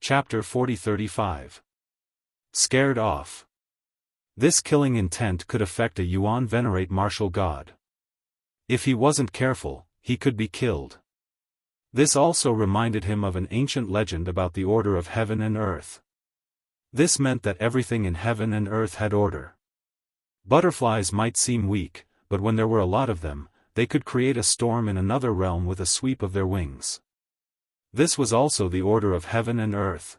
Chapter 40-35. Scared off. This killing intent could affect a Yuan venerate martial god. If he wasn't careful, he could be killed. This also reminded him of an ancient legend about the order of heaven and earth. This meant that everything in heaven and earth had order. Butterflies might seem weak, but when there were a lot of them, they could create a storm in another realm with a sweep of their wings. This was also the order of heaven and earth.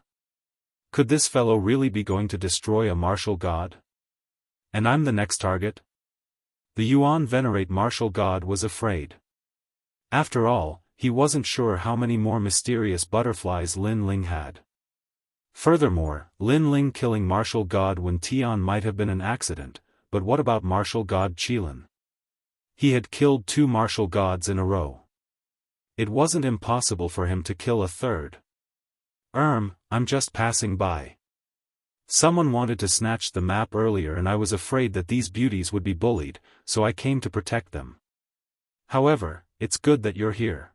Could this fellow really be going to destroy a martial god? And I'm the next target? The Yuan venerate martial god was afraid. After all, he wasn't sure how many more mysterious butterflies Lin Ling had. Furthermore, Lin Ling killing martial god Wen Tian might have been an accident, but what about martial god Qilin? He had killed 2 martial gods in a row. It wasn't impossible for him to kill a third. I'm just passing by. Someone wanted to snatch the map earlier and I was afraid that these beauties would be bullied, so I came to protect them. However, it's good that you're here.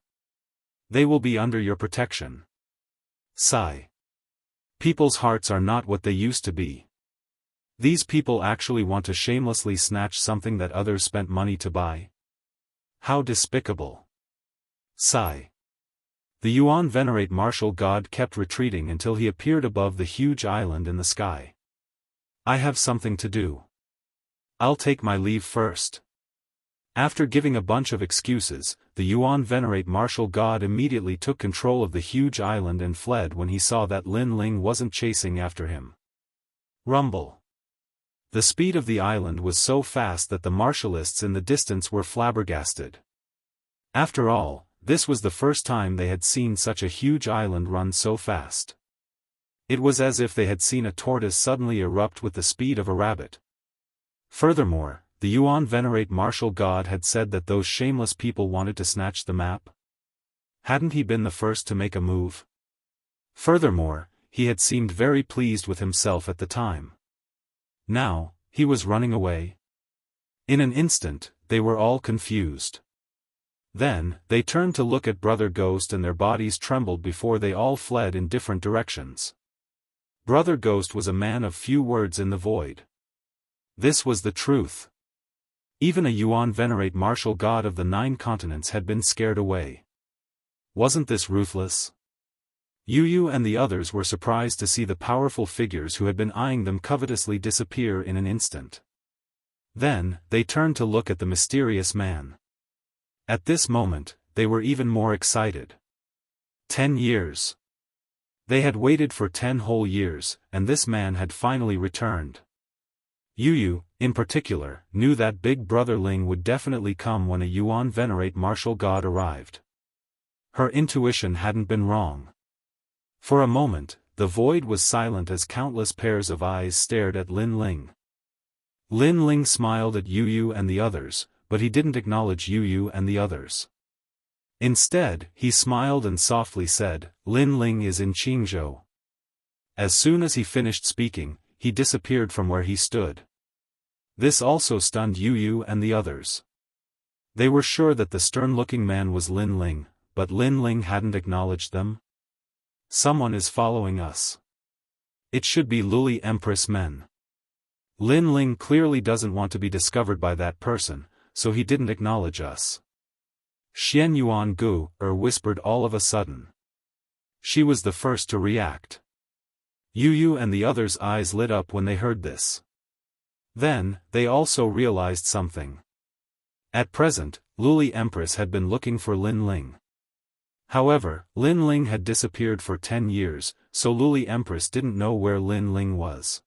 They will be under your protection. Sigh. People's hearts are not what they used to be. These people actually want to shamelessly snatch something that others spent money to buy. How despicable. Sigh. The Yuan venerate martial god kept retreating until he appeared above the huge island in the sky. I have something to do. I'll take my leave first. After giving a bunch of excuses, the Yuan venerate martial god immediately took control of the huge island and fled when he saw that Lin Ling wasn't chasing after him. Rumble. The speed of the island was so fast that the martialists in the distance were flabbergasted. After all, this was the first time they had seen such a huge island run so fast. It was as if they had seen a tortoise suddenly erupt with the speed of a rabbit. Furthermore, the Yuan venerate martial god had said that those shameless people wanted to snatch the map. Hadn't he been the first to make a move? Furthermore, he had seemed very pleased with himself at the time. Now, he was running away. In an instant, they were all confused. Then, they turned to look at Brother Ghost and their bodies trembled before they all fled in different directions. Brother Ghost was a man of few words in the void. This was the truth. Even a Yuan venerate martial god of the 9 continents had been scared away. Wasn't this ruthless? Yu and the others were surprised to see the powerful figures who had been eyeing them covetously disappear in an instant. Then, they turned to look at the mysterious man. At this moment, they were even more excited. 10 years. They had waited for 10 whole years, and this man had finally returned. Yu, in particular, knew that Big Brother Ling would definitely come when a Yuan venerate martial god arrived. Her intuition hadn't been wrong. For a moment, the void was silent as countless pairs of eyes stared at Lin Ling. Lin Ling smiled at Yu and the others, but he didn't acknowledge Yu and the others. Instead, he smiled and softly said, "Lin Ling is in Qingzhou." As soon as he finished speaking, he disappeared from where he stood. This also stunned Yu and the others. They were sure that the stern-looking man was Lin Ling, but Lin Ling hadn't acknowledged them. Someone is following us. It should be Luli Empress men. Lin Ling clearly doesn't want to be discovered by that person, so he didn't acknowledge us. Xian Yuan Gu whispered all of a sudden. She was the first to react. Yu and the others' eyes lit up when they heard this. Then, they also realized something. At present, Luli Empress had been looking for Lin Ling. However, Lin Ling had disappeared for 10 years, so Luli Empress didn't know where Lin Ling was.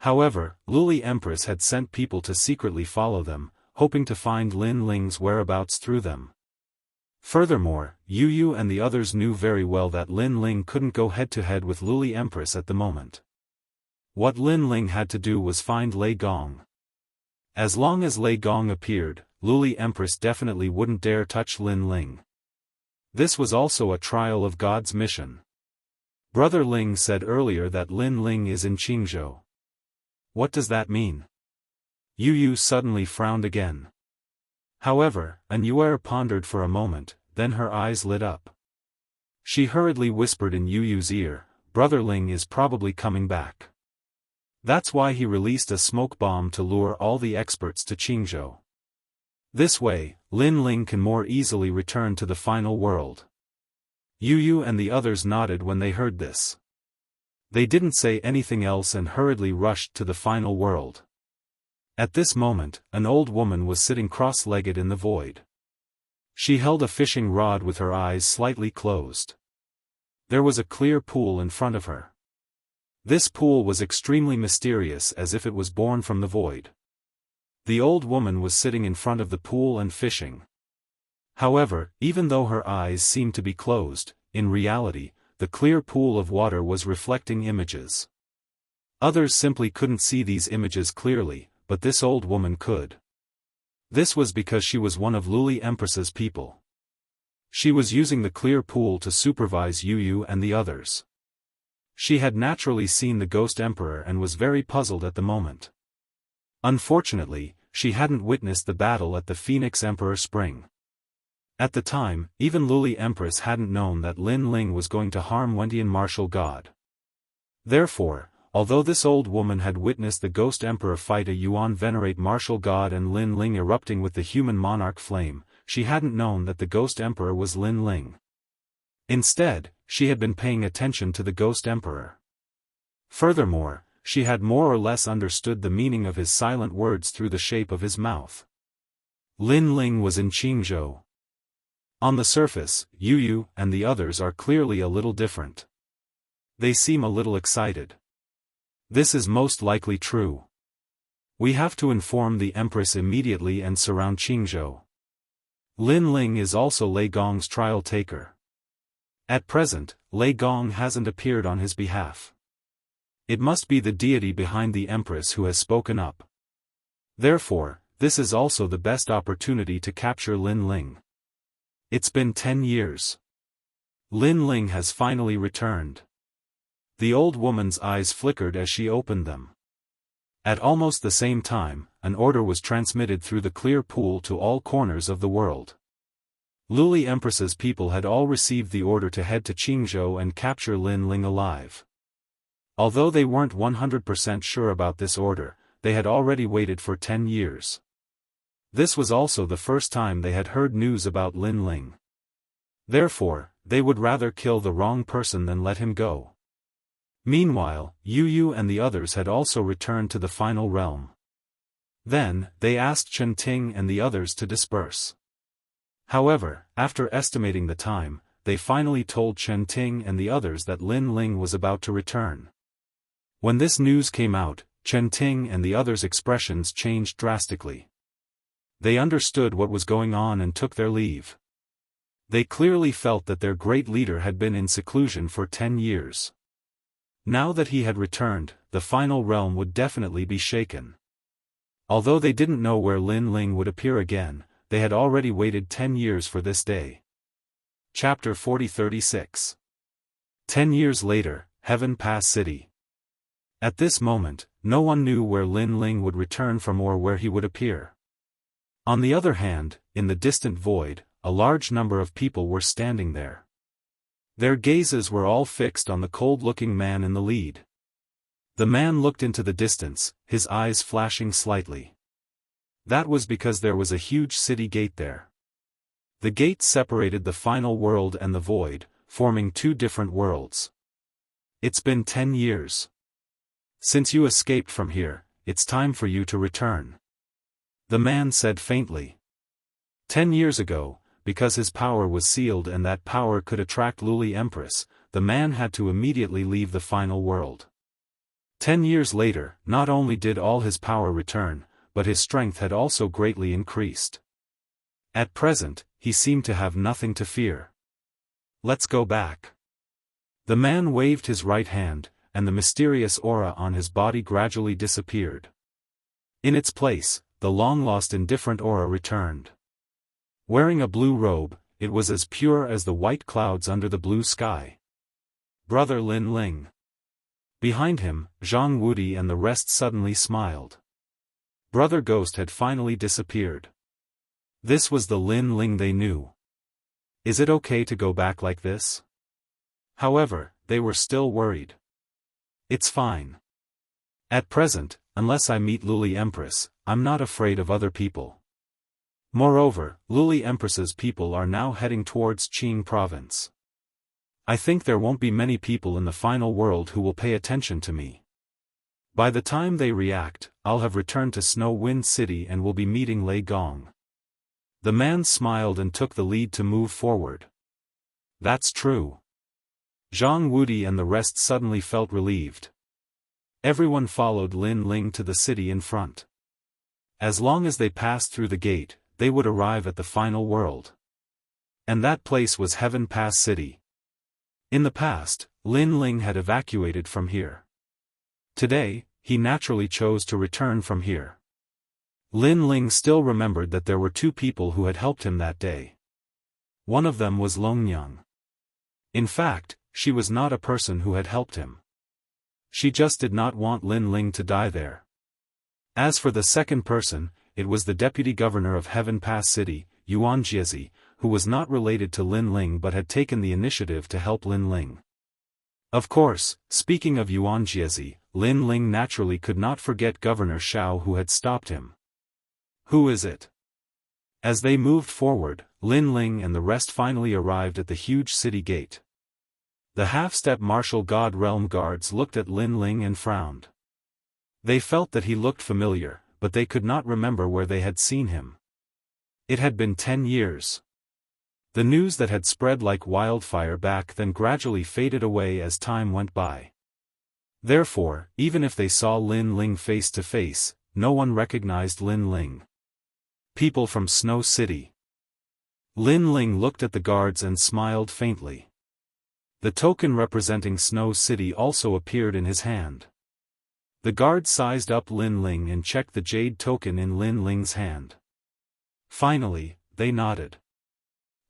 However, Luli Empress had sent people to secretly follow them, hoping to find Lin Ling's whereabouts through them. Furthermore, Yu and the others knew very well that Lin Ling couldn't go head-to-head with Luli Empress at the moment. What Lin Ling had to do was find Lei Gong. As long as Lei Gong appeared, Luli Empress definitely wouldn't dare touch Lin Ling. This was also a trial of God's mission. Brother Ling said earlier that Lin Ling is in Qingzhou. What does that mean? Yu suddenly frowned again. However, Anuer pondered for a moment, then her eyes lit up. She hurriedly whispered in Yu's ear, Brother Ling is probably coming back. That's why he released a smoke bomb to lure all the experts to Qingzhou. This way, Lin Ling can more easily return to the final world. Yu and the others nodded when they heard this. They didn't say anything else and hurriedly rushed to the final world. At this moment, an old woman was sitting cross-legged in the void. She held a fishing rod with her eyes slightly closed. There was a clear pool in front of her. This pool was extremely mysterious, as if it was born from the void. The old woman was sitting in front of the pool and fishing. However, even though her eyes seemed to be closed, in reality, the clear pool of water was reflecting images. Others simply couldn't see these images clearly, but this old woman could. This was because she was one of Luli Empress's people. She was using the clear pool to supervise Yu and the others. She had naturally seen the Ghost Emperor and was very puzzled at the moment. Unfortunately, she hadn't witnessed the battle at the Phoenix Emperor Spring. At the time, even Luli Empress hadn't known that Lin Ling was going to harm Wentian martial god. Therefore, although this old woman had witnessed the Ghost Emperor fight a Yuan venerate martial god and Lin Ling erupting with the human monarch flame, she hadn't known that the Ghost Emperor was Lin Ling. Instead, she had been paying attention to the Ghost Emperor. Furthermore, she had more or less understood the meaning of his silent words through the shape of his mouth. Lin Ling was in Qingzhou. On the surface, Yu and the others are clearly a little different. They seem a little excited. This is most likely true. We have to inform the Empress immediately and surround Qingzhou. Lin Ling is also Lei Gong's trial taker. At present, Lei Gong hasn't appeared on his behalf. It must be the deity behind the Empress who has spoken up. Therefore, this is also the best opportunity to capture Lin Ling. It's been 10 years. Lin Ling has finally returned. The old woman's eyes flickered as she opened them. At almost the same time, an order was transmitted through the clear pool to all corners of the world. Luli Empress's people had all received the order to head to Qingzhou and capture Lin Ling alive. Although they weren't 100% sure about this order, they had already waited for 10 years. This was also the first time they had heard news about Lin Ling. Therefore, they would rather kill the wrong person than let him go. Meanwhile, Yu and the others had also returned to the final realm. Then, they asked Chen Ting and the others to disperse. However, after estimating the time, they finally told Chen Ting and the others that Lin Ling was about to return. When this news came out, Chen Ting and the others' expressions changed drastically. They understood what was going on and took their leave. They clearly felt that their great leader had been in seclusion for 10 years. Now that he had returned, the final realm would definitely be shaken. Although they didn't know where Lin Ling would appear again, they had already waited 10 years for this day. Chapter 40-36. 10 years later, Heaven Pass City. At this moment, no one knew where Lin Ling would return from or where he would appear. On the other hand, in the distant void, a large number of people were standing there. Their gazes were all fixed on the cold-looking man in the lead. The man looked into the distance, his eyes flashing slightly. That was because there was a huge city gate there. The gate separated the final world and the void, forming two different worlds. It's been 10 years. Since you escaped from here, it's time for you to return. The man said faintly. 10 years ago, because his power was sealed and that power could attract Luli Empress, the man had to immediately leave the final world. 10 years later, not only did all his power return, but his strength had also greatly increased. At present, he seemed to have nothing to fear. Let's go back. The man waved his right hand, and the mysterious aura on his body gradually disappeared. In its place, the long-lost indifferent aura returned. Wearing a blue robe, it was as pure as the white clouds under the blue sky. Brother Lin Ling. Behind him, Zhang Wudi and the rest suddenly smiled. Brother Ghost had finally disappeared. This was the Lin Ling they knew. Is it okay to go back like this? However, they were still worried. It's fine. At present, unless I meet Luli Empress, I'm not afraid of other people. Moreover, Luli Empress's people are now heading towards Qing province. I think there won't be many people in the final world who will pay attention to me. By the time they react, I'll have returned to Snow Wind City and will be meeting Lei Gong. The man smiled and took the lead to move forward. That's true. Zhang Wudi and the rest suddenly felt relieved. Everyone followed Lin Ling to the city in front. As long as they passed through the gate, they would arrive at the final world. And that place was Heaven Pass City. In the past, Lin Ling had evacuated from here. Today, he naturally chose to return from here. Lin Ling still remembered that there were two people who had helped him that day. One of them was Longnyang. In fact, she was not a person who had helped him. She just did not want Lin Ling to die there. As for the second person, it was the deputy governor of Heaven Pass City, Yuan Jiezi, who was not related to Lin Ling but had taken the initiative to help Lin Ling. Of course, speaking of Yuan Jiezi, Lin Ling naturally could not forget Governor Shao who had stopped him. Who is it? As they moved forward, Lin Ling and the rest finally arrived at the huge city gate. The half-step martial god realm guards looked at Lin Ling and frowned. They felt that he looked familiar, but they could not remember where they had seen him. It had been 10 years. The news that had spread like wildfire back then gradually faded away as time went by. Therefore, even if they saw Lin Ling face to face, no one recognized Lin Ling. People from Snow City. Lin Ling looked at the guards and smiled faintly. The token representing Snow City also appeared in his hand. The guard sized up Lin Ling and checked the jade token in Lin Ling's hand. Finally, they nodded.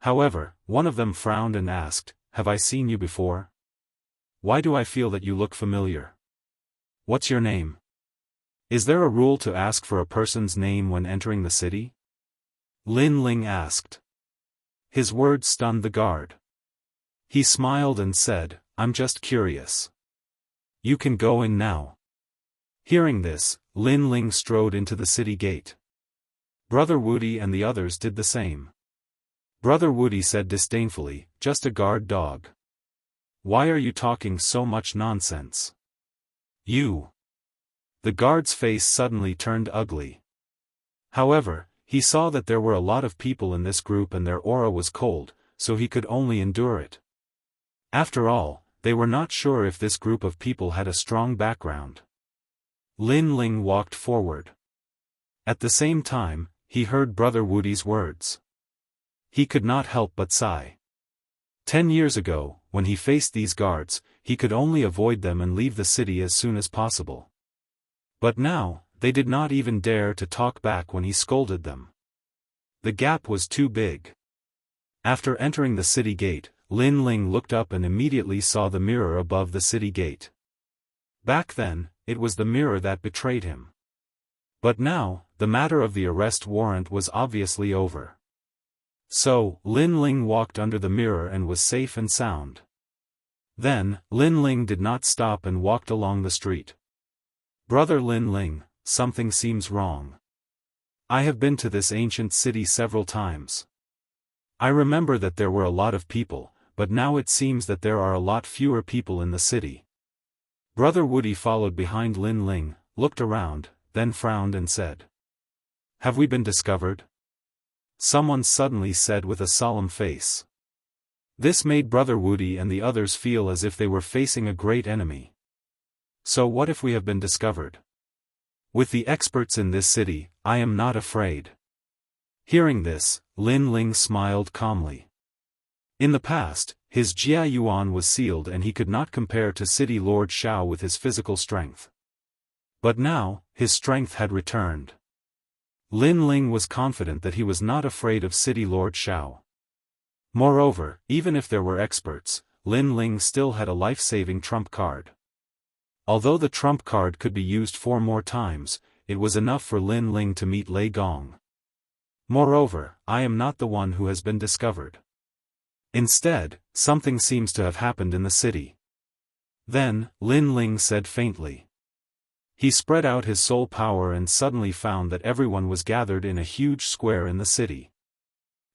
However, one of them frowned and asked, "Have I seen you before? Why do I feel that you look familiar? What's your name? Is there a rule to ask for a person's name when entering the city?" Lin Ling asked. His words stunned the guard. He smiled and said, "I'm just curious. You can go in now." Hearing this, Lin Ling strode into the city gate. Brother Wudi and the others did the same. Brother Wudi said disdainfully, "Just a guard dog. Why are you talking so much nonsense? You." The guard's face suddenly turned ugly. However, he saw that there were a lot of people in this group and their aura was cold, so he could only endure it. After all, they were not sure if this group of people had a strong background. Lin Ling walked forward. At the same time, he heard Brother Wudi's words. He could not help but sigh. 10 years ago, when he faced these guards, he could only avoid them and leave the city as soon as possible. But now, they did not even dare to talk back when he scolded them. The gap was too big. After entering the city gate, Lin Ling looked up and immediately saw the mirror above the city gate. Back then, it was the mirror that betrayed him. But now, the matter of the arrest warrant was obviously over. So, Lin Ling walked under the mirror and was safe and sound. Then, Lin Ling did not stop and walked along the street. "Brother Lin Ling, something seems wrong. I have been to this ancient city several times. I remember that there were a lot of people, but now it seems that there are a lot fewer people in the city." Brother Wudi followed behind Lin Ling, looked around, then frowned and said, "Have we been discovered?" Someone suddenly said with a solemn face. This made Brother Wudi and the others feel as if they were facing a great enemy. "So what if we have been discovered? With the experts in this city, I am not afraid." Hearing this, Lin Ling smiled calmly. In the past, his Jia Yuan was sealed and he could not compare to City Lord Shao with his physical strength. But now, his strength had returned. Lin Ling was confident that he was not afraid of City Lord Shao. Moreover, even if there were experts, Lin Ling still had a life-saving trump card. Although the trump card could be used 4 more times, it was enough for Lin Ling to meet Lei Gong. Moreover, I am not the one who has been discovered. Instead, something seems to have happened in the city. Then, Lin Ling said faintly. He spread out his soul power and suddenly found that everyone was gathered in a huge square in the city.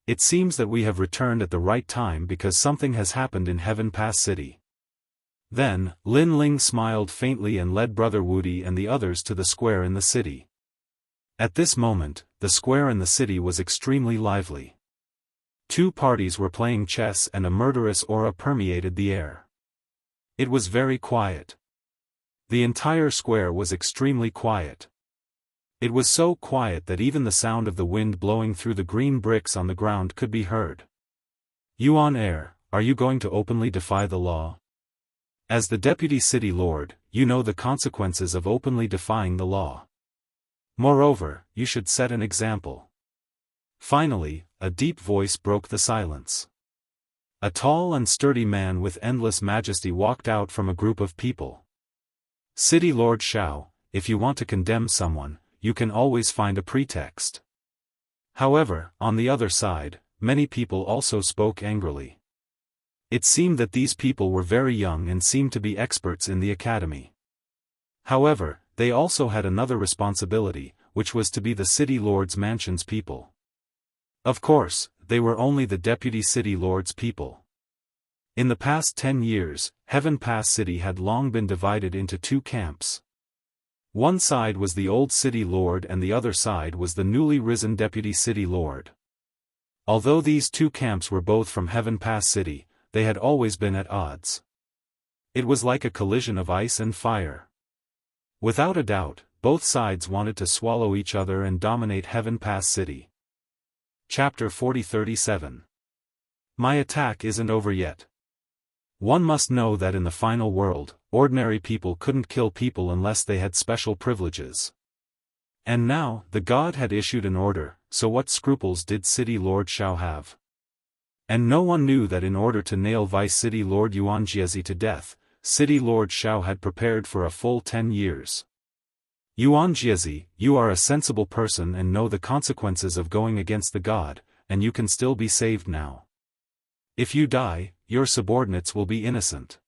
It seems that we have returned at the right time because something has happened in Heaven Pass City. Then, Lin Ling smiled faintly and led Brother Wudi and the others to the square in the city. At this moment, the square in the city was extremely lively. Two parties were playing chess and a murderous aura permeated the air. It was very quiet. The entire square was extremely quiet. It was so quiet that even the sound of the wind blowing through the green bricks on the ground could be heard. Yuan Heir, are you going to openly defy the law? As the deputy city lord, you know the consequences of openly defying the law. Moreover, you should set an example. Finally, a deep voice broke the silence. A tall and sturdy man with endless majesty walked out from a group of people. City Lord Xiao, if you want to condemn someone, you can always find a pretext. However, on the other side, many people also spoke angrily. It seemed that these people were very young and seemed to be experts in the academy. However, they also had another responsibility, which was to be the city lord's mansion's people. Of course, they were only the deputy city lord's people. In the past 10 years, Heaven Pass City had long been divided into two camps. One side was the old city lord and the other side was the newly risen deputy city lord. Although these two camps were both from Heaven Pass City, they had always been at odds. It was like a collision of ice and fire. Without a doubt, both sides wanted to swallow each other and dominate Heaven Pass City. Chapter 40-37. My attack isn't over yet. One must know that in the final world, ordinary people couldn't kill people unless they had special privileges. And now, the god had issued an order, so what scruples did City Lord Xiao have? And no one knew that in order to nail Vice City Lord Yuan Jiezi to death, City Lord Xiao had prepared for a full 10 years. Yuan Jiezi, you are a sensible person and know the consequences of going against the god, and you can still be saved now. If you die, your subordinates will be innocent.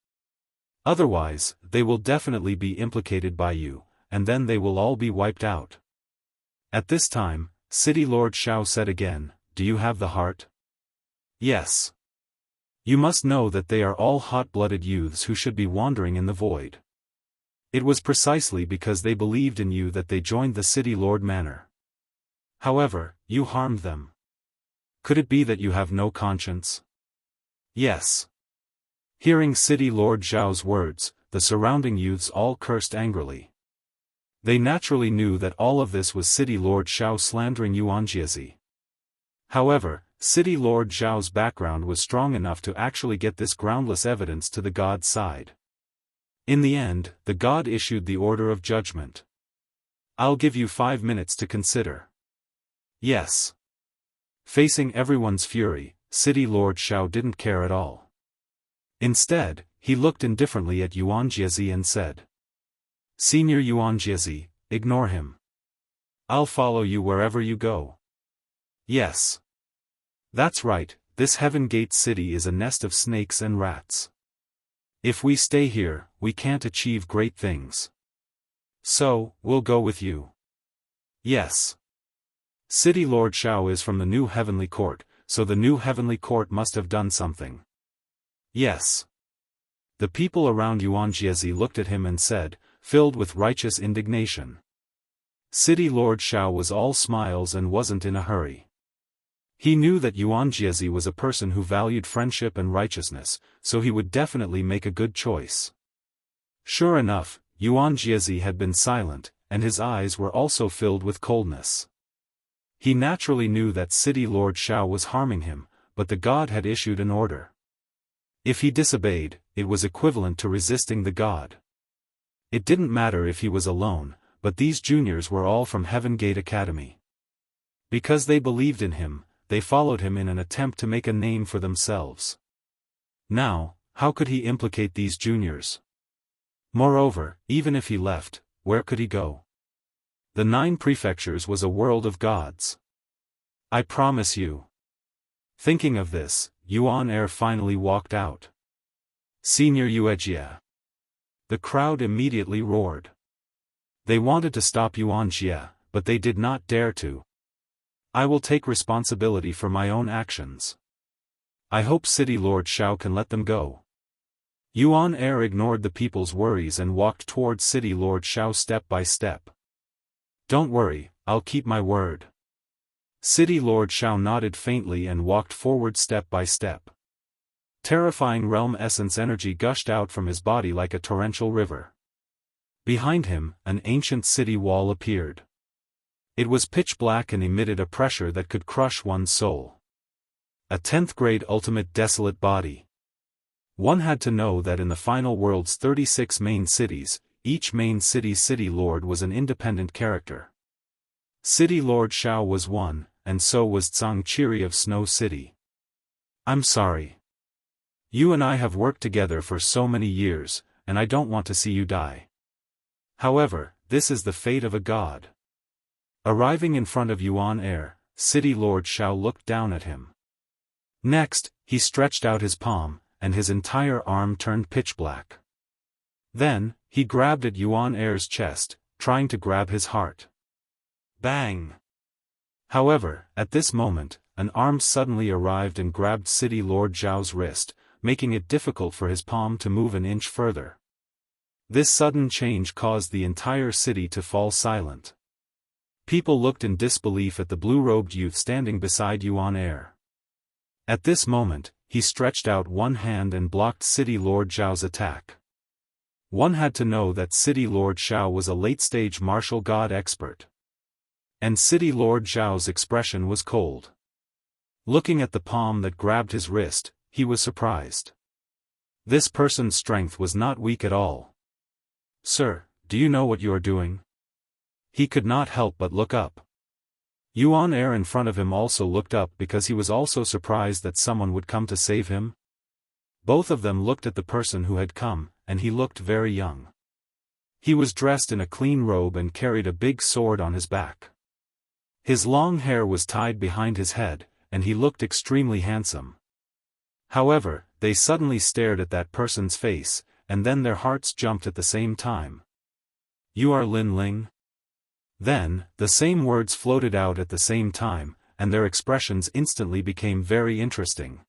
Otherwise, they will definitely be implicated by you, and then they will all be wiped out. At this time, City Lord Xiao said again, do you have the heart? Yes. You must know that they are all hot-blooded youths who should be wandering in the void. It was precisely because they believed in you that they joined the City Lord Manor. However, you harmed them. Could it be that you have no conscience? Yes. Hearing City Lord Zhao's words, the surrounding youths all cursed angrily. They naturally knew that all of this was City Lord Xiao slandering Yuan Jiezi. However, City Lord Zhao's background was strong enough to actually get this groundless evidence to the god's side. In the end, the god issued the order of judgment. I'll give you 5 minutes to consider. Yes. Facing everyone's fury, City Lord Xiao didn't care at all. Instead, he looked indifferently at Yuan Jiezi and said, Senior Yuan Jiezi, ignore him. I'll follow you wherever you go. Yes. That's right, this Heaven Gate City is a nest of snakes and rats. If we stay here, we can't achieve great things. So, we'll go with you. Yes. City Lord Xiao is from the new Heavenly Court, so the new Heavenly Court must have done something. Yes. The people around Yuan Jiezi looked at him and said, filled with righteous indignation. City Lord Xiao was all smiles and wasn't in a hurry. He knew that Yuan Jiezi was a person who valued friendship and righteousness, so he would definitely make a good choice. Sure enough, Yuan Jiezi had been silent, and his eyes were also filled with coldness. He naturally knew that City Lord Xiao was harming him, but the god had issued an order. If he disobeyed, it was equivalent to resisting the god. It didn't matter if he was alone, but these juniors were all from Heaven Gate Academy. Because they believed in him, they followed him in an attempt to make a name for themselves. Now, how could he implicate these juniors? Moreover, even if he left, where could he go? The 9 prefectures was a world of gods. I promise you. Thinking of this, Yuan Heir finally walked out. Senior Yuejia. The crowd immediately roared. They wanted to stop Yuan Xie, but they did not dare to. I will take responsibility for my own actions. I hope City Lord Xiao can let them go. Yuan Er ignored the people's worries and walked towards City Lord Xiao step by step. Don't worry, I'll keep my word. City Lord Xiao nodded faintly and walked forward step by step. Terrifying realm essence energy gushed out from his body like a torrential river. Behind him, an ancient city wall appeared. It was pitch black and emitted a pressure that could crush one's soul. A 10th grade ultimate desolate body. One had to know that in the final world's 36 main cities, each main city's city lord was an independent character. City Lord Xiao was one, and so was Zhang Qiri of Snow City. I'm sorry. You and I have worked together for so many years, and I don't want to see you die. However, this is the fate of a god. Arriving in front of Yuan Er, City Lord Xiao looked down at him. Next, he stretched out his palm, and his entire arm turned pitch black. Then, he grabbed at Yuan Er's chest, trying to grab his heart. Bang! However, at this moment, an arm suddenly arrived and grabbed City Lord Zhao's wrist, making it difficult for his palm to move an inch further. This sudden change caused the entire city to fall silent. People looked in disbelief at the blue-robed youth standing beside Yuan Er. At this moment, he stretched out one hand and blocked City Lord Zhao's attack. One had to know that City Lord Xiao was a late-stage martial god expert. And City Lord Zhao's expression was cold. Looking at the palm that grabbed his wrist, he was surprised. This person's strength was not weak at all. Sir, do you know what you are doing? He could not help but look up. Yuan Er in front of him also looked up because he was also surprised that someone would come to save him. Both of them looked at the person who had come, and he looked very young. He was dressed in a clean robe and carried a big sword on his back. His long hair was tied behind his head, and he looked extremely handsome. However, they suddenly stared at that person's face, and then their hearts jumped at the same time. You are Lin Ling? Then, the same words floated out at the same time, and their expressions instantly became very interesting.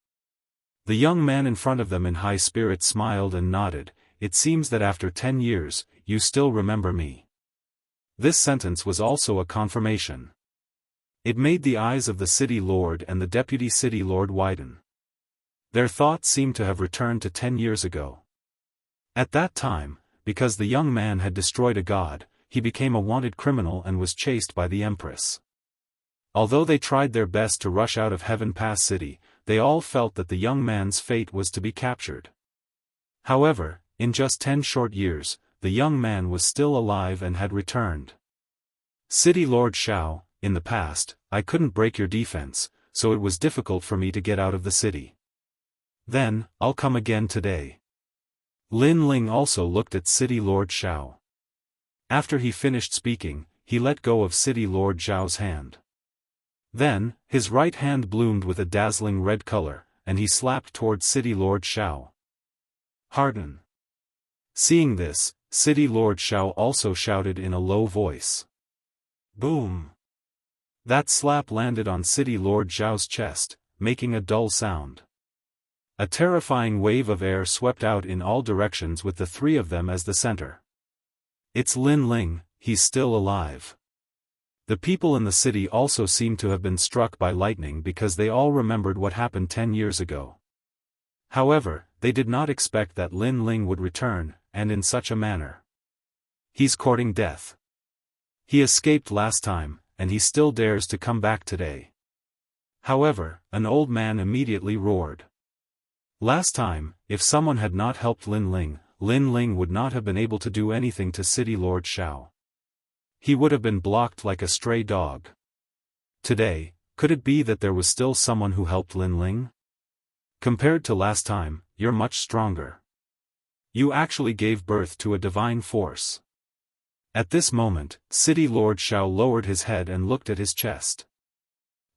The young man in front of them in high spirits smiled and nodded. It seems that after 10 years, you still remember me. This sentence was also a confirmation. It made the eyes of the city lord and the deputy city lord widen. Their thoughts seemed to have returned to 10 years ago. At that time, because the young man had destroyed a god, he became a wanted criminal and was chased by the Empress. Although they tried their best to rush out of Heaven Pass City, they all felt that the young man's fate was to be captured. However, in just 10 short years, the young man was still alive and had returned. City Lord Xiao, in the past, I couldn't break your defense, so it was difficult for me to get out of the city. Then, I'll come again today. Lin Ling also looked at City Lord Xiao. After he finished speaking, he let go of City Lord Zhao's hand. Then, his right hand bloomed with a dazzling red color, and he slapped towards City Lord Xiao. Harden. Seeing this, City Lord Xiao also shouted in a low voice. Boom! That slap landed on City Lord Zhao's chest, making a dull sound. A terrifying wave of air swept out in all directions with the three of them as the center. It's Lin Ling, he's still alive. The people in the city also seemed to have been struck by lightning because they all remembered what happened 10 years ago. However, they did not expect that Lin Ling would return, and in such a manner. He's courting death. He escaped last time, and he still dares to come back today. However, an old man immediately roared. Last time, if someone had not helped Lin Ling would not have been able to do anything to City Lord Xiao. He would have been blocked like a stray dog. Today, could it be that there was still someone who helped Lin Ling? Compared to last time, you're much stronger. You actually gave birth to a divine force. At this moment, City Lord Xiao lowered his head and looked at his chest.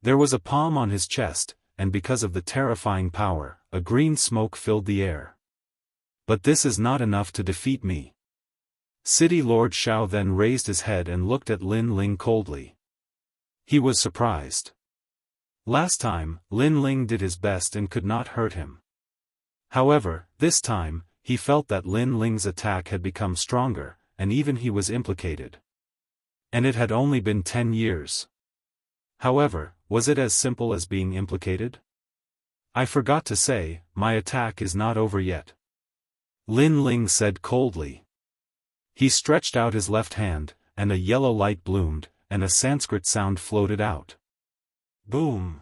There was a palm on his chest, and because of the terrifying power, a green smoke filled the air. But this is not enough to defeat me. City Lord Xiao then raised his head and looked at Lin Ling coldly. He was surprised. Last time, Lin Ling did his best and could not hurt him. However, this time, he felt that Lin Ling's attack had become stronger, and even he was implicated. And it had only been 10 years. However, was it as simple as being implicated? I forgot to say, my attack is not over yet. Lin Ling said coldly. He stretched out his left hand, and a yellow light bloomed, and a Sanskrit sound floated out. Boom!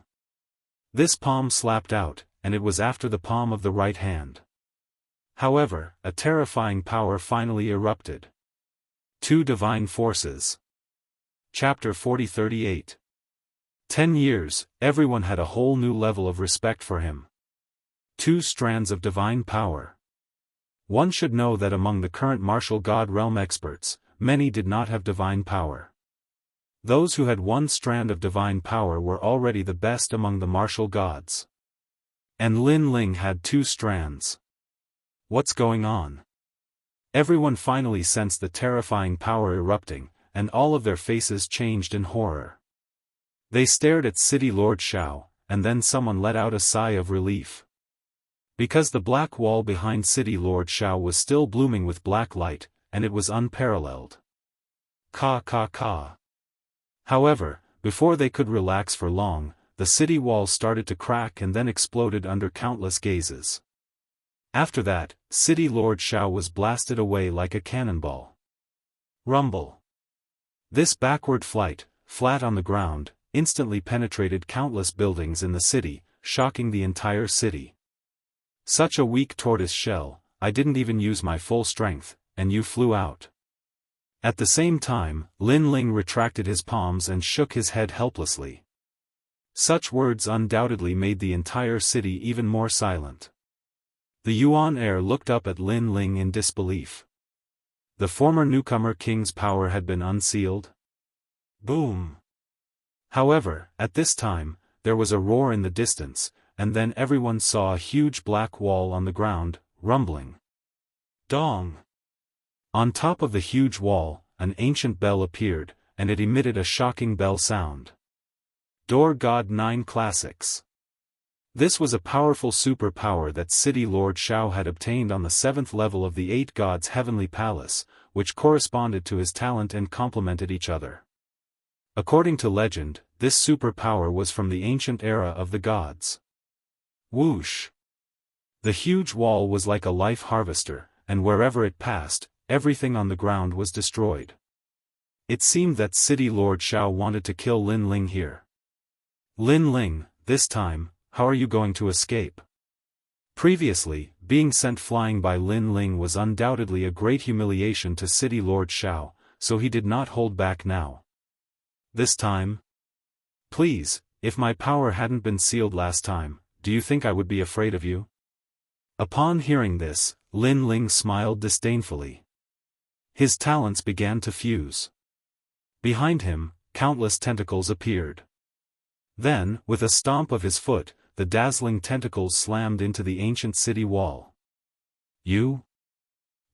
This palm slapped out, and it was after the palm of the right hand. However, a terrifying power finally erupted. Two divine forces. Chapter 40-38. 10 years, everyone had a whole new level of respect for him. Two strands of divine power. One should know that among the current martial god realm experts, many did not have divine power. Those who had one strand of divine power were already the best among the martial gods. And Lin Ling had two strands. What's going on? Everyone finally sensed the terrifying power erupting, and all of their faces changed in horror. They stared at City Lord Xiao, and then someone let out a sigh of relief. Because the black wall behind City Lord Xiao was still blooming with black light, and it was unparalleled. Ka ka ka. However, before they could relax for long, the city wall started to crack and then exploded under countless gazes. After that, City Lord Xiao was blasted away like a cannonball. Rumble. This backward flight, flat on the ground, instantly penetrated countless buildings in the city, shocking the entire city. Such a weak tortoise shell, I didn't even use my full strength, and you flew out. At the same time, Lin Ling retracted his palms and shook his head helplessly. Such words undoubtedly made the entire city even more silent. The Yuan heir looked up at Lin Ling in disbelief. The former newcomer king's power had been unsealed? Boom! However, at this time, there was a roar in the distance, and then everyone saw a huge black wall on the ground, rumbling. Dong! On top of the huge wall, an ancient bell appeared, and it emitted a shocking bell sound. Door God 9 Classics. This was a powerful superpower that City Lord Xiao had obtained on the 7th level of the 8 Gods' Heavenly Palace, which corresponded to his talent and complemented each other. According to legend, this superpower was from the ancient era of the gods. Whoosh! The huge wall was like a life harvester, and wherever it passed, everything on the ground was destroyed. It seemed that City Lord Xiao wanted to kill Lin Ling here. Lin Ling, this time, how are you going to escape? Previously, being sent flying by Lin Ling was undoubtedly a great humiliation to City Lord Xiao, so he did not hold back now. This time? Please, if my power hadn't been sealed last time, do you think I would be afraid of you? Upon hearing this, Lin Ling smiled disdainfully. His talents began to fuse. Behind him, countless tentacles appeared. Then, with a stomp of his foot, the dazzling tentacles slammed into the ancient city wall. You?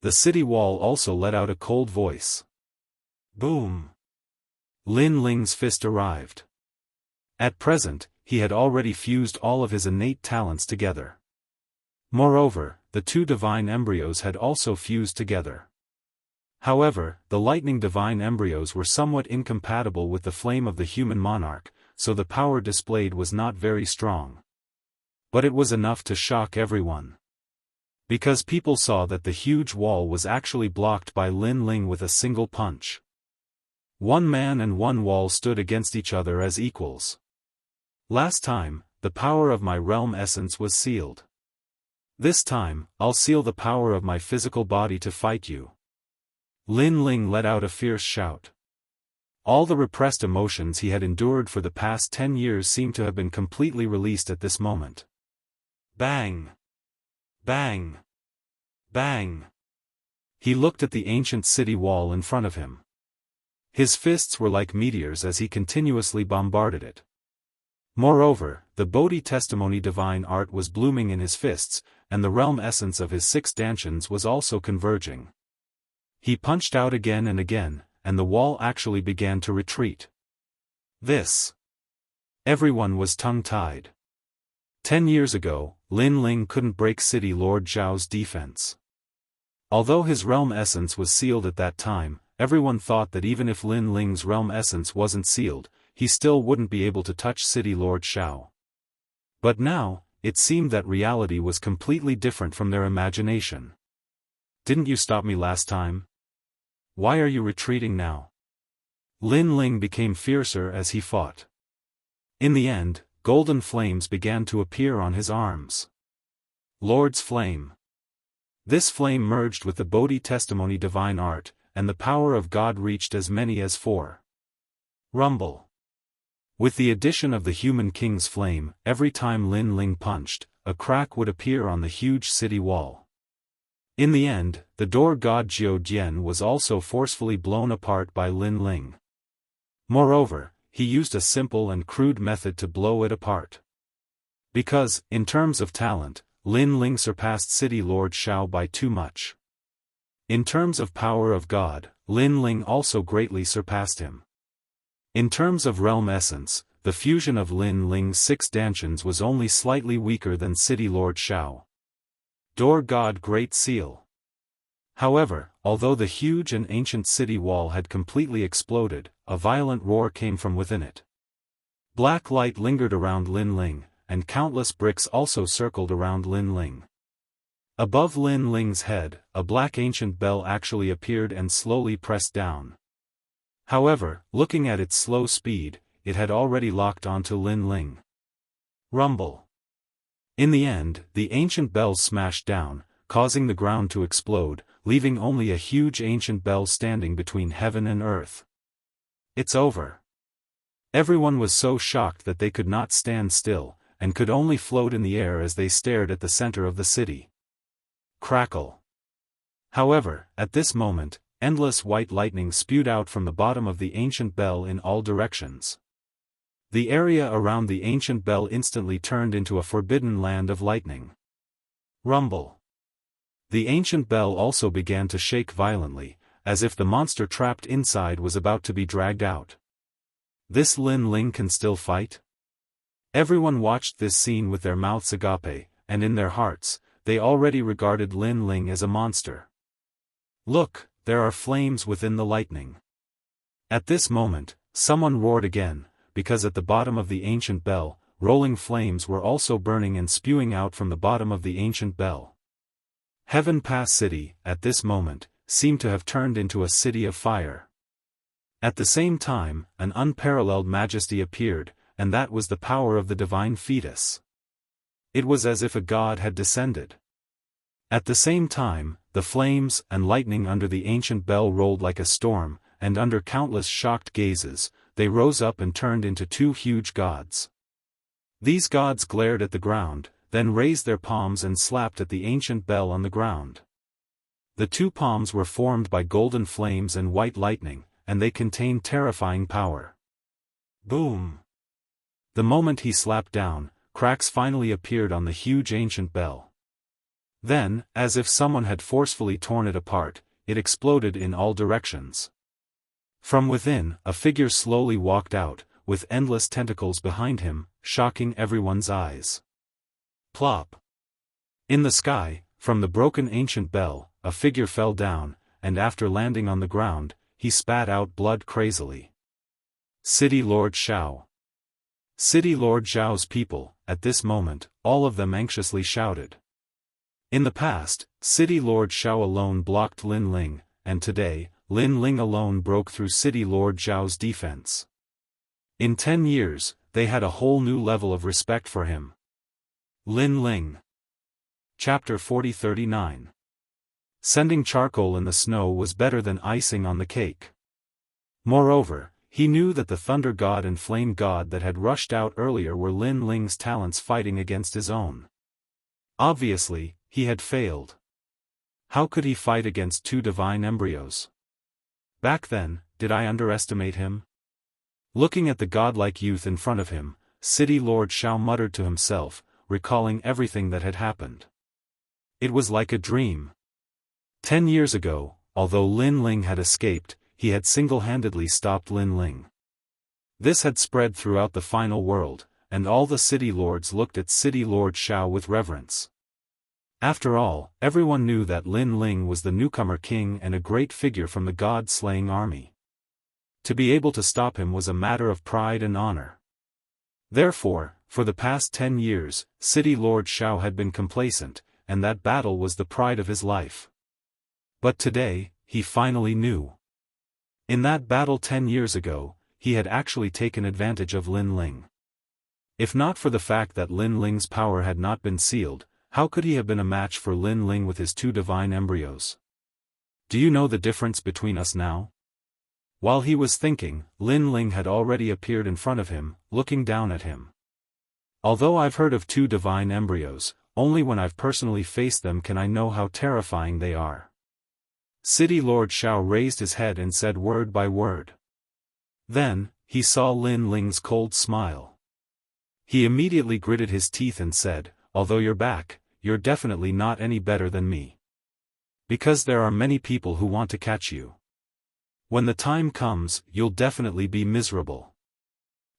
The city wall also let out a cold voice. Boom! Lin Ling's fist arrived. At present, he had already fused all of his innate talents together. Moreover, the two divine embryos had also fused together. However, the lightning divine embryos were somewhat incompatible with the flame of the human monarch, so the power displayed was not very strong. But it was enough to shock everyone. Because people saw that the huge wall was actually blocked by Lin Ling with a single punch. One man and one wall stood against each other as equals. Last time, the power of my realm essence was sealed. This time, I'll seal the power of my physical body to fight you. Lin Ling let out a fierce shout. All the repressed emotions he had endured for the past 10 years seemed to have been completely released at this moment. Bang! Bang! Bang! He looked at the ancient city wall in front of him. His fists were like meteors as he continuously bombarded it. Moreover, the Bodhi testimony divine art was blooming in his fists, and the realm essence of his 6 dantians was also converging. He punched out again and again, and the wall actually began to retreat. This. Everyone was tongue-tied. 10 years ago, Lin Ling couldn't break City Lord Zhao's defense. Although his realm essence was sealed at that time, everyone thought that even if Lin Ling's realm essence wasn't sealed, he still wouldn't be able to touch City Lord Zhao. But now, it seemed that reality was completely different from their imagination. Didn't you stop me last time? Why are you retreating now? Lin Ling became fiercer as he fought. In the end, golden flames began to appear on his arms. Lord's Flame. This flame merged with the Bodhi testimony divine art, and the power of God reached as many as 4. Rumble. With the addition of the human king's flame, every time Lin Ling punched, a crack would appear on the huge city wall. In the end, the door god Jiao Dian was also forcefully blown apart by Lin Ling. Moreover, he used a simple and crude method to blow it apart. Because, in terms of talent, Lin Ling surpassed City Lord Zhao by too much. In terms of power of God, Lin Ling also greatly surpassed him. In terms of realm essence, the fusion of Lin Ling's 6 dantians was only slightly weaker than City Lord Zhao. Door God Great Seal. However, although the huge and ancient city wall had completely exploded, a violent roar came from within it. Black light lingered around Lin Ling, and countless bricks also circled around Lin Ling. Above Lin Ling's head, a black ancient bell actually appeared and slowly pressed down. However, looking at its slow speed, it had already locked onto Lin Ling. Rumble. In the end, the ancient bell smashed down, causing the ground to explode, leaving only a huge ancient bell standing between heaven and earth. It's over. Everyone was so shocked that they could not stand still, and could only float in the air as they stared at the center of the city. Crackle. However, at this moment, endless white lightning spewed out from the bottom of the ancient bell in all directions. The area around the ancient bell instantly turned into a forbidden land of lightning. Rumble. The ancient bell also began to shake violently, as if the monster trapped inside was about to be dragged out. This Lin Ling can still fight? Everyone watched this scene with their mouths agape, and in their hearts, they already regarded Lin Ling as a monster. Look, there are flames within the lightning. At this moment, someone roared again, because at the bottom of the ancient bell, rolling flames were also burning and spewing out from the bottom of the ancient bell. Heaven Pass City, at this moment, seemed to have turned into a city of fire. At the same time, an unparalleled majesty appeared, and that was the power of the divine fetus. It was as if a god had descended. At the same time, the flames and lightning under the ancient bell rolled like a storm, and under countless shocked gazes, they rose up and turned into 2 huge gods. These gods glared at the ground, then raised their palms and slapped at the ancient bell on the ground. The 2 palms were formed by golden flames and white lightning, and they contained terrifying power. Boom! The moment he slapped down, cracks finally appeared on the huge ancient bell. Then, as if someone had forcefully torn it apart, it exploded in all directions. From within, a figure slowly walked out, with endless tentacles behind him, shocking everyone's eyes. Plop! In the sky, from the broken ancient bell, a figure fell down, and after landing on the ground, he spat out blood crazily. City Lord Zhao. City Lord Zhao's people, at this moment, all of them anxiously shouted. In the past, City Lord Zhao alone blocked Lin Ling, and today, Lin Ling alone broke through City Lord Zhao's defense. In 10 years, they had a whole new level of respect for him. Lin Ling. Chapter 40-39. Sending charcoal in the snow was better than icing on the cake. Moreover, he knew that the thunder god and flame god that had rushed out earlier were Lin Ling's talents fighting against his own. Obviously, he had failed. How could he fight against 2 divine embryos? Back then, did I underestimate him? Looking at the godlike youth in front of him, City Lord Zhao muttered to himself, recalling everything that had happened. It was like a dream. 10 years ago, although Lin Ling had escaped, he had single-handedly stopped Lin Ling. This had spread throughout the final world, and all the city lords looked at City Lord Xiao with reverence. After all, everyone knew that Lin Ling was the newcomer king and a great figure from the god-slaying army. To be able to stop him was a matter of pride and honor. Therefore, for the past 10 years, City Lord Xiao had been complacent, and that battle was the pride of his life. But today, he finally knew. In that battle 10 years ago, he had actually taken advantage of Lin Ling. If not for the fact that Lin Ling's power had not been sealed, how could he have been a match for Lin Ling with his 2 divine embryos? Do you know the difference between us now? While he was thinking, Lin Ling had already appeared in front of him, looking down at him. Although I've heard of 2 divine embryos, only when I've personally faced them can I know how terrifying they are. City Lord Xiao raised his head and said word by word. Then, he saw Lin Ling's cold smile. He immediately gritted his teeth and said, although you're back, you're definitely not any better than me. Because there are many people who want to catch you. When the time comes, you'll definitely be miserable.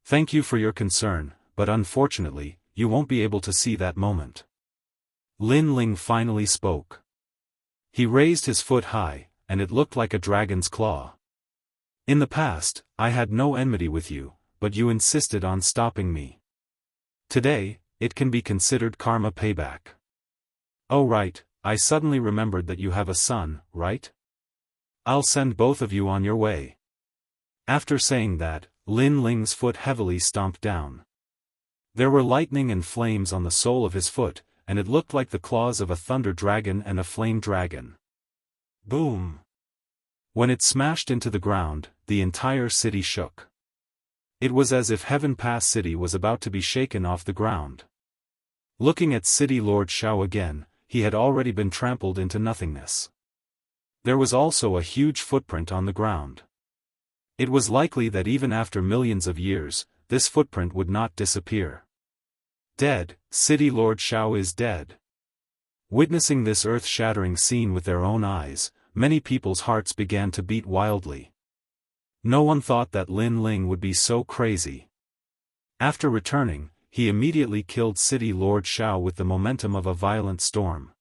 Thank you for your concern, but unfortunately, you won't be able to see that moment. Lin Ling finally spoke. He raised his foot high, and it looked like a dragon's claw. In the past, I had no enmity with you, but you insisted on stopping me. Today, it can be considered karma payback. Oh right, I suddenly remembered that you have a son, right? I'll send both of you on your way. After saying that, Lin Ling's foot heavily stomped down. There were lightning and flames on the sole of his foot, and it looked like the claws of a thunder dragon and a flame dragon. Boom! When it smashed into the ground, the entire city shook. It was as if Heaven Pass City was about to be shaken off the ground. Looking at City Lord Xiao again, he had already been trampled into nothingness. There was also a huge footprint on the ground. It was likely that even after millions of years, this footprint would not disappear. Dead, City Lord Xiao is dead. Witnessing this earth-shattering scene with their own eyes, many people's hearts began to beat wildly. No one thought that Lin Ling would be so crazy. After returning, he immediately killed City Lord Xiao with the momentum of a violent storm.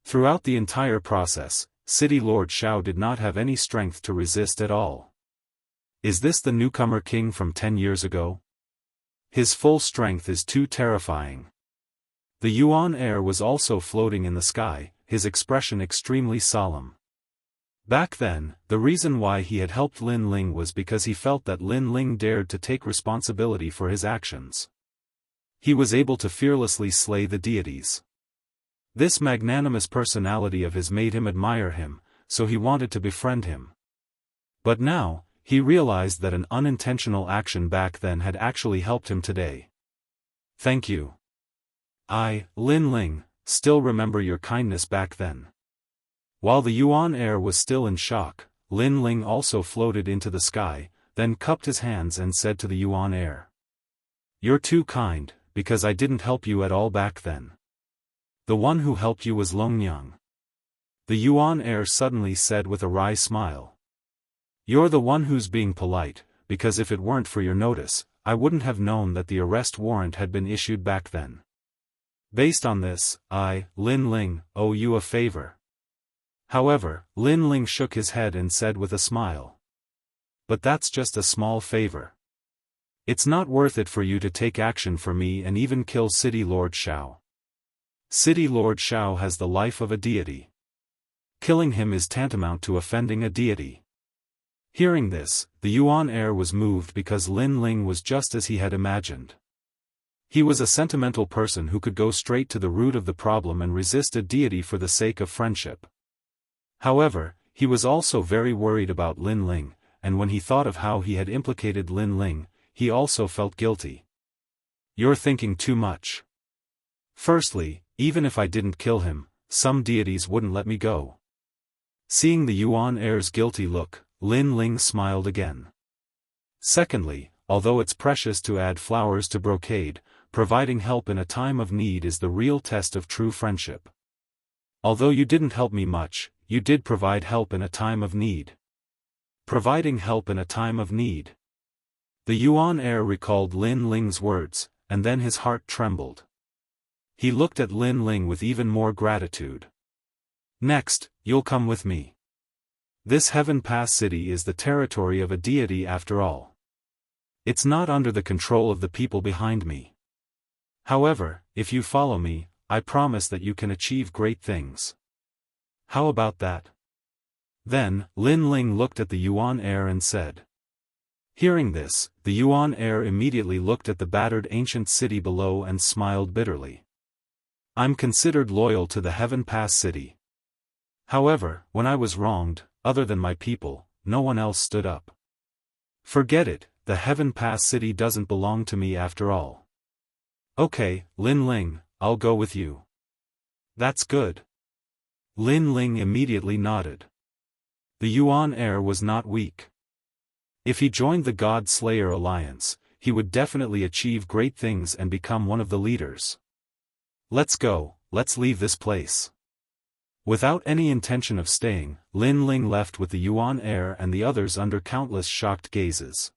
Throughout the entire process, City Lord Xiao did not have any strength to resist at all. Is this the newcomer king from 10 years ago? His full strength is too terrifying. The Yuan heir was also floating in the sky, his expression extremely solemn. Back then, the reason why he had helped Lin Ling was because he felt that Lin Ling dared to take responsibility for his actions. He was able to fearlessly slay the deities. This magnanimous personality of his made him admire him, so he wanted to befriend him. But now, he realized that an unintentional action back then had actually helped him today. Thank you. I, Lin Ling, still remember your kindness back then. While the Yuan heir was still in shock, Lin Ling also floated into the sky, then cupped his hands and said to the Yuan heir. You're too kind, because I didn't help you at all back then. The one who helped you was Longnyang. The Yuan heir suddenly said with a wry smile. You're the one who's being polite, because if it weren't for your notice, I wouldn't have known that the arrest warrant had been issued back then. Based on this, I, Lin Ling, owe you a favor. However, Lin Ling shook his head and said with a smile. But that's just a small favor. It's not worth it for you to take action for me and even kill City Lord Xiao. City Lord Xiao has the life of a deity. Killing him is tantamount to offending a deity. Hearing this, the Yuan heir was moved because Lin Ling was just as he had imagined. He was a sentimental person who could go straight to the root of the problem and resist a deity for the sake of friendship. However, he was also very worried about Lin Ling, and when he thought of how he had implicated Lin Ling, he also felt guilty. You're thinking too much. Firstly, even if I didn't kill him, some deities wouldn't let me go. Seeing the Yuan heir's guilty look, Lin Ling smiled again. Secondly, although it's precious to add flowers to brocade, providing help in a time of need is the real test of true friendship. Although you didn't help me much, you did provide help in a time of need. Providing help in a time of need. The Yuan heir recalled Lin Ling's words, and then his heart trembled. He looked at Lin Ling with even more gratitude. Next, you'll come with me. This Heaven Pass city is the territory of a deity after all. It's not under the control of the people behind me. However, if you follow me, I promise that you can achieve great things. How about that? Then, Lin Ling looked at the Yuan heir and said. Hearing this, the Yuan heir immediately looked at the battered ancient city below and smiled bitterly. I'm considered loyal to the Heaven Pass city. However, when I was wronged, other than my people, no one else stood up. Forget it, the Heaven Pass city doesn't belong to me after all. Okay, Lin Ling, I'll go with you. That's good. Lin Ling immediately nodded. The Yuan heir was not weak. If he joined the God Slayer alliance, he would definitely achieve great things and become one of the leaders. Let's go, let's leave this place. Without any intention of staying, Lin Ling left with the Yuan heir and the others under countless shocked gazes.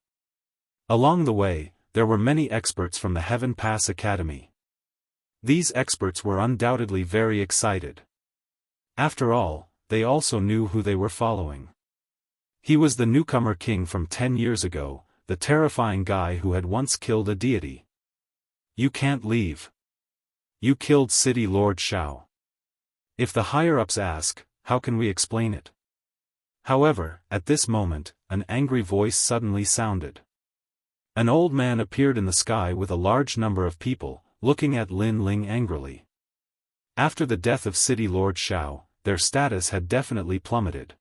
Along the way, there were many experts from the Heaven Pass Academy. These experts were undoubtedly very excited. After all, they also knew who they were following. He was the newcomer king from 10 years ago, the terrifying guy who had once killed a deity. You can't leave. You killed City Lord Shao. If the higher-ups ask, how can we explain it? However, at this moment, an angry voice suddenly sounded. An old man appeared in the sky with a large number of people, looking at Lin Ling angrily. After the death of City Lord Shao, their status had definitely plummeted.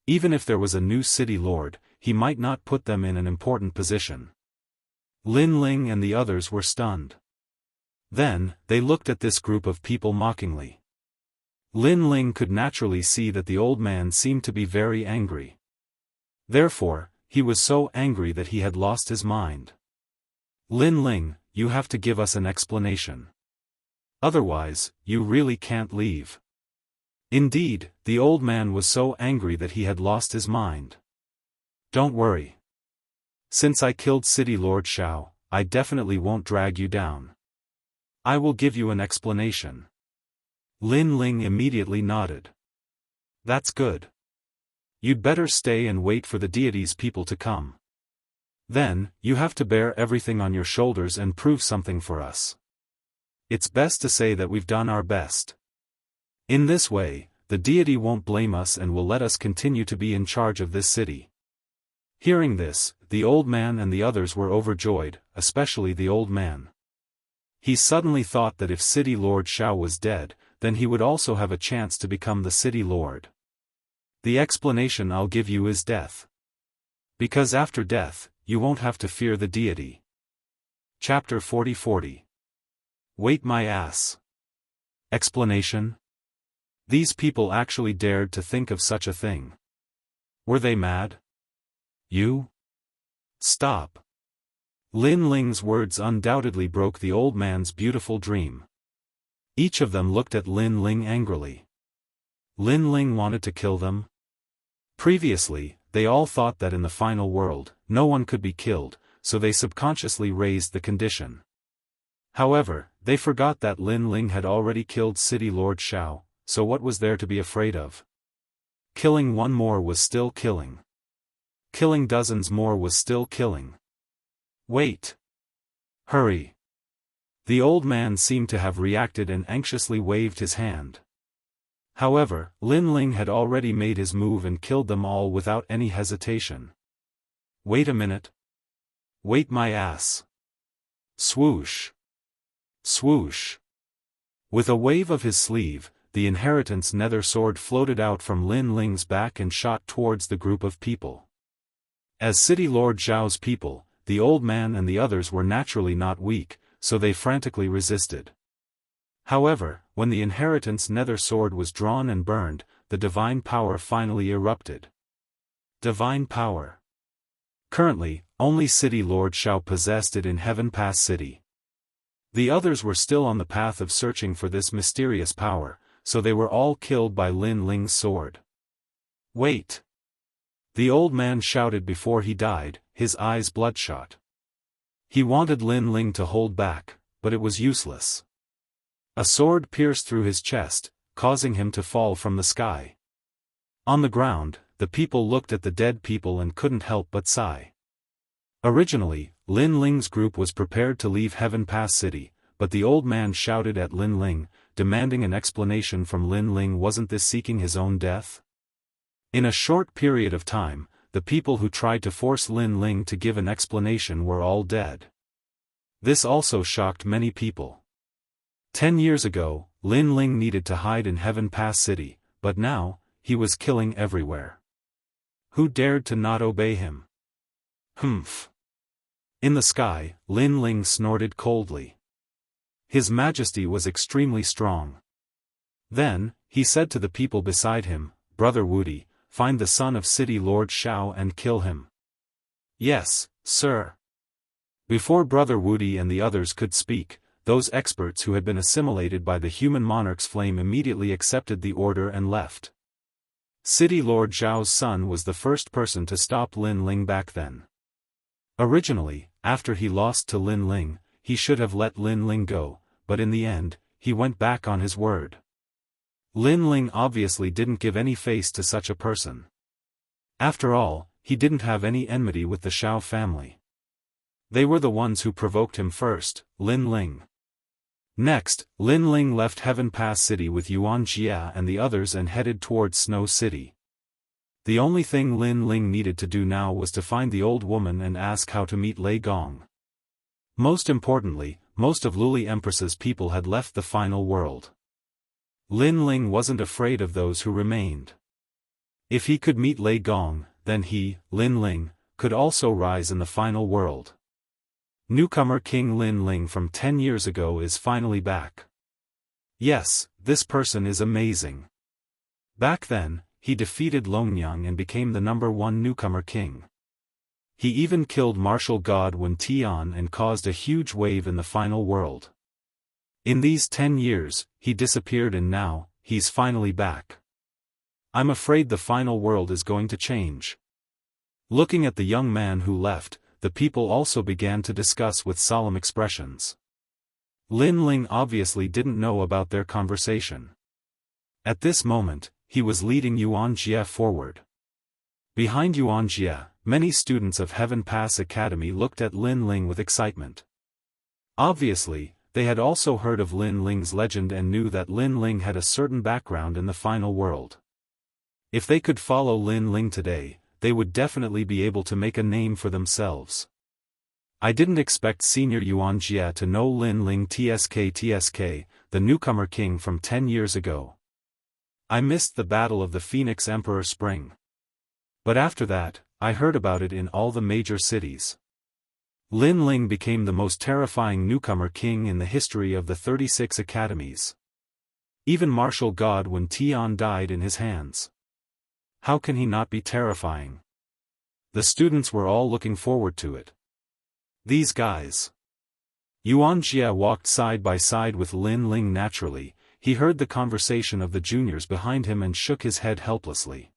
Even if there was a new city lord, he might not put them in an important position. Lin Ling and the others were stunned. Then, they looked at this group of people mockingly. Lin Ling could naturally see that the old man seemed to be very angry. Therefore, he was so angry that he had lost his mind. Lin Ling, you have to give us an explanation. Otherwise, you really can't leave. Indeed, the old man was so angry that he had lost his mind. Don't worry. Since I killed City Lord Shao, I definitely won't drag you down. I will give you an explanation. Lin Ling immediately nodded. That's good. You'd better stay and wait for the deity's people to come. Then, you have to bear everything on your shoulders and prove something for us. It's best to say that we've done our best. In this way, the deity won't blame us and will let us continue to be in charge of this city. Hearing this, the old man and the others were overjoyed, especially the old man. He suddenly thought that if City Lord Shao was dead, then he would also have a chance to become the city lord. The explanation I'll give you is death. Because after death, you won't have to fear the deity. Chapter 40. Wait my ass. Explanation? These people actually dared to think of such a thing. Were they mad? You? Stop. Lin Ling's words undoubtedly broke the old man's beautiful dream. Each of them looked at Lin Ling angrily. Lin Ling wanted to kill them? Previously, they all thought that in the final world, no one could be killed, so they subconsciously raised the condition. However, they forgot that Lin Ling had already killed City Lord Shao, so what was there to be afraid of? Killing one more was still killing. Killing dozens more was still killing. Wait. Hurry. The old man seemed to have reacted and anxiously waved his hand. However, Lin Ling had already made his move and killed them all without any hesitation. Wait a minute. Wait my ass. Swoosh. Swoosh. With a wave of his sleeve, the inheritance nether sword floated out from Lin Ling's back and shot towards the group of people. As City Lord Zhao's people, the old man and the others were naturally not weak, so they frantically resisted. However, when the inheritance nether sword was drawn and burned, the divine power finally erupted. Divine power. Currently, only City Lord Shao possessed it in Heaven Pass City. The others were still on the path of searching for this mysterious power, so they were all killed by Lin Ling's sword. Wait! The old man shouted before he died, his eyes bloodshot. He wanted Lin Ling to hold back, but it was useless. A sword pierced through his chest, causing him to fall from the sky. On the ground, the people looked at the dead people and couldn't help but sigh. Originally, Lin Ling's group was prepared to leave Heaven Pass City, but the old man shouted at Lin Ling, demanding an explanation from Lin Ling. Wasn't this seeking his own death? In a short period of time, the people who tried to force Lin Ling to give an explanation were all dead. This also shocked many people. 10 years ago, Lin Ling needed to hide in Heaven Pass City, but now, he was killing everywhere. Who dared to not obey him? Humph. In the sky, Lin Ling snorted coldly. His Majesty was extremely strong. Then, he said to the people beside him, "Brother Wudi, find the son of City Lord Shao and kill him." "Yes, sir." Before Brother Wudi and the others could speak, those experts who had been assimilated by the human monarch's flame immediately accepted the order and left. City Lord Zhao's son was the first person to stop Lin Ling back then. Originally, after he lost to Lin Ling, he should have let Lin Ling go, but in the end, he went back on his word. Lin Ling obviously didn't give any face to such a person. After all, he didn't have any enmity with the Shao family. They were the ones who provoked him first, Lin Ling. Next, Lin Ling left Heaven Pass City with Yuan Jia and the others and headed towards Snow City. The only thing Lin Ling needed to do now was to find the old woman and ask how to meet Lei Gong. Most importantly, most of Luli Empress's people had left the final world. Lin Ling wasn't afraid of those who remained. If he could meet Lei Gong, then he, Lin Ling, could also rise in the final world. Newcomer King Lin Ling from 10 years ago is finally back. Yes, this person is amazing. Back then, he defeated Longyang and became the #1 newcomer king. He even killed martial god Wen Tian and caused a huge wave in the final world. In these 10 years, he disappeared and now, he's finally back. I'm afraid the final world is going to change. Looking at the young man who left, the people also began to discuss with solemn expressions. Lin Ling obviously didn't know about their conversation. At this moment, he was leading Yuan Jia forward. Behind Yuan Jia, many students of Heaven Pass Academy looked at Lin Ling with excitement. Obviously, they had also heard of Lin Ling's legend and knew that Lin Ling had a certain background in the final world. If they could follow Lin Ling today, they would definitely be able to make a name for themselves. I didn't expect Senior Yuan Jia to know Lin Ling TSK, the newcomer king from 10 years ago. I missed the battle of the Phoenix Emperor Spring. But after that, I heard about it in all the major cities. Lin Ling became the most terrifying newcomer king in the history of the 36 academies. Even martial god Wen Tian died in his hands. How can he not be terrifying? The students were all looking forward to it. These guys. Yuan Jia walked side by side with Lin Ling naturally. He heard the conversation of the juniors behind him and shook his head helplessly.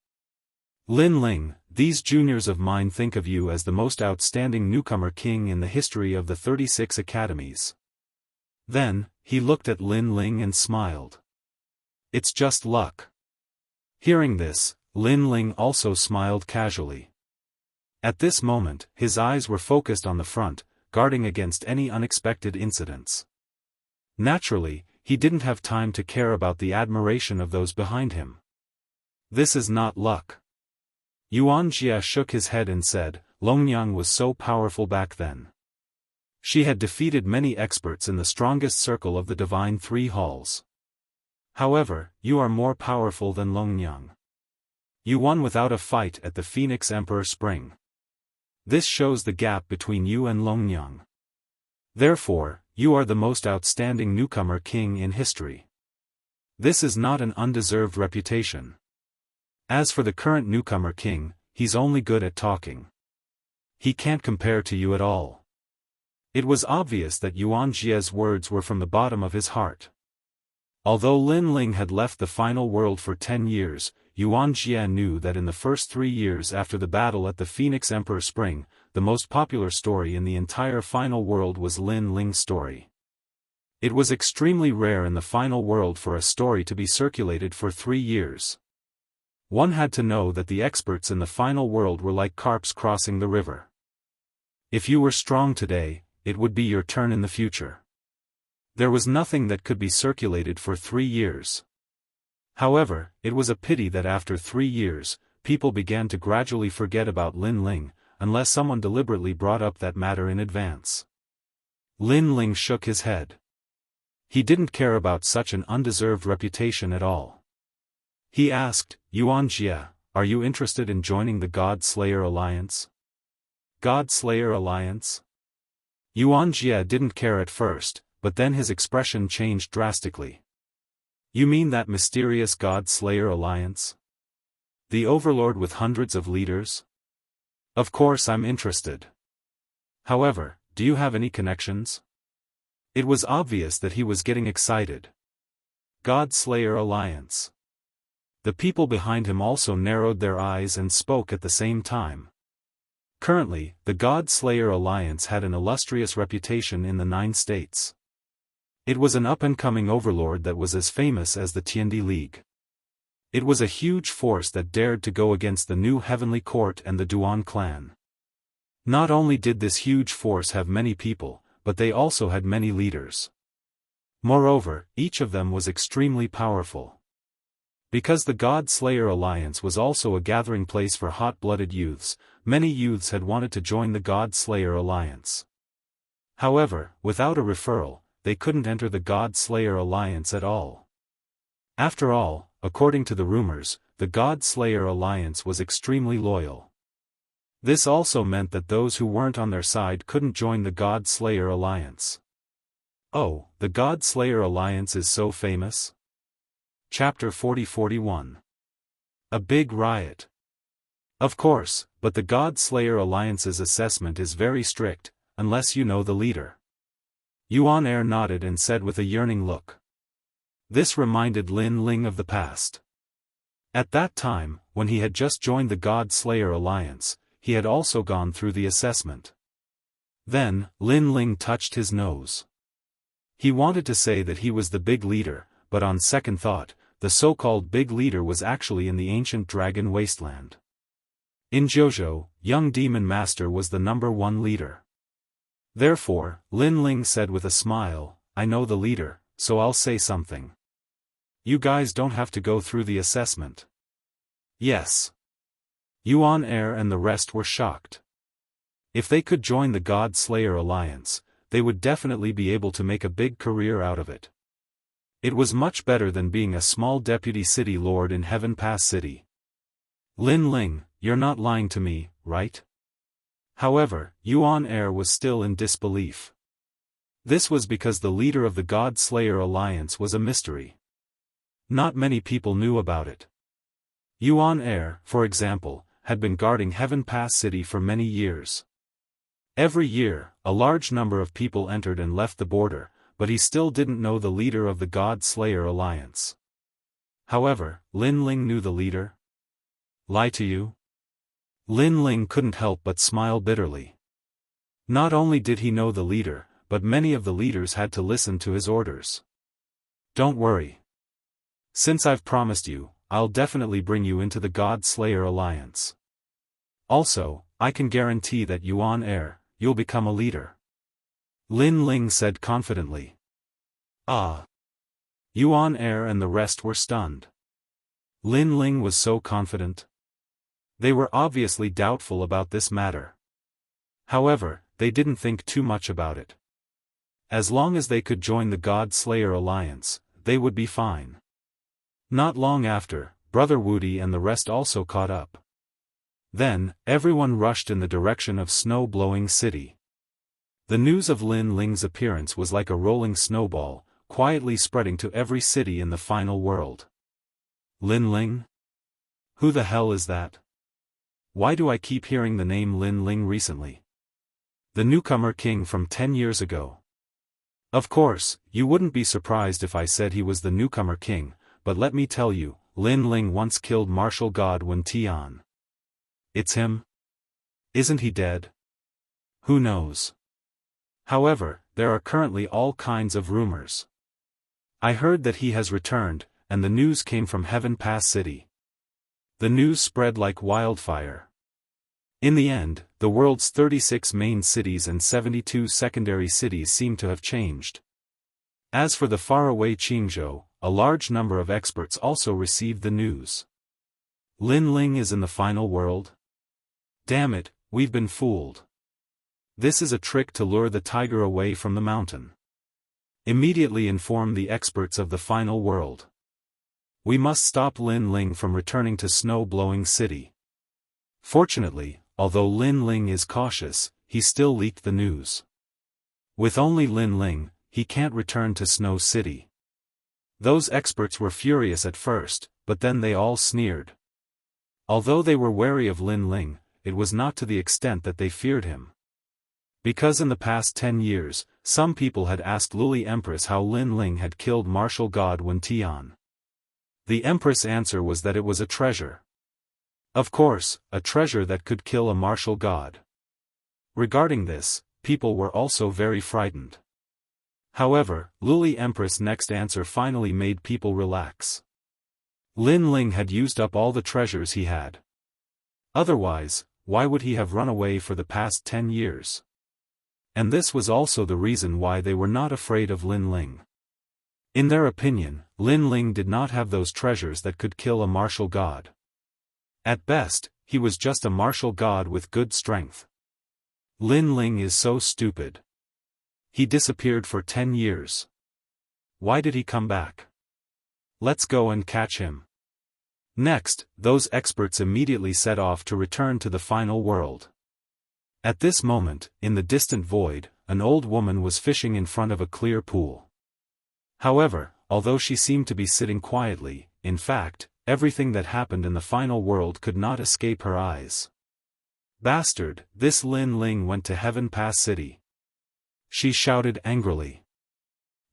Lin Ling, these juniors of mine think of you as the most outstanding newcomer king in the history of the 36 academies. Then, he looked at Lin Ling and smiled. It's just luck. Hearing this, Lin Ling also smiled casually. At this moment, his eyes were focused on the front, guarding against any unexpected incidents. Naturally, he didn't have time to care about the admiration of those behind him. This is not luck. Yuan Jia shook his head and said, Longyang was so powerful back then. She had defeated many experts in the strongest circle of the Divine Three Halls. However, you are more powerful than Longyang. You won without a fight at the Phoenix Emperor Spring. This shows the gap between you and Longyang. Therefore, you are the most outstanding newcomer king in history. This is not an undeserved reputation. As for the current newcomer king, he's only good at talking. He can't compare to you at all. It was obvious that Yuan Jia's words were from the bottom of his heart. Although Lin Ling had left the final world for 10 years, Yuan Jie knew that in the first 3 years after the battle at the Phoenix Emperor Spring, the most popular story in the entire final world was Lin Ling's story. It was extremely rare in the final world for a story to be circulated for 3 years. One had to know that the experts in the final world were like carps crossing the river. If you were strong today, it would be your turn in the future. There was nothing that could be circulated for 3 years. However, it was a pity that after 3 years, people began to gradually forget about Lin Ling, unless someone deliberately brought up that matter in advance. Lin Ling shook his head. He didn't care about such an undeserved reputation at all. He asked, Yuan Jie, are you interested in joining the God Slayer Alliance? God Slayer Alliance? Yuan Jie didn't care at first, but then his expression changed drastically. You mean that mysterious God Slayer Alliance? The overlord with hundreds of leaders? Of course I'm interested. However, do you have any connections? It was obvious that he was getting excited. God Slayer Alliance. The people behind him also narrowed their eyes and spoke at the same time. Currently, the God Slayer Alliance had an illustrious reputation in the 9 states. It was an up-and-coming overlord that was as famous as the Tiandi League. It was a huge force that dared to go against the new Heavenly Court and the Duan clan. Not only did this huge force have many people, but they also had many leaders. Moreover, each of them was extremely powerful. Because the God Slayer Alliance was also a gathering place for hot-blooded youths, many youths had wanted to join the God Slayer Alliance. However, without a referral, they couldn't enter the God Slayer Alliance at all. After all, according to the rumors, the God Slayer Alliance was extremely loyal. This also meant that those who weren't on their side couldn't join the God Slayer Alliance. Oh, the God Slayer Alliance is so famous? Chapter 40-41. A big riot. Of course, but the God Slayer Alliance's assessment is very strict, unless you know the leader. Yuan Er nodded and said with a yearning look. This reminded Lin Ling of the past. At that time, when he had just joined the God Slayer Alliance, he had also gone through the assessment. Then, Lin Ling touched his nose. He wanted to say that he was the big leader, but on second thought, the so-called big leader was actually in the ancient dragon wasteland. In Jiuzhou, young demon master was the #1 leader. Therefore, Lin Ling said with a smile, I know the leader, so I'll say something. You guys don't have to go through the assessment. Yes. Yuan Er and the rest were shocked. If they could join the God Slayer Alliance, they would definitely be able to make a big career out of it. It was much better than being a small deputy city lord in Heaven Pass City. Lin Ling, you're not lying to me, right? However, Yuan Er was still in disbelief. This was because the leader of the God Slayer Alliance was a mystery. Not many people knew about it. Yuan Er, for example, had been guarding Heaven Pass City for many years. Every year, a large number of people entered and left the border, but he still didn't know the leader of the God Slayer Alliance. However, Lin Ling knew the leader. Lie to you? Lin Ling couldn't help but smile bitterly. Not only did he know the leader, but many of the leaders had to listen to his orders. Don't worry. Since I've promised you, I'll definitely bring you into the God Slayer Alliance. Also, I can guarantee that Yuan Er, you'll become a leader. Lin Ling said confidently. Ah. Yuan Er and the rest were stunned. Lin Ling was so confident. They were obviously doubtful about this matter. However, they didn't think too much about it. As long as they could join the God Slayer Alliance, they would be fine. Not long after, Brother Wudi and the rest also caught up. Then, everyone rushed in the direction of Snow-Blowing City. The news of Lin Ling's appearance was like a rolling snowball, quietly spreading to every city in the final world. Lin Ling? Who the hell is that? Why do I keep hearing the name Lin Ling recently? The newcomer king from 10 years ago. Of course, you wouldn't be surprised if I said he was the newcomer king, but let me tell you, Lin Ling once killed martial god Wen Tian. It's him? Isn't he dead? Who knows? However, there are currently all kinds of rumors. I heard that he has returned, and the news came from Heaven Pass City. The news spread like wildfire. In the end, the world's 36 main cities and 72 secondary cities seem to have changed. As for the faraway Qingzhou, a large number of experts also received the news. Lin Ling is in the final world? Damn it, we've been fooled. This is a trick to lure the tiger away from the mountain. Immediately inform the experts of the final world. We must stop Lin Ling from returning to Snow-Blowing City. Fortunately, although Lin Ling is cautious, he still leaked the news. With only Lin Ling, he can't return to Snow City. Those experts were furious at first, but then they all sneered. Although they were wary of Lin Ling, it was not to the extent that they feared him. Because in the past 10 years, some people had asked Luli Empress how Lin Ling had killed martial god Wen Tian. The Empress' answer was that it was a treasure. Of course, a treasure that could kill a martial god. Regarding this, people were also very frightened. However, Luli Empress' next answer finally made people relax. Lin Ling had used up all the treasures he had. Otherwise, why would he have run away for the past 10 years? And this was also the reason why they were not afraid of Lin Ling. In their opinion, Lin Ling did not have those treasures that could kill a martial god. At best, he was just a martial god with good strength. Lin Ling is so stupid. He disappeared for 10 years. Why did he come back? Let's go and catch him. Next, those experts immediately set off to return to the final world. At this moment, in the distant void, an old woman was fishing in front of a clear pool. However, although she seemed to be sitting quietly, in fact, everything that happened in the final world could not escape her eyes. Bastard, this Lin Ling went to Heaven Pass City. She shouted angrily.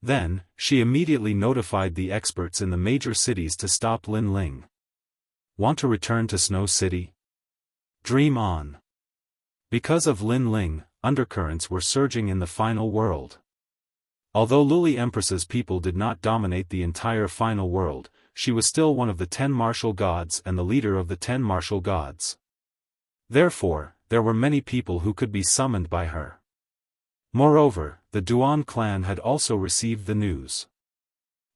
Then, she immediately notified the experts in the major cities to stop Lin Ling. Want to return to Snow City? Dream on. Because of Lin Ling, undercurrents were surging in the final world. Although Luli Empress's people did not dominate the entire final world, she was still one of the 10 martial gods and the leader of the 10 martial gods. Therefore, there were many people who could be summoned by her. Moreover, the Duan clan had also received the news.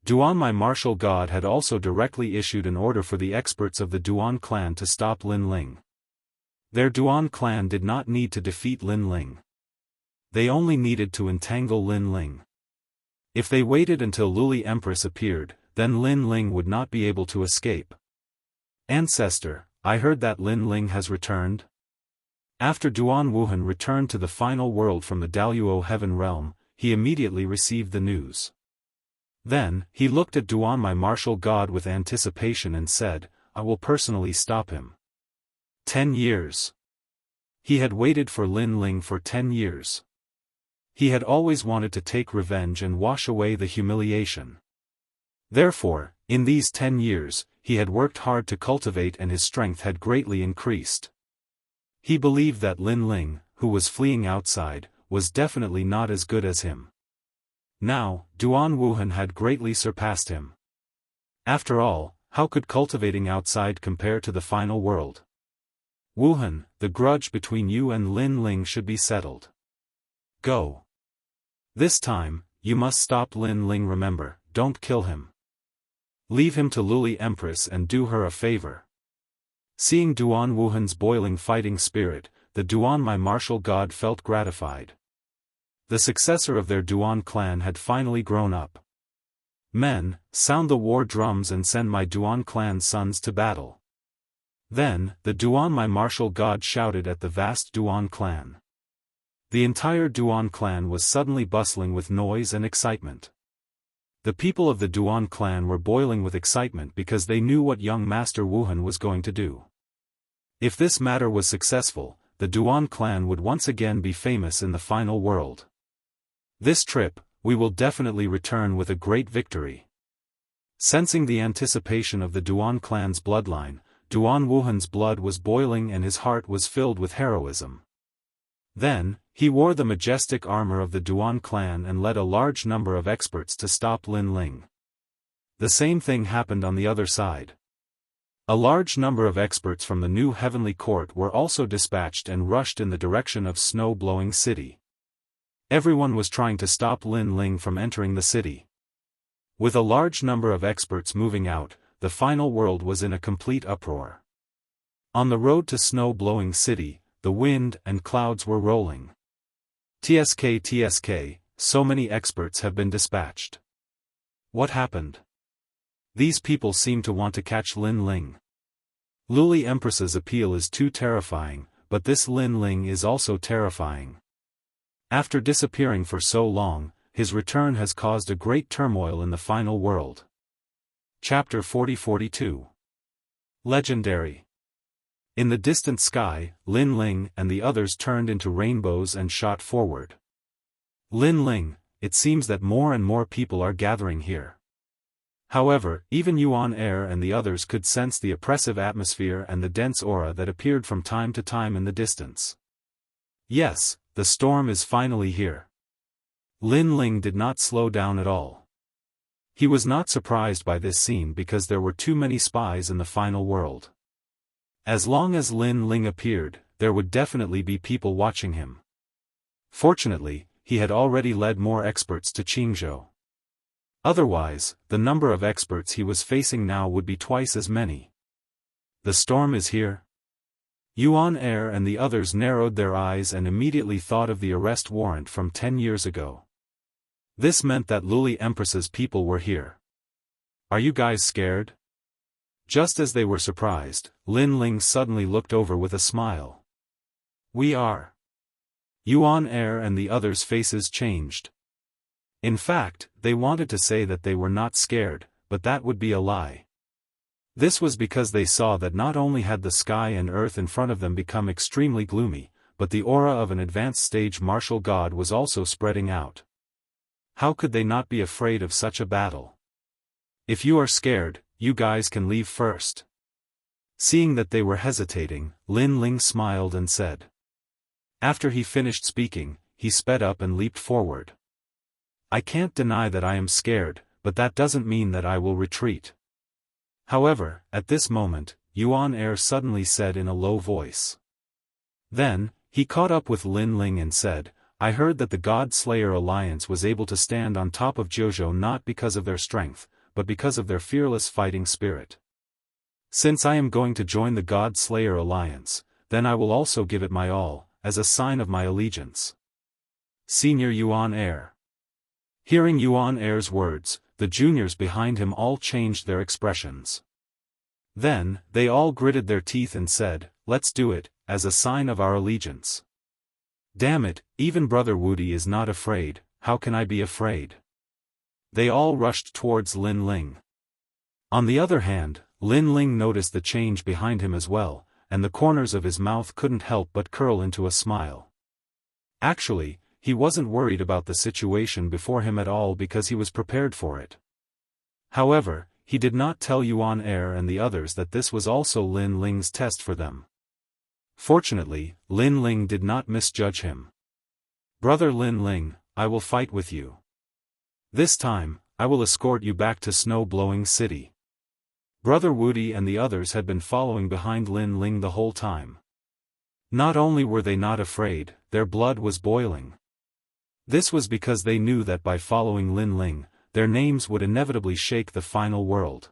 Duan, my martial god, had also directly issued an order for the experts of the Duan clan to stop Lin Ling. Their Duan clan did not need to defeat Lin Ling. They only needed to entangle Lin Ling. If they waited until Luli Empress appeared, then Lin Ling would not be able to escape. Ancestor, I heard that Lin Ling has returned? After Duan Wuhan returned to the final world from the Daoist heaven realm, he immediately received the news. Then, he looked at Duan, my martial god, with anticipation and said, I will personally stop him. 10 years. He had waited for Lin Ling for 10 years. He had always wanted to take revenge and wash away the humiliation. Therefore, in these 10 years, he had worked hard to cultivate and his strength had greatly increased. He believed that Lin Ling, who was fleeing outside, was definitely not as good as him. Now, Duan Wuhan had greatly surpassed him. After all, how could cultivating outside compare to the final world? Wuhan, the grudge between you and Lin Ling should be settled. Go. This time, you must stop Lin Ling. Remember, don't kill him. Leave him to Luli Empress and do her a favor. Seeing Duan Wuhan's boiling fighting spirit, the Duan, my martial god, felt gratified. The successor of their Duan clan had finally grown up. Men, sound the war drums and send my Duan clan sons to battle. Then, the Duan, my martial god, shouted at the vast Duan clan. The entire Duan clan was suddenly bustling with noise and excitement. The people of the Duan clan were boiling with excitement because they knew what young Master Wuhan was going to do. If this matter was successful, the Duan clan would once again be famous in the final world. This trip, we will definitely return with a great victory. Sensing the anticipation of the Duan clan's bloodline, Duan Wuhan's blood was boiling and his heart was filled with heroism. Then, he wore the majestic armor of the Duan clan and led a large number of experts to stop Lin Ling. The same thing happened on the other side. A large number of experts from the new heavenly court were also dispatched and rushed in the direction of snow-blowing city. Everyone was trying to stop Lin Ling from entering the city. With a large number of experts moving out, the final world was in a complete uproar. On the road to snow-blowing city, the wind and clouds were rolling. TSK, so many experts have been dispatched. What happened? These people seem to want to catch Lin Ling. Luli Empress's appeal is too terrifying, but this Lin Ling is also terrifying. After disappearing for so long, his return has caused a great turmoil in the final world. Chapter 40-42. Legendary. In the distant sky, Lin Ling and the others turned into rainbows and shot forward. Lin Ling, it seems that more and more people are gathering here. However, even Yuan Air and the others could sense the oppressive atmosphere and the dense aura that appeared from time to time in the distance. Yes, the storm is finally here. Lin Ling did not slow down at all. He was not surprised by this scene because there were too many spies in the final world. As long as Lin Ling appeared, there would definitely be people watching him. Fortunately, he had already led more experts to Qingzhou. Otherwise, the number of experts he was facing now would be twice as many. The storm is here? Yuan Air and the others narrowed their eyes and immediately thought of the arrest warrant from 10 years ago. This meant that Luli Empress's people were here. Are you guys scared? Just as they were surprised, Lin Ling suddenly looked over with a smile. We are. Yuan Air and the others' faces changed. In fact, they wanted to say that they were not scared, but that would be a lie. This was because they saw that not only had the sky and earth in front of them become extremely gloomy, but the aura of an advanced stage martial god was also spreading out. How could they not be afraid of such a battle? If you are scared, you guys can leave first. Seeing that they were hesitating, Lin Ling smiled and said. After he finished speaking, he sped up and leaped forward. I can't deny that I am scared, but that doesn't mean that I will retreat. However, at this moment, Yuan Air suddenly said in a low voice. Then, he caught up with Lin Ling and said, I heard that the God Slayer Alliance was able to stand on top of Jianghu not because of their strength, but because of their fearless fighting spirit. Since I am going to join the God Slayer Alliance, then I will also give it my all, as a sign of my allegiance. Senior Yuan Air. Hearing Yuan Air's words, the juniors behind him all changed their expressions. Then, they all gritted their teeth and said, let's do it, as a sign of our allegiance. Damn it, even Brother Wudi is not afraid, how can I be afraid? They all rushed towards Lin Ling. On the other hand, Lin Ling noticed the change behind him as well, and the corners of his mouth couldn't help but curl into a smile. Actually, he wasn't worried about the situation before him at all because he was prepared for it. However, he did not tell Yuan Air and the others that this was also Lin Ling's test for them. Fortunately, Lin Ling did not misjudge him. Brother Lin Ling, I will fight with you. This time, I will escort you back to snow-blowing city. Brother Wudi and the others had been following behind Lin Ling the whole time. Not only were they not afraid, their blood was boiling. This was because they knew that by following Lin Ling, their names would inevitably shake the final world.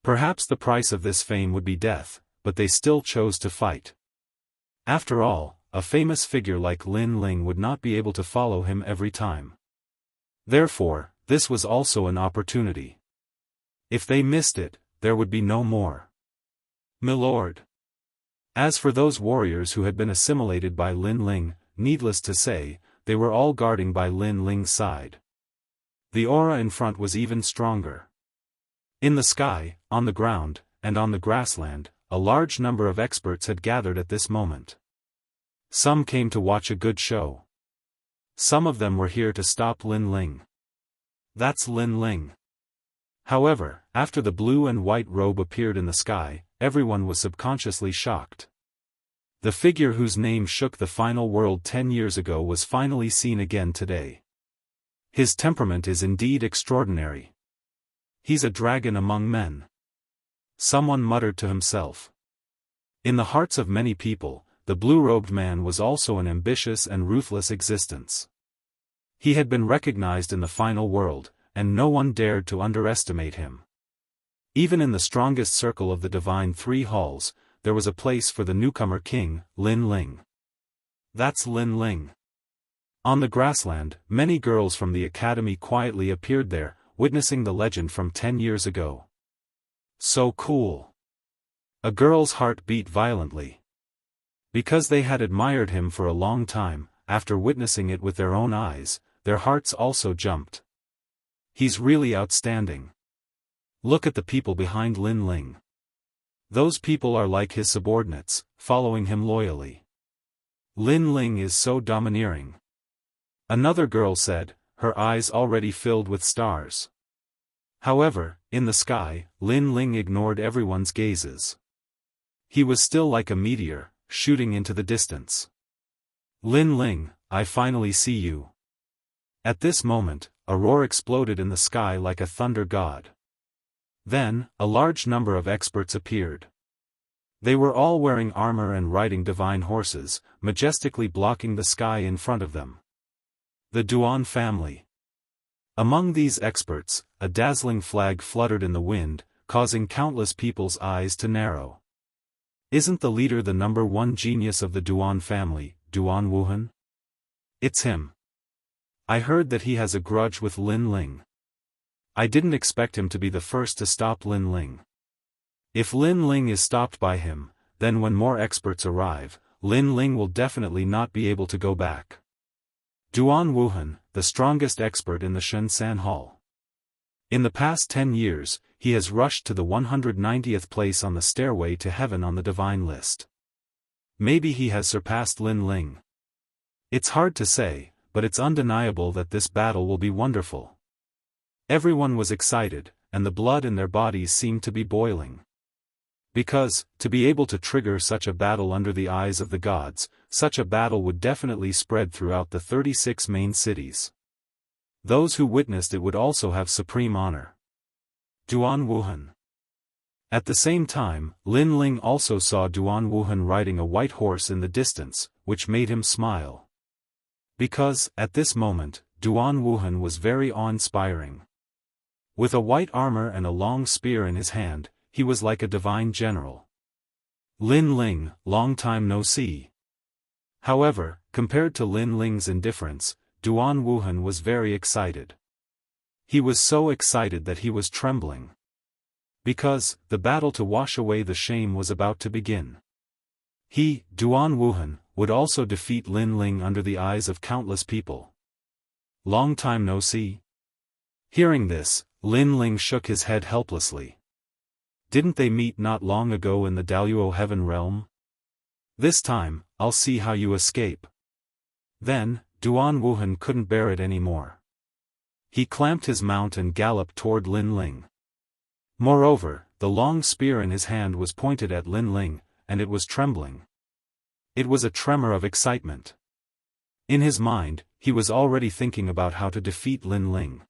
Perhaps the price of this fame would be death, but they still chose to fight. After all, a famous figure like Lin Ling would not be able to follow him every time. Therefore, this was also an opportunity. If they missed it, there would be no more. Milord. As for those warriors who had been assimilated by Lin Ling, needless to say, they were all guarding by Lin Ling's side. The aura in front was even stronger. In the sky, on the ground, and on the grassland, a large number of experts had gathered at this moment. Some came to watch a good show. Some of them were here to stop Lin Ling. That's Lin Ling. However, after the blue and white robe appeared in the sky, everyone was subconsciously shocked. The figure whose name shook the final world 10 years ago was finally seen again today. His temperament is indeed extraordinary. He's a dragon among men. Someone muttered to himself. In the hearts of many people, the blue-robed man was also an ambitious and ruthless existence. He had been recognized in the final world, and no one dared to underestimate him. Even in the strongest circle of the Divine Three Halls, there was a place for the newcomer king, Lin Ling. That's Lin Ling. On the grassland, many girls from the academy quietly appeared there, witnessing the legend from 10 years ago. So cool. A girl's heart beat violently. Because they had admired him for a long time, after witnessing it with their own eyes, their hearts also jumped. He's really outstanding. Look at the people behind Lin Ling. Those people are like his subordinates, following him loyally. Lin Ling is so domineering. Another girl said, her eyes already filled with stars. However, in the sky, Lin Ling ignored everyone's gazes. He was still like a meteor, shooting into the distance. Lin Ling, I finally see you. At this moment, a roar exploded in the sky like a thunder god. Then, a large number of experts appeared. They were all wearing armor and riding divine horses, majestically blocking the sky in front of them. The Duan family. Among these experts, a dazzling flag fluttered in the wind, causing countless people's eyes to narrow. Isn't the leader the #1 genius of the Duan family, Duan Wuhan? It's him. I heard that he has a grudge with Lin Ling. I didn't expect him to be the first to stop Lin Ling. If Lin Ling is stopped by him, then when more experts arrive, Lin Ling will definitely not be able to go back. Duan Wuhan, the strongest expert in the Shenzhen Hall. In the past 10 years, he has rushed to the 190th place on the stairway to heaven on the divine list. Maybe he has surpassed Lin Ling. It's hard to say, but it's undeniable that this battle will be wonderful. Everyone was excited, and the blood in their bodies seemed to be boiling. Because, to be able to trigger such a battle under the eyes of the gods, such a battle would definitely spread throughout the 36 main cities. Those who witnessed it would also have supreme honor. Duan Wuhan. At the same time, Lin Ling also saw Duan Wuhan riding a white horse in the distance, which made him smile. Because, at this moment, Duan Wuhan was very awe-inspiring. With a white armor and a long spear in his hand, he was like a divine general. Lin Ling, long time no see. However, compared to Lin Ling's indifference, Duan Wuhan was very excited. He was so excited that he was trembling. Because, the battle to wash away the shame was about to begin. He, Duan Wuhan, would also defeat Lin Ling under the eyes of countless people. Long time no see. Hearing this, Lin Ling shook his head helplessly. Didn't they meet not long ago in the Daoist heaven realm? This time, I'll see how you escape. Then, Duan Wuhan couldn't bear it anymore. He clamped his mount and galloped toward Lin Ling. Moreover, the long spear in his hand was pointed at Lin Ling, and it was trembling. It was a tremor of excitement. In his mind, he was already thinking about how to defeat Lin Ling.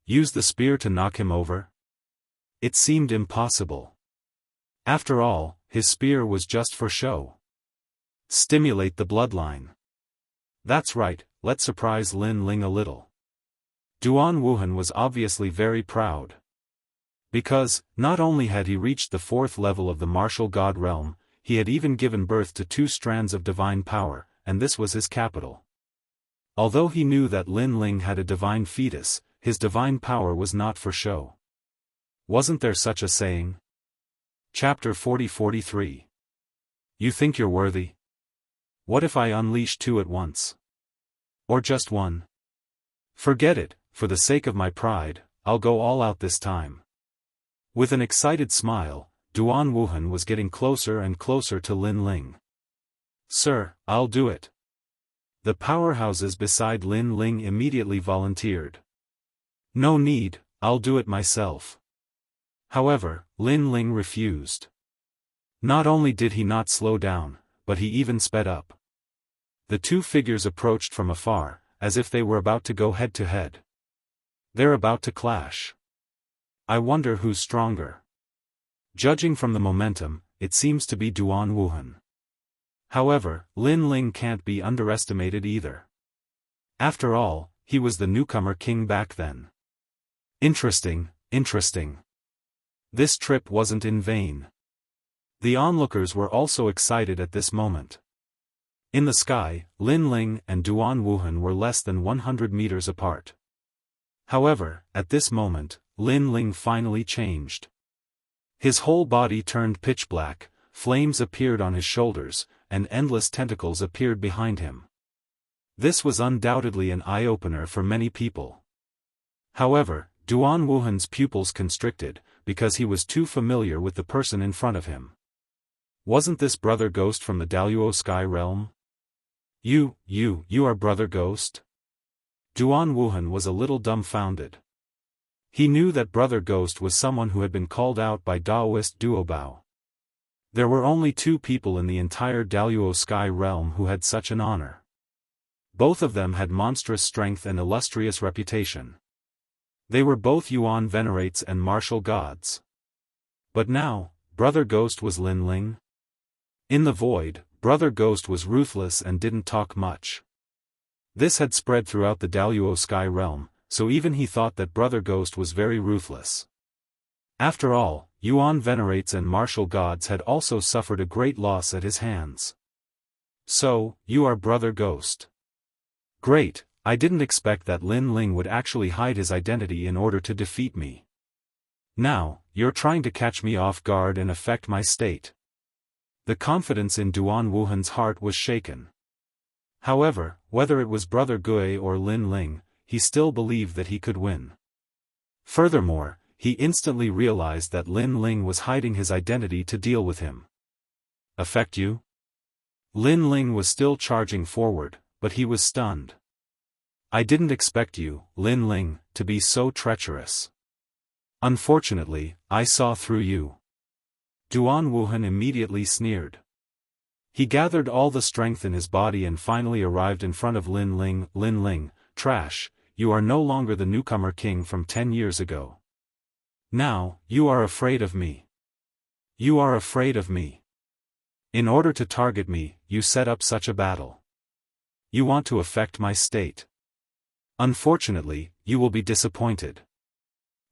Use the spear to knock him over? It seemed impossible. After all, his spear was just for show. Stimulate the bloodline. That's right, let's surprise Lin Ling a little. Duan Wuhan was obviously very proud. Because, not only had he reached the 4th level of the martial god realm, he had even given birth to 2 strands of divine power, and this was his capital. Although he knew that Lin Ling had a divine fetus, his divine power was not for show. Wasn't there such a saying? Chapter 40-43. You think you're worthy? What if I unleash 2 at once? Or just 1? Forget it, for the sake of my pride, I'll go all out this time. With an excited smile, Duan Wuhan was getting closer and closer to Lin Ling. Sir, I'll do it. The powerhouses beside Lin Ling immediately volunteered. No need, I'll do it myself. However, Lin Ling refused. Not only did he not slow down, but he even sped up. The two figures approached from afar, as if they were about to go head to head. They're about to clash. I wonder who's stronger. Judging from the momentum, it seems to be Duan Wuhan. However, Lin Ling can't be underestimated either. After all, he was the newcomer king back then. Interesting, interesting. This trip wasn't in vain. The onlookers were also excited at this moment. In the sky, Lin Ling and Duan Wuhan were less than 100 meters apart. However, at this moment, Lin Ling finally changed. His whole body turned pitch black, flames appeared on his shoulders, and endless tentacles appeared behind him. This was undoubtedly an eye-opener for many people. However, Duan Wuhan's pupils constricted, because he was too familiar with the person in front of him. Wasn't this Brother Ghost from the Daoist Sky Realm? You are Brother Ghost? Duan Wuhan was a little dumbfounded. He knew that Brother Ghost was someone who had been called out by Daoist Duobao. There were only two people in the entire Daoist Sky Realm who had such an honor. Both of them had monstrous strength and illustrious reputation. They were both Yuan venerates and martial gods. But now, Brother Ghost was Lin Ling? In the void, Brother Ghost was ruthless and didn't talk much. This had spread throughout the Daoist Sky Realm, so even he thought that Brother Ghost was very ruthless. After all, Yuan venerates and martial gods had also suffered a great loss at his hands. So, you are Brother Ghost. Great, I didn't expect that Lin Ling would actually hide his identity in order to defeat me. Now, you're trying to catch me off guard and affect my state. The confidence in Duan Wuhan's heart was shaken. However, whether it was Brother Gui or Lin Ling, he still believed that he could win. Furthermore, he instantly realized that Lin Ling was hiding his identity to deal with him. Affect you? Lin Ling was still charging forward, but he was stunned. I didn't expect you, Lin Ling, to be so treacherous. Unfortunately, I saw through you. Duan Wuhan immediately sneered. He gathered all the strength in his body and finally arrived in front of Lin Ling. Lin Ling, trash, you are no longer the newcomer king from 10 years ago. Now, you are afraid of me. You are afraid of me. In order to target me, you set up such a battle. You want to affect my state. Unfortunately, you will be disappointed.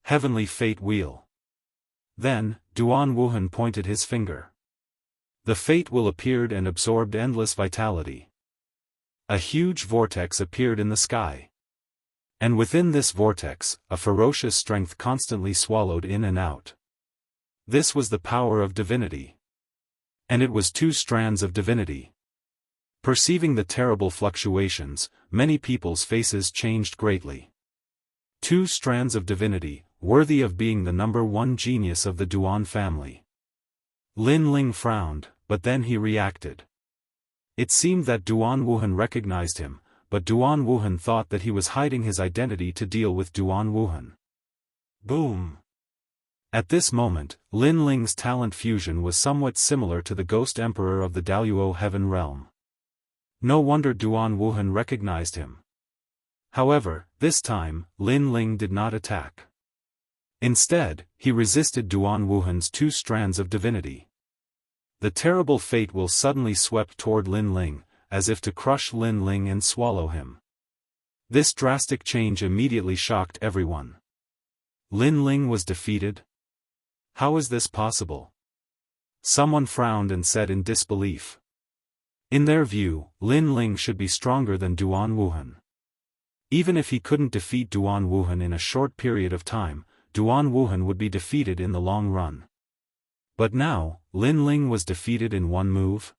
Heavenly fate wheel. Then, Duan Wuhan pointed his finger. The fate wheel appeared and absorbed endless vitality. A huge vortex appeared in the sky. And within this vortex, a ferocious strength constantly swallowed in and out. This was the power of divinity. And it was two strands of divinity. Perceiving the terrible fluctuations, many people's faces changed greatly. Two strands of divinity, worthy of being the #1 genius of the Duan family. Lin Ling frowned, but then he reacted. It seemed that Duan Wuhan recognized him, but Duan Wuhan thought that he was hiding his identity to deal with Duan Wuhan. Boom! At this moment, Lin Ling's talent fusion was somewhat similar to the Ghost Emperor of the Daoist Heaven Realm. No wonder Duan Wuhan recognized him. However, this time, Lin Ling did not attack. Instead, he resisted Duan Wuhan's two strands of divinity. The terrible fate will suddenly swept toward Lin Ling, as if to crush Lin Ling and swallow him. This drastic change immediately shocked everyone. Lin Ling was defeated? How is this possible? Someone frowned and said in disbelief. In their view, Lin Ling should be stronger than Duan Wuhan. Even if he couldn't defeat Duan Wuhan in a short period of time, Duan Wuhan would be defeated in the long run. But now, Lin Ling was defeated in one move?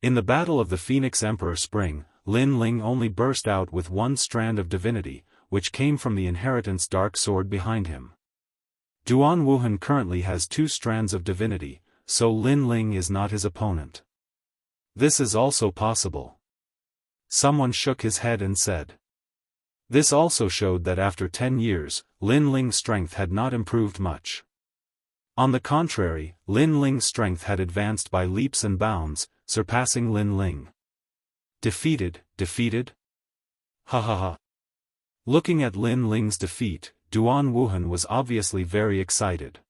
In the Battle of the Phoenix Emperor Spring, Lin Ling only burst out with one strand of divinity, which came from the inheritance dark sword behind him. Duan Wuhan currently has two strands of divinity, so Lin Ling is not his opponent. This is also possible. Someone shook his head and said. This also showed that after 10 years, Lin Ling's strength had not improved much. On the contrary, Lin Ling's strength had advanced by leaps and bounds, surpassing Lin Ling. Defeated? Ha ha ha. Looking at Lin Ling's defeat, Duan Wuhan was obviously very excited.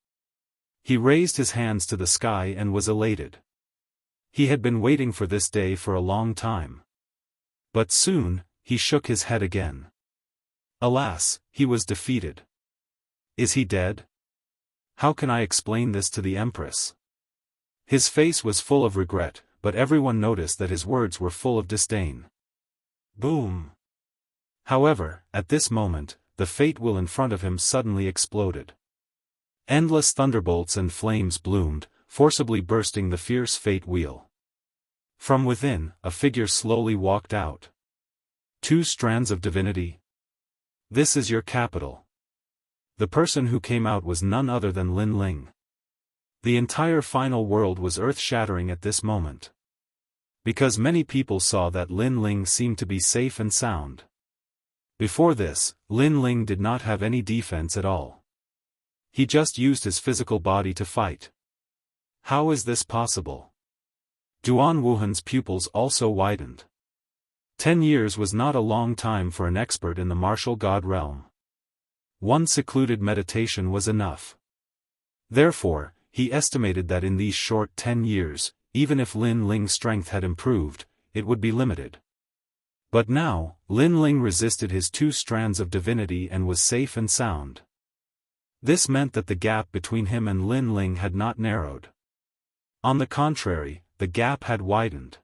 He raised his hands to the sky and was elated. He had been waiting for this day for a long time. But soon, he shook his head again. Alas, he was defeated. Is he dead? How can I explain this to the Empress? His face was full of regret, but everyone noticed that his words were full of disdain. Boom! However, at this moment, the fate wheel in front of him suddenly exploded. Endless thunderbolts and flames bloomed, forcibly bursting the fierce fate wheel. From within, a figure slowly walked out. 2 strands of divinity. This is your capital. The person who came out was none other than Lin Ling. The entire final world was earth-shattering at this moment. Because many people saw that Lin Ling seemed to be safe and sound. Before this, Lin Ling did not have any defense at all. He just used his physical body to fight. How is this possible? Duan Wuhan's pupils also widened. 10 years was not a long time for an expert in the martial god realm. One secluded meditation was enough. Therefore, he estimated that in these short 10 years, even if Lin Ling's strength had improved, it would be limited. But now, Lin Ling resisted his 2 strands of divinity and was safe and sound. This meant that the gap between him and Lin Ling had not narrowed. On the contrary, the gap had widened.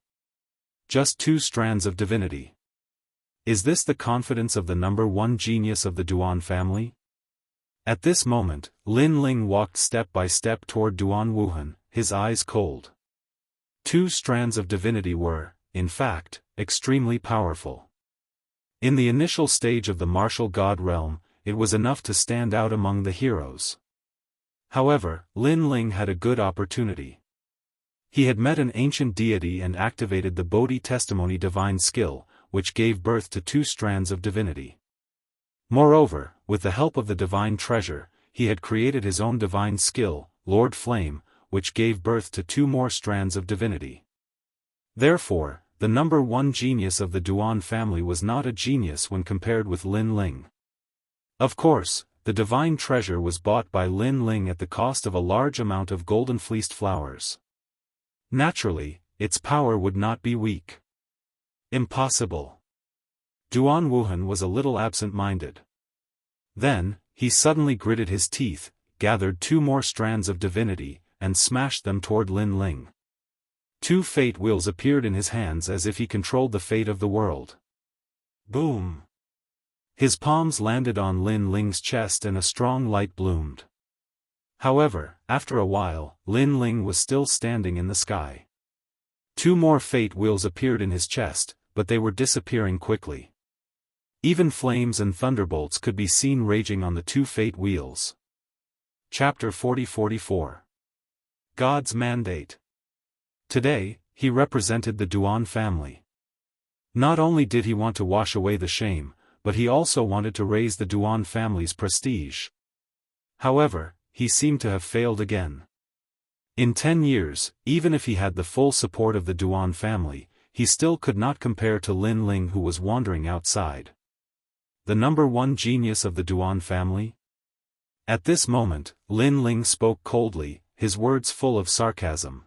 Just 2 strands of divinity. Is this the confidence of the number 1 genius of the Duan family? At this moment, Lin Ling walked step by step toward Duan Wuhan, his eyes cold. 2 strands of divinity were, in fact, extremely powerful. In the initial stage of the martial god realm, it was enough to stand out among the heroes. However, Lin Ling had a good opportunity. He had met an ancient deity and activated the Bodhi testimony divine skill, which gave birth to 2 strands of divinity. Moreover, with the help of the divine treasure, he had created his own divine skill, Lord Flame, which gave birth to 2 more strands of divinity. Therefore, the number 1 genius of the Duan family was not a genius when compared with Lin Ling. Of course, the divine treasure was bought by Lin Ling at the cost of a large amount of golden fleeced flowers. Naturally, its power would not be weak. Impossible. Duan Wuhan was a little absent-minded. Then, he suddenly gritted his teeth, gathered 2 more strands of divinity, and smashed them toward Lin Ling. 2 fate wheels appeared in his hands as if he controlled the fate of the world. Boom! His palms landed on Lin Ling's chest and a strong light bloomed. However, after a while, Lin Ling was still standing in the sky. 2 more fate wheels appeared in his chest, but they were disappearing quickly. Even flames and thunderbolts could be seen raging on the 2 fate wheels. Chapter 40-44. God's Mandate. Today, he represented the Duan family. Not only did he want to wash away the shame, but he also wanted to raise the Duan family's prestige. However, he seemed to have failed again. In 10 years, even if he had the full support of the Duan family, he still could not compare to Lin Ling, who was wandering outside. The number 1 genius of the Duan family? At this moment, Lin Ling spoke coldly, his words full of sarcasm.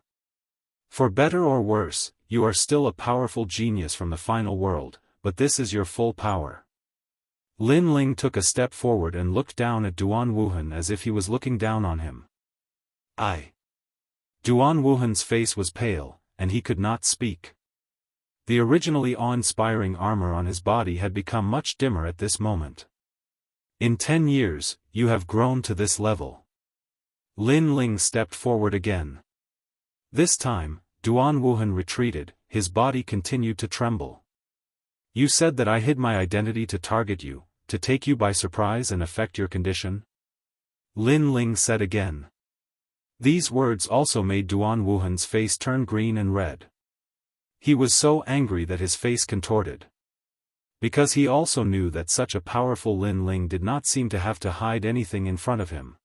For better or worse, you are still a powerful genius from the final world, but this is your full power. Lin Ling took a step forward and looked down at Duan Wuhan as if he was looking down on him. Duan Wuhan's face was pale, and he could not speak. The originally awe-inspiring armor on his body had become much dimmer at this moment. In 10 years, you have grown to this level. Lin Ling stepped forward again. This time, Duan Wuhan retreated, his body continued to tremble. You said that I hid my identity to target you, to take you by surprise and affect your condition? Lin Ling said again. These words also made Duan Wuhan's face turn green and red. He was so angry that his face contorted. Because he also knew that such a powerful Lin Ling did not seem to have to hide anything in front of him.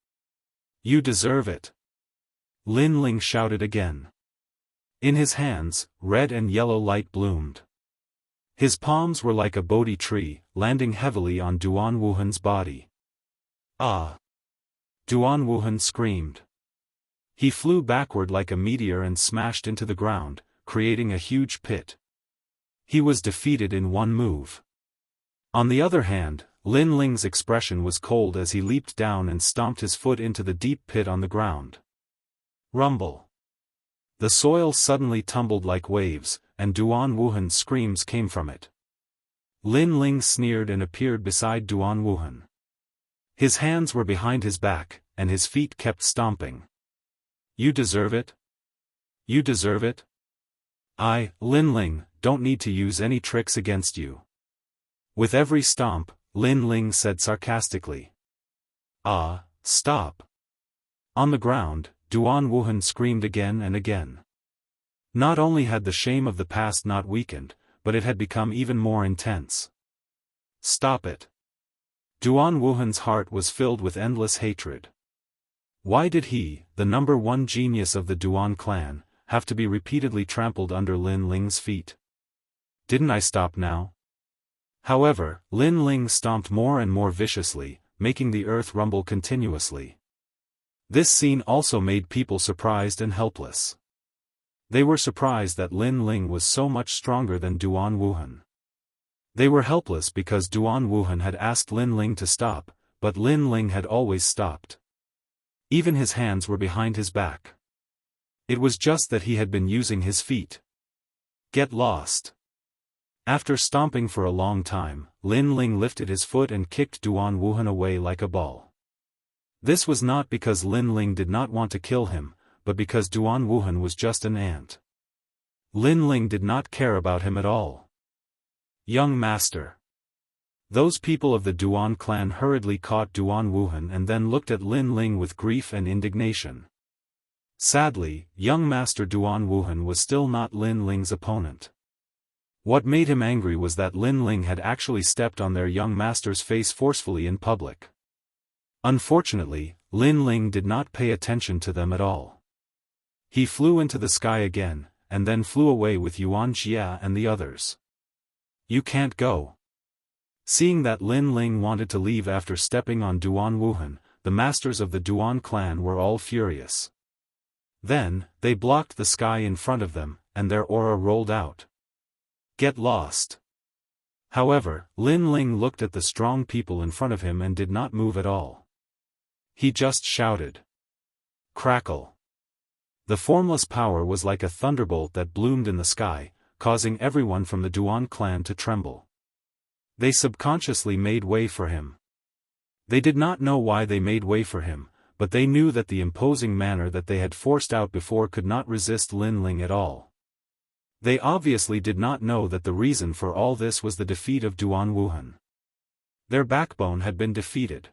You deserve it. Lin Ling shouted again. In his hands, red and yellow light bloomed. His palms were like a Bodhi tree, landing heavily on Duan Wuhan's body. Ah! Duan Wuhan screamed. He flew backward like a meteor and smashed into the ground, creating a huge pit. He was defeated in one move. On the other hand, Lin Ling's expression was cold as he leaped down and stomped his foot into the deep pit on the ground. Rumble. The soil suddenly tumbled like waves, and Duan Wuhan's screams came from it. Lin Ling sneered and appeared beside Duan Wuhan. His hands were behind his back, and his feet kept stomping. You deserve it? You deserve it? I, Lin Ling, don't need to use any tricks against you. With every stomp, Lin Ling said sarcastically. Ah, stop. On the ground, Duan Wuhan screamed again and again. Not only had the shame of the past not weakened, but it had become even more intense. Stop it. Duan Wuhan's heart was filled with endless hatred. Why did he, the number one genius of the Duan clan, have to be repeatedly trampled under Lin Ling's feet? Didn't I stop now? However, Lin Ling stomped more and more viciously, making the earth rumble continuously. This scene also made people surprised and helpless. They were surprised that Lin Ling was so much stronger than Duan Wuhan. They were helpless because Duan Wuhan had asked Lin Ling to stop, but Lin Ling had always stopped. Even his hands were behind his back. It was just that he had been using his feet. Get lost. After stomping for a long time, Lin Ling lifted his foot and kicked Duan Wuhan away like a ball. This was not because Lin Ling did not want to kill him, but because Duan Wuhan was just an ant. Lin Ling did not care about him at all. Young master. Those people of the Duan clan hurriedly caught Duan Wuhan and then looked at Lin Ling with grief and indignation. Sadly, young master Duan Wuhan was still not Lin Ling's opponent. What made him angry was that Lin Ling had actually stepped on their young master's face forcefully in public. Unfortunately, Lin Ling did not pay attention to them at all. He flew into the sky again, and then flew away with Yuan Jia and the others. You can't go. Seeing that Lin Ling wanted to leave after stepping on Duan Wuhan, the masters of the Duan clan were all furious. Then, they blocked the sky in front of them, and their aura rolled out. Get lost. However, Lin Ling looked at the strong people in front of him and did not move at all. He just shouted. Crackle. The formless power was like a thunderbolt that bloomed in the sky, causing everyone from the Duan clan to tremble. They subconsciously made way for him. They did not know why they made way for him, but they knew that the imposing manner that they had forced out before could not resist Lin Ling at all. They obviously did not know that the reason for all this was the defeat of Duan Wuhan. Their backbone had been defeated.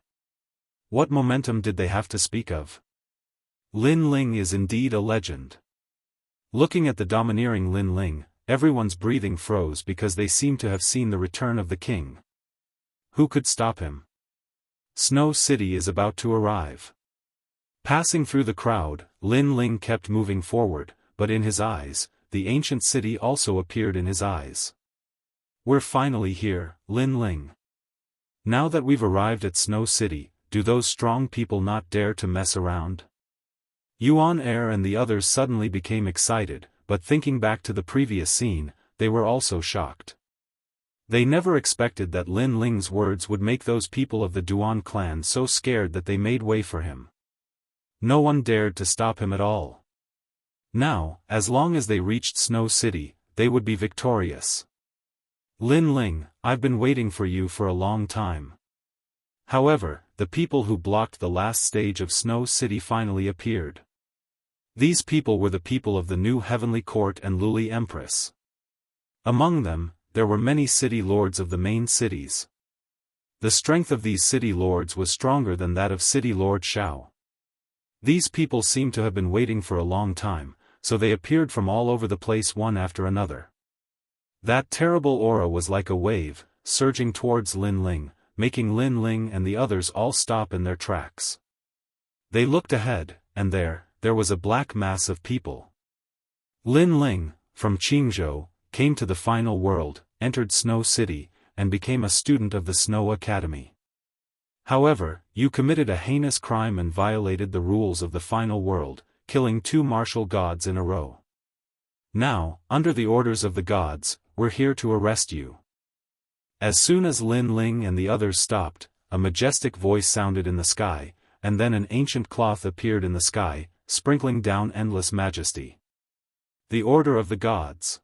What momentum did they have to speak of? Lin Ling is indeed a legend. Looking at the domineering Lin Ling, everyone's breathing froze because they seemed to have seen the return of the king. Who could stop him? Snow City is about to arrive. Passing through the crowd, Lin Ling kept moving forward, but in his eyes, the ancient city also appeared in his eyes. We're finally here, Lin Ling. Now that we've arrived at Snow City, do those strong people not dare to mess around? Yuan Er and the others suddenly became excited, but thinking back to the previous scene, they were also shocked. They never expected that Lin Ling's words would make those people of the Duan clan so scared that they made way for him. No one dared to stop him at all. Now, as long as they reached Snow City, they would be victorious. Lin Ling, I've been waiting for you for a long time. However, the people who blocked the last stage of Snow City finally appeared. These people were the people of the new Heavenly Court and Luli Empress. Among them, there were many city lords of the main cities. The strength of these city lords was stronger than that of City Lord Shao. These people seemed to have been waiting for a long time, so they appeared from all over the place one after another. That terrible aura was like a wave, surging towards Lin Ling, making Lin Ling and the others all stop in their tracks. They looked ahead, and there was a black mass of people. Lin Ling, from Qingzhou, came to the final world, entered Snow City, and became a student of the Snow Academy. However, you committed a heinous crime and violated the rules of the final world, killing 2 martial gods in a row. Now, under the orders of the gods, we're here to arrest you. As soon as Lin Ling and the others stopped, a majestic voice sounded in the sky, and then an ancient cloth appeared in the sky, sprinkling down endless majesty. The order of the gods.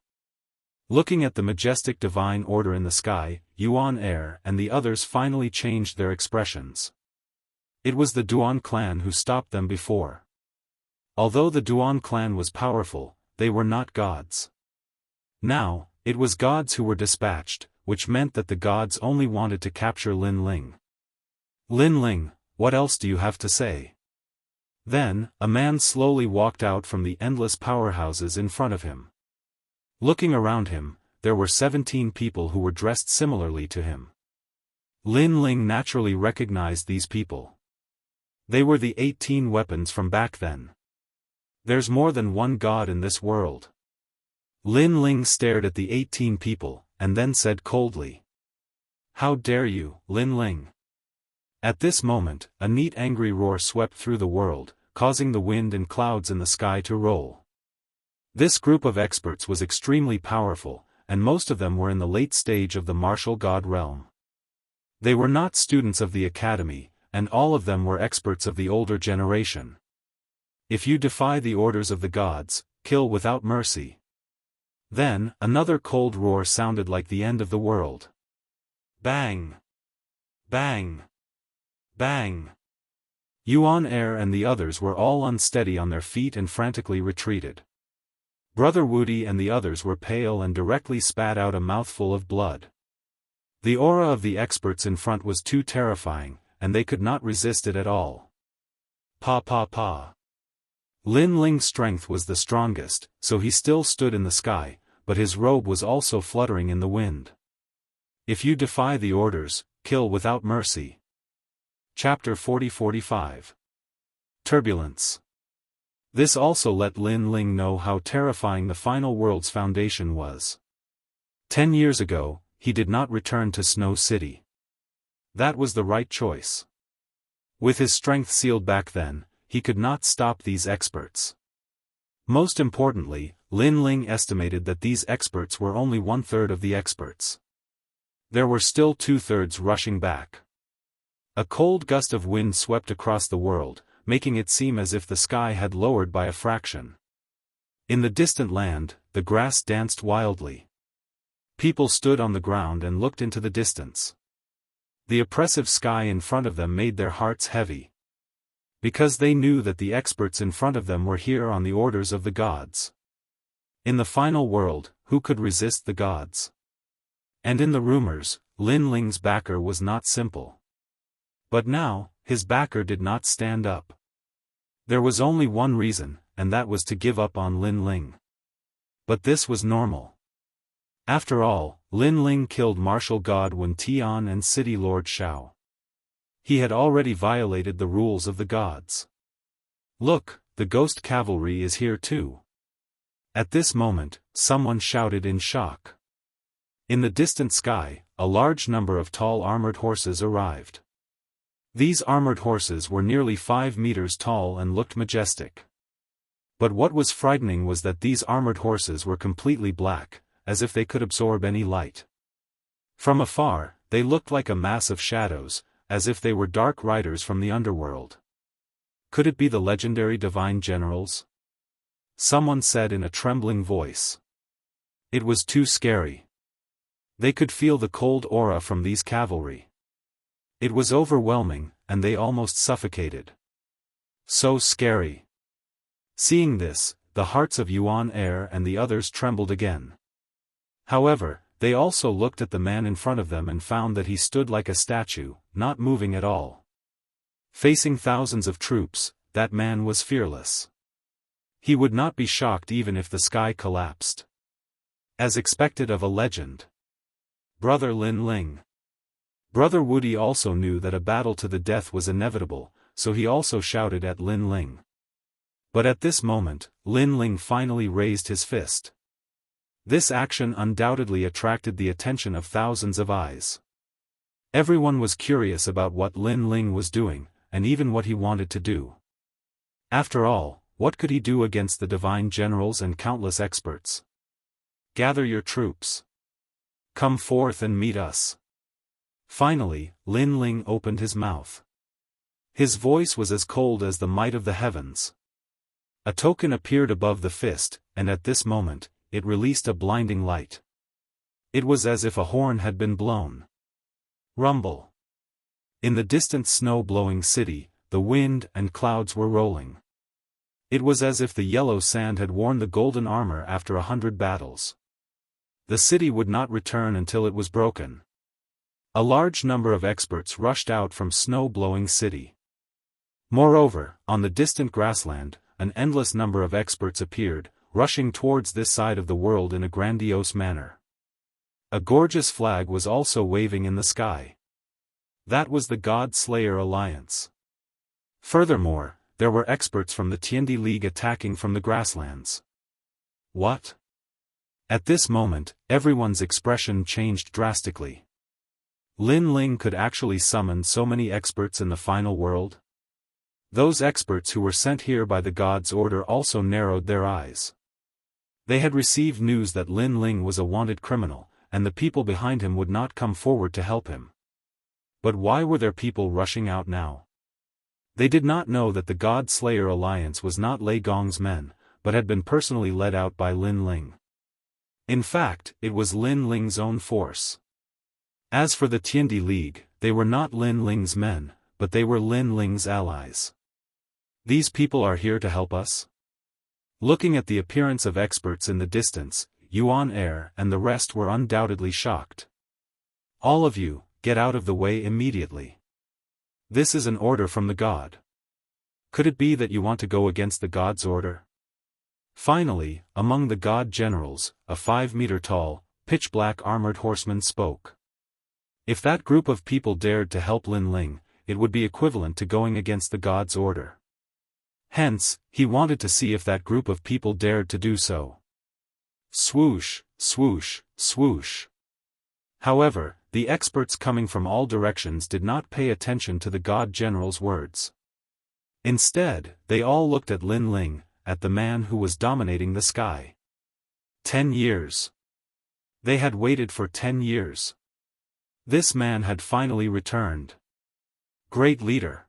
Looking at the majestic divine order in the sky, Yuan Air and the others finally changed their expressions. It was the Duan clan who stopped them before. Although the Duan clan was powerful, they were not gods. Now, it was gods who were dispatched, which meant that the gods only wanted to capture Lin Ling. Lin Ling, what else do you have to say? Then, a man slowly walked out from the endless powerhouses in front of him. Looking around him, there were 17 people who were dressed similarly to him. Lin Ling naturally recognized these people. They were the 18 weapons from back then. There's more than one god in this world. Lin Ling stared at the 18 people, and then said coldly, "How dare you, Lin Ling?" At this moment, a neat angry roar swept through the world, causing the wind and clouds in the sky to roll. This group of experts was extremely powerful, and most of them were in the late stage of the martial god realm. They were not students of the academy, and all of them were experts of the older generation. If you defy the orders of the gods, kill without mercy. Then, another cold roar sounded like the end of the world. Bang! Bang! Bang! Yuan Air and the others were all unsteady on their feet and frantically retreated. Brother Wudi and the others were pale and directly spat out a mouthful of blood. The aura of the experts in front was too terrifying, and they could not resist it at all. Pa pa pa. Lin Ling's strength was the strongest, so he still stood in the sky, but his robe was also fluttering in the wind. If you defy the orders, kill without mercy. Chapter 40-45. Turbulence. This also let Lin Ling know how terrifying the final world's foundation was. 10 years ago, he did not return to Snow City. That was the right choice. With his strength sealed back then, he could not stop these experts. Most importantly, Lin Ling estimated that these experts were only 1/3 of the experts. There were still 2/3 rushing back. A cold gust of wind swept across the world, making it seem as if the sky had lowered by a fraction. In the distant land, the grass danced wildly. People stood on the ground and looked into the distance. The oppressive sky in front of them made their hearts heavy. Because they knew that the experts in front of them were here on the orders of the gods. In the final world, who could resist the gods? And in the rumors, Lin Ling's backer was not simple. But now, his backer did not stand up. There was only one reason, and that was to give up on Lin Ling. But this was normal. After all, Lin Ling killed martial god Wen Tian and city lord Shao. He had already violated the rules of the gods. Look, the ghost cavalry is here too. At this moment, someone shouted in shock. In the distant sky, a large number of tall armored horses arrived. These armored horses were nearly 5 meters tall and looked majestic. But what was frightening was that these armored horses were completely black, as if they could absorb any light. From afar, they looked like a mass of shadows, as if they were dark riders from the underworld. Could it be the legendary divine generals? Someone said in a trembling voice. It was too scary. They could feel the cold aura from these cavalry. It was overwhelming, and they almost suffocated. So scary. Seeing this, the hearts of Yuan Air and the others trembled again. However, they also looked at the man in front of them and found that he stood like a statue, not moving at all. Facing thousands of troops, that man was fearless. He would not be shocked even if the sky collapsed. As expected of a legend. Brother Lin Ling. Brother Woody also knew that a battle to the death was inevitable, so he also shouted at Lin Ling. But at this moment, Lin Ling finally raised his fist. This action undoubtedly attracted the attention of thousands of eyes. Everyone was curious about what Lin Ling was doing, and even what he wanted to do. After all, what could he do against the divine generals and countless experts? Gather your troops. Come forth and meet us. Finally, Lin Ling opened his mouth. His voice was as cold as the might of the heavens. A token appeared above the fist, and at this moment, it released a blinding light. It was as if a horn had been blown. Rumble. In the distant snow-blowing city, the wind and clouds were rolling. It was as if the yellow sand had worn the golden armor after 100 battles. The city would not return until it was broken. A large number of experts rushed out from snow-blowing city. Moreover, on the distant grassland, an endless number of experts appeared, rushing towards this side of the world in a grandiose manner. A gorgeous flag was also waving in the sky. That was the God Slayer Alliance. Furthermore, there were experts from the Tiandi League attacking from the grasslands. What? At this moment, everyone's expression changed drastically. Lin Ling could actually summon so many experts in the final world? Those experts who were sent here by the God's order also narrowed their eyes. They had received news that Lin Ling was a wanted criminal, and the people behind him would not come forward to help him. But why were there people rushing out now? They did not know that the God Slayer Alliance was not Lei Gong's men, but had been personally led out by Lin Ling. In fact, it was Lin Ling's own force. As for the Tiandi League, they were not Lin Ling's men, but they were Lin Ling's allies. These people are here to help us? Looking at the appearance of experts in the distance, Yuan Er and the rest were undoubtedly shocked. All of you, get out of the way immediately. This is an order from the God. Could it be that you want to go against the God's order? Finally, among the God generals, a 5-meter-tall, pitch-black armored horseman spoke. If that group of people dared to help Lin Ling, it would be equivalent to going against the God's order. Hence, he wanted to see if that group of people dared to do so. Swoosh, swoosh, swoosh. However, the experts coming from all directions did not pay attention to the God General's words. Instead, they all looked at Lin Ling, at the man who was dominating the sky. 10 years. They had waited for 10 years. This man had finally returned. Great leader.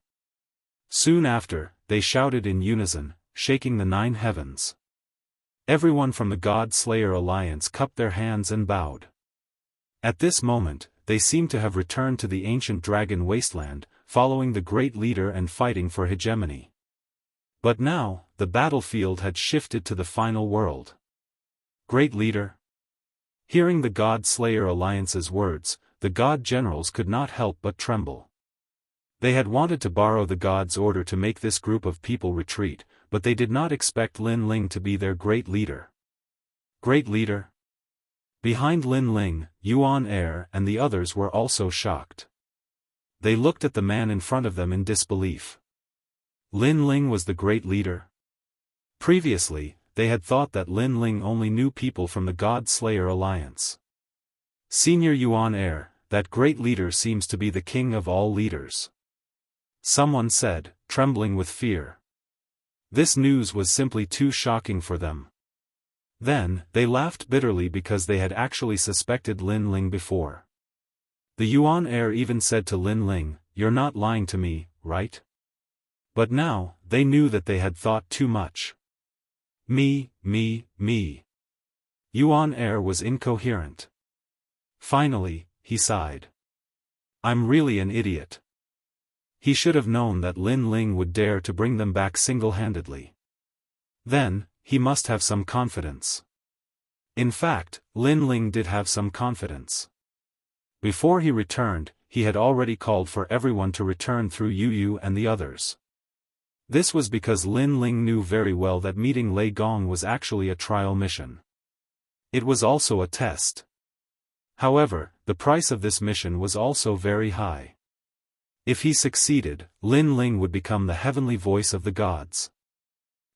Soon after, they shouted in unison, shaking the 9 heavens. Everyone from the God Slayer Alliance cupped their hands and bowed. At this moment, they seemed to have returned to the ancient dragon wasteland, following the great leader and fighting for hegemony. But now, the battlefield had shifted to the final world. Great leader. Hearing the God Slayer Alliance's words, the God generals could not help but tremble. They had wanted to borrow the God's order to make this group of people retreat, but they did not expect Lin Ling to be their great leader. Great leader? Behind Lin Ling, Yuan Er and the others were also shocked. They looked at the man in front of them in disbelief. Lin Ling was the great leader? Previously, they had thought that Lin Ling only knew people from the God Slayer Alliance. Senior Yuan Er, that great leader seems to be the king of all leaders. Someone said, trembling with fear. This news was simply too shocking for them. Then, they laughed bitterly because they had actually suspected Lin Ling before. The Yuan Er even said to Lin Ling, "You're not lying to me, right?" But now, they knew that they had thought too much. Me. Yuan Er was incoherent. Finally, he sighed. I'm really an idiot. He should have known that Lin Ling would dare to bring them back single-handedly. Then, he must have some confidence. In fact, Lin Ling did have some confidence. Before he returned, he had already called for everyone to return through Yu and the others. This was because Lin Ling knew very well that meeting Lei Gong was actually a trial mission. It was also a test. However, the price of this mission was also very high. If he succeeded, Lin Ling would become the heavenly voice of the gods.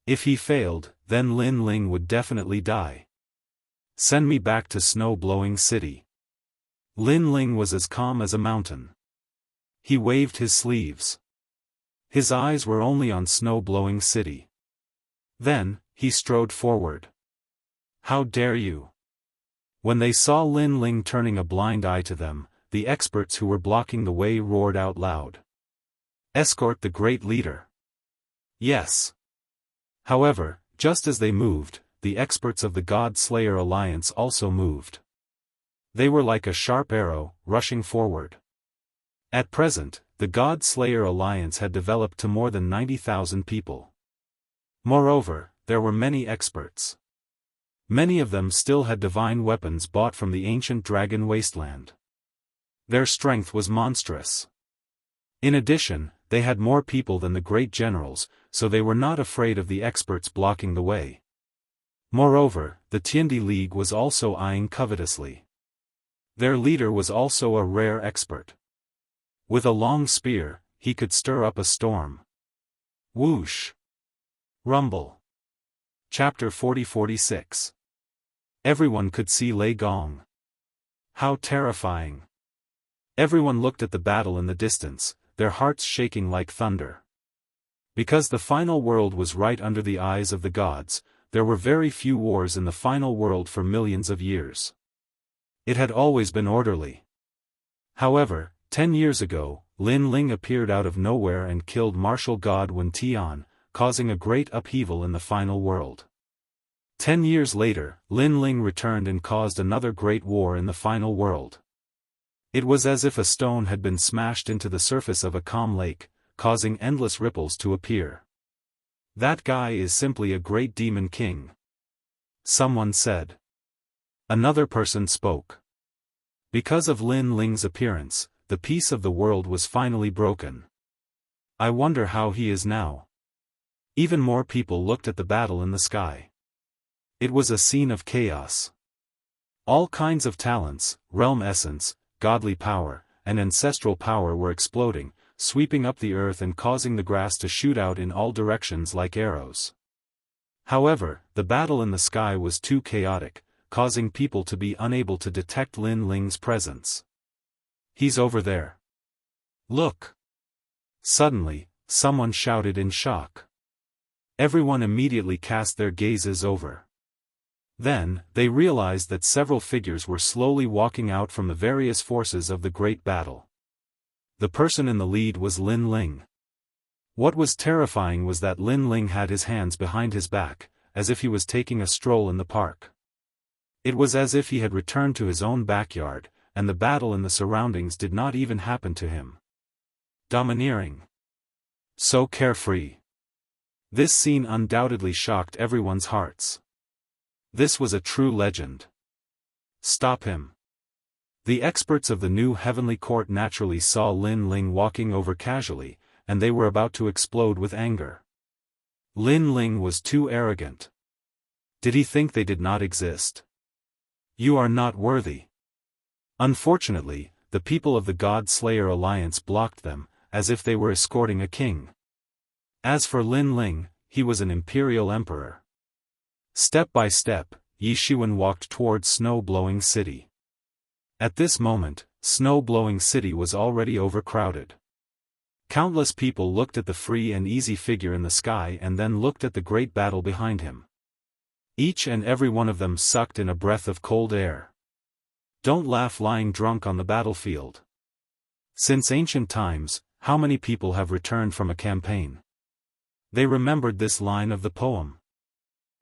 If he failed, then Lin Ling would definitely die. Send me back to snow-blowing city. Lin Ling was as calm as a mountain. He waved his sleeves. His eyes were only on snow-blowing city. Then, he strode forward. How dare you? When they saw Lin Ling turning a blind eye to them, the experts who were blocking the way roared out loud. Escort the great leader. Yes. However, just as they moved, the experts of the God Slayer Alliance also moved. They were like a sharp arrow, rushing forward. At present, the God Slayer Alliance had developed to more than 90,000 people. Moreover, there were many experts. Many of them still had divine weapons bought from the ancient dragon wasteland. Their strength was monstrous. In addition, they had more people than the great generals, so they were not afraid of the experts blocking the way. Moreover, the Tiandi League was also eyeing covetously. Their leader was also a rare expert. With a long spear, he could stir up a storm. Whoosh! Rumble. Chapter 40-46. Everyone could see Lei Gong. How terrifying! Everyone looked at the battle in the distance, their hearts shaking like thunder. Because the final world was right under the eyes of the gods, there were very few wars in the final world for millions of years. It had always been orderly. However, 10 years ago, Lin Ling appeared out of nowhere and killed martial god Wen Tian, causing a great upheaval in the final world. 10 years later, Lin Ling returned and caused another great war in the final world. It was as if a stone had been smashed into the surface of a calm lake, causing endless ripples to appear. That guy is simply a great demon king. Someone said. Another person spoke. Because of Lin Ling's appearance, the peace of the world was finally broken. I wonder how he is now. Even more people looked at the battle in the sky. It was a scene of chaos. All kinds of talents, realm essence, godly power, and ancestral power were exploding, sweeping up the earth and causing the grass to shoot out in all directions like arrows. However, the battle in the sky was too chaotic, causing people to be unable to detect Lin Ling's presence. He's over there. Look! Suddenly, someone shouted in shock. Everyone immediately cast their gazes over. Then, they realized that several figures were slowly walking out from the various forces of the great battle. The person in the lead was Lin Ling. What was terrifying was that Lin Ling had his hands behind his back, as if he was taking a stroll in the park. It was as if he had returned to his own backyard, and the battle in the surroundings did not even happen to him. Domineering. So carefree. This scene undoubtedly shocked everyone's hearts. This was a true legend. Stop him. The experts of the new heavenly court naturally saw Lin Ling walking over casually, and they were about to explode with anger. Lin Ling was too arrogant. Did he think they did not exist? You are not worthy. Unfortunately, the people of the God Slayer Alliance blocked them, as if they were escorting a king. As for Lin Ling, he was an imperial emperor. Step by step, Yi Shiwen walked towards snow-blowing city. At this moment, snow-blowing city was already overcrowded. Countless people looked at the free and easy figure in the sky and then looked at the great battle behind him. Each and every one of them sucked in a breath of cold air. Don't laugh lying drunk on the battlefield. Since ancient times, how many people have returned from a campaign? They remembered this line of the poem.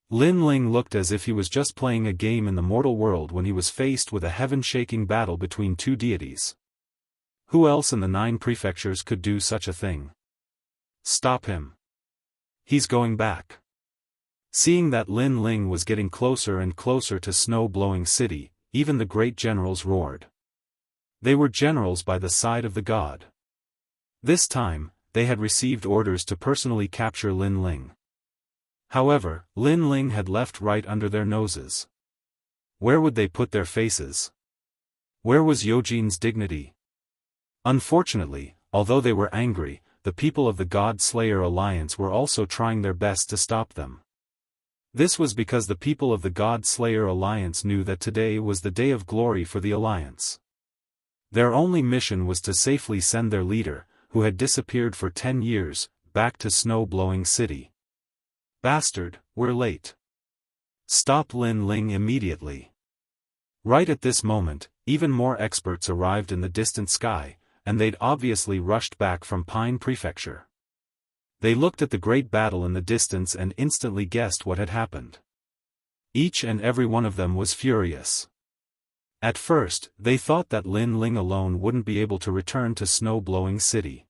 Lin Ling looked as if he was just playing a game in the mortal world when he was faced with a heaven-shaking battle between two deities. Who else in the 9 prefectures could do such a thing? Stop him. He's going back. Seeing that Lin Ling was getting closer and closer to snow-blowing city, even the great generals roared. They were generals by the side of the god. This time, they had received orders to personally capture Lin Ling. However, Lin Ling had left right under their noses. Where would they put their faces? Where was Yojin's dignity? Unfortunately, although they were angry, the people of the God Slayer Alliance were also trying their best to stop them. This was because the people of the God Slayer Alliance knew that today was the day of glory for the Alliance. Their only mission was to safely send their leader, who had disappeared for 10 years, back to Snow-Blowing City. Bastard, we're late. Stop Lin Ling immediately. Right at this moment, even more experts arrived in the distant sky, and they'd obviously rushed back from Pine Prefecture. They looked at the great battle in the distance and instantly guessed what had happened. Each and every one of them was furious. At first, they thought that Lin Ling alone wouldn't be able to return to Snow-Blowing City.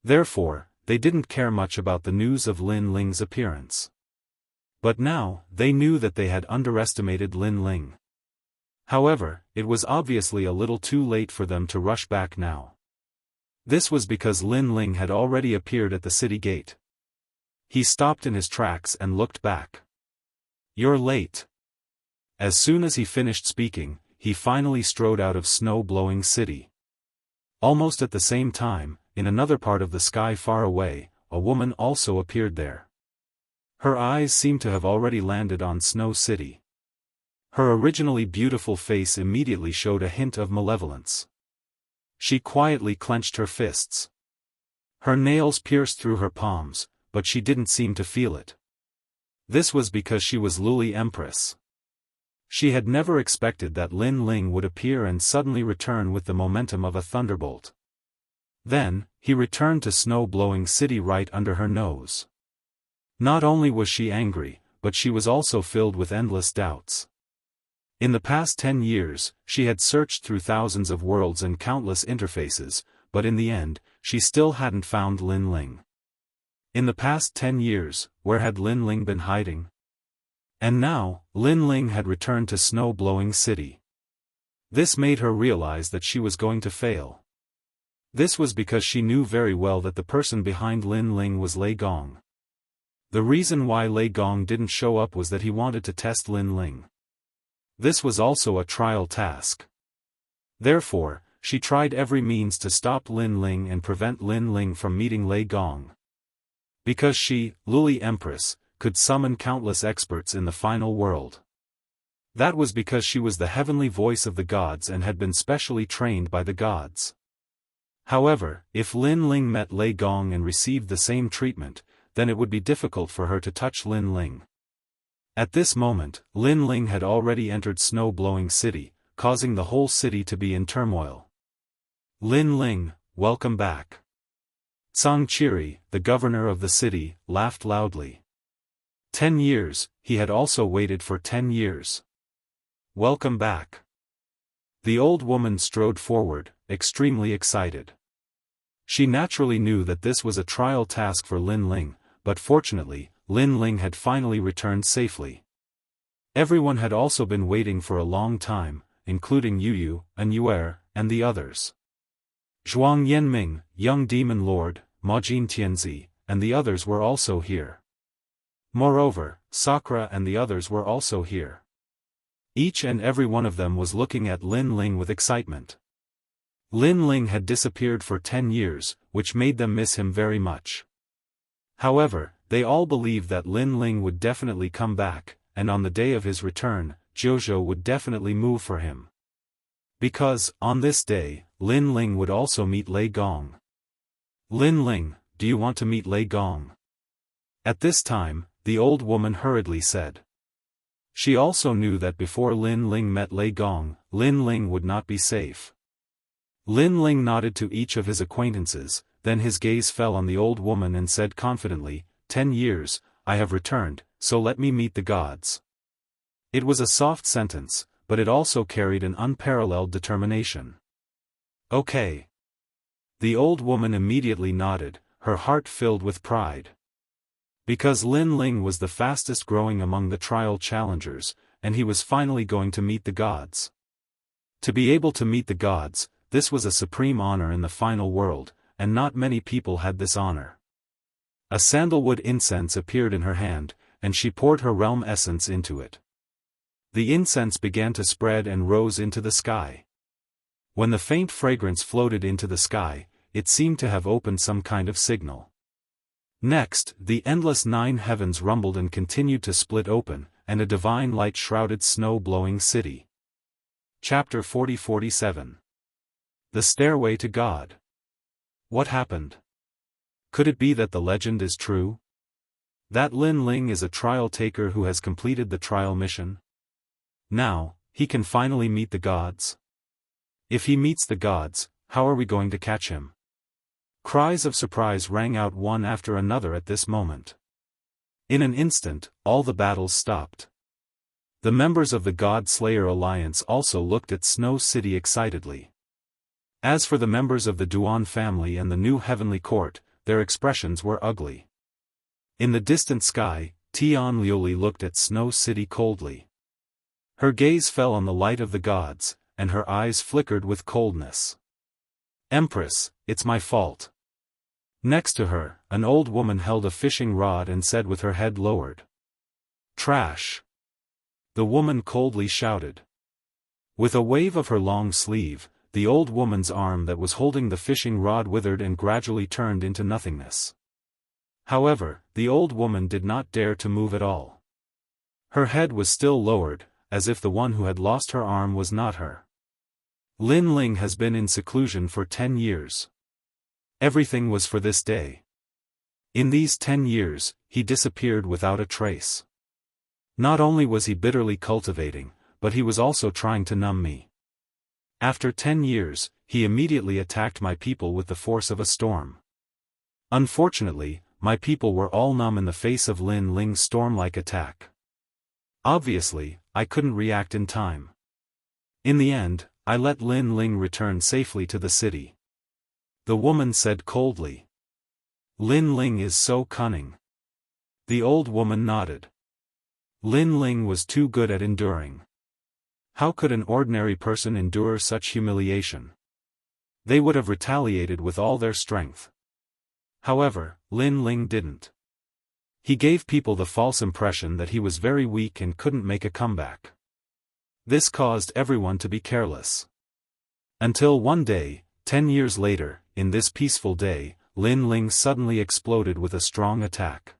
Therefore, they didn't care much about the news of Lin Ling's appearance. But now, they knew that they had underestimated Lin Ling. However, it was obviously a little too late for them to rush back now. This was because Lin Ling had already appeared at the city gate. He stopped in his tracks and looked back. You're late. As soon as he finished speaking, he finally strode out of Snow-Blowing City. Almost at the same time, in another part of the sky far away, a woman also appeared there. Her eyes seemed to have already landed on Snow City. Her originally beautiful face immediately showed a hint of malevolence. She quietly clenched her fists. Her nails pierced through her palms, but she didn't seem to feel it. This was because she was Luli Empress. She had never expected that Lin Ling would appear and suddenly return with the momentum of a thunderbolt. Then, he returned to Snow-Blowing City right under her nose. Not only was she angry, but she was also filled with endless doubts. In the past 10 years, she had searched through thousands of worlds and countless interfaces, but in the end, she still hadn't found Lin Ling. In the past 10 years, where had Lin Ling been hiding? And now, Lin Ling had returned to Snow-Blowing City. This made her realize that she was going to fail. This was because she knew very well that the person behind Lin Ling was Lei Gong. The reason why Lei Gong didn't show up was that he wanted to test Lin Ling. This was also a trial task. Therefore, she tried every means to stop Lin Ling and prevent Lin Ling from meeting Lei Gong. Because she, Luli Empress, could summon countless experts in the final world. That was because she was the heavenly voice of the gods and had been specially trained by the gods. However, if Lin Ling met Lei Gong and received the same treatment, then it would be difficult for her to touch Lin Ling. At this moment, Lin Ling had already entered Snow-Blowing City, causing the whole city to be in turmoil. Lin Ling, welcome back. Zhang Qiri, the governor of the city, laughed loudly. 10 years, he had also waited for 10 years. Welcome back. The old woman strode forward, extremely excited. She naturally knew that this was a trial task for Lin Ling, but fortunately, Lin Ling had finally returned safely. Everyone had also been waiting for a long time, including Yu, Anuer, and the others. Zhuang Yanming, young demon lord, Ma Jin Tianzi, and the others were also here. Moreover, Sakura and the others were also here. Each and every one of them was looking at Lin Ling with excitement. Lin Ling had disappeared for 10 years, which made them miss him very much. However, they all believed that Lin Ling would definitely come back, and on the day of his return, Jojo would definitely move for him. Because, on this day, Lin Ling would also meet Lei Gong. Lin Ling, do you want to meet Lei Gong? At this time, the old woman hurriedly said. She also knew that before Lin Ling met Lei Gong, Lin Ling would not be safe. Lin Ling nodded to each of his acquaintances, then his gaze fell on the old woman and said confidently, 10 years, I have returned, so let me meet the gods. It was a soft sentence, but it also carried an unparalleled determination. Okay. The old woman immediately nodded, her heart filled with pride. Because Lin Ling was the fastest growing among the trial challengers, and he was finally going to meet the gods. To be able to meet the gods, this was a supreme honor in the final world, and not many people had this honor. A sandalwood incense appeared in her hand, and she poured her realm essence into it. The incense began to spread and rose into the sky. When the faint fragrance floated into the sky, it seemed to have opened some kind of signal. Next, the endless 9 heavens rumbled and continued to split open, and a divine light shrouded snow-blowing city. Chapter 40-47. The Stairway to God. What happened? Could it be that the legend is true? That Lin Ling is a trial taker who has completed the trial mission? Now, he can finally meet the gods? If he meets the gods, how are we going to catch him? Cries of surprise rang out one after another at this moment. In an instant, all the battles stopped. The members of the God Slayer Alliance also looked at Snow City excitedly. As for the members of the Duan family and the new heavenly court, their expressions were ugly. In the distant sky, Tian Liuli looked at Snow City coldly. Her gaze fell on the light of the gods, and her eyes flickered with coldness. Empress, it's my fault. Next to her, an old woman held a fishing rod and said with her head lowered. Trash. The woman coldly shouted. With a wave of her long sleeve, the old woman's arm that was holding the fishing rod withered and gradually turned into nothingness. However, the old woman did not dare to move at all. Her head was still lowered, as if the one who had lost her arm was not her. Lin Ling has been in seclusion for 10 years. Everything was for this day. In these 10 years, he disappeared without a trace. Not only was he bitterly cultivating, but he was also trying to numb me. After 10 years, he immediately attacked my people with the force of a storm. Unfortunately, my people were all numb in the face of Lin Ling's storm-like attack. Obviously, I couldn't react in time. In the end, I let Lin Ling return safely to the city. The woman said coldly. Lin Ling is so cunning. The old woman nodded. Lin Ling was too good at enduring. How could an ordinary person endure such humiliation? They would have retaliated with all their strength. However, Lin Ling didn't. He gave people the false impression that he was very weak and couldn't make a comeback. This caused everyone to be careless. Until one day, 10 years later, in this peaceful day, Lin Ling suddenly exploded with a strong attack.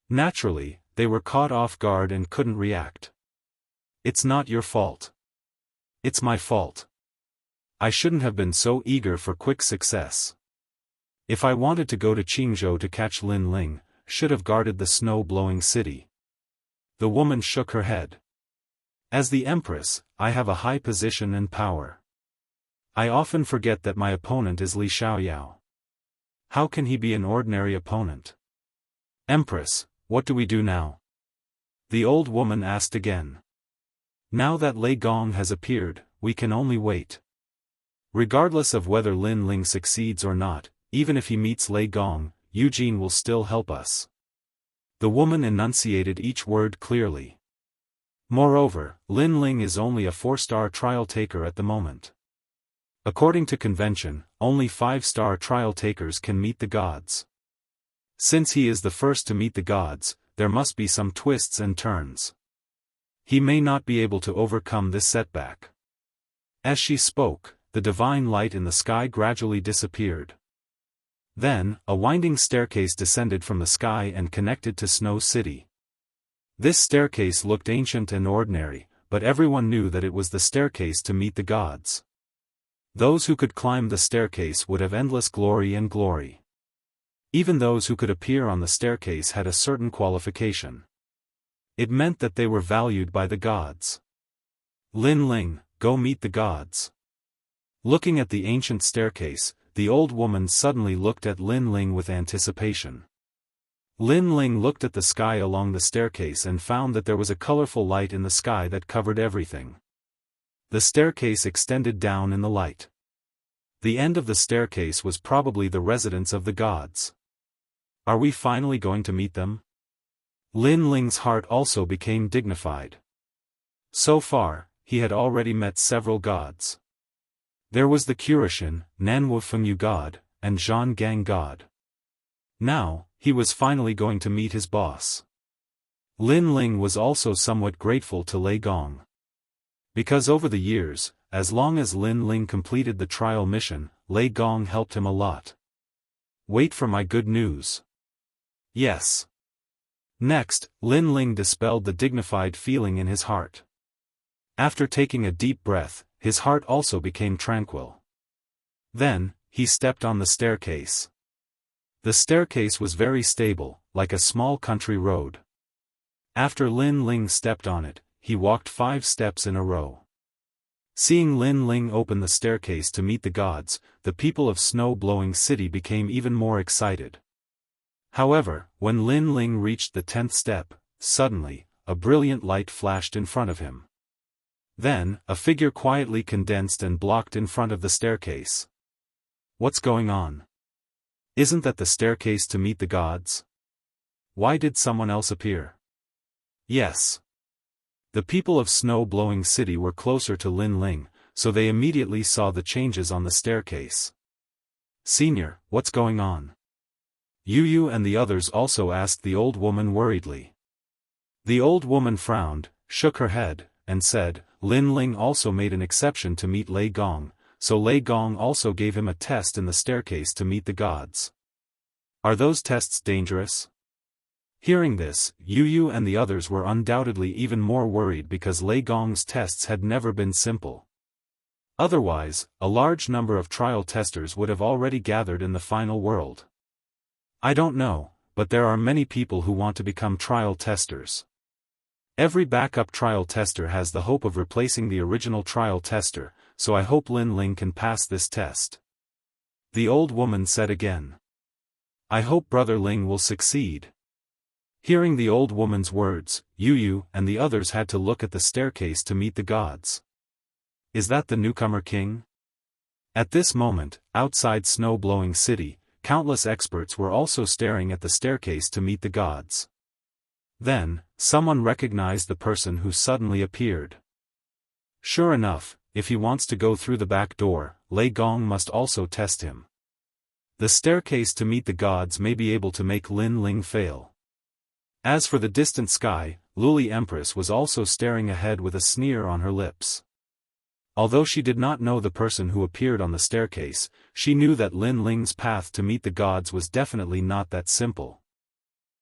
Naturally, they were caught off guard and couldn't react. It's not your fault. It's my fault. I shouldn't have been so eager for quick success. If I wanted to go to Qingzhou to catch Lin Ling, should have guarded the snow-blowing city. The woman shook her head. As the Empress, I have a high position and power. I often forget that my opponent is Li Xiaoyao. How can he be an ordinary opponent? Empress, what do we do now? The old woman asked again. Now that Lei Gong has appeared, we can only wait. Regardless of whether Lin Ling succeeds or not, even if he meets Lei Gong, Eugene will still help us. The woman enunciated each word clearly. Moreover, Lin Ling is only a 4-star trial taker at the moment. According to convention, only 5-star trial takers can meet the gods. Since he is the first to meet the gods, there must be some twists and turns. He may not be able to overcome this setback. As she spoke, the divine light in the sky gradually disappeared. Then, a winding staircase descended from the sky and connected to Snow City. This staircase looked ancient and ordinary, but everyone knew that it was the staircase to meet the gods. Those who could climb the staircase would have endless glory and glory. Even those who could appear on the staircase had a certain qualification. It meant that they were valued by the gods. Lin Ling, go meet the gods. Looking at the ancient staircase, the old woman suddenly looked at Lin Ling with anticipation. Lin Ling looked at the sky along the staircase and found that there was a colorful light in the sky that covered everything. The staircase extended down in the light. The end of the staircase was probably the residence of the gods. Are we finally going to meet them? Lin Ling's heart also became dignified. So far, he had already met several gods. There was the Kurishin, Nanwu Fengyu god, and Zhan Gang God. Now, he was finally going to meet his boss. Lin Ling was also somewhat grateful to Lei Gong. Because over the years, as long as Lin Ling completed the trial mission, Lei Gong helped him a lot. Wait for my good news. Yes. Next, Lin Ling dispelled the dignified feeling in his heart. After taking a deep breath, his heart also became tranquil. Then, he stepped on the staircase. The staircase was very stable, like a small country road. After Lin Ling stepped on it, he walked 5 steps in a row. Seeing Lin Ling open the staircase to meet the gods, the people of Snow-Blowing City became even more excited. However, when Lin Ling reached the 10th step, suddenly, a brilliant light flashed in front of him. Then, a figure quietly condensed and blocked in front of the staircase. What's going on? Isn't that the staircase to meet the gods? Why did someone else appear? Yes. The people of Snow-Blowing City were closer to Lin Ling, so they immediately saw the changes on the staircase. Senior, what's going on? Yu and the others also asked the old woman worriedly. The old woman frowned, shook her head, and said, Lin Ling also made an exception to meet Lei Gong, so Lei Gong also gave him a test in the staircase to meet the gods. Are those tests dangerous? Hearing this, Yu and the others were undoubtedly even more worried because Lei Gong's tests had never been simple. Otherwise, a large number of trial testers would have already gathered in the final world. I don't know, but there are many people who want to become trial testers. Every backup trial tester has the hope of replacing the original trial tester, so I hope Lin Ling can pass this test. The old woman said again. I hope Brother Ling will succeed. Hearing the old woman's words, Yu and the others had to look at the staircase to meet the gods. Is that the newcomer king? At this moment, outside Snow-Blowing City, countless experts were also staring at the staircase to meet the gods. Then, someone recognized the person who suddenly appeared. Sure enough, if he wants to go through the back door, Lei Gong must also test him. The staircase to meet the gods may be able to make Lin Ling fail. As for the distant sky, Luli Empress was also staring ahead with a sneer on her lips. Although she did not know the person who appeared on the staircase, she knew that Lin Ling's path to meet the gods was definitely not that simple.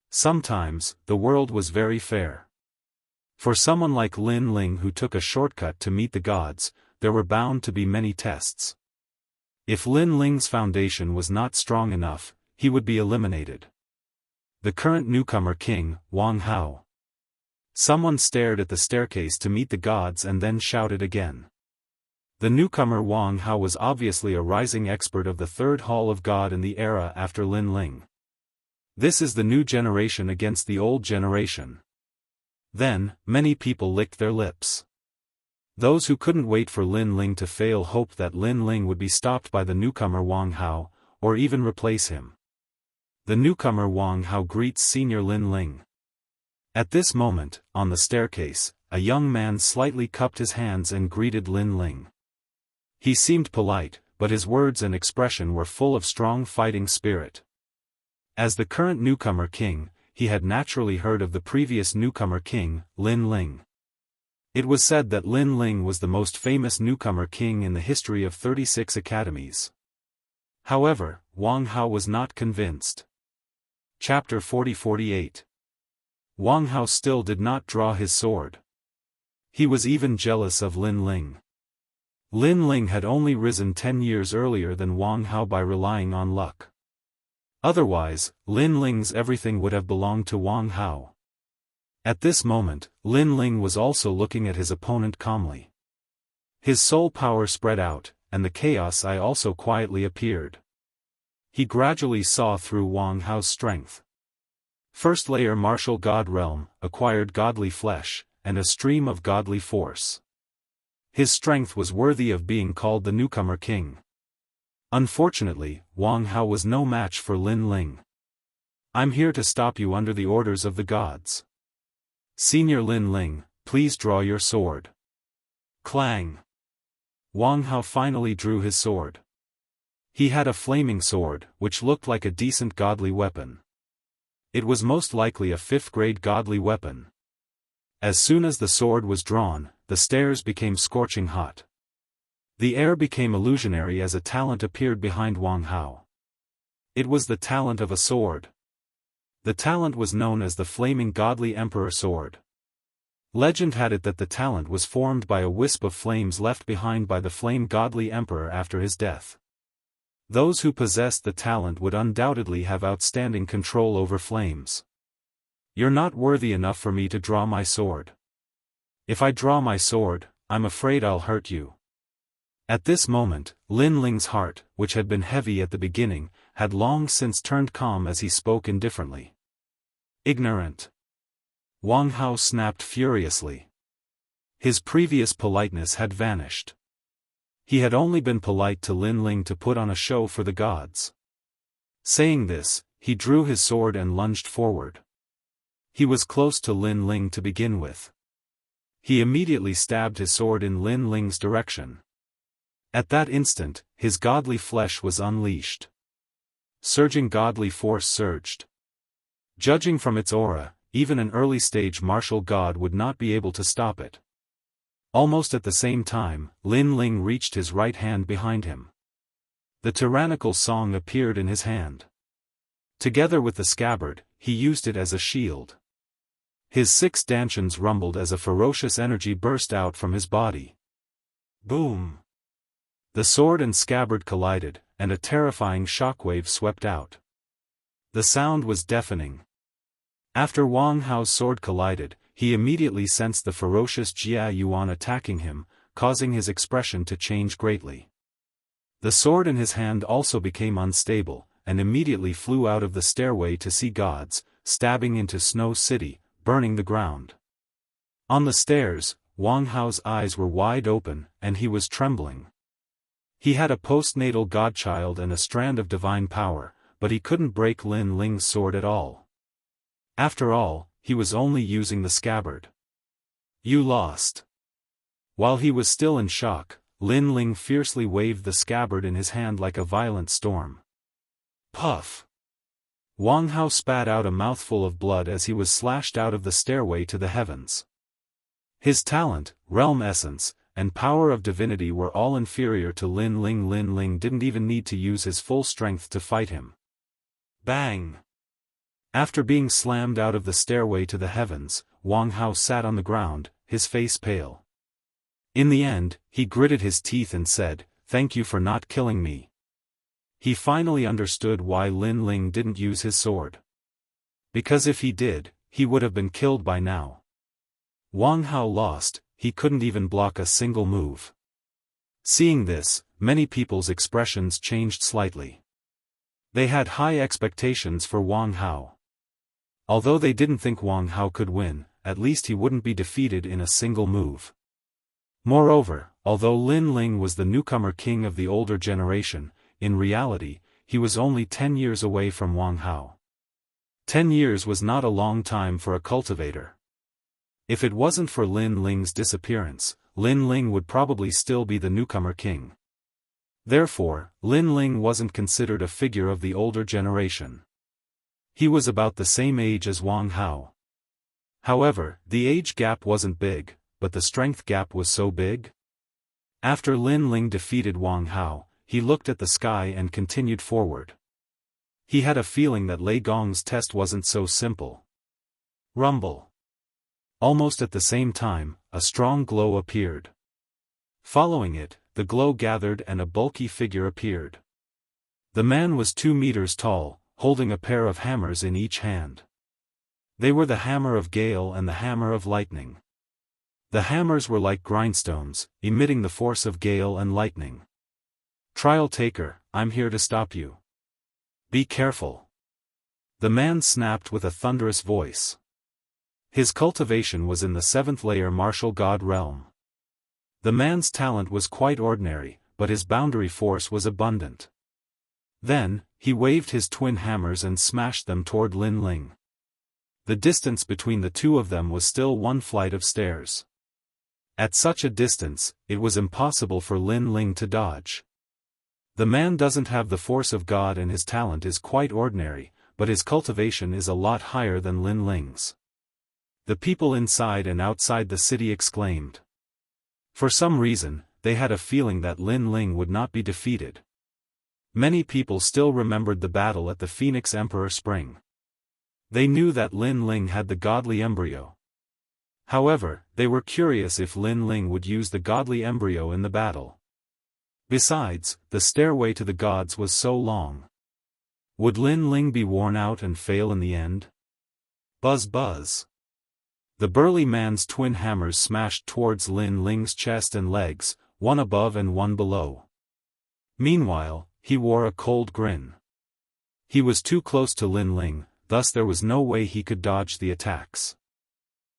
Sometimes, the world was very fair. For someone like Lin Ling who took a shortcut to meet the gods, there were bound to be many tests. If Lin Ling's foundation was not strong enough, he would be eliminated. The current newcomer king, Wang Hao. Someone stared at the staircase to meet the gods and then shouted again. The newcomer Wang Hao was obviously a rising expert of the third Hall of God in the era after Lin Ling. This is the new generation against the old generation. Then, many people licked their lips. Those who couldn't wait for Lin Ling to fail hoped that Lin Ling would be stopped by the newcomer Wang Hao, or even replace him. The newcomer Wang Hao greets senior Lin Ling. At this moment, on the staircase, a young man slightly cupped his hands and greeted Lin Ling. He seemed polite, but his words and expression were full of strong fighting spirit. As the current newcomer king, he had naturally heard of the previous newcomer king, Lin Ling. It was said that Lin Ling was the most famous newcomer king in the history of 36 academies. However, Wang Hao was not convinced. Chapter 40-48. Wang Hao still did not draw his sword. He was even jealous of Lin Ling. Lin Ling had only risen 10 years earlier than Wang Hao by relying on luck. Otherwise, Lin Ling's everything would have belonged to Wang Hao. At this moment, Lin Ling was also looking at his opponent calmly. His soul power spread out, and the chaos eye also quietly appeared. He gradually saw through Wang Hao's strength. First layer martial god realm, acquired godly flesh, and a stream of godly force. His strength was worthy of being called the newcomer king. Unfortunately, Wang Hao was no match for Lin Ling. I'm here to stop you under the orders of the gods. Senior Lin Ling, please draw your sword. Clang. Wang Hao finally drew his sword. He had a flaming sword, which looked like a decent godly weapon. It was most likely a 5th-grade godly weapon. As soon as the sword was drawn, the stairs became scorching hot. The air became illusionary as a talent appeared behind Wang Hao. It was the talent of a sword. The talent was known as the Flaming Godly Emperor Sword. Legend had it that the talent was formed by a wisp of flames left behind by the Flame Godly Emperor after his death. Those who possessed the talent would undoubtedly have outstanding control over flames. You're not worthy enough for me to draw my sword. If I draw my sword, I'm afraid I'll hurt you. At this moment, Lin Ling's heart, which had been heavy at the beginning, had long since turned calm as he spoke indifferently. Ignorant. Wang Hao snapped furiously. His previous politeness had vanished. He had only been polite to Lin Ling to put on a show for the gods. Saying this, he drew his sword and lunged forward. He was close to Lin Ling to begin with. He immediately stabbed his sword in Lin Ling's direction. At that instant, his godly flesh was unleashed. Surging godly force surged. Judging from its aura, even an early-stage martial god would not be able to stop it. Almost at the same time, Lin Ling reached his right hand behind him. The tyrannical song appeared in his hand. Together with the scabbard, he used it as a shield. His 6 dantians rumbled as a ferocious energy burst out from his body. Boom! The sword and scabbard collided, and a terrifying shockwave swept out. The sound was deafening. After Wang Hao's sword collided, he immediately sensed the ferocious Jia Yuan attacking him, causing his expression to change greatly. The sword in his hand also became unstable, and immediately flew out of the stairway to see gods, stabbing into Snow City, burning the ground. On the stairs, Wang Hao's eyes were wide open, and he was trembling. He had a postnatal godchild and a strand of divine power, but he couldn't break Lin Ling's sword at all. After all, he was only using the scabbard. You lost. While he was still in shock, Lin Ling fiercely waved the scabbard in his hand like a violent storm. Puff! Wang Hao spat out a mouthful of blood as he was slashed out of the stairway to the heavens. His talent, realm essence, and power of divinity were all inferior to Lin Ling. Lin Ling didn't even need to use his full strength to fight him. Bang! After being slammed out of the stairway to the heavens, Wang Hao sat on the ground, his face pale. In the end, he gritted his teeth and said, "Thank you for not killing me." He finally understood why Lin Ling didn't use his sword. Because if he did, he would have been killed by now. Wang Hao lost, he couldn't even block a single move. Seeing this, many people's expressions changed slightly. They had high expectations for Wang Hao. Although they didn't think Wang Hao could win, at least he wouldn't be defeated in a single move. Moreover, although Lin Ling was the newcomer king of the older generation, in reality, he was only 10 years away from Wang Hao. 10 years was not a long time for a cultivator. If it wasn't for Lin Ling's disappearance, Lin Ling would probably still be the newcomer king. Therefore, Lin Ling wasn't considered a figure of the older generation. He was about the same age as Wang Hao. However, the age gap wasn't big, but the strength gap was so big. After Lin Ling defeated Wang Hao, he looked at the sky and continued forward. He had a feeling that Lei Gong's test wasn't so simple. Rumble. Almost at the same time, a strong glow appeared. Following it, the glow gathered and a bulky figure appeared. The man was 2 meters tall, holding a pair of hammers in each hand. They were the hammer of gale and the hammer of lightning. The hammers were like grindstones, emitting the force of gale and lightning. Trial taker, I'm here to stop you. Be careful. The man snapped with a thunderous voice. His cultivation was in the 7th layer martial god realm. The man's talent was quite ordinary, but his boundary force was abundant. Then, he waved his twin hammers and smashed them toward Lin Ling. The distance between the two of them was still 1 flight of stairs. At such a distance, it was impossible for Lin Ling to dodge. The man doesn't have the force of God and his talent is quite ordinary, but his cultivation is a lot higher than Lin Ling's. The people inside and outside the city exclaimed. For some reason, they had a feeling that Lin Ling would not be defeated. Many people still remembered the battle at the Phoenix Emperor Spring. They knew that Lin Ling had the godly embryo. However, they were curious if Lin Ling would use the godly embryo in the battle. Besides, the stairway to the gods was so long. Would Lin Ling be worn out and fail in the end? Buzz buzz. The burly man's twin hammers smashed towards Lin Ling's chest and legs, one above and one below. Meanwhile, he wore a cold grin. He was too close to Lin Ling, thus there was no way he could dodge the attacks.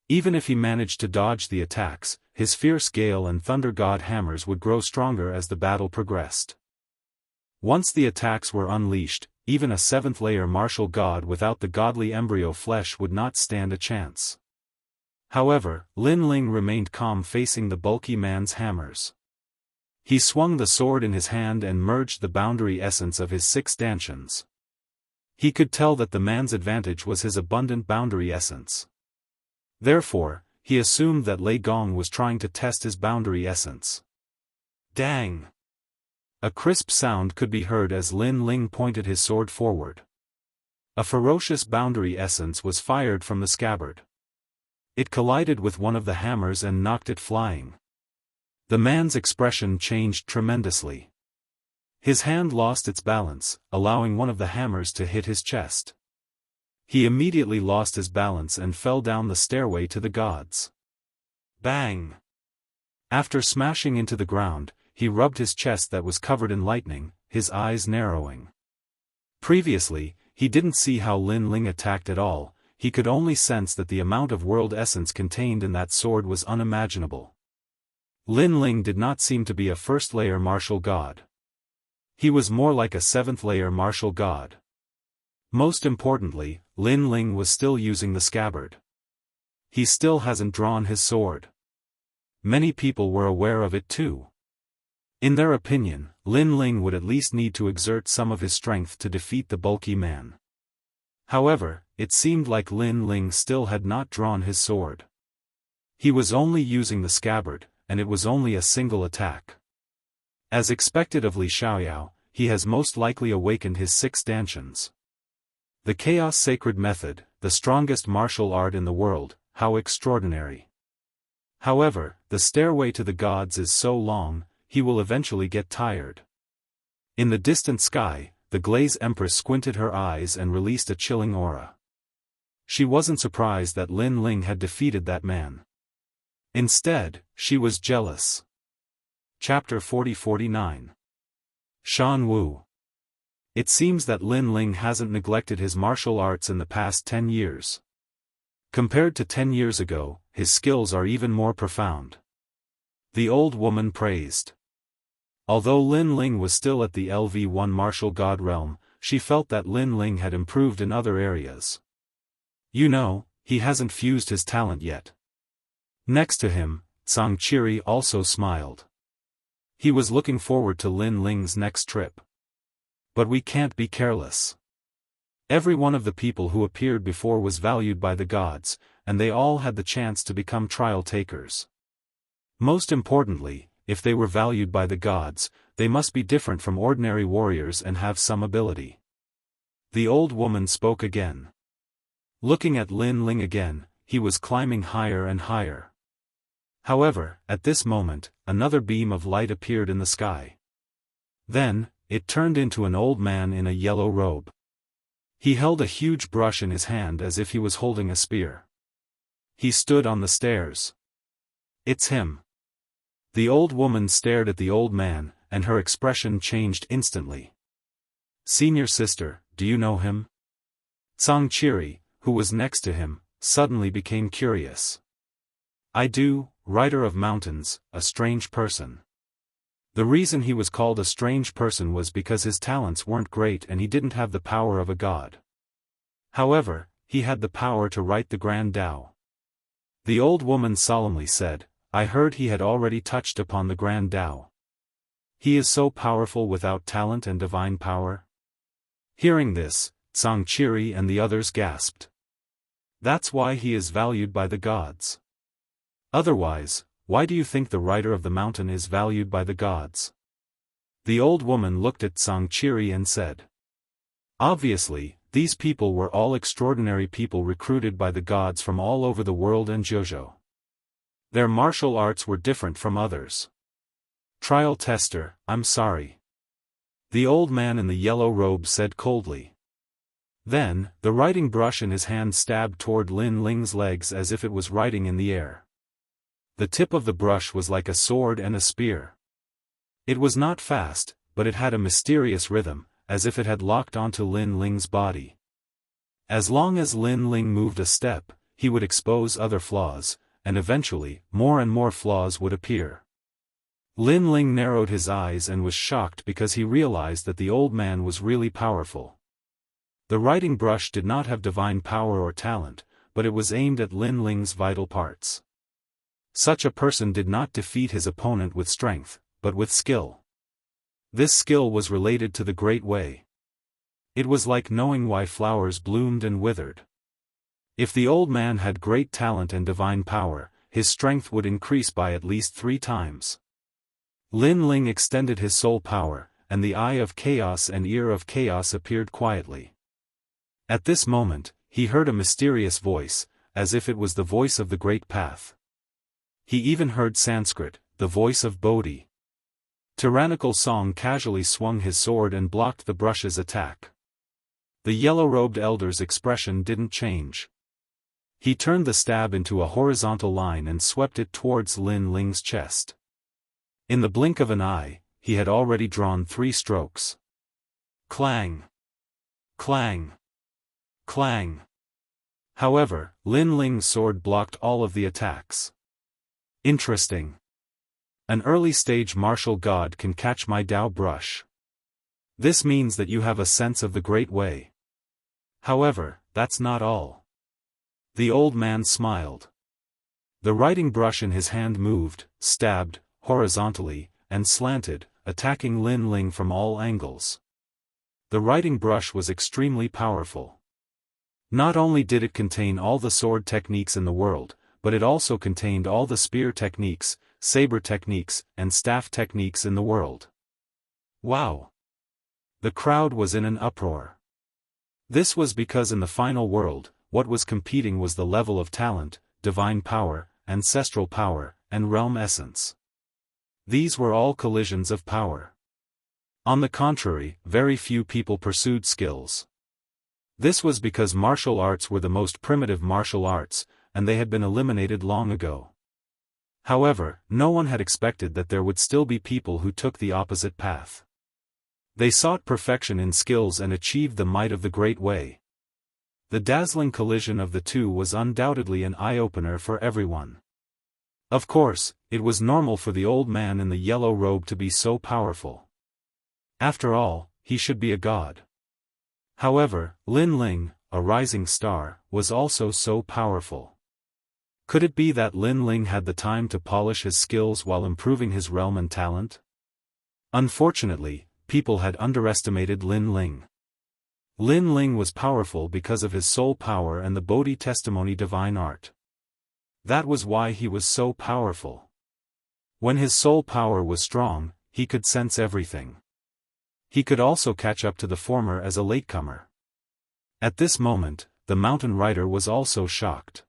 Even if he managed to dodge the attacks, his fierce gale and thunder god hammers would grow stronger as the battle progressed. Once the attacks were unleashed, even a seventh-layer martial god without the godly embryo flesh would not stand a chance. However, Lin Ling remained calm facing the bulky man's hammers. He swung the sword in his hand and merged the boundary essence of his 6 stanchions. He could tell that the man's advantage was his abundant boundary essence. Therefore, he assumed that Lei Gong was trying to test his boundary essence. Dang! A crisp sound could be heard as Lin Ling pointed his sword forward. A ferocious boundary essence was fired from the scabbard. It collided with one of the hammers and knocked it flying. The man's expression changed tremendously. His hand lost its balance, allowing one of the hammers to hit his chest. He immediately lost his balance and fell down the stairway to the gods. Bang! After smashing into the ground, he rubbed his chest that was covered in lightning, his eyes narrowing. Previously, he didn't see how Lin Ling attacked at all, he could only sense that the amount of world essence contained in that sword was unimaginable. Lin Ling did not seem to be a first-layer martial god. He was more like a seventh-layer martial god. Most importantly, Lin Ling was still using the scabbard. He still hasn't drawn his sword. Many people were aware of it too. In their opinion, Lin Ling would at least need to exert some of his strength to defeat the bulky man. However, it seemed like Lin Ling still had not drawn his sword. He was only using the scabbard, and it was only a single attack. As expected of Li Xiaoyao, he has most likely awakened his 6 stanchions. The Chaos Sacred Method, the strongest martial art in the world, how extraordinary. However, the stairway to the gods is so long, he will eventually get tired. In the distant sky, the Glaze Empress squinted her eyes and released a chilling aura. She wasn't surprised that Lin Ling had defeated that man. Instead, she was jealous. Chapter 40-49. Shan Wu. It seems that Lin Ling hasn't neglected his martial arts in the past 10 years. Compared to 10 years ago, his skills are even more profound. The old woman praised. Although Lin Ling was still at the LV1 martial god realm, she felt that Lin Ling had improved in other areas. You know, he hasn't fused his talent yet. Next to him, Zhang Qiri also smiled. He was looking forward to Lin Ling's next trip. But we can't be careless. Every one of the people who appeared before was valued by the gods, and they all had the chance to become trial takers. Most importantly, if they were valued by the gods, they must be different from ordinary warriors and have some ability. The old woman spoke again. Looking at Lin Ling again, he was climbing higher and higher. However, at this moment, another beam of light appeared in the sky. Then, it turned into an old man in a yellow robe. He held a huge brush in his hand as if he was holding a spear. He stood on the stairs. It's him. The old woman stared at the old man, and her expression changed instantly. Senior sister, do you know him? Zhang Qiri, who was next to him, suddenly became curious. I do, rider of mountains, a strange person. The reason he was called a strange person was because his talents weren't great and he didn't have the power of a god. However, he had the power to write the Grand Tao. The old woman solemnly said, I heard he had already touched upon the Grand Tao. He is so powerful without talent and divine power? Hearing this, Zhangqiri and the others gasped. That's why he is valued by the gods. Otherwise, why do you think the rider of the mountain is valued by the gods? The old woman looked at Zhangqiri and said. Obviously, these people were all extraordinary people recruited by the gods from all over the world and Zhuzhou. Their martial arts were different from others. Trial tester, I'm sorry. The old man in the yellow robe said coldly. Then, the writing brush in his hand stabbed toward Lin Ling's legs as if it was writing in the air. The tip of the brush was like a sword and a spear. It was not fast, but it had a mysterious rhythm, as if it had locked onto Lin Ling's body. As long as Lin Ling moved a step, he would expose other flaws, and eventually, more and more flaws would appear. Lin Ling narrowed his eyes and was shocked because he realized that the old man was really powerful. The writing brush did not have divine power or talent, but it was aimed at Lin Ling's vital parts. Such a person did not defeat his opponent with strength, but with skill. This skill was related to the Great Way. It was like knowing why flowers bloomed and withered. If the old man had great talent and divine power, his strength would increase by at least 3 times. Lin Ling extended his soul power, and the Eye of Chaos and Ear of Chaos appeared quietly. At this moment, he heard a mysterious voice, as if it was the voice of the Great Path. He even heard Sanskrit, the voice of Bodhi. Tyrannical Song casually swung his sword and blocked the brush's attack. The yellow-robed elder's expression didn't change. He turned the stab into a horizontal line and swept it towards Lin Ling's chest. In the blink of an eye, he had already drawn 3 strokes. Clang! Clang! Clang! However, Lin Ling's sword blocked all of the attacks. Interesting. An early-stage martial god can catch my Dao brush. This means that you have a sense of the Great Way. However, that's not all. The old man smiled. The writing brush in his hand moved, stabbed, horizontally, and slanted, attacking Lin Ling from all angles. The writing brush was extremely powerful. Not only did it contain all the sword techniques in the world, but it also contained all the spear techniques, saber techniques, and staff techniques in the world. Wow! The crowd was in an uproar. This was because in the final world, what was competing was the level of talent, divine power, ancestral power, and realm essence. These were all collisions of power. On the contrary, very few people pursued skills. This was because martial arts were the most primitive martial arts, and they had been eliminated long ago. However, no one had expected that there would still be people who took the opposite path. They sought perfection in skills and achieved the might of the Great Way. The dazzling collision of the two was undoubtedly an eye-opener for everyone. Of course, it was normal for the old man in the yellow robe to be so powerful. After all, he should be a god. However, Lin Ling, a rising star, was also so powerful. Could it be that Lin Ling had the time to polish his skills while improving his realm and talent? Unfortunately, people had underestimated Lin Ling. Lin Ling was powerful because of his soul power and the Bodhi testimony divine art. That was why he was so powerful. When his soul power was strong, he could sense everything. He could also catch up to the former as a latecomer. At this moment, the mountain rider was also shocked.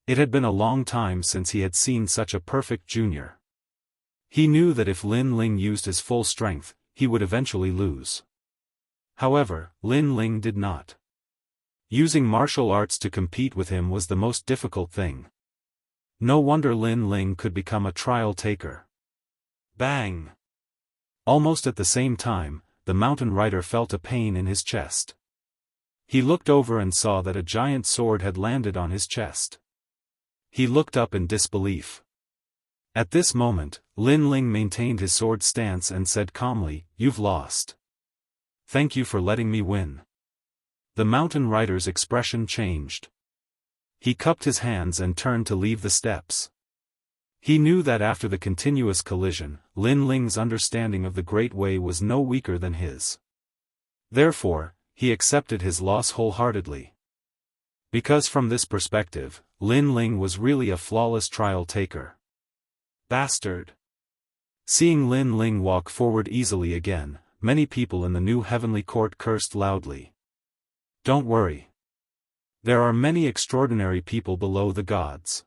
It had been a long time since he had seen such a perfect junior. He knew that if Lin Ling used his full strength, he would eventually lose. However, Lin Ling did not. Using martial arts to compete with him was the most difficult thing. No wonder Lin Ling could become a trial taker. Bang! Almost at the same time, the mountain rider felt a pain in his chest. He looked over and saw that a giant sword had landed on his chest. He looked up in disbelief. At this moment, Lin Ling maintained his sword stance and said calmly, "You've lost. Thank you for letting me win." The mountain rider's expression changed. He cupped his hands and turned to leave the steps. He knew that after the continuous collision, Lin Ling's understanding of the Great Way was no weaker than his. Therefore, he accepted his loss wholeheartedly. Because from this perspective, Lin Ling was really a flawless trial taker. Bastard! Seeing Lin Ling walk forward easily again, many people in the new heavenly court cursed loudly. Don't worry. There are many extraordinary people below the gods.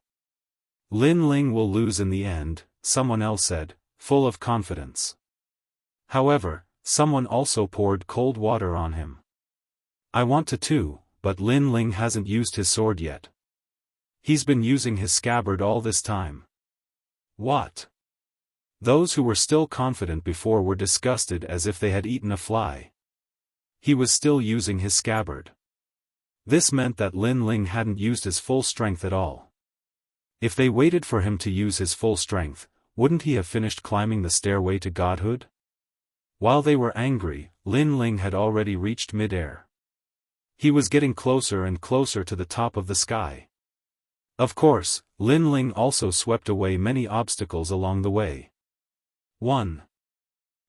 Lin Ling will lose in the end, someone else said, full of confidence. However, someone also poured cold water on him. I want to too, but Lin Ling hasn't used his sword yet. He's been using his scabbard all this time. What? Those who were still confident before were disgusted as if they had eaten a fly. He was still using his scabbard. This meant that Lin Ling hadn't used his full strength at all. If they waited for him to use his full strength, wouldn't he have finished climbing the stairway to godhood? While they were angry, Lin Ling had already reached mid-air. He was getting closer and closer to the top of the sky. Of course, Lin Ling also swept away many obstacles along the way. 1,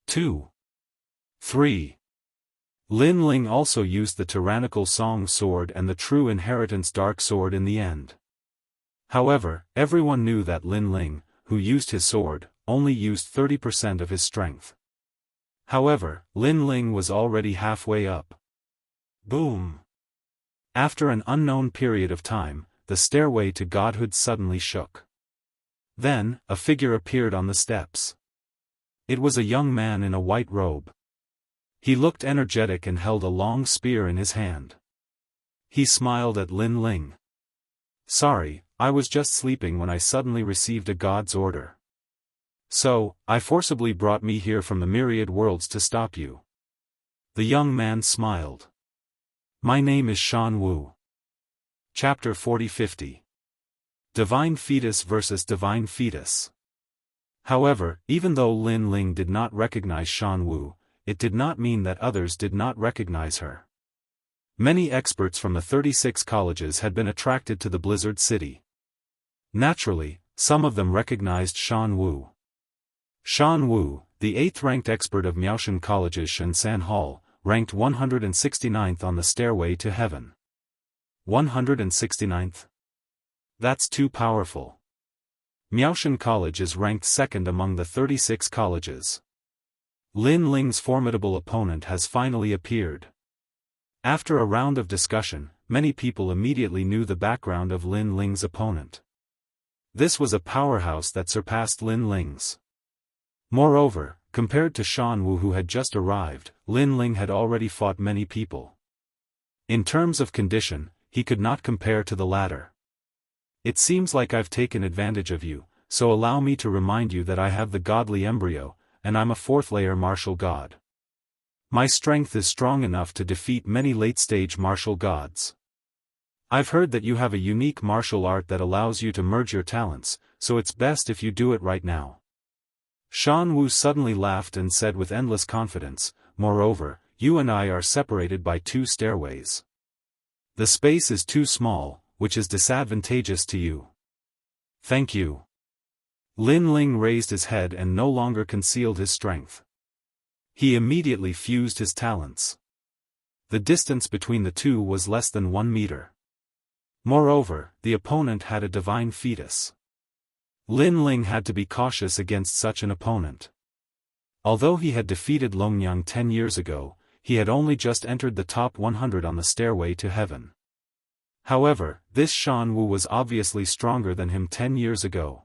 2, 3. Lin Ling also used the tyrannical Song sword and the true inheritance dark sword in the end. However, everyone knew that Lin Ling, who used his sword, only used 30% of his strength. However, Lin Ling was already halfway up. Boom! After an unknown period of time, the stairway to godhood suddenly shook. Then, a figure appeared on the steps. It was a young man in a white robe. He looked energetic and held a long spear in his hand. He smiled at Lin Ling. Sorry, I was just sleeping when I suddenly received a god's order. So, I forcibly brought me here from the myriad worlds to stop you. The young man smiled. My name is Shan Wu. Chapter 40-50. Divine Fetus vs. Divine Fetus. However, even though Lin Ling did not recognize Shan Wu, it did not mean that others did not recognize her. Many experts from the 36 colleges had been attracted to the Blizzard City. Naturally, some of them recognized Shan Wu. Shan Wu, the 8th-ranked expert of Miaoshan College's Shensan Hall, ranked 169th on the stairway to heaven. 169th? That's too powerful. Miaoshan College is ranked 2nd among the 36 colleges. Lin Ling's formidable opponent has finally appeared. After a round of discussion, many people immediately knew the background of Lin Ling's opponent. This was a powerhouse that surpassed Lin Ling's. Moreover, compared to Shan Wu who had just arrived, Lin Ling had already fought many people. In terms of condition, he could not compare to the latter. It seems like I've taken advantage of you, so allow me to remind you that I have the godly embryo, and I'm a 4th-layer martial god. My strength is strong enough to defeat many late-stage martial gods. I've heard that you have a unique martial art that allows you to merge your talents, so it's best if you do it right now. Shan Wu suddenly laughed and said with endless confidence, moreover, you and I are separated by 2 stairways. The space is too small, which is disadvantageous to you. Thank you. Lin Ling raised his head and no longer concealed his strength. He immediately fused his talents. The distance between the two was less than 1 meter. Moreover, the opponent had a divine fetus. Lin Ling had to be cautious against such an opponent. Although he had defeated Longyang 10 years ago, he had only just entered the top 100 on the stairway to heaven. However, this Shan Wu was obviously stronger than him 10 years ago.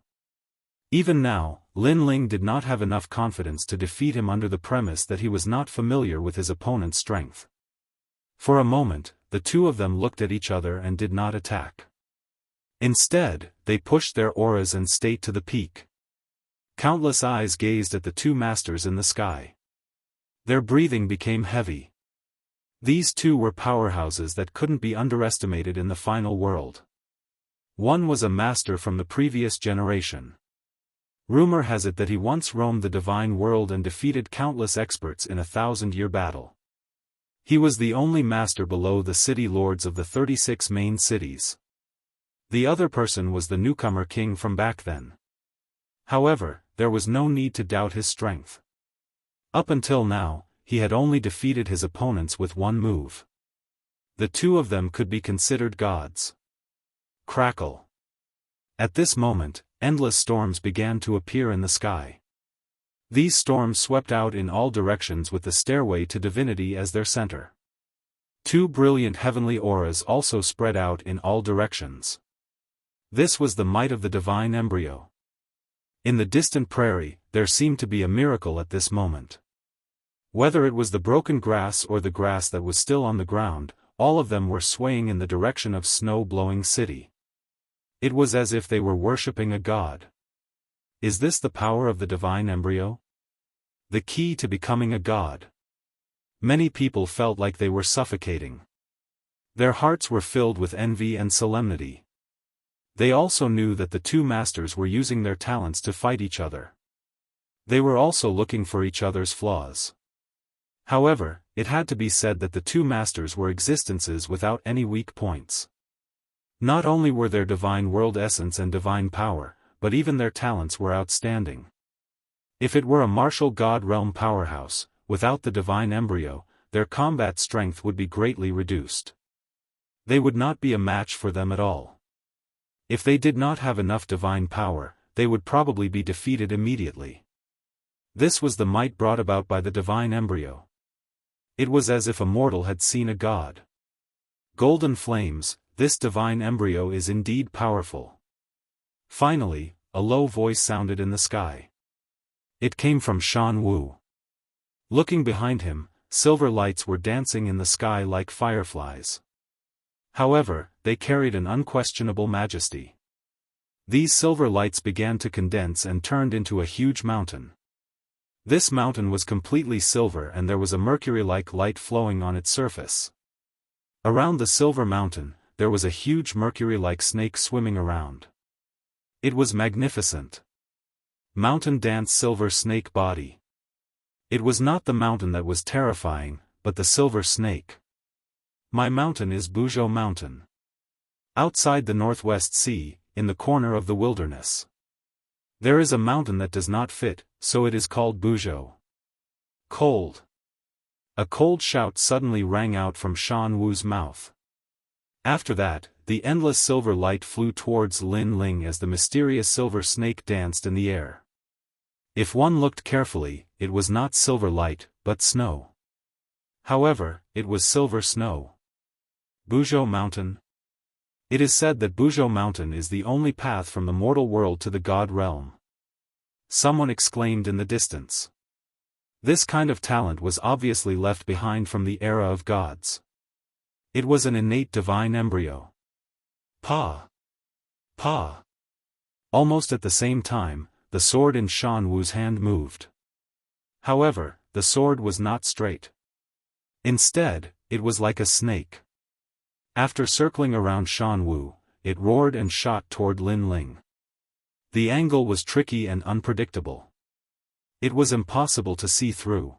Even now, Lin Ling did not have enough confidence to defeat him under the premise that he was not familiar with his opponent's strength. For a moment, the two of them looked at each other and did not attack. Instead, they pushed their auras and stayed to the peak. Countless eyes gazed at the two masters in the sky. Their breathing became heavy. These two were powerhouses that couldn't be underestimated in the final world. One was a master from the previous generation. Rumor has it that he once roamed the divine world and defeated countless experts in a 1,000-year battle. He was the only master below the city lords of the 36 main cities. The other person was the newcomer king from back then. However, there was no need to doubt his strength. Up until now, he had only defeated his opponents with one move. The two of them could be considered gods. Crackle. At this moment, endless storms began to appear in the sky. These storms swept out in all directions with the stairway to divinity as their center. Two brilliant heavenly auras also spread out in all directions. This was the might of the divine embryo. In the distant prairie, there seemed to be a miracle at this moment. Whether it was the broken grass or the grass that was still on the ground, all of them were swaying in the direction of snow-blowing city. It was as if they were worshipping a god. Is this the power of the divine embryo? The key to becoming a god? Many people felt like they were suffocating. Their hearts were filled with envy and solemnity. They also knew that the two masters were using their talents to fight each other. They were also looking for each other's flaws. However, it had to be said that the two masters were existences without any weak points. Not only were their divine world essence and divine power, but even their talents were outstanding. If it were a martial god realm powerhouse, without the divine embryo, their combat strength would be greatly reduced. They would not be a match for them at all. If they did not have enough divine power, they would probably be defeated immediately. This was the might brought about by the divine embryo. It was as if a mortal had seen a god. Golden flames, this divine embryo is indeed powerful. Finally, a low voice sounded in the sky. It came from Shan Wu. Looking behind him, silver lights were dancing in the sky like fireflies. However, they carried an unquestionable majesty. These silver lights began to condense and turned into a huge mountain. This mountain was completely silver and there was a mercury-like light flowing on its surface. Around the silver mountain, there was a huge mercury-like snake swimming around. It was magnificent. Mountain dance silver snake body. It was not the mountain that was terrifying, but the silver snake. My mountain is Buzhou Mountain. Outside the Northwest Sea, in the corner of the wilderness. There is a mountain that does not fit, so it is called Buzhou. Cold. A cold shout suddenly rang out from Shan Wu's mouth. After that, the endless silver light flew towards Lin Ling as the mysterious silver snake danced in the air. If one looked carefully, it was not silver light, but snow. However, it was silver snow. Buzhou Mountain. It is said that Buzhou Mountain is the only path from the mortal world to the god realm. Someone exclaimed in the distance. This kind of talent was obviously left behind from the era of gods. It was an innate divine embryo. Pa! Pa! Almost at the same time, the sword in Shan Wu's hand moved. However, the sword was not straight. Instead, it was like a snake. After circling around Shan Wu, it roared and shot toward Lin Ling. The angle was tricky and unpredictable. It was impossible to see through.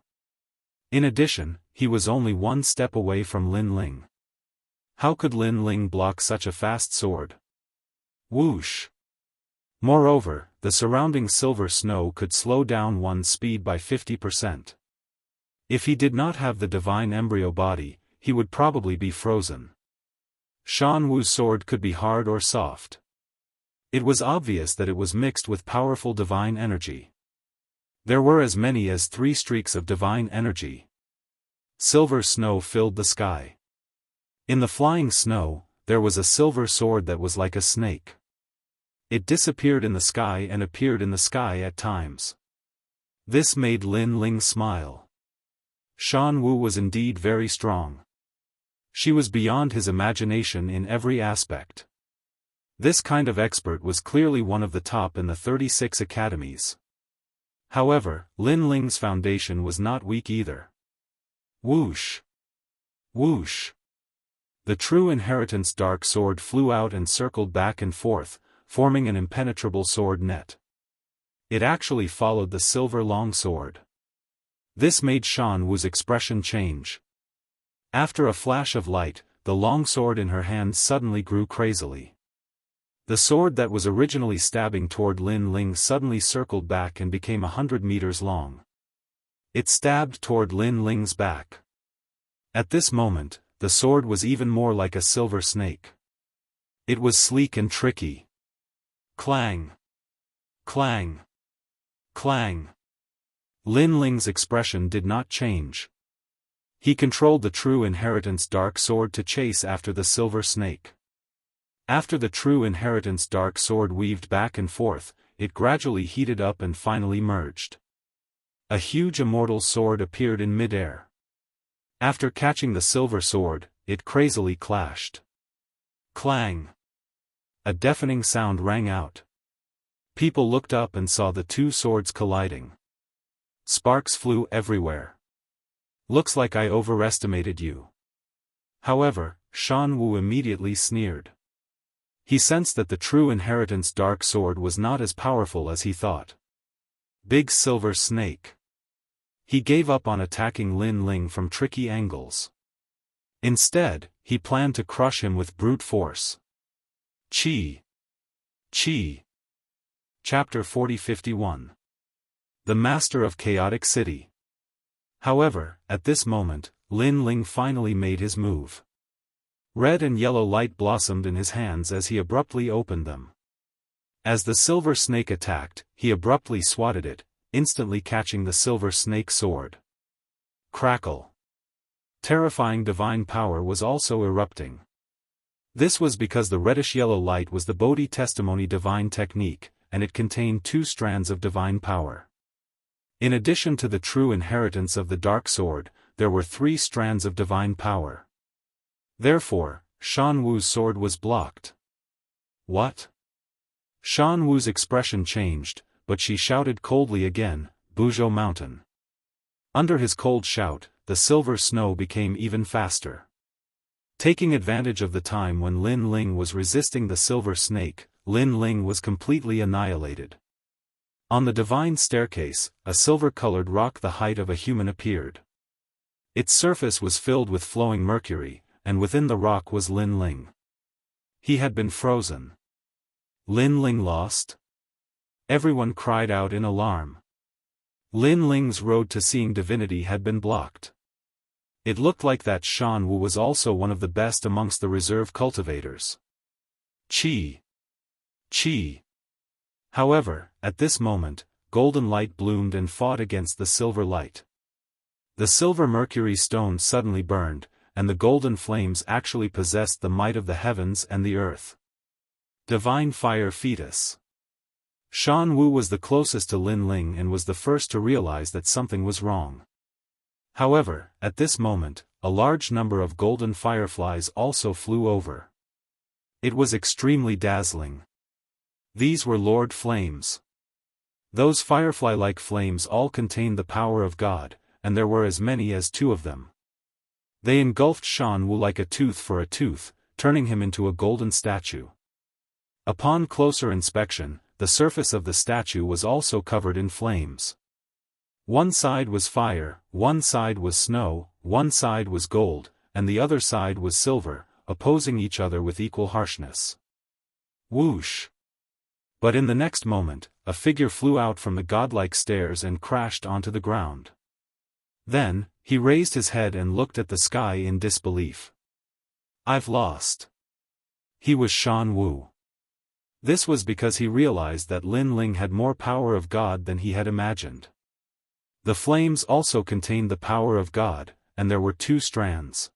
In addition, he was only one step away from Lin Ling. How could Lin Ling block such a fast sword? Whoosh! Moreover, the surrounding silver snow could slow down one's speed by 50%. If he did not have the divine embryo body, he would probably be frozen. Shan Wu's sword could be hard or soft. It was obvious that it was mixed with powerful divine energy. There were as many as 3 streaks of divine energy. Silver snow filled the sky. In the flying snow, there was a silver sword that was like a snake. It disappeared in the sky and appeared in the sky at times. This made Lin Ling smile. Shan Wu was indeed very strong. She was beyond his imagination in every aspect. This kind of expert was clearly one of the top in the 36 academies. However, Lin Ling's foundation was not weak either. Whoosh! Whoosh! The true inheritance dark sword flew out and circled back and forth, forming an impenetrable sword net. It actually followed the silver long sword. This made Shan Wu's expression change. After a flash of light, the long sword in her hand suddenly grew crazily. The sword that was originally stabbing toward Lin Ling suddenly circled back and became 100 meters long. It stabbed toward Lin Ling's back. At this moment, the sword was even more like a silver snake. It was sleek and tricky. Clang! Clang! Clang! Lin Ling's expression did not change. He controlled the True Inheritance dark sword to chase after the silver snake. After the True Inheritance dark sword weaved back and forth, it gradually heated up and finally merged. A huge immortal sword appeared in midair. After catching the silver sword, it crazily clashed. Clang! A deafening sound rang out. People looked up and saw the two swords colliding. Sparks flew everywhere. Looks like I overestimated you. However, Shan Wu immediately sneered. He sensed that the True Inheritance dark sword was not as powerful as he thought. Big silver snake. He gave up on attacking Lin Ling from tricky angles. Instead, he planned to crush him with brute force. Chi. Chi. Chapter 40-51. The Master of Chaotic City. However, at this moment, Lin Ling finally made his move. Red and yellow light blossomed in his hands as he abruptly opened them. As the silver snake attacked, he abruptly swatted it, instantly catching the silver snake sword. Crackle! Terrifying divine power was also erupting. This was because the reddish-yellow light was the Bodhi Testimony divine technique, and it contained 2 strands of divine power. In addition to the true inheritance of the dark sword, there were 3 strands of divine power. Therefore, Shan Wu's sword was blocked. What? Shan Wu's expression changed, but she shouted coldly again, Buzhou Mountain. Under his cold shout, the silver snow became even faster. Taking advantage of the time when Lin Ling was resisting the silver snake, Lin Ling was completely annihilated. On the divine staircase, a silver-colored rock the height of a human appeared. Its surface was filled with flowing mercury, and within the rock was Lin Ling. He had been frozen. Lin Ling lost? Everyone cried out in alarm. Lin Ling's road to seeing divinity had been blocked. It looked like that Shan Wu was also one of the best amongst the reserve cultivators. Chi. Chi. However, at this moment, golden light bloomed and fought against the silver light. The silver mercury stone suddenly burned, and the golden flames actually possessed the might of the heavens and the earth. Divine Fire Fetus. Shan Wu was the closest to Lin Ling and was the first to realize that something was wrong. However, at this moment, a large number of golden fireflies also flew over. It was extremely dazzling. These were Lord Flames. Those firefly-like flames all contained the power of God, and there were as many as 2 of them. They engulfed Shan Wu like a tooth for a tooth, turning him into a golden statue. Upon closer inspection, the surface of the statue was also covered in flames. One side was fire, one side was snow, one side was gold, and the other side was silver, opposing each other with equal harshness. Whoosh! But in the next moment, a figure flew out from the godlike stairs and crashed onto the ground. Then, he raised his head and looked at the sky in disbelief. I've lost. He was Shan Wu. This was because he realized that Lin Ling had more power of God than he had imagined. The flames also contained the power of God, and there were 2 strands.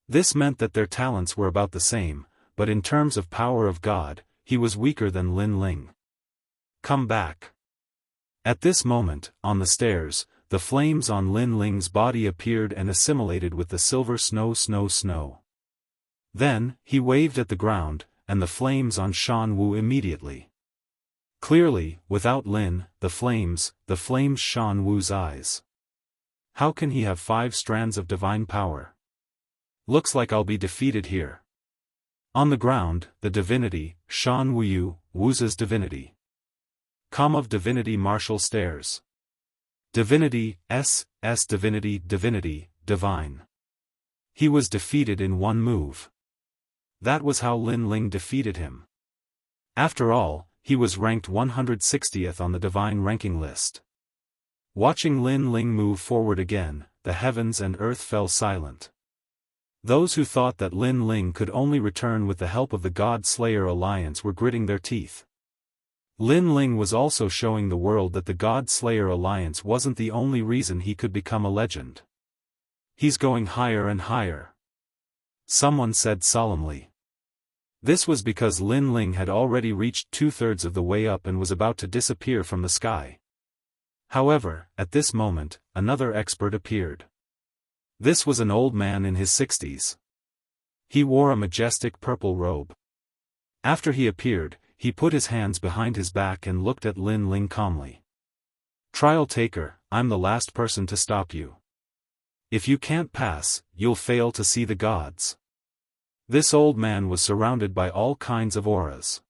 This meant that their talents were about the same, but in terms of power of God, he was weaker than Lin Ling. Come back. At this moment, on the stairs, the flames on Lin Ling's body appeared and assimilated with the silver snow. Then, he waved at the ground, and the flames on Shan Wu immediately. Clearly, without Lin, the flames Shan Wu's eyes. How can he have 5 strands of divine power? Looks like I'll be defeated here. On the ground, the divinity, Shan Wu, Wu's divinity. Come of divinity martial stairs. Divinity, divinity, divine. He was defeated in one move. That was how Lin Ling defeated him. After all, he was ranked 160th on the divine ranking list. Watching Lin Ling move forward again, the heavens and earth fell silent. Those who thought that Lin Ling could only return with the help of the God Slayer Alliance were gritting their teeth. Lin Ling was also showing the world that the God Slayer Alliance wasn't the only reason he could become a legend. He's going higher and higher, someone said solemnly. This was because Lin Ling had already reached 2/3 of the way up and was about to disappear from the sky. However, at this moment, another expert appeared. This was an old man in his 60s. He wore a majestic purple robe. After he appeared, he put his hands behind his back and looked at Lin Ling calmly. Trial taker, I'm the last person to stop you. If you can't pass, you'll fail to see the gods. This old man was surrounded by all kinds of auras.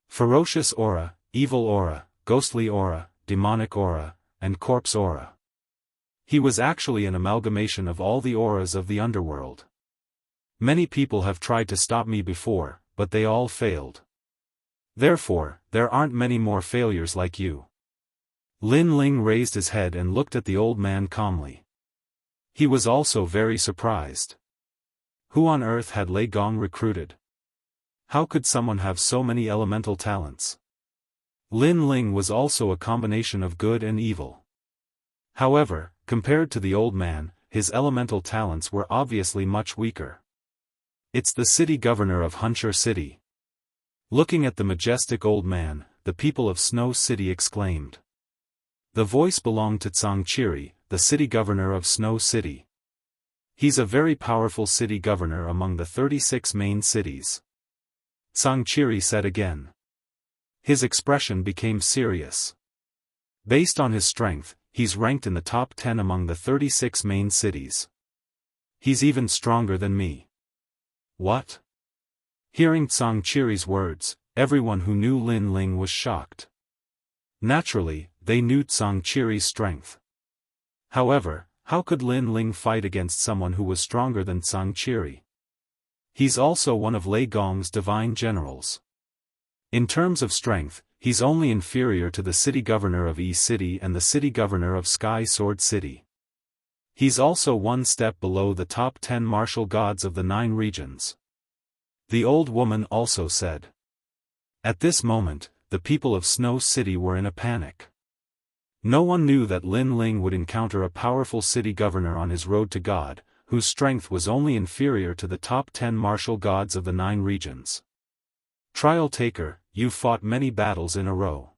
Ferocious aura, evil aura, ghostly aura, demonic aura, and corpse aura. He was actually an amalgamation of all the auras of the underworld. Many people have tried to stop me before, but they all failed. Therefore, there aren't many more failures like you. Lin Ling raised his head and looked at the old man calmly. He was also very surprised. Who on earth had Lei Gong recruited? How could someone have so many elemental talents? Lin Ling was also a combination of good and evil. However, compared to the old man, his elemental talents were obviously much weaker. It's the city governor of Huncher City. Looking at the majestic old man, the people of Snow City exclaimed. The voice belonged to Zhangqiri, the city governor of Snow City. He's a very powerful city governor among the 36 main cities. Zhangqiri said again. His expression became serious. Based on his strength, he's ranked in the top 10 among the 36 main cities. He's even stronger than me. What? Hearing Zhangqiri's words, everyone who knew Lin Ling was shocked. Naturally, they knew Zhangqiri's strength. However, how could Lin Ling fight against someone who was stronger than Zhangqiri? He's also one of Lei Gong's divine generals. In terms of strength, he's only inferior to the city governor of E City and the city governor of Sky Sword City. He's also one step below the top 10 martial gods of the 9 regions. The old woman also said. At this moment, the people of Snow City were in a panic. No one knew that Lin Ling would encounter a powerful city governor on his road to God, whose strength was only inferior to the top 10 martial gods of the 9 regions. Trial taker, you've fought many battles in a row.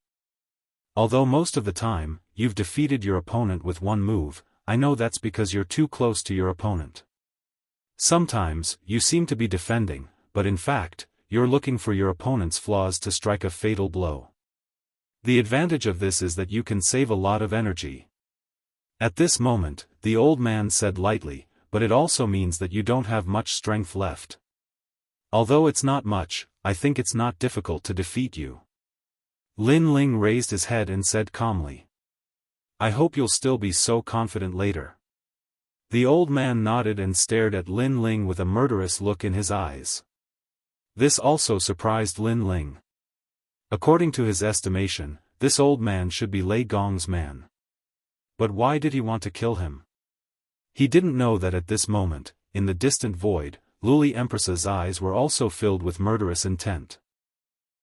Although most of the time, you've defeated your opponent with one move, I know that's because you're too close to your opponent. Sometimes, you seem to be defending, but in fact, you're looking for your opponent's flaws to strike a fatal blow. The advantage of this is that you can save a lot of energy. At this moment, the old man said lightly, but it also means that you don't have much strength left. Although it's not much, I think it's not difficult to defeat you. Lin Ling raised his head and said calmly. I hope you'll still be so confident later. The old man nodded and stared at Lin Ling with a murderous look in his eyes. This also surprised Lin Ling. According to his estimation, this old man should be Lei Gong's man. But why did he want to kill him? He didn't know that at this moment, in the distant void, Luli Empress's eyes were also filled with murderous intent.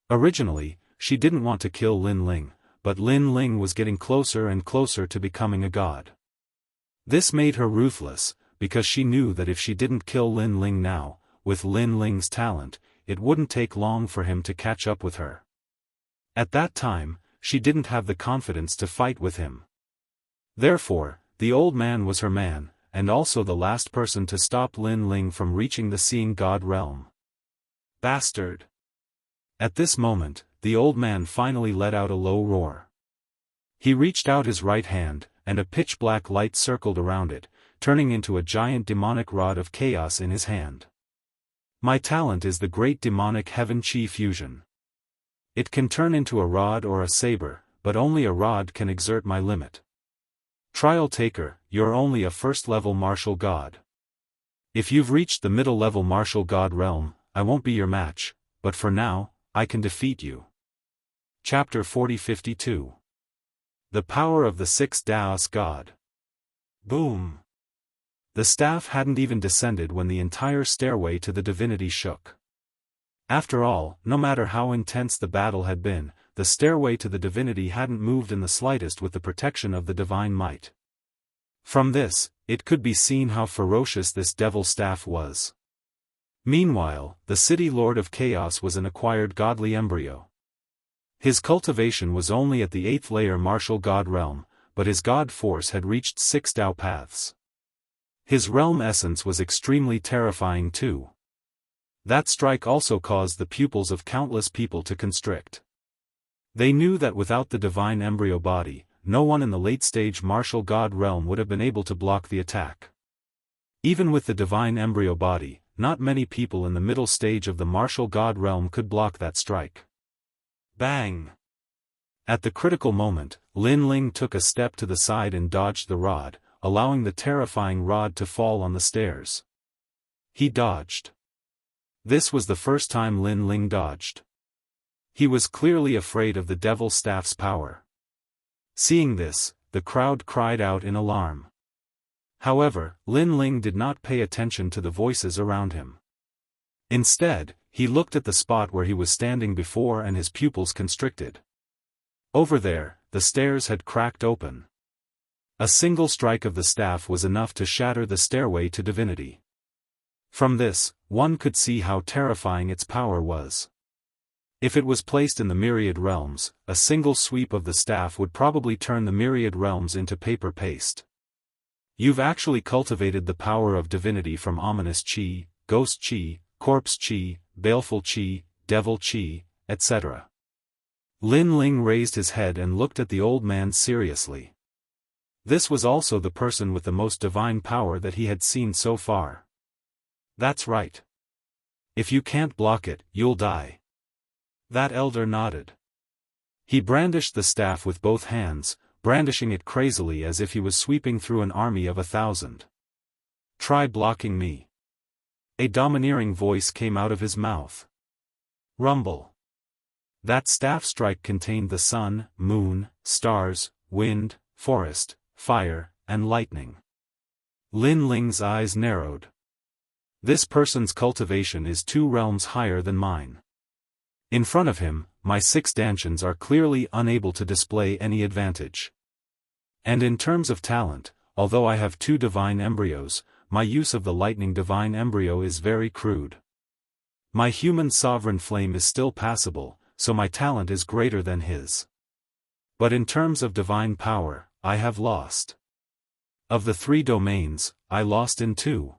Originally, she didn't want to kill Lin Ling, but Lin Ling was getting closer and closer to becoming a god. This made her ruthless, because she knew that if she didn't kill Lin Ling now, with Lin Ling's talent, it wouldn't take long for him to catch up with her. At that time, she didn't have the confidence to fight with him. Therefore, the old man was her man, and also the last person to stop Lin Ling from reaching the Seeing God realm. Bastard! At this moment, the old man finally let out a low roar. He reached out his right hand, and a pitch-black light circled around it, turning into a giant demonic rod of chaos in his hand. My talent is the great demonic heaven chi fusion. It can turn into a rod or a saber, but only a rod can exert my limit. Trial taker, you're only a first-level martial god. If you've reached the middle-level martial god realm, I won't be your match, but for now, I can defeat you. Chapter 40-52. The Power of the Sixth Daoist God. Boom! The staff hadn't even descended when the entire stairway to the divinity shook. After all, no matter how intense the battle had been, the stairway to the divinity hadn't moved in the slightest with the protection of the divine might. From this, it could be seen how ferocious this devil staff was. Meanwhile, the city lord of chaos was an acquired godly embryo. His cultivation was only at the 8th layer martial god realm, but his god force had reached 6 Dao paths. His realm essence was extremely terrifying too. That strike also caused the pupils of countless people to constrict. They knew that without the divine embryo body, no one in the late-stage martial god realm would have been able to block the attack. Even with the divine embryo body, not many people in the middle stage of the martial god realm could block that strike. Bang! At the critical moment, Lin Ling took a step to the side and dodged the rod, allowing the terrifying rod to fall on the stairs. He dodged. This was the first time Lin Ling dodged. He was clearly afraid of the devil staff's power. Seeing this, the crowd cried out in alarm. However, Lin Ling did not pay attention to the voices around him. Instead, he looked at the spot where he was standing before and his pupils constricted. Over there, the stairs had cracked open. A single strike of the staff was enough to shatter the stairway to divinity. From this, one could see how terrifying its power was. If it was placed in the myriad realms, a single sweep of the staff would probably turn the myriad realms into paper paste. You've actually cultivated the power of divinity from ominous chi, ghost chi, corpse chi, baleful chi, devil chi, etc. Lin Ling raised his head and looked at the old man seriously. This was also the person with the most divine power that he had seen so far. That's right. If you can't block it, you'll die. That elder nodded. He brandished the staff with both hands, brandishing it crazily as if he was sweeping through an army of 1,000. Try blocking me. A domineering voice came out of his mouth. Rumble. That staff strike contained the sun, moon, stars, wind, forest, fire, and lightning. Lin Ling's eyes narrowed. This person's cultivation is 2 realms higher than mine. In front of him, my 6 dantians are clearly unable to display any advantage. And in terms of talent, although I have 2 divine embryos, my use of the lightning divine embryo is very crude. My human sovereign flame is still passable, so my talent is greater than his. But in terms of divine power, I have lost. Of the 3 domains, I lost in 2.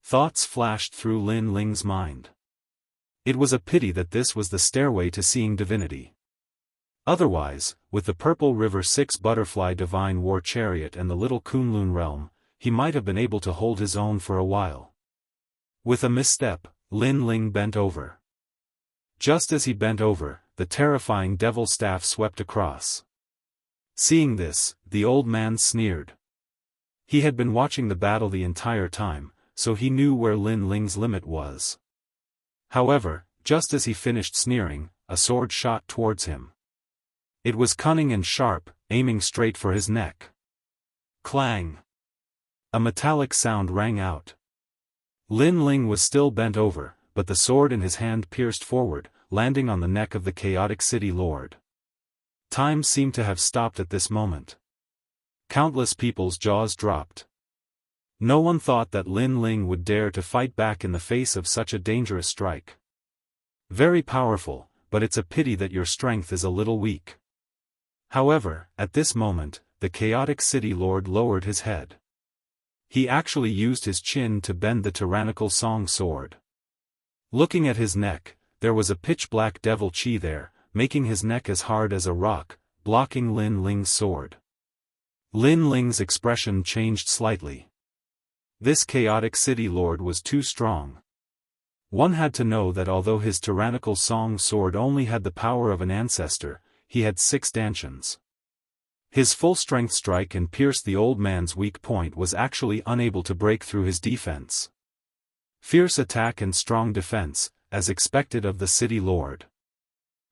Thoughts flashed through Lin Ling's mind. It was a pity that this was the stairway to seeing divinity. Otherwise, with the Purple River 6 Butterfly Divine War Chariot and the Little Kunlun realm, he might have been able to hold his own for a while. With a misstep, Lin Ling bent over. Just as he bent over, the terrifying devil staff swept across. Seeing this, the old man sneered. He had been watching the battle the entire time, so he knew where Lin Ling's limit was. However, just as he finished sneering, a sword shot towards him. It was cunning and sharp, aiming straight for his neck. Clang! A metallic sound rang out. Lin Ling was still bent over, but the sword in his hand pierced forward, landing on the neck of the chaotic city lord. Time seemed to have stopped at this moment. Countless people's jaws dropped. No one thought that Lin Ling would dare to fight back in the face of such a dangerous strike. Very powerful, but it's a pity that your strength is a little weak. However, at this moment, the chaotic city lord lowered his head. He actually used his chin to bend the tyrannical song sword. Looking at his neck, there was a pitch-black devil chi there, making his neck as hard as a rock, blocking Lin Ling's sword. Lin Ling's expression changed slightly. This chaotic city lord was too strong. One had to know that although his tyrannical song sword only had the power of an ancestor, he had 6 dantians. His full-strength strike and pierce the old man's weak point was actually unable to break through his defense. Fierce attack and strong defense, as expected of the city lord.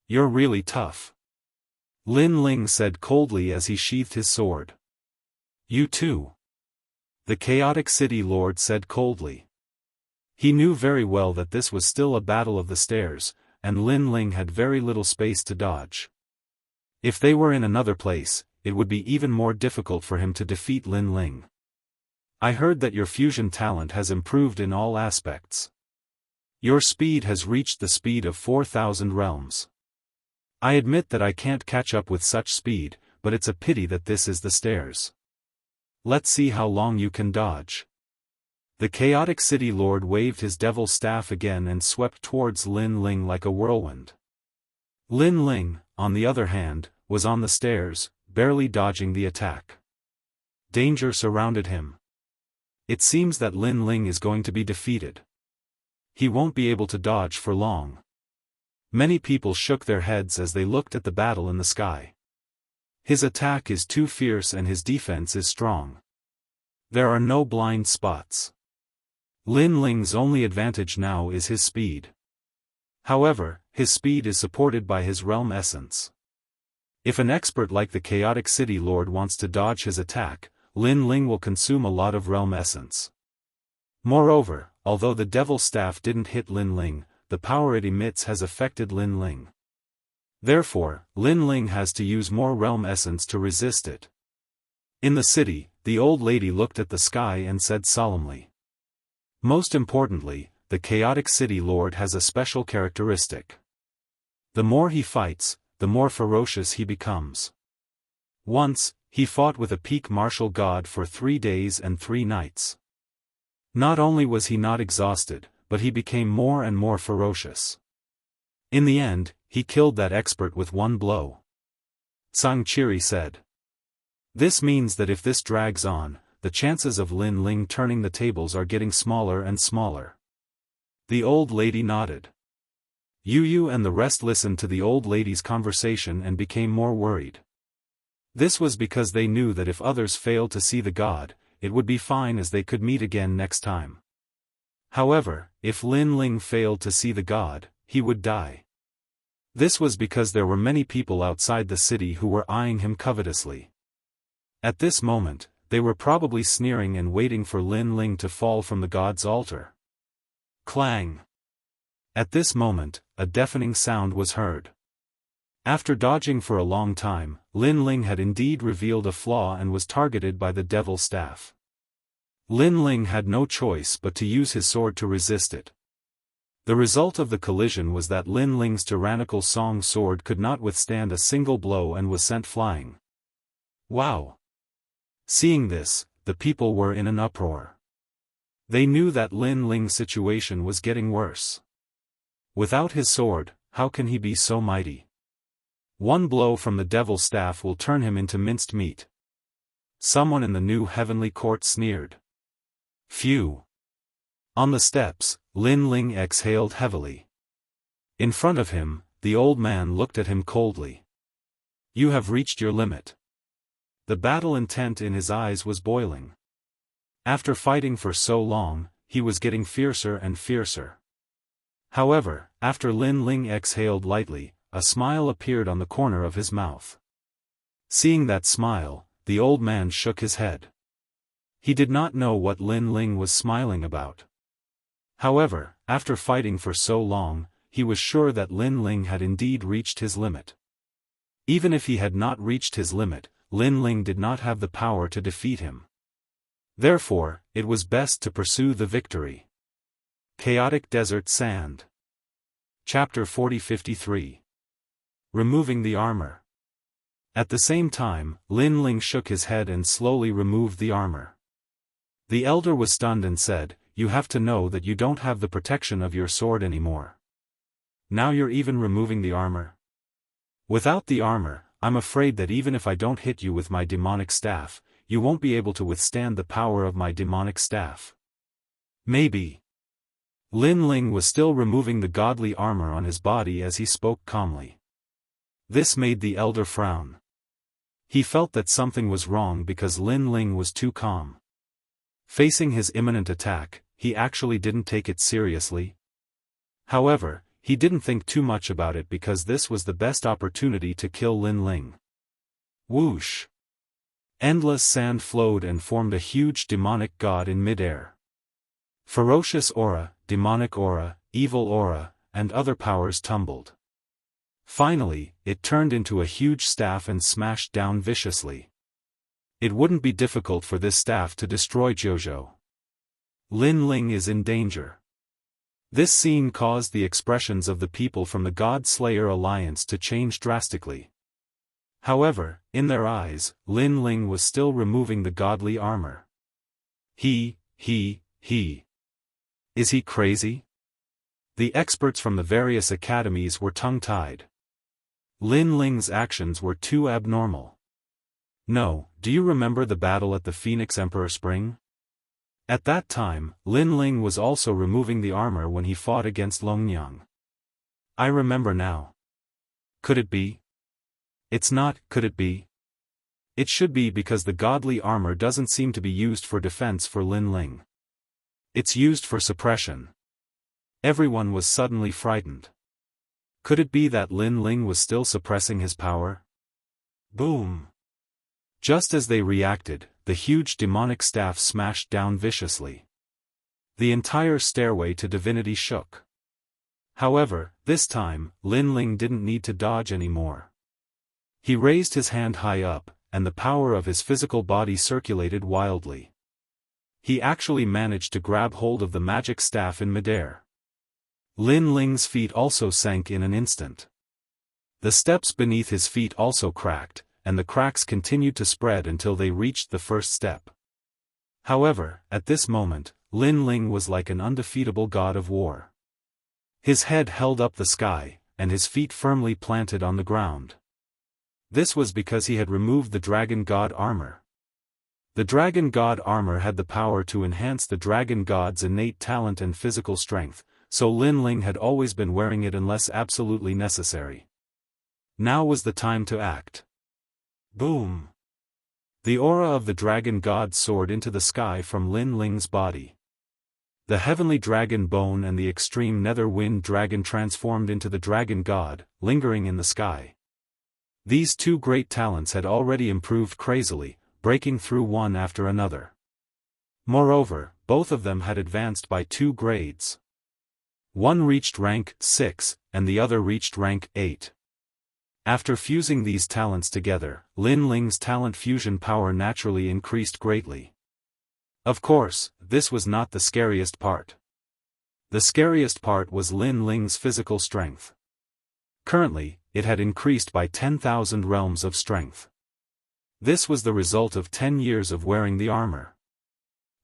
You're really tough. Lin Ling said coldly as he sheathed his sword. You too. The chaotic city lord said coldly. He knew very well that this was still a battle of the stairs, and Lin Ling had very little space to dodge. If they were in another place, it would be even more difficult for him to defeat Lin Ling. I heard that your fusion talent has improved in all aspects. Your speed has reached the speed of 4,000 realms. I admit that I can't catch up with such speed, but it's a pity that this is the stairs. Let's see how long you can dodge. The chaotic city lord waved his devil staff again and swept towards Lin Ling like a whirlwind. Lin Ling, on the other hand, was on the stairs, barely dodging the attack. Danger surrounded him. It seems that Lin Ling is going to be defeated. He won't be able to dodge for long. Many people shook their heads as they looked at the battle in the sky. His attack is too fierce and his defense is strong. There are no blind spots. Lin Ling's only advantage now is his speed. However, his speed is supported by his realm essence. If an expert like the chaotic city lord wants to dodge his attack, Lin Ling will consume a lot of realm essence. Moreover, although the devil staff didn't hit Lin Ling, the power it emits has affected Lin Ling. Therefore, Lin Ling has to use more realm essence to resist it. In the city, the old lady looked at the sky and said solemnly. Most importantly, the chaotic city lord has a special characteristic. The more he fights, the more ferocious he becomes. Once, he fought with a peak martial god for 3 days and 3 nights. Not only was he not exhausted, but he became more and more ferocious. In the end, he killed that expert with 1 blow. Sang Chiri said. This means that if this drags on, the chances of Lin Ling turning the tables are getting smaller and smaller. The old lady nodded. Yu and the rest listened to the old lady's conversation and became more worried. This was because they knew that if others failed to see the god, it would be fine as they could meet again next time. However, if Lin Ling failed to see the god, he would die. This was because there were many people outside the city who were eyeing him covetously. At this moment, they were probably sneering and waiting for Lin Ling to fall from the god's altar. Clang! At this moment, a deafening sound was heard. After dodging for a long time, Lin Ling had indeed revealed a flaw and was targeted by the devil staff. Lin Ling had no choice but to use his sword to resist it. The result of the collision was that Lin Ling's tyrannical song sword could not withstand a single blow and was sent flying. Wow! Seeing this, the people were in an uproar. They knew that Lin Ling's situation was getting worse. Without his sword, how can he be so mighty? 1 blow from the devil staff will turn him into minced meat. Someone in the new heavenly court sneered. Phew! On the steps, Lin Ling exhaled heavily. In front of him, the old man looked at him coldly. You have reached your limit. The battle intent in his eyes was boiling. After fighting for so long, he was getting fiercer and fiercer. However, after Lin Ling exhaled lightly, a smile appeared on the corner of his mouth. Seeing that smile, the old man shook his head. He did not know what Lin Ling was smiling about. However, after fighting for so long, he was sure that Lin Ling had indeed reached his limit. Even if he had not reached his limit, Lin Ling did not have the power to defeat him. Therefore, it was best to pursue the victory. Chaotic Desert Sand. Chapter 40-53. Removing the armor. At the same time, Lin Ling shook his head and slowly removed the armor. The elder was stunned and said, You have to know that you don't have the protection of your sword anymore. Now you're even removing the armor? Without the armor, I'm afraid that even if I don't hit you with my demonic staff, you won't be able to withstand the power of my demonic staff. Maybe. Lin Ling was still removing the godly armor on his body as he spoke calmly. This made the elder frown. He felt that something was wrong because Lin Ling was too calm. Facing his imminent attack, he actually didn't take it seriously. However, he didn't think too much about it because this was the best opportunity to kill Lin Ling. Whoosh! Endless sand flowed and formed a huge demonic god in midair. Ferocious aura, demonic aura, evil aura, and other powers tumbled. Finally, it turned into a huge staff and smashed down viciously. It wouldn't be difficult for this staff to destroy Jojo. Lin Ling is in danger. This scene caused the expressions of the people from the God Slayer Alliance to change drastically. However, in their eyes, Lin Ling was still removing the godly armor. He. Is he crazy? The experts from the various academies were tongue-tied. Lin Ling's actions were too abnormal. No, do you remember the battle at the Phoenix Emperor Spring? At that time, Lin Ling was also removing the armor when he fought against Longnyang. I remember now. Could it be? It's not, could it be? It should be because the godly armor doesn't seem to be used for defense for Lin Ling. It's used for suppression. Everyone was suddenly frightened. Could it be that Lin Ling was still suppressing his power? Boom! Just as they reacted, the huge demonic staff smashed down viciously. The entire stairway to divinity shook. However, this time, Lin Ling didn't need to dodge anymore. He raised his hand high up, and the power of his physical body circulated wildly. He actually managed to grab hold of the magic staff in midair. Lin Ling's feet also sank in an instant. The steps beneath his feet also cracked, and the cracks continued to spread until they reached the first step. However, at this moment, Lin Ling was like an undefeatable god of war. His head held up the sky, and his feet firmly planted on the ground. This was because he had removed the Dragon God armor. The Dragon God armor had the power to enhance the Dragon God's innate talent and physical strength, so Lin Ling had always been wearing it unless absolutely necessary. Now was the time to act. Boom! The aura of the Dragon God soared into the sky from Lin Ling's body. The heavenly dragon bone and the extreme nether wind dragon transformed into the Dragon God, lingering in the sky. These two great talents had already improved crazily, breaking through one after another. Moreover, both of them had advanced by 2 grades. One reached rank 6, and the other reached rank 8. After fusing these talents together, Lin Ling's talent fusion power naturally increased greatly. Of course, this was not the scariest part. The scariest part was Lin Ling's physical strength. Currently, it had increased by 10,000 realms of strength. This was the result of 10 years of wearing the armor.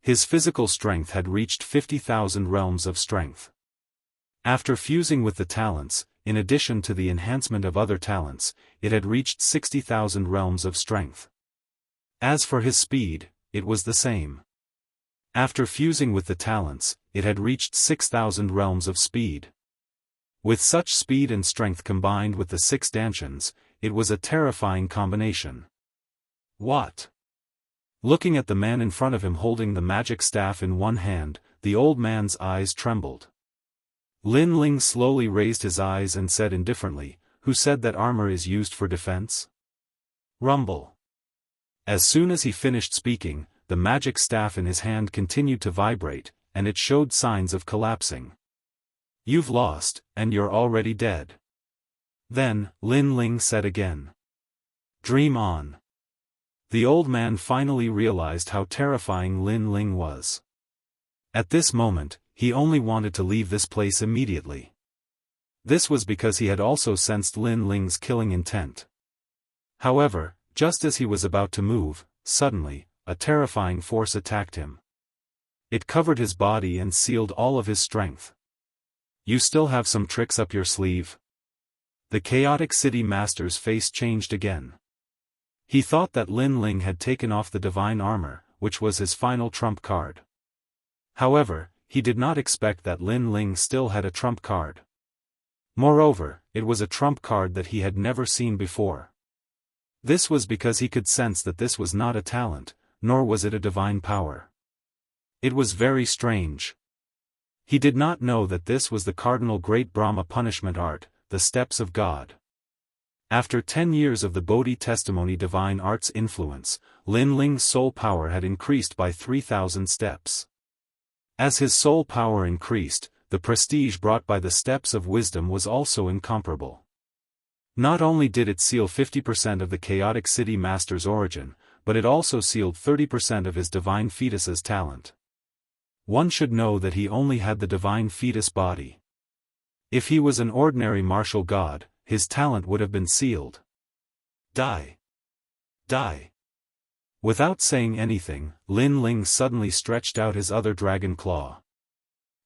His physical strength had reached 50,000 realms of strength. After fusing with the talents, in addition to the enhancement of other talents, it had reached 60,000 realms of strength. As for his speed, it was the same. After fusing with the talents, it had reached 6,000 realms of speed. With such speed and strength combined with the 6 dantians, it was a terrifying combination. What? Looking at the man in front of him holding the magic staff in one hand, the old man's eyes trembled. Lin Ling slowly raised his eyes and said indifferently, "Who said that armor is used for defense?" Rumble. As soon as he finished speaking, the magic staff in his hand continued to vibrate, and it showed signs of collapsing. "You've lost, and you're already dead." Then, Lin Ling said again. "Dream on." The old man finally realized how terrifying Lin Ling was. At this moment, he only wanted to leave this place immediately. This was because he had also sensed Lin Ling's killing intent. However, just as he was about to move, suddenly, a terrifying force attacked him. It covered his body and sealed all of his strength. "You still have some tricks up your sleeve?" The chaotic city master's face changed again. He thought that Lin Ling had taken off the divine armor, which was his final trump card. However, he did not expect that Lin Ling still had a trump card. Moreover, it was a trump card that he had never seen before. This was because he could sense that this was not a talent, nor was it a divine power. It was very strange. He did not know that this was the cardinal great Brahma punishment art, the steps of God. After 10 years of the Bodhi testimony divine art's influence, Lin Ling's soul power had increased by 3,000 steps. As his soul power increased, the prestige brought by the steps of wisdom was also incomparable. Not only did it seal 50% of the chaotic city master's origin, but it also sealed 30% of his divine fetus's talent. One should know that he only had the divine fetus body. If he was an ordinary martial god, his talent would have been sealed. Die! Die! Without saying anything, Lin Ling suddenly stretched out his other dragon claw.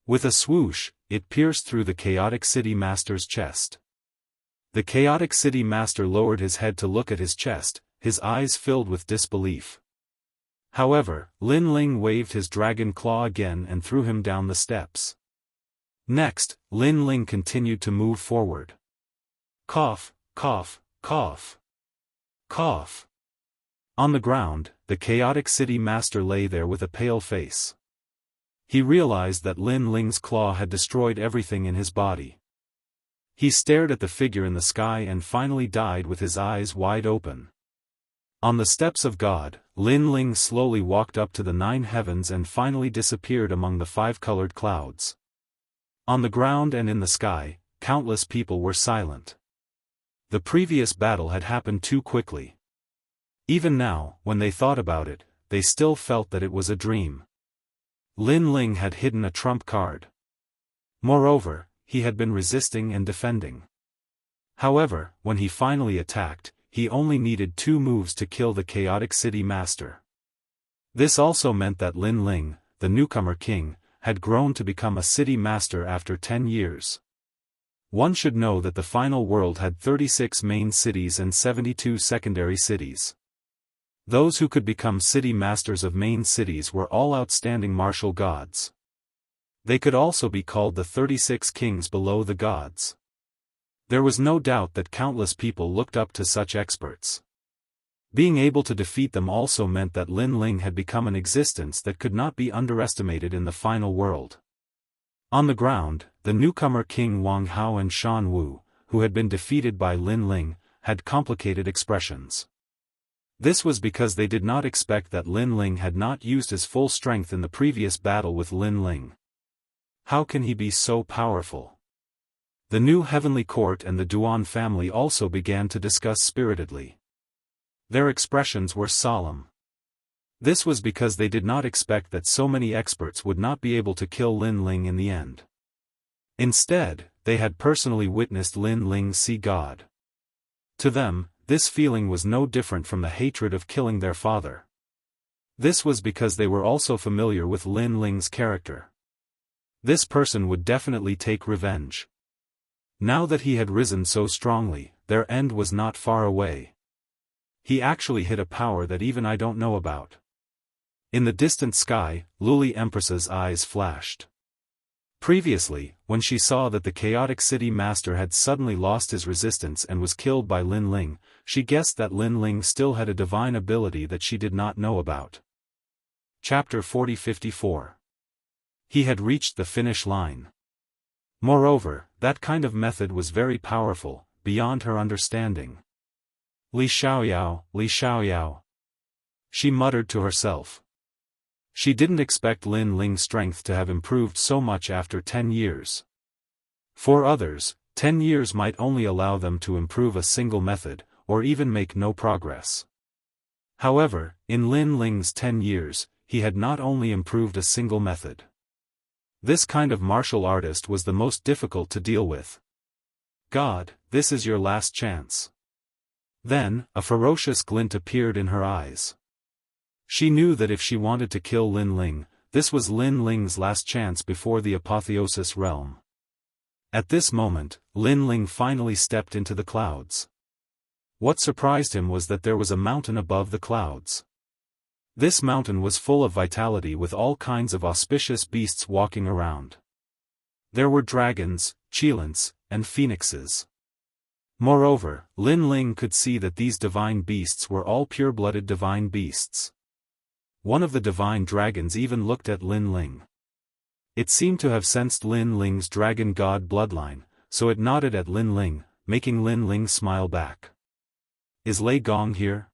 With a swoosh, it pierced through the chaotic city master's chest. The chaotic city master lowered his head to look at his chest, his eyes filled with disbelief. However, Lin Ling waved his dragon claw again and threw him down the steps. Next, Lin Ling continued to move forward. Cough, cough, cough. Cough. On the ground, the chaotic city master lay there with a pale face. He realized that Lin Ling's claw had destroyed everything in his body. He stared at the figure in the sky and finally died with his eyes wide open. On the steps of God, Lin Ling slowly walked up to the 9 heavens and finally disappeared among the 5-colored clouds. On the ground and in the sky, countless people were silent. The previous battle had happened too quickly. Even now, when they thought about it, they still felt that it was a dream. Lin Ling had hidden a trump card. Moreover, he had been resisting and defending. However, when he finally attacked, he only needed 2 moves to kill the chaotic city master. This also meant that Lin Ling, the newcomer king, had grown to become a city master after 10 years. One should know that the final world had 36 main cities and 72 secondary cities. Those who could become city masters of main cities were all outstanding martial gods. They could also be called the 36 kings below the gods. There was no doubt that countless people looked up to such experts. Being able to defeat them also meant that Lin Ling had become an existence that could not be underestimated in the final world. On the ground, the newcomer King Wang Hao and Shan Wu, who had been defeated by Lin Ling, had complicated expressions. This was because they did not expect that Lin Ling had not used his full strength in the previous battle with Lin Ling. How can he be so powerful? The new heavenly court and the Duan family also began to discuss spiritedly. Their expressions were solemn. This was because they did not expect that so many experts would not be able to kill Lin Ling in the end. Instead, they had personally witnessed Lin Ling see God. To them, this feeling was no different from the hatred of killing their father. This was because they were also familiar with Lin Ling's character. This person would definitely take revenge. Now that he had risen so strongly, their end was not far away. He actually hid a power that even I don't know about. In the distant sky, Luli Empress's eyes flashed. Previously, when she saw that the chaotic city master had suddenly lost his resistance and was killed by Lin Ling, she guessed that Lin Ling still had a divine ability that she did not know about. Chapter 40-54. He had reached the finish line. Moreover, that kind of method was very powerful, beyond her understanding. Li Xiaoyao, Li Xiaoyao. She muttered to herself. She didn't expect Lin Ling's strength to have improved so much after 10 years. For others, 10 years might only allow them to improve a single method, or even make no progress. However, in Lin Ling's 10 years, he had not only improved a single method. This kind of martial artist was the most difficult to deal with. God, this is your last chance. Then, a ferocious glint appeared in her eyes. She knew that if she wanted to kill Lin Ling, this was Lin Ling's last chance before the apotheosis realm. At this moment, Lin Ling finally stepped into the clouds. What surprised him was that there was a mountain above the clouds. This mountain was full of vitality with all kinds of auspicious beasts walking around. There were dragons, cheilants, and phoenixes. Moreover, Lin Ling could see that these divine beasts were all pure-blooded divine beasts. One of the divine dragons even looked at Lin Ling. It seemed to have sensed Lin Ling's dragon god bloodline, so it nodded at Lin Ling, making Lin Ling smile back. Is Lei Gong here?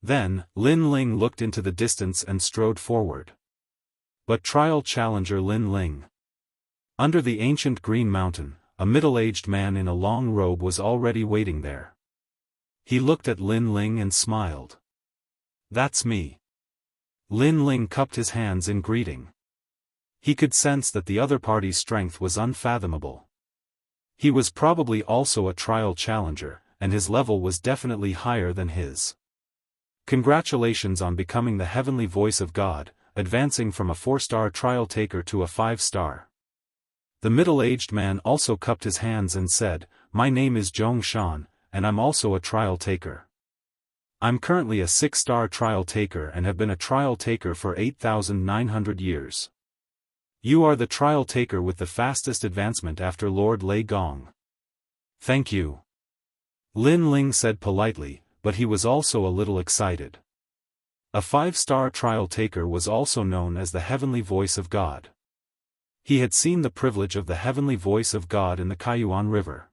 Then, Lin Ling looked into the distance and strode forward. But trial challenger Lin Ling. Under the ancient green mountain, a middle-aged man in a long robe was already waiting there. He looked at Lin Ling and smiled. That's me. Lin Ling cupped his hands in greeting. He could sense that the other party's strength was unfathomable. He was probably also a trial challenger, and his level was definitely higher than his. Congratulations on becoming the heavenly voice of God, advancing from a 4-star trial taker to a 5-star. The middle-aged man also cupped his hands and said, "My name is Zhong Shan, and I'm also a trial taker. I'm currently a 6-star trial taker and have been a trial taker for 8,900 years. You are the trial taker with the fastest advancement after Lord Lei Gong." "Thank you," Lin Ling said politely, but he was also a little excited. A 5-star trial taker was also known as the heavenly voice of God. He had seen the privilege of the heavenly voice of God in the Kaiyuan River.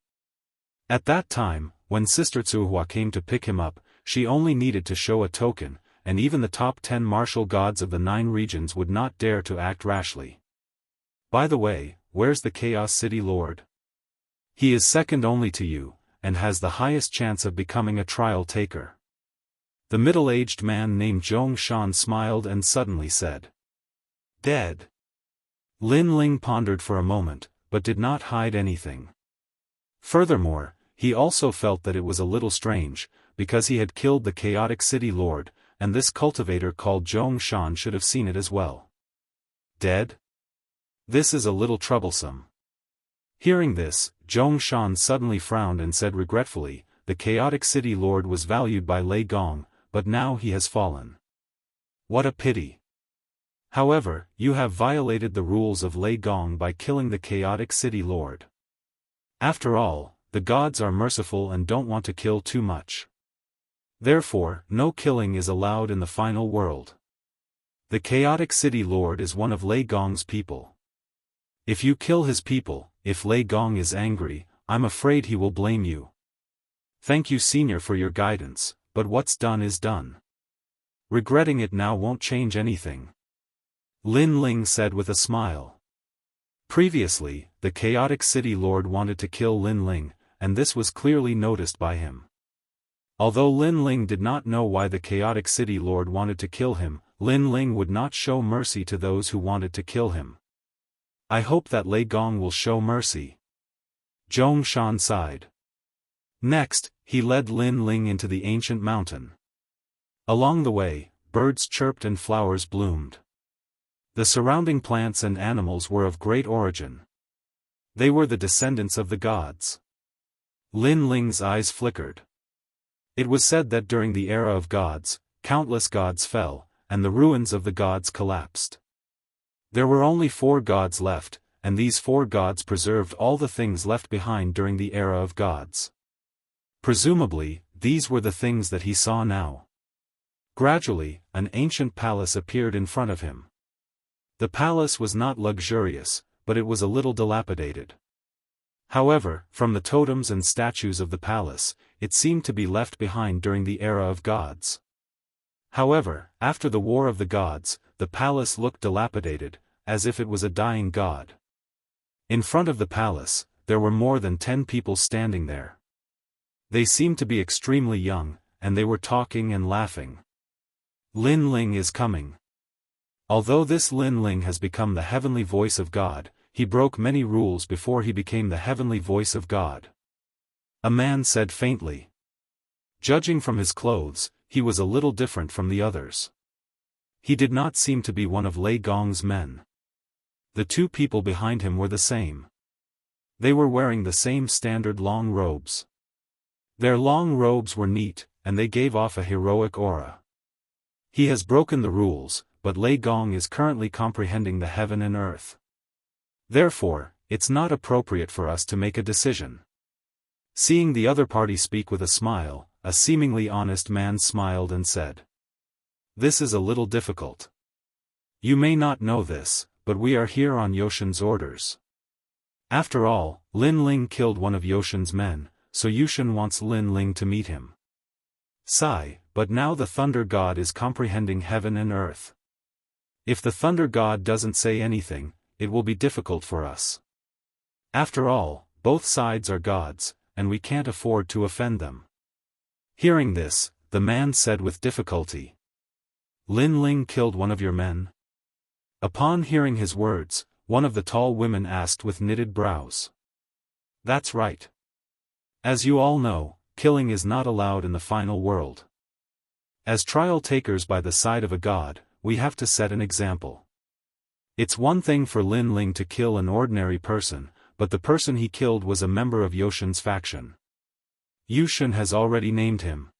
At that time, when Sister Tsuhua came to pick him up, she only needed to show a token, and even the top 10 martial gods of the 9 regions would not dare to act rashly. "By the way, where's the Chaos City Lord? He is second only to you, and has the highest chance of becoming a trial taker." The middle-aged man named Zhong Shan smiled and suddenly said, "Dead." Lin Ling pondered for a moment, but did not hide anything. Furthermore, he also felt that it was a little strange, because he had killed the Chaotic City Lord, and this cultivator called Zhong Shan should have seen it as well. Dead? This is a little troublesome. Hearing this, Zhong Shan suddenly frowned and said regretfully, "The Chaotic City Lord was valued by Lei Gong, but now he has fallen. What a pity. However, you have violated the rules of Lei Gong by killing the Chaotic City Lord. After all, the gods are merciful and don't want to kill too much. Therefore, no killing is allowed in the final world. The Chaotic City Lord is one of Lei Gong's people. If you kill his people, if Lei Gong is angry, I'm afraid he will blame you. Thank you, Senior, for your guidance, but what's done is done. Regretting it now won't change anything," Lin Ling said with a smile. Previously, the Chaotic City Lord wanted to kill Lin Ling, and this was clearly noticed by him. Although Lin Ling did not know why the Chaotic City Lord wanted to kill him, Lin Ling would not show mercy to those who wanted to kill him. "I hope that Lei Gong will show mercy," Zhong Shan sighed. Next, he led Lin Ling into the ancient mountain. Along the way, birds chirped and flowers bloomed. The surrounding plants and animals were of great origin. They were the descendants of the gods. Lin Ling's eyes flickered. It was said that during the era of gods, countless gods fell, and the ruins of the gods collapsed. There were only 4 gods left, and these 4 gods preserved all the things left behind during the era of gods. Presumably, these were the things that he saw now. Gradually, an ancient palace appeared in front of him. The palace was not luxurious, but it was a little dilapidated. However, from the totems and statues of the palace, it seemed to be left behind during the era of gods. However, after the War of the Gods, the palace looked dilapidated, as if it was a dying god. In front of the palace, there were more than 10 people standing there. They seemed to be extremely young, and they were talking and laughing. Lin Ling is coming. Although this Lin Ling has become the heavenly voice of God, he broke many rules before he became the heavenly voice of God. A man said faintly. Judging from his clothes, he was a little different from the others. He did not seem to be one of Lei Gong's men. The 2 people behind him were the same. They were wearing the same standard long robes. Their long robes were neat, and they gave off a heroic aura. He has broken the rules, but Lei Gong is currently comprehending the heaven and earth. Therefore, it's not appropriate for us to make a decision. Seeing the other party speak with a smile, a seemingly honest man smiled and said, "This is a little difficult. You may not know this, but we are here on Yoshin's orders. After all, Lin Ling killed one of Yoshin's men, so Yushin wants Lin Ling to meet him. Sigh, but now the Thunder God is comprehending heaven and earth. If the Thunder God doesn't say anything, it will be difficult for us. After all, both sides are gods, and we can't afford to offend them. Hearing this, the man said with difficulty. Lin Ling killed one of your men? Upon hearing his words, one of the tall women asked with knitted brows. That's right. As you all know, killing is not allowed in the final world. As trial takers by the side of a god, we have to set an example. It's one thing for Lin Ling to kill an ordinary person, but the person he killed was a member of Yoshin's faction. Yushin has already named him.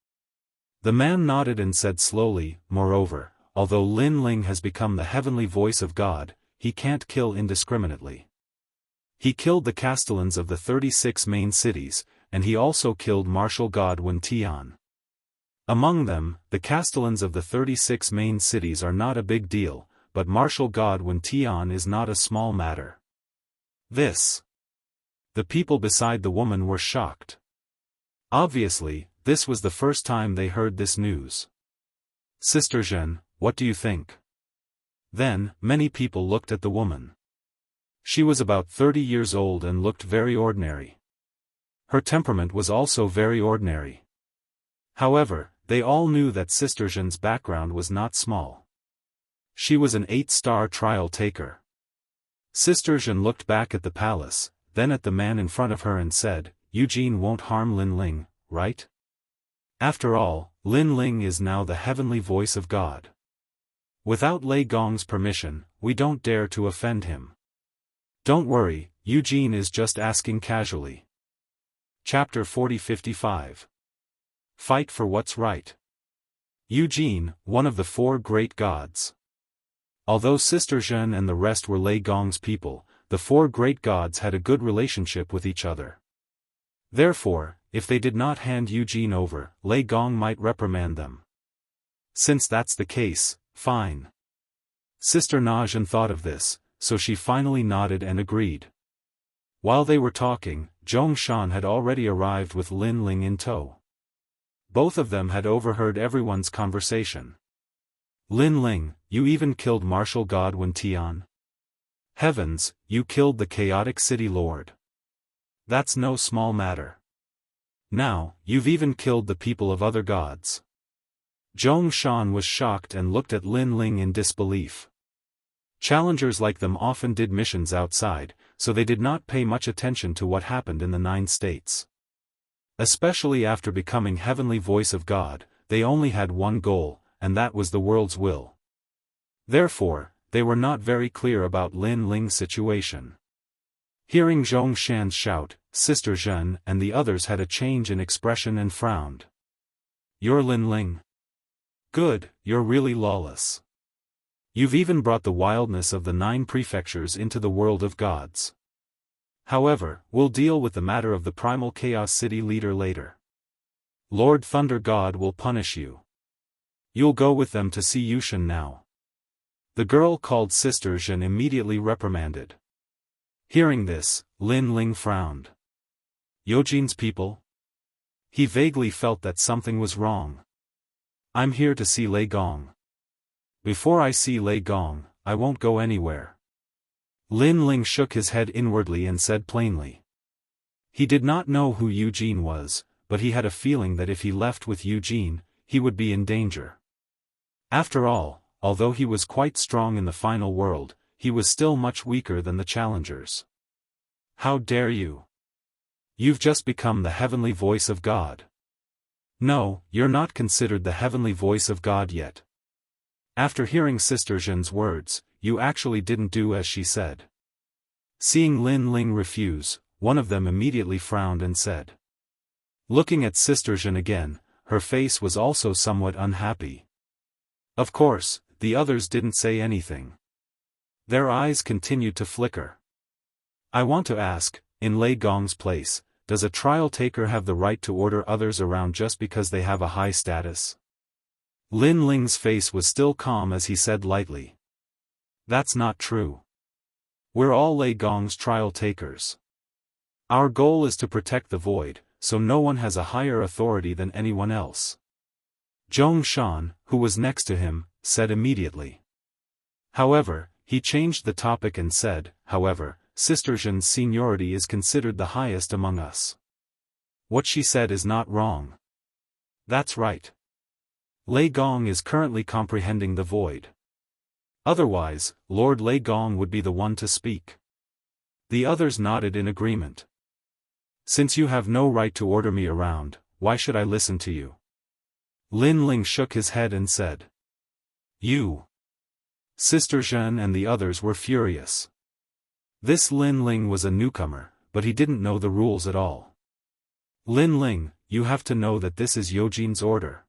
The man nodded and said slowly, moreover, although Lin Ling has become the heavenly voice of God, he can't kill indiscriminately. He killed the castellans of the 36 main cities, and he also killed martial god Wen Tian. Among them, the castellans of the 36 main cities are not a big deal, but martial god Wen Tian is not a small matter. The people beside the woman were shocked. Obviously, this was the first time they heard this news. Sister Zhen, what do you think? Then, many people looked at the woman. She was about 30 years old and looked very ordinary. Her temperament was also very ordinary. However, they all knew that Sister Zhen's background was not small. She was an 8-star trial taker. Sister Zhen looked back at the palace, then at the man in front of her and said, Eugene won't harm Lin Ling, right? After all, Lin Ling is now the heavenly voice of God. Without Lei Gong's permission, we don't dare to offend him. Don't worry, Eugene is just asking casually. Chapter 40-55. Fight for what's right. Eugene, one of the 4 great gods. Although Sister Zhen and the rest were Lei Gong's people, the 4 great gods had a good relationship with each other. Therefore, if they did not hand Eugene over, Lei Gong might reprimand them. Since that's the case, fine. Sister Najin thought of this, so she finally nodded and agreed. While they were talking, Zhongshan had already arrived with Lin Ling in tow. Both of them had overheard everyone's conversation. Lin Ling, you even killed martial god Wen Tian. Heavens, you killed the chaotic city lord. That's no small matter. Now, you've even killed the people of other gods. Zhongshan was shocked and looked at Lin Ling in disbelief. Challengers like them often did missions outside, so they did not pay much attention to what happened in the 9 states. Especially after becoming heavenly voice of God, they only had one goal, and that was the world's will. Therefore, they were not very clear about Lin Ling's situation. Hearing Zhongshan's shout, Sister Zhen and the others had a change in expression and frowned. You're Lin Ling? Good, you're really lawless. You've even brought the wildness of the 9 prefectures into the world of gods. However, we'll deal with the matter of the primal chaos city leader later. Lord Thunder God will punish you. You'll go with them to see Yushin now. The girl called Sister Zhen immediately reprimanded. Hearing this, Lin Ling frowned. Eugene's people? He vaguely felt that something was wrong. I'm here to see Lei Gong. Before I see Lei Gong, I won't go anywhere. Lin Ling shook his head inwardly and said plainly. He did not know who Eugene was, but he had a feeling that if he left with Eugene, he would be in danger. After all, although he was quite strong in the final world, he was still much weaker than the challengers. How dare you? You've just become the heavenly voice of God. No, you're not considered the heavenly voice of God yet. After hearing Sister Zhen's words, you actually didn't do as she said. Seeing Lin Ling refuse, one of them immediately frowned and said. Looking at Sister Zhen again, her face was also somewhat unhappy. Of course, the others didn't say anything. Their eyes continued to flicker. I want to ask, in Lei Gong's place, does a trial taker have the right to order others around just because they have a high status? Lin Ling's face was still calm as he said lightly. That's not true. We're all Lei Gong's trial takers. Our goal is to protect the void, so no one has a higher authority than anyone else. Zhong Shan, who was next to him, said immediately. However, he changed the topic and said, however, Sister Zhen's seniority is considered the highest among us. What she said is not wrong. That's right. Lei Gong is currently comprehending the void. Otherwise, Lord Lei Gong would be the one to speak. The others nodded in agreement. Since you have no right to order me around, why should I listen to you? Lin Ling shook his head and said. You. Sister Zhen and the others were furious. This Lin Ling was a newcomer, but he didn't know the rules at all. Lin Ling, you have to know that this is Yojin's order.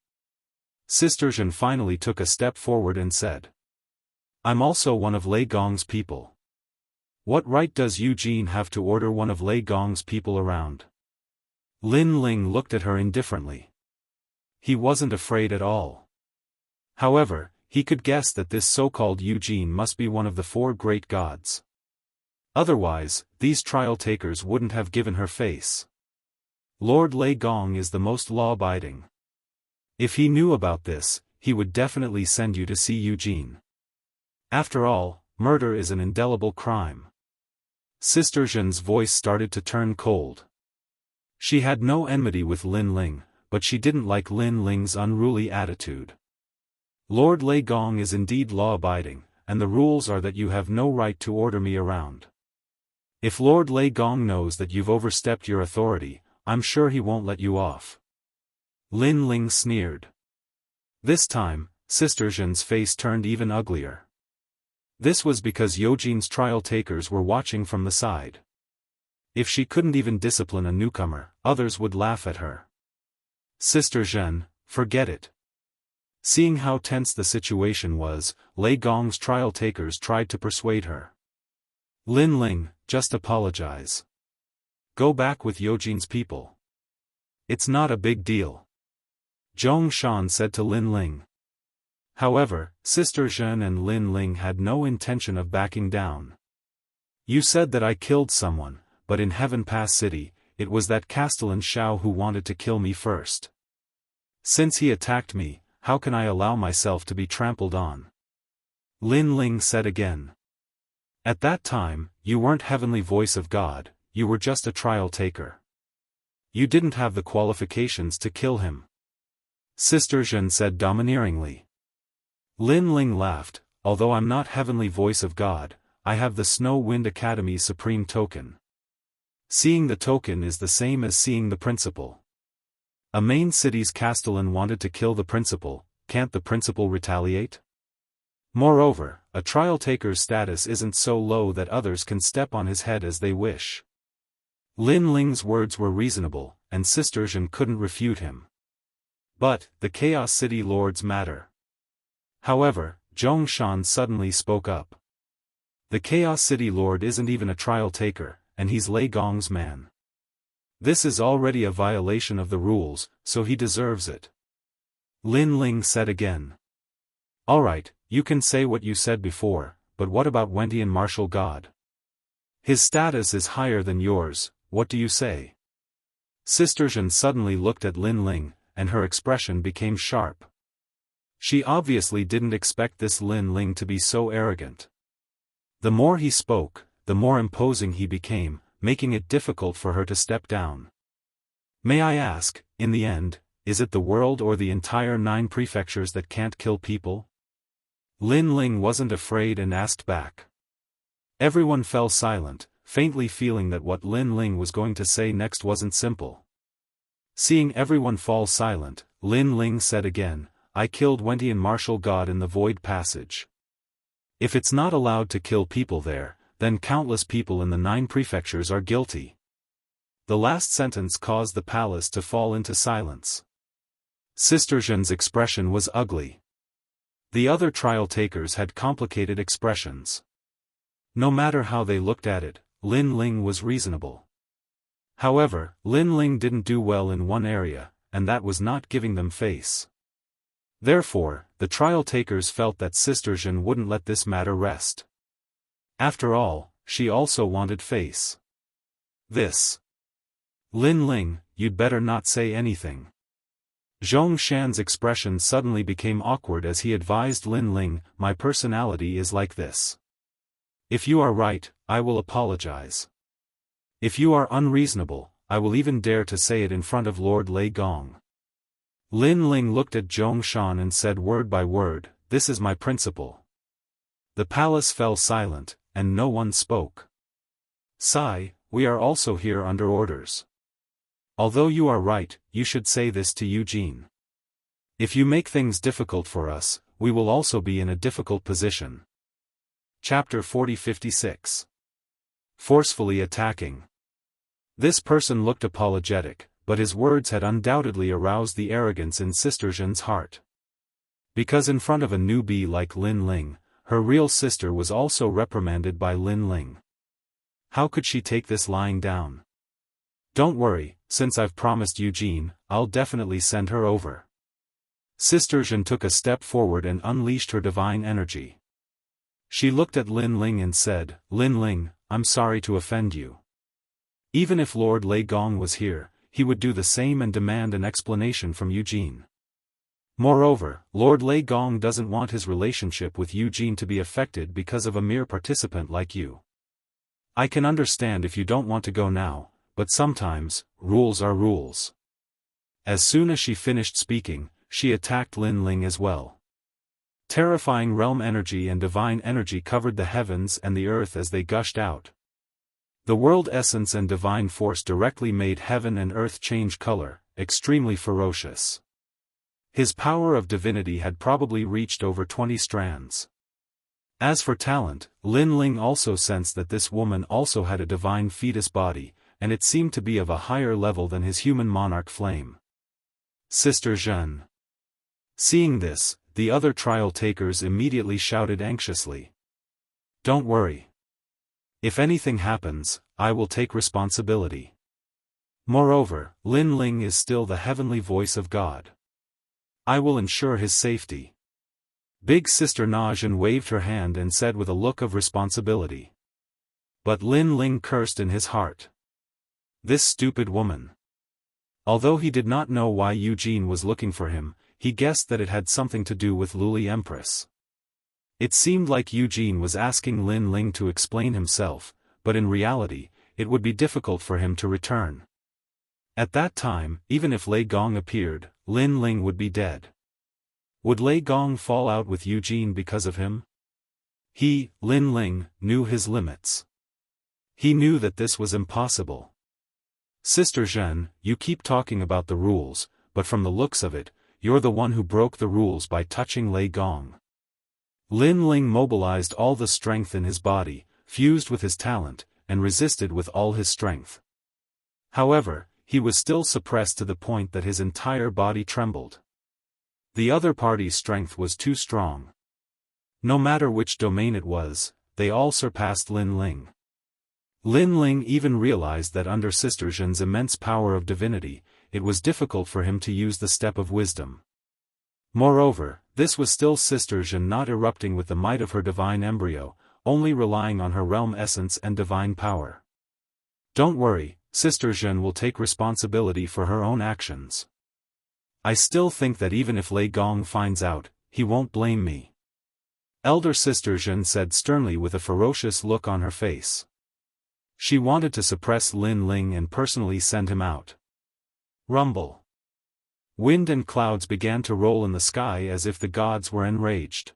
Sister Zhen finally took a step forward and said. I'm also one of Lei Gong's people. What right does Eugene have to order one of Lei Gong's people around? Lin Ling looked at her indifferently. He wasn't afraid at all. However, he could guess that this so-called Eugene must be one of the four great gods. Otherwise, these trial takers wouldn't have given her face. Lord Lei Gong is the most law-abiding. If he knew about this, he would definitely send you to see Eugene. After all, murder is an indelible crime. Sister Zhen's voice started to turn cold. She had no enmity with Lin Ling, but she didn't like Lin Ling's unruly attitude. Lord Lei Gong is indeed law-abiding, and the rules are that you have no right to order me around. If Lord Lei Gong knows that you've overstepped your authority, I'm sure he won't let you off. Lin Ling sneered. This time, Sister Zhen's face turned even uglier. This was because Yojine's trial takers were watching from the side. If she couldn't even discipline a newcomer, others would laugh at her. Sister Zhen, forget it. Seeing how tense the situation was, Lei Gong's trial takers tried to persuade her. Lin Ling, just apologize. Go back with Yojine's people. It's not a big deal. Zhong Shan said to Lin Ling. However, Sister Zhen and Lin Ling had no intention of backing down. You said that I killed someone, but in Heaven Pass City, it was that Castellan Xiao who wanted to kill me first. Since he attacked me, how can I allow myself to be trampled on? Lin Ling said again. At that time, you weren't Heavenly Voice of God, you were just a trial taker. You didn't have the qualifications to kill him. Sister Zhen said domineeringly. Lin Ling laughed, although I'm not Heavenly Voice of God, I have the Snow Wind Academy's Supreme Token. Seeing the token is the same as seeing the principal. A main city's Castellan wanted to kill the principal, can't the principal retaliate? Moreover, a trial taker's status isn't so low that others can step on his head as they wish. Lin Ling's words were reasonable, and Sister Zhen couldn't refute him. But, the Chaos City Lords matter. However, Zhong Shan suddenly spoke up. The Chaos City Lord isn't even a trial taker, and he's Lei Gong's man. This is already a violation of the rules, so he deserves it. Lin Ling said again. Alright, you can say what you said before, but what about Wentian Martial God? His status is higher than yours, what do you say? Sister Zhen suddenly looked at Lin Ling, and her expression became sharp. She obviously didn't expect this Lin Ling to be so arrogant. The more he spoke, the more imposing he became, making it difficult for her to step down. May I ask, in the end, is it the world or the entire 9 prefectures that can't kill people? Lin Ling wasn't afraid and asked back. Everyone fell silent, faintly feeling that what Lin Ling was going to say next wasn't simple. Seeing everyone fall silent, Lin Ling said again, I killed Wentian Martial God in the Void Passage. If it's not allowed to kill people there, then countless people in the 9 prefectures are guilty. The last sentence caused the palace to fall into silence. Sister Zhen's expression was ugly. The other trial takers had complicated expressions. No matter how they looked at it, Lin Ling was reasonable. However, Lin Ling didn't do well in one area, and that was not giving them face. Therefore, the trial takers felt that Sister Zhen wouldn't let this matter rest. After all, she also wanted face. This. Lin Ling, you'd better not say anything. Zhong Shan's expression suddenly became awkward as he advised Lin Ling, my personality is like this. If you are right, I will apologize. If you are unreasonable, I will even dare to say it in front of Lord Lei Gong. Lin Ling looked at Zhong Shan and said word by word, this is my principle. The palace fell silent, and no one spoke. Sai, we are also here under orders. Although you are right, you should say this to Eugene. If you make things difficult for us, we will also be in a difficult position. Chapter 40-56. Forcefully attacking. This person looked apologetic, but his words had undoubtedly aroused the arrogance in Sister Zhen's heart. Because in front of a newbie like Lin Ling, her real sister was also reprimanded by Lin Ling. How could she take this lying down? Don't worry, since I've promised Eugene, I'll definitely send her over. Sister Zhen took a step forward and unleashed her divine energy. She looked at Lin Ling and said, Lin Ling, I'm sorry to offend you. Even if Lord Lei Gong was here, he would do the same and demand an explanation from Eugene. Moreover, Lord Lei Gong doesn't want his relationship with Eugene to be affected because of a mere participant like you. I can understand if you don't want to go now, but sometimes, rules are rules. As soon as she finished speaking, she attacked Lin Ling as well. Terrifying realm energy and divine energy covered the heavens and the earth as they gushed out. The world essence and divine force directly made heaven and earth change color, extremely ferocious. His power of divinity had probably reached over 20 strands. As for talent, Lin Ling also sensed that this woman also had a divine fetus body, and it seemed to be of a higher level than his human monarch flame. Sister Zhen. Seeing this, the other trial takers immediately shouted anxiously. Don't worry. If anything happens, I will take responsibility. Moreover, Lin Ling is still the heavenly voice of God. I will ensure his safety. Big Sister Na Zhen waved her hand and said with a look of responsibility. But Lin Ling cursed in his heart. This stupid woman. Although he did not know why Eugene was looking for him, he guessed that it had something to do with Luli Empress. It seemed like Eugene was asking Lin Ling to explain himself, but in reality, it would be difficult for him to return. At that time, even if Lei Gong appeared, Lin Ling would be dead. Would Lei Gong fall out with Eugene because of him? He, Lin Ling, knew his limits. He knew that this was impossible. Sister Zhen, you keep talking about the rules, but from the looks of it, you're the one who broke the rules by touching Lei Gong. Lin Ling mobilized all the strength in his body, fused with his talent, and resisted with all his strength. However, he was still suppressed to the point that his entire body trembled. The other party's strength was too strong. No matter which domain it was, they all surpassed Lin Ling. Lin Ling even realized that under Sister Zhen's immense power of divinity, it was difficult for him to use the step of wisdom. Moreover, this was still Sister Zhen not erupting with the might of her divine embryo, only relying on her realm essence and divine power. Don't worry, Sister Zhen will take responsibility for her own actions. I still think that even if Lei Gong finds out, he won't blame me. Elder Sister Zhen said sternly with a ferocious look on her face. She wanted to suppress Lin Ling and personally send him out. Rumble. Wind and clouds began to roll in the sky as if the gods were enraged.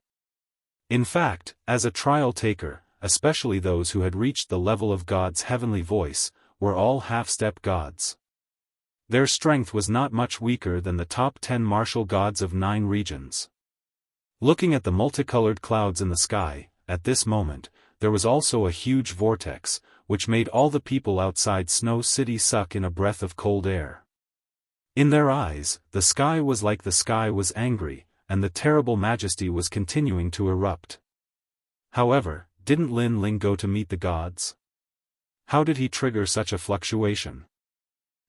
In fact, as a trial taker, especially those who had reached the level of God's heavenly voice, were all half-step gods. Their strength was not much weaker than the top 10 martial gods of 9 regions. Looking at the multicolored clouds in the sky, at this moment, there was also a huge vortex, which made all the people outside Snow City suck in a breath of cold air. In their eyes, the sky was like the sky was angry, and the terrible majesty was continuing to erupt. However, didn't Lin Ling go to meet the gods? How did he trigger such a fluctuation?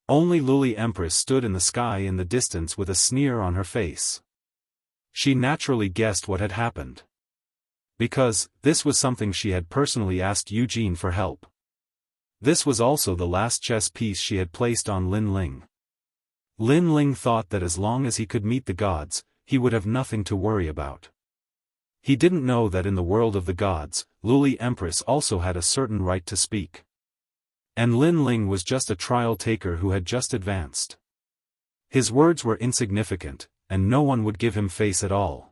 Only Luli Empress stood in the sky in the distance with a sneer on her face. She naturally guessed what had happened. Because, this was something she had personally asked Eugene for help. This was also the last chess piece she had placed on Lin Ling. Lin Ling thought that as long as he could meet the gods, he would have nothing to worry about. He didn't know that in the world of the gods, Luli Empress also had a certain right to speak. And Lin Ling was just a trial taker who had just advanced. His words were insignificant, and no one would give him face at all.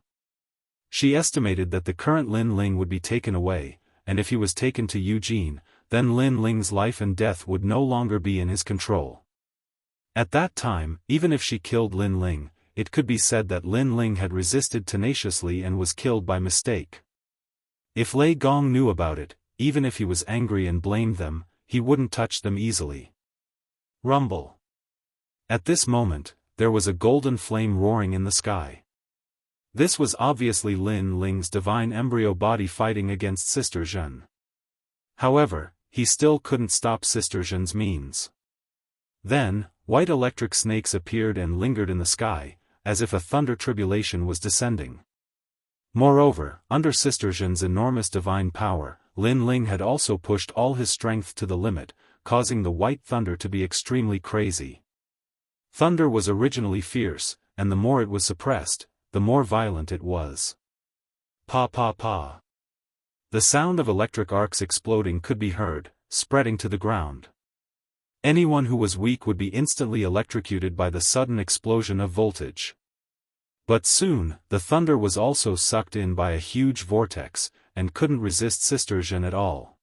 She estimated that the current Lin Ling would be taken away, and if he was taken to Eugene, then Lin Ling's life and death would no longer be in his control. At that time, even if she killed Lin Ling, it could be said that Lin Ling had resisted tenaciously and was killed by mistake. If Lei Gong knew about it, even if he was angry and blamed them, he wouldn't touch them easily. Rumble. At this moment, there was a golden flame roaring in the sky. This was obviously Lin Ling's divine embryo body fighting against Sister Zhen. However, he still couldn't stop Sister Zhen's means. Then, white electric snakes appeared and lingered in the sky, as if a thunder tribulation was descending. Moreover, under Sister Zhen's enormous divine power, Lin Ling had also pushed all his strength to the limit, causing the white thunder to be extremely crazy. Thunder was originally fierce, and the more it was suppressed, the more violent it was. Pa pa pa. The sound of electric arcs exploding could be heard, spreading to the ground. Anyone who was weak would be instantly electrocuted by the sudden explosion of voltage. But soon, the thunder was also sucked in by a huge vortex, and couldn't resist Sister Zhen at all.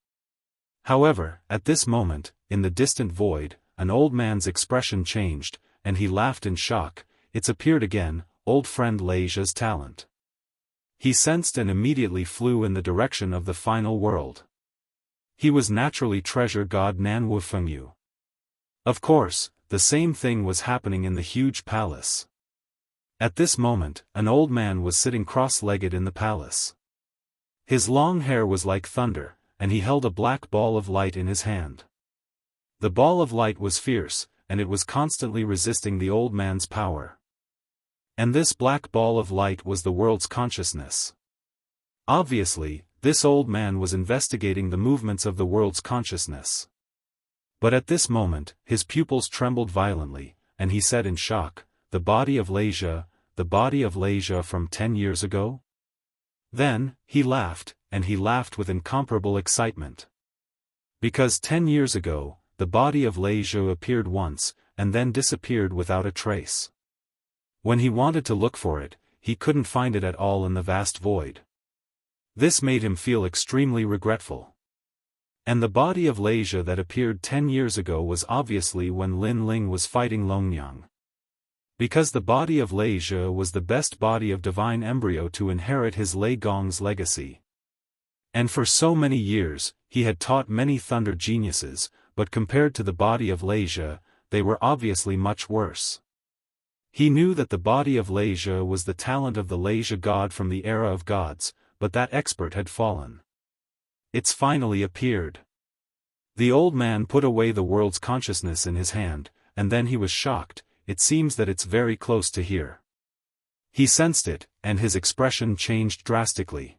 However, at this moment, in the distant void, an old man's expression changed, and he laughed in shock. It's appeared again, old friend Lei Zhe's talent. He sensed and immediately flew in the direction of the final world. He was naturally treasure god Nan Wu Fengyu. Of course, the same thing was happening in the huge palace. At this moment, an old man was sitting cross-legged in the palace. His long hair was like thunder, and he held a black ball of light in his hand. The ball of light was fierce, and it was constantly resisting the old man's power. And this black ball of light was the world's consciousness. Obviously, this old man was investigating the movements of the world's consciousness. But at this moment, his pupils trembled violently, and he said in shock, "The body of Lei Zhe, the body of Lei Zhe from 10 years ago?" Then, he laughed, and he laughed with incomparable excitement. Because 10 years ago, the body of Lei Zhe appeared once, and then disappeared without a trace. When he wanted to look for it, he couldn't find it at all in the vast void. This made him feel extremely regretful. And the body of Lei Zhe that appeared 10 years ago was obviously when Lin Ling was fighting Longnyang. Because the body of Lei Zhe was the best body of divine embryo to inherit his Lei Gong's legacy. And for so many years, he had taught many thunder geniuses, but compared to the body of Lei Zhe, they were obviously much worse. He knew that the body of Lei Zhe was the talent of the Lei Zhe god from the era of gods, but that expert had fallen. It's finally appeared. The old man put away the world's consciousness in his hand, and then he was shocked. It seems that it's very close to here. He sensed it, and his expression changed drastically.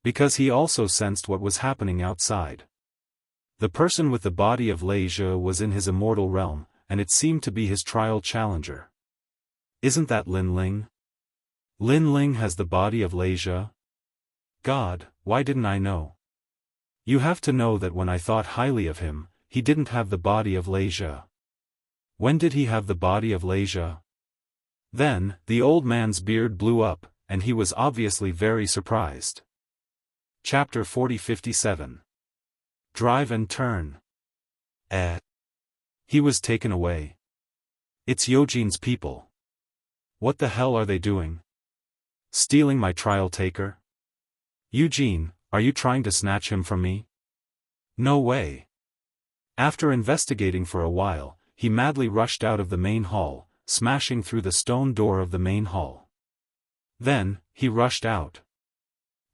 Because he also sensed what was happening outside. The person with the body of Lei Zhe was in his immortal realm, and it seemed to be his trial challenger. Isn't that Lin Ling? Lin Ling has the body of Lei Zhe? God, why didn't I know? You have to know that when I thought highly of him, he didn't have the body of Lei Zhe. When did he have the body of Lei Zhe? Then, the old man's beard blew up, and he was obviously very surprised. Chapter 40-57. Drive and turn. He was taken away. It's Eugene's people. What the hell are they doing? Stealing my trial taker? Eugene, are you trying to snatch him from me? No way. After investigating for a while, he madly rushed out of the main hall, smashing through the stone door of the main hall. Then, he rushed out.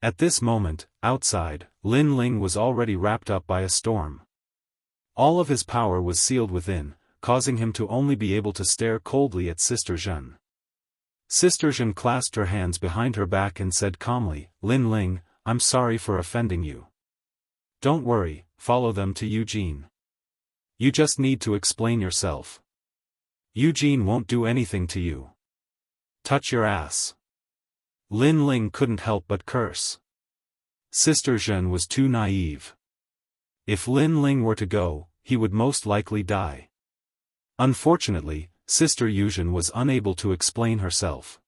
At this moment, outside, Lin Ling was already wrapped up by a storm. All of his power was sealed within, causing him to only be able to stare coldly at Sister Zhen. Sister Zhen clasped her hands behind her back and said calmly, "Lin Ling, I'm sorry for offending you. Don't worry, follow them to Eugene. You just need to explain yourself. Eugene won't do anything to you. Touch your ass. Lin Ling couldn't help but curse. Sister Zhen was too naive. If Lin Ling were to go, he would most likely die. Unfortunately, Sister Yuzhen was unable to explain herself.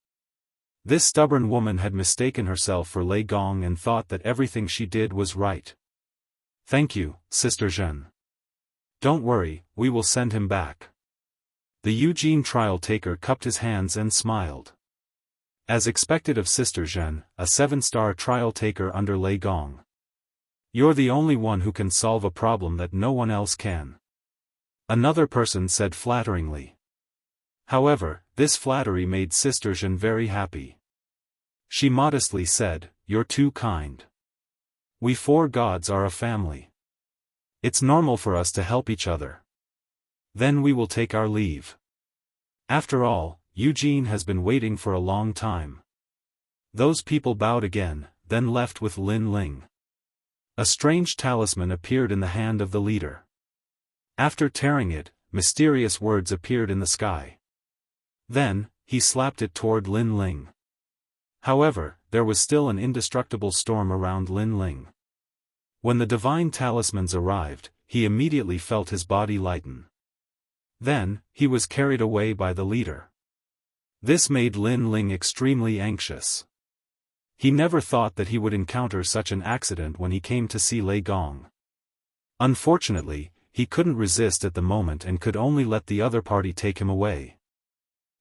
This stubborn woman had mistaken herself for Lei Gong and thought that everything she did was right. Thank you, Sister Zhen. Don't worry, we will send him back. The Eugene trial taker cupped his hands and smiled. As expected of Sister Zhen, a 7-star trial taker under Lei Gong. You're the only one who can solve a problem that no one else can. Another person said flatteringly. However, this flattery made Sister Zhen very happy. She modestly said, "You're too kind. We 4 gods are a family. It's normal for us to help each other. Then we will take our leave." After all, Eugene has been waiting for a long time. Those people bowed again, then left with Lin Ling. A strange talisman appeared in the hand of the leader. After tearing it, mysterious words appeared in the sky. Then, he slapped it toward Lin Ling. However, there was still an indestructible storm around Lin Ling. When the divine talismans arrived, he immediately felt his body lighten. Then, he was carried away by the leader. This made Lin Ling extremely anxious. He never thought that he would encounter such an accident when he came to see Lei Gong. Unfortunately, he couldn't resist at the moment and could only let the other party take him away.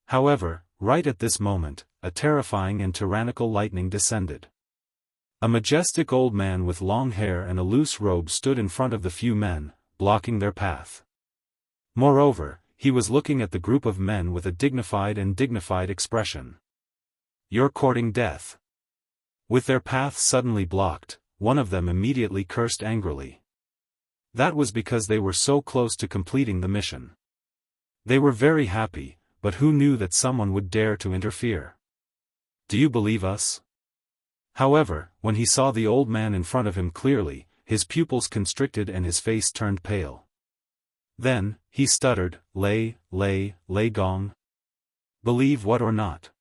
However, right at this moment, a terrifying and tyrannical lightning descended. A majestic old man with long hair and a loose robe stood in front of the few men, blocking their path. Moreover, he was looking at the group of men with a dignified expression. "You're courting death." With their path suddenly blocked, one of them immediately cursed angrily. That was because they were so close to completing the mission. They were very happy, but who knew that someone would dare to interfere? "Do you believe us?" However, when he saw the old man in front of him clearly, his pupils constricted and his face turned pale. Then, he stuttered, Lei Gong. Believe what or not?"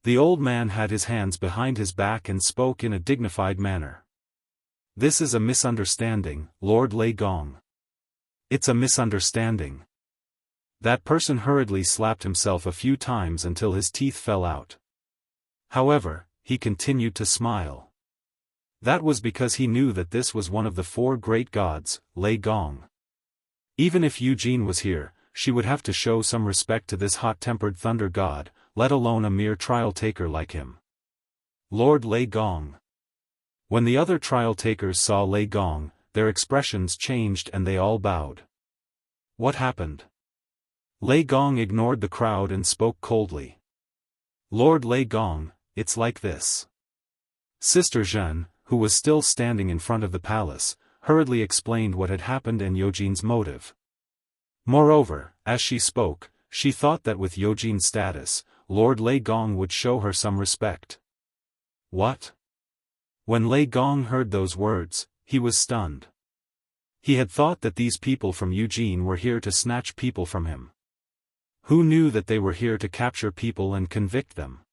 The old man had his hands behind his back and spoke in a dignified manner. "This is a misunderstanding, Lord Lei Gong. It's a misunderstanding." That person hurriedly slapped himself a few times until his teeth fell out. However, he continued to smile. That was because he knew that this was one of the 4 great gods, Lei Gong. Even if Eugene was here, she would have to show some respect to this hot-tempered thunder god, let alone a mere trial taker like him. Lord Lei Gong. When the other trial takers saw Lei Gong, their expressions changed and they all bowed. What happened? Lei Gong ignored the crowd and spoke coldly. "Lord Lei Gong, it's like this." Sister Zhen, who was still standing in front of the palace, hurriedly explained what had happened and Eugene's motive. Moreover, as she spoke, she thought that with Eugene's status, Lord Lei Gong would show her some respect. What? When Lei Gong heard those words, he was stunned. He had thought that these people from Eugene were here to snatch people from him. Who knew that they were here to capture people and convict them?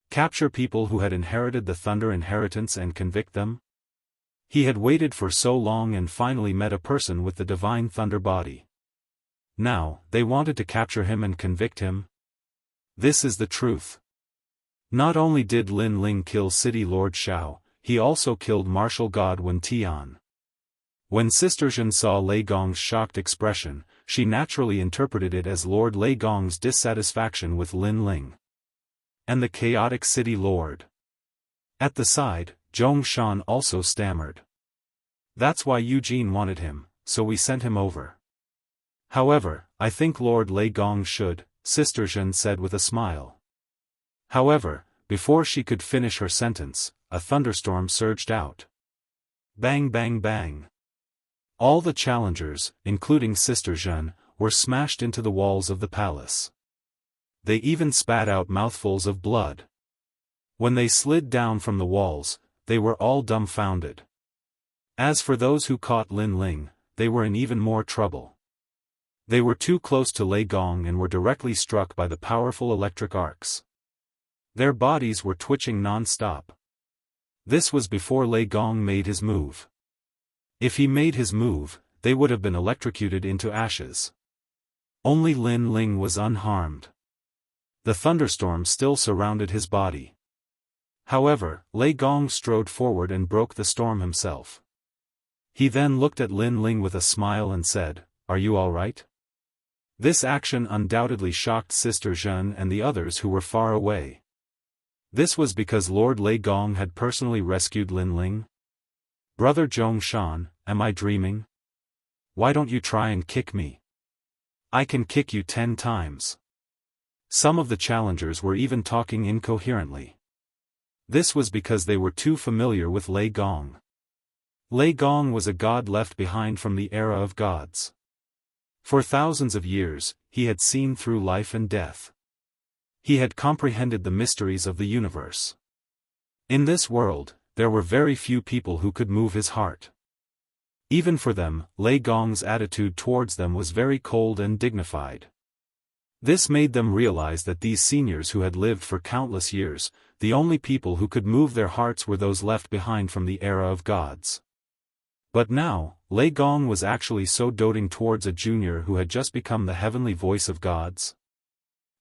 Capture people who had inherited the Thunder inheritance and convict them? He had waited for so long and finally met a person with the divine Thunder body. Now, they wanted to capture him and convict him? This is the truth. Not only did Lin Ling kill City Lord Xiao, he also killed martial god Wen Tian. When Sister Zhen saw Lei Gong's shocked expression, she naturally interpreted it as Lord Lei Gong's dissatisfaction with Lin Ling. And the chaotic city lord. At the side, Zhong Shan also stammered. "That's why Eugene wanted him, so we sent him over." "However, I think Lord Lei Gong should," Sister Zhen said with a smile. However, before she could finish her sentence, a thunderstorm surged out. Bang bang bang. All the challengers, including Sister Zhen, were smashed into the walls of the palace. They even spat out mouthfuls of blood. When they slid down from the walls, they were all dumbfounded. As for those who caught Lin Ling, they were in even more trouble. They were too close to Lei Gong and were directly struck by the powerful electric arcs. Their bodies were twitching non-stop. This was before Lei Gong made his move. If he made his move, they would have been electrocuted into ashes. Only Lin Ling was unharmed. The thunderstorm still surrounded his body. However, Lei Gong strode forward and broke the storm himself. He then looked at Lin Ling with a smile and said, "Are you all right?" This action undoubtedly shocked Sister Zhen and the others who were far away. This was because Lord Lei Gong had personally rescued Lin Ling. "Brother Zhongshan, am I dreaming? Why don't you try and kick me? I can kick you 10 times. Some of the challengers were even talking incoherently. This was because they were too familiar with Lei Gong. Lei Gong was a god left behind from the era of gods. For thousands of years, he had seen through life and death. He had comprehended the mysteries of the universe. In this world, there were very few people who could move his heart. Even for them, Lei Gong's attitude towards them was very cold and dignified. This made them realize that these seniors who had lived for countless years, the only people who could move their hearts were those left behind from the era of gods. But now, Lei Gong was actually so doting towards a junior who had just become the heavenly voice of gods.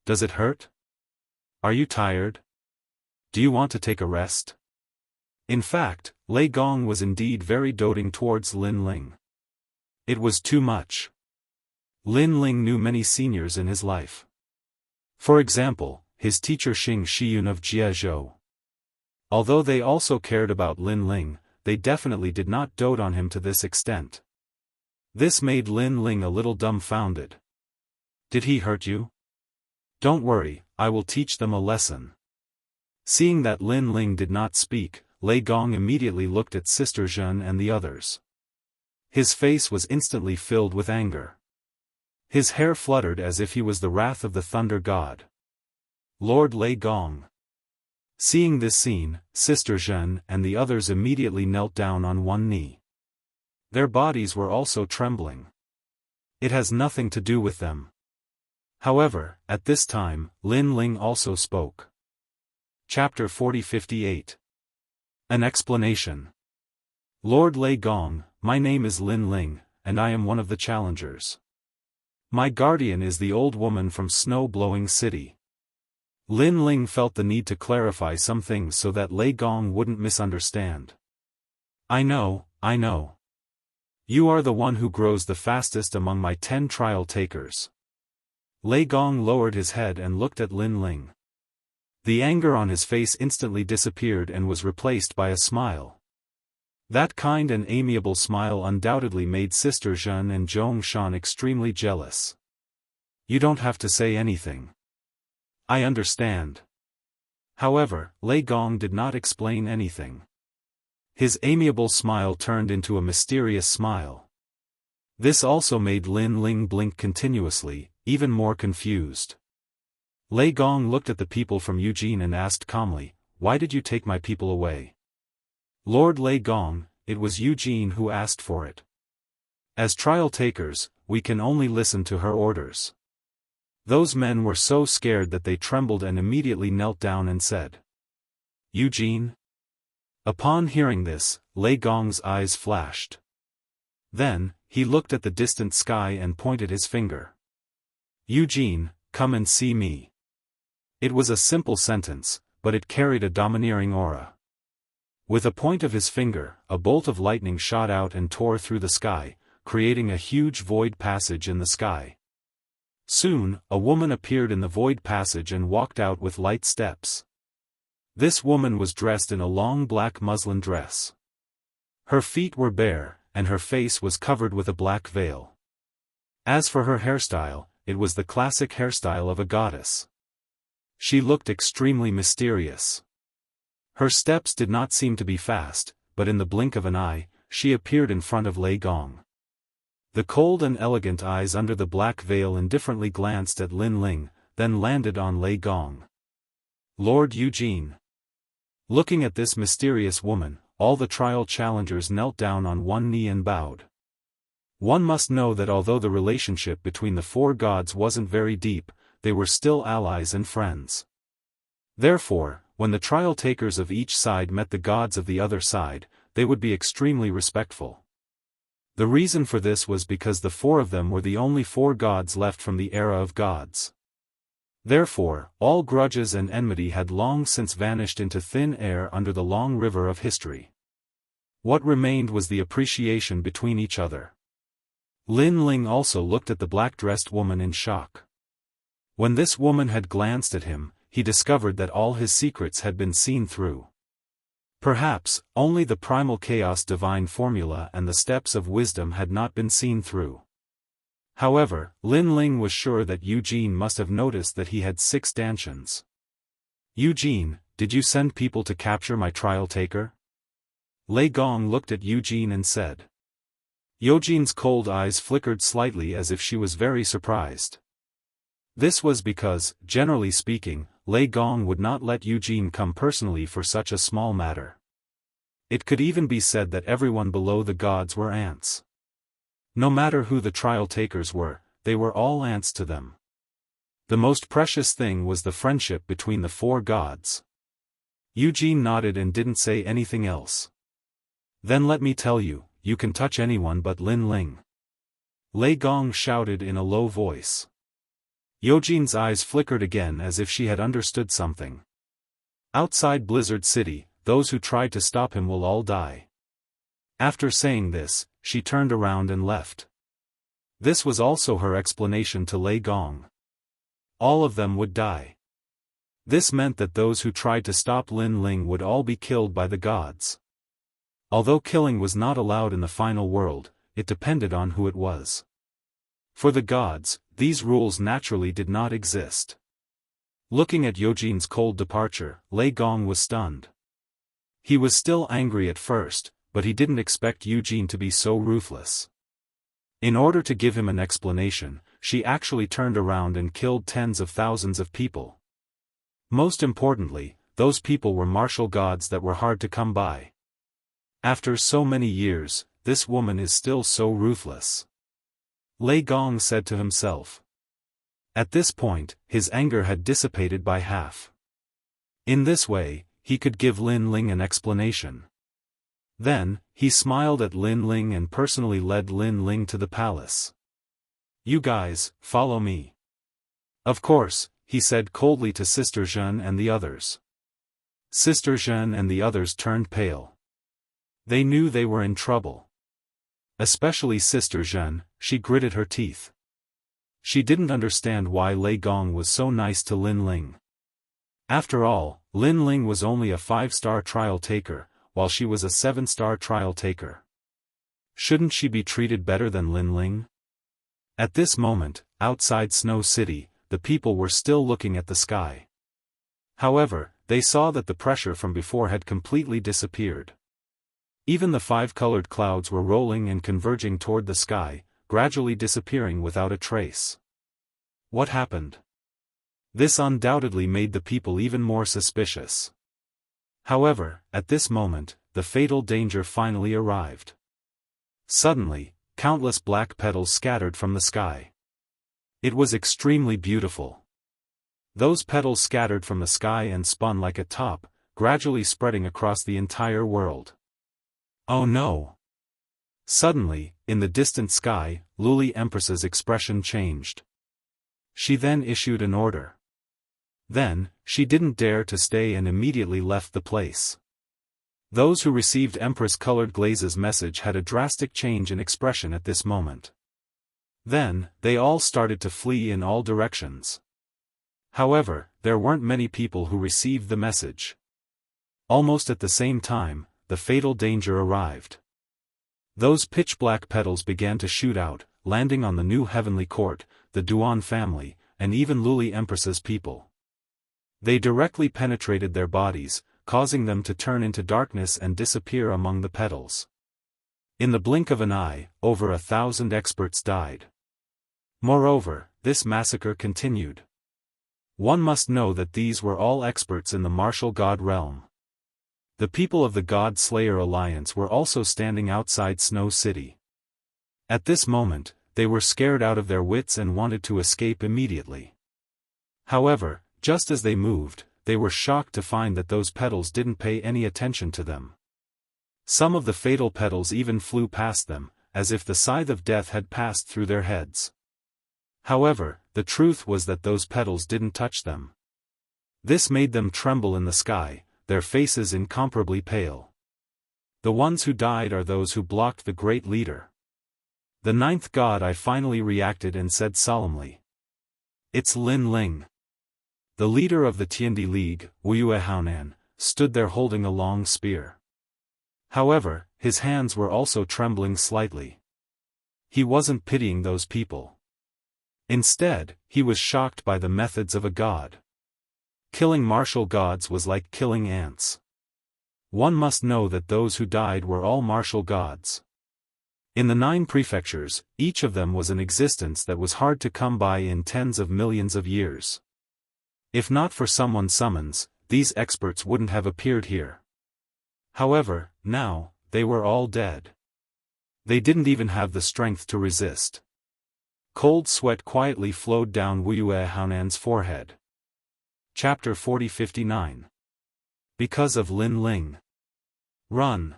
"Does it hurt? Are you tired? Do you want to take a rest?" In fact, Lei Gong was indeed very doting towards Lin Ling. It was too much. Lin Ling knew many seniors in his life. For example, his teacher Xing Shiyun of Jianghu. Although they also cared about Lin Ling, they definitely did not dote on him to this extent. This made Lin Ling a little dumbfounded. "Did he hurt you? Don't worry, I will teach them a lesson." Seeing that Lin Ling did not speak, Lei Gong immediately looked at Sister Zhen and the others. His face was instantly filled with anger. His hair fluttered as if he was the wrath of the thunder god. Lord Lei Gong. Seeing this scene, Sister Zhen and the others immediately knelt down on one knee. Their bodies were also trembling. It has nothing to do with them. However, at this time, Lin Ling also spoke. Chapter 40-58. An explanation. Lord Lei Gong, my name is Lin Ling, and I am one of the challengers. My guardian is the old woman from Snow-Blowing City. Lin Ling felt the need to clarify some things so that Lei Gong wouldn't misunderstand. I know. You are the one who grows the fastest among my 10 trial takers. Lei Gong lowered his head and looked at Lin Ling. The anger on his face instantly disappeared and was replaced by a smile. That kind and amiable smile undoubtedly made Sister Zhen and Zhongshan extremely jealous. You don't have to say anything. I understand. However, Lei Gong did not explain anything. His amiable smile turned into a mysterious smile. This also made Lin Ling blink continuously, even more confused. Lei Gong looked at the people from Eugene and asked calmly, "Why did you take my people away?" Lord Lei Gong, it was Eugene who asked for it. As trial takers, we can only listen to her orders. Those men were so scared that they trembled and immediately knelt down and said, "Eugene?" Upon hearing this, Lei Gong's eyes flashed. Then, he looked at the distant sky and pointed his finger. "Eugene, come and see me." It was a simple sentence, but it carried a domineering aura. With a point of his finger, a bolt of lightning shot out and tore through the sky, creating a huge void passage in the sky. Soon, a woman appeared in the void passage and walked out with light steps. This woman was dressed in a long black muslin dress. Her feet were bare, and her face was covered with a black veil. As for her hairstyle, it was the classic hairstyle of a goddess. She looked extremely mysterious. Her steps did not seem to be fast, but in the blink of an eye, she appeared in front of Lei Gong. The cold and elegant eyes under the black veil indifferently glanced at Lin Ling, then landed on Lei Gong. "Lord Eugene." Looking at this mysterious woman, all the trial challengers knelt down on one knee and bowed. One must know that although the relationship between the four gods wasn't very deep, they were still allies and friends. Therefore, when the trial takers of each side met the gods of the other side, they would be extremely respectful. The reason for this was because the four of them were the only four gods left from the era of gods. Therefore, all grudges and enmity had long since vanished into thin air under the long river of history. What remained was the appreciation between each other. Lin Ling also looked at the black-dressed woman in shock. When this woman had glanced at him, he discovered that all his secrets had been seen through. Perhaps, only the primal chaos divine formula and the steps of wisdom had not been seen through. However, Lin Ling was sure that Eugene must have noticed that he had 6 dantians. Eugene, did you send people to capture my trial taker? Lei Gong looked at Eugene and said. Eugene's cold eyes flickered slightly as if she was very surprised. This was because, generally speaking, Lei Gong would not let Eugene come personally for such a small matter. It could even be said that everyone below the gods were ants. No matter who the trial takers were, they were all ants to them. The most precious thing was the friendship between the four gods. Eugene nodded and didn't say anything else. Then let me tell you, you can touch anyone but Lin Ling. Lei Gong shouted in a low voice. Eugene's eyes flickered again as if she had understood something. Outside Blizzard City, those who tried to stop him will all die. After saying this, she turned around and left. This was also her explanation to Lei Gong. All of them would die. This meant that those who tried to stop Lin Ling would all be killed by the gods. Although killing was not allowed in the final world, it depended on who it was. For the gods, these rules naturally did not exist. Looking at Eugene's cold departure, Lei Gong was stunned. He was still angry at first, but he didn't expect Eugene to be so ruthless. In order to give him an explanation, she actually turned around and killed tens of thousands of people. Most importantly, those people were martial gods that were hard to come by. After so many years, this woman is still so ruthless. Lei Gong said to himself. At this point, his anger had dissipated by half. In this way, he could give Lin Ling an explanation. Then, he smiled at Lin Ling and personally led Lin Ling to the palace. You guys, follow me. Of course, he said coldly to Sister Zhen and the others. Sister Zhen and the others turned pale. They knew they were in trouble. Especially Sister Zhen, she gritted her teeth. She didn't understand why Lei Gong was so nice to Lin Ling. After all, Lin Ling was only a 5-star trial taker, while she was a 7-star trial taker. Shouldn't she be treated better than Lin Ling? At this moment, outside Snow City, the people were still looking at the sky. However, they saw that the pressure from before had completely disappeared. Even the 5-colored clouds were rolling and converging toward the sky, gradually disappearing without a trace. What happened? This undoubtedly made the people even more suspicious. However, at this moment, the fatal danger finally arrived. Suddenly, countless black petals scattered from the sky. It was extremely beautiful. Those petals scattered from the sky and spun like a top, gradually spreading across the entire world. Oh no! Suddenly, in the distant sky, Luli Empress's expression changed. She then issued an order. Then, she didn't dare to stay and immediately left the place. Those who received Empress-colored Glaze's message had a drastic change in expression at this moment. Then, they all started to flee in all directions. However, there weren't many people who received the message. Almost at the same time, the fatal danger arrived. Those pitch-black petals began to shoot out, landing on the new heavenly court, the Duan family, and even Luli Empress's people. They directly penetrated their bodies, causing them to turn into darkness and disappear among the petals. In the blink of an eye, over 1,000 experts died. Moreover, this massacre continued. One must know that these were all experts in the martial god realm. The people of the God Slayer Alliance were also standing outside Snow City. At this moment, they were scared out of their wits and wanted to escape immediately. However, just as they moved, they were shocked to find that those petals didn't pay any attention to them. Some of the fatal petals even flew past them, as if the scythe of death had passed through their heads. However, the truth was that those petals didn't touch them. This made them tremble in the sky, their faces incomparably pale. The ones who died are those who blocked the great leader. The ninth god. I finally reacted and said solemnly. It's Lin Ling. The leader of the Tiandi League, Wuxia Xianxia, stood there holding a long spear. However, his hands were also trembling slightly. He wasn't pitying those people. Instead, he was shocked by the methods of a god. Killing martial gods was like killing ants. One must know that those who died were all martial gods. In the 9 prefectures, each of them was an existence that was hard to come by in tens of millions of years. If not for someone's summons, these experts wouldn't have appeared here. However, now, they were all dead. They didn't even have the strength to resist. Cold sweat quietly flowed down Wuxia Xianxia's forehead. Chapter 40-59. Because of Lin Ling. Run.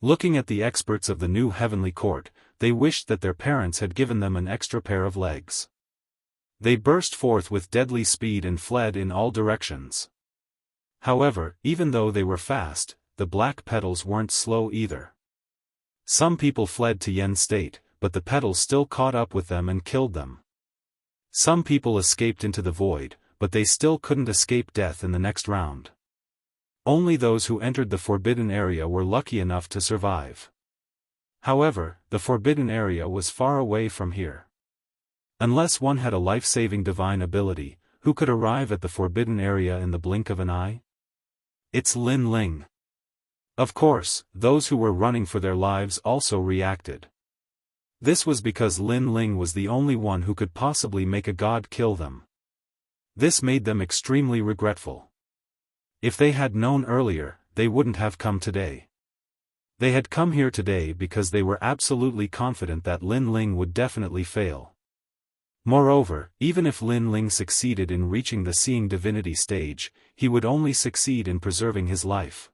Looking at the experts of the new heavenly court, they wished that their parents had given them an extra pair of legs. They burst forth with deadly speed and fled in all directions. However, even though they were fast, the black petals weren't slow either. Some people fled to Yen State, but the petals still caught up with them and killed them. Some people escaped into the void, but they still couldn't escape death in the next round. Only those who entered the forbidden area were lucky enough to survive. However, the forbidden area was far away from here. Unless one had a life-saving divine ability, who could arrive at the forbidden area in the blink of an eye? It's Lin Ling. Of course, those who were running for their lives also reacted. This was because Lin Ling was the only one who could possibly make a god kill them. This made them extremely regretful. If they had known earlier, they wouldn't have come today. They had come here today because they were absolutely confident that Lin Ling would definitely fail. Moreover, even if Lin Ling succeeded in reaching the seeing divinity stage, he would only succeed in preserving his life.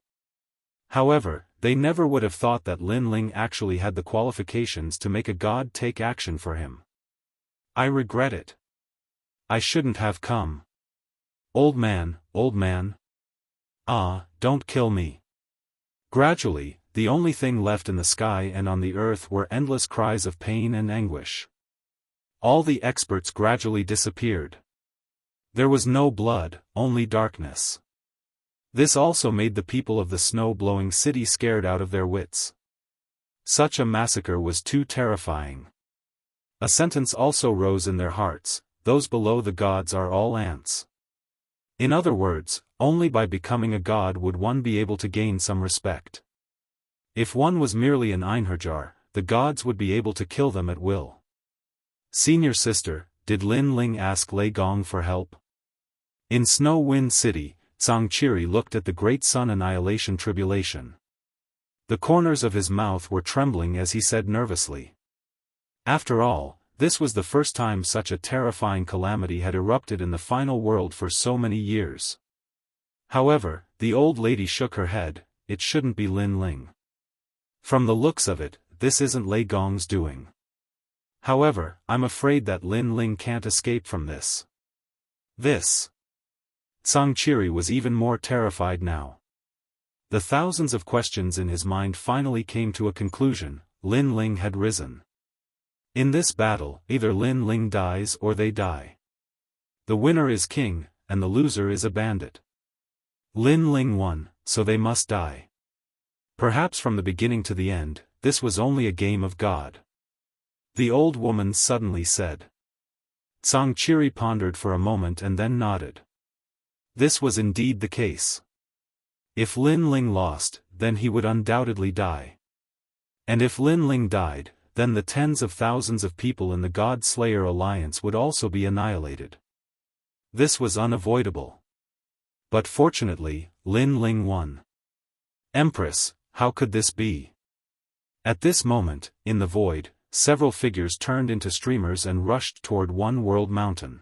However, they never would have thought that Lin Ling actually had the qualifications to make a god take action for him. I regret it. I shouldn't have come. Old man, old man. Ah, don't kill me. Gradually, the only thing left in the sky and on the earth were endless cries of pain and anguish. All the experts gradually disappeared. There was no blood, only darkness. This also made the people of the snow-blowing city scared out of their wits. Such a massacre was too terrifying. A sentence also rose in their hearts: those below the gods are all ants. In other words, only by becoming a god would one be able to gain some respect. If one was merely an Einherjar, the gods would be able to kill them at will. Senior sister, did Lin Ling ask Lei Gong for help? In Snow Wind City, Zhangqiri looked at the great sun annihilation tribulation. The corners of his mouth were trembling as he said nervously. After all, this was the first time such a terrifying calamity had erupted in the final world for so many years. However, the old lady shook her head. It shouldn't be Lin Ling. From the looks of it, this isn't Lei Gong's doing. However, I'm afraid that Lin Ling can't escape from this. Zhangqiri was even more terrified now. The thousands of questions in his mind finally came to a conclusion: Lin Ling had risen. In this battle, either Lin Ling dies or they die. The winner is king, and the loser is a bandit. Lin Ling won, so they must die. Perhaps from the beginning to the end, this was only a game of God. The old woman suddenly said. Zhangqiri pondered for a moment and then nodded. This was indeed the case. If Lin Ling lost, then he would undoubtedly die. And if Lin Ling died, then the tens of thousands of people in the God Slayer Alliance would also be annihilated. This was unavoidable. But fortunately, Lin Ling won. Empress, how could this be? At this moment, in the void, several figures turned into streamers and rushed toward One World Mountain.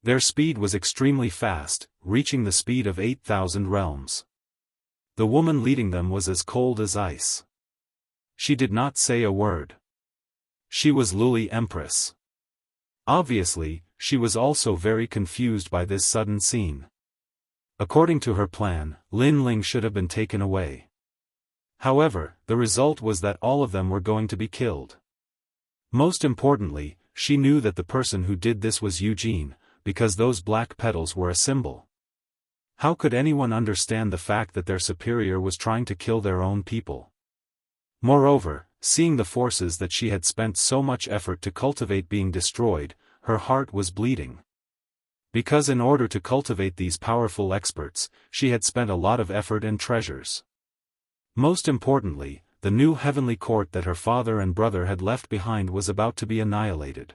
Their speed was extremely fast, reaching the speed of 8,000 realms. The woman leading them was as cold as ice. She did not say a word. She was Luli Empress. Obviously, she was also very confused by this sudden scene. According to her plan, Lin Ling should have been taken away. However, the result was that all of them were going to be killed. Most importantly, she knew that the person who did this was Eugene, because those black petals were a symbol. How could anyone understand the fact that their superior was trying to kill their own people? Moreover, seeing the forces that she had spent so much effort to cultivate being destroyed, her heart was bleeding. Because in order to cultivate these powerful experts, she had spent a lot of effort and treasures. Most importantly, the new heavenly court that her father and brother had left behind was about to be annihilated.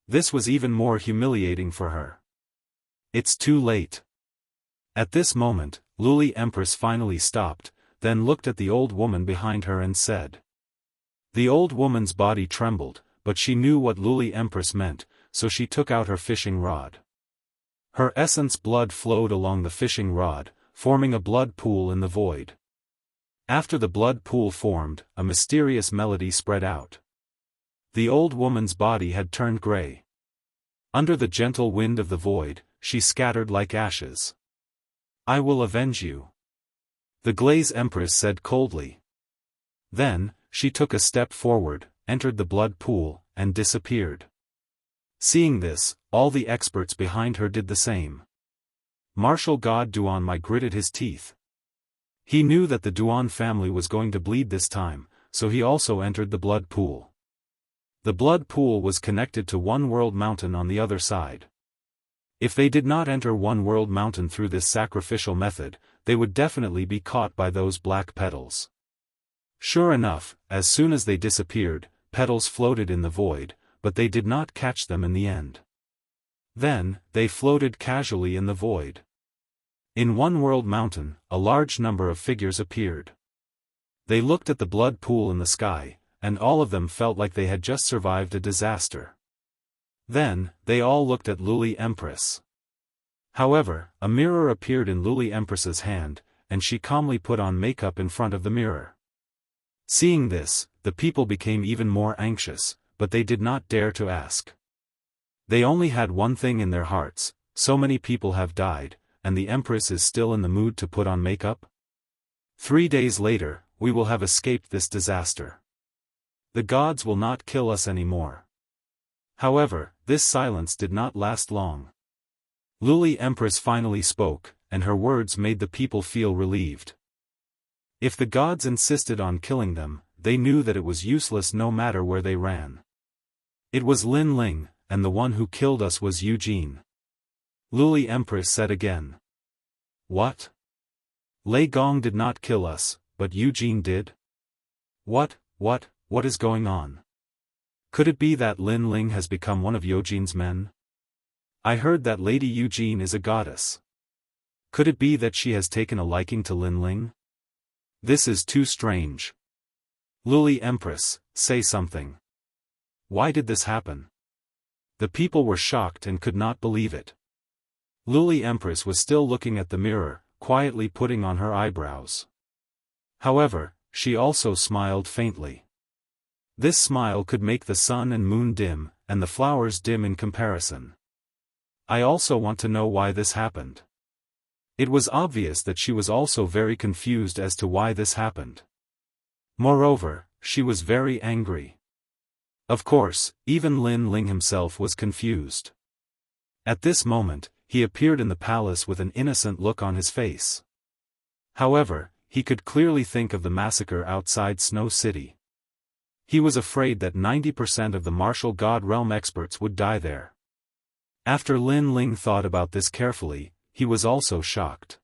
This was even more humiliating for her. It's too late. At this moment, Luli Empress finally stopped, then looked at the old woman behind her and said. The old woman's body trembled, but she knew what Luli Empress meant, so she took out her fishing rod. Her essence blood flowed along the fishing rod, forming a blood pool in the void. After the blood pool formed, a mysterious melody spread out. The old woman's body had turned gray. Under the gentle wind of the void, she scattered like ashes. I will avenge you. The Glaze Empress said coldly. Then, she took a step forward, entered the blood pool, and disappeared. Seeing this, all the experts behind her did the same. Martial God Duan gritted his teeth. He knew that the Duan family was going to bleed this time, so he also entered the blood pool. The blood pool was connected to One World Mountain on the other side. If they did not enter One World Mountain through this sacrificial method, they would definitely be caught by those black petals. Sure enough, as soon as they disappeared, petals floated in the void, but they did not catch them in the end. Then, they floated casually in the void. In One World Mountain, a large number of figures appeared. They looked at the blood pool in the sky, and all of them felt like they had just survived a disaster. Then, they all looked at Luli Empress. However, a mirror appeared in Luli Empress's hand, and she calmly put on makeup in front of the mirror. Seeing this, the people became even more anxious, but they did not dare to ask. They only had one thing in their hearts: so many people have died, and the Empress is still in the mood to put on makeup? 3 days later, we will have escaped this disaster. The gods will not kill us anymore. However, this silence did not last long. Luli Empress finally spoke, and her words made the people feel relieved. If the gods insisted on killing them, they knew that it was useless no matter where they ran. It was Lin Ling, and the one who killed us was Eugene. Luli Empress said again. What? Lei Gong did not kill us, but Eugene did? What is going on? Could it be that Lin Ling has become one of Eugene's men? I heard that Lady Eugene is a goddess. Could it be that she has taken a liking to Lin Ling? This is too strange. Luli Empress, say something. Why did this happen? The people were shocked and could not believe it. Luli Empress was still looking at the mirror, quietly putting on her eyebrows. However, she also smiled faintly. This smile could make the sun and moon dim, and the flowers dim in comparison. I also want to know why this happened. It was obvious that she was also very confused as to why this happened. Moreover, she was very angry. Of course, even Lin Ling himself was confused. At this moment, he appeared in the palace with an innocent look on his face. However, he could clearly think of the massacre outside Snow City. He was afraid that 90% of the martial god realm experts would die there. After Lin Ling thought about this carefully, he was also shocked.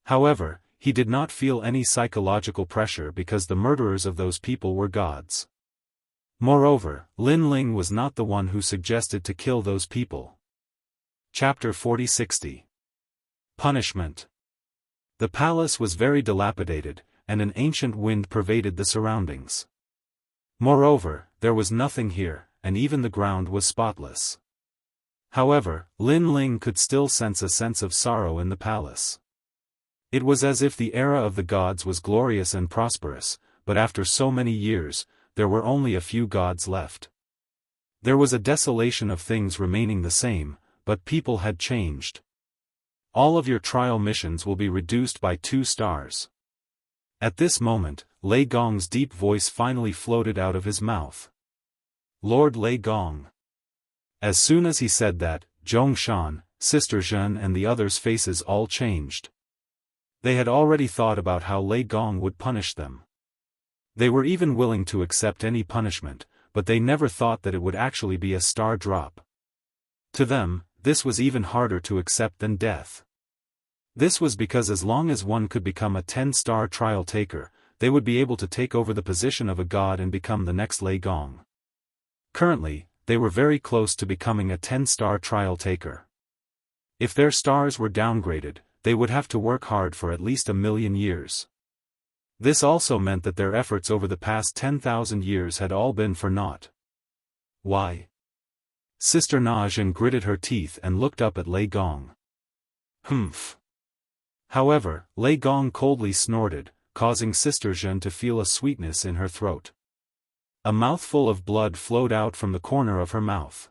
However, he did not feel any psychological pressure because the murderers of those people were gods. Moreover, Lin Ling was not the one who suggested to kill those people. Chapter 40-60. Punishment. The palace was very dilapidated, and an ancient wind pervaded the surroundings. Moreover, there was nothing here, and even the ground was spotless. However, Lin Ling could still sense a sense of sorrow in the palace. It was as if the era of the gods was glorious and prosperous, but after so many years, there were only a few gods left. There was a desolation of things remaining the same, but people had changed. All of your trial missions will be reduced by 2 stars. At this moment, Lei Gong's deep voice finally floated out of his mouth. Lord Lei Gong. As soon as he said that, Zhong Shan, Sister Zhen and the others' faces all changed. They had already thought about how Lei Gong would punish them. They were even willing to accept any punishment, but they never thought that it would actually be a star drop. To them, this was even harder to accept than death. This was because as long as one could become a 10-star trial taker, they would be able to take over the position of a god and become the next Lei Gong. Currently, they were very close to becoming a 10-star trial taker. If their stars were downgraded, they would have to work hard for at least 1,000,000 years. This also meant that their efforts over the past 10,000 years had all been for naught. Why? Sister Najin gritted her teeth and looked up at Lei Gong. Humph. However, Lei Gong coldly snorted, causing Sister Zhen to feel a sweetness in her throat. A mouthful of blood flowed out from the corner of her mouth.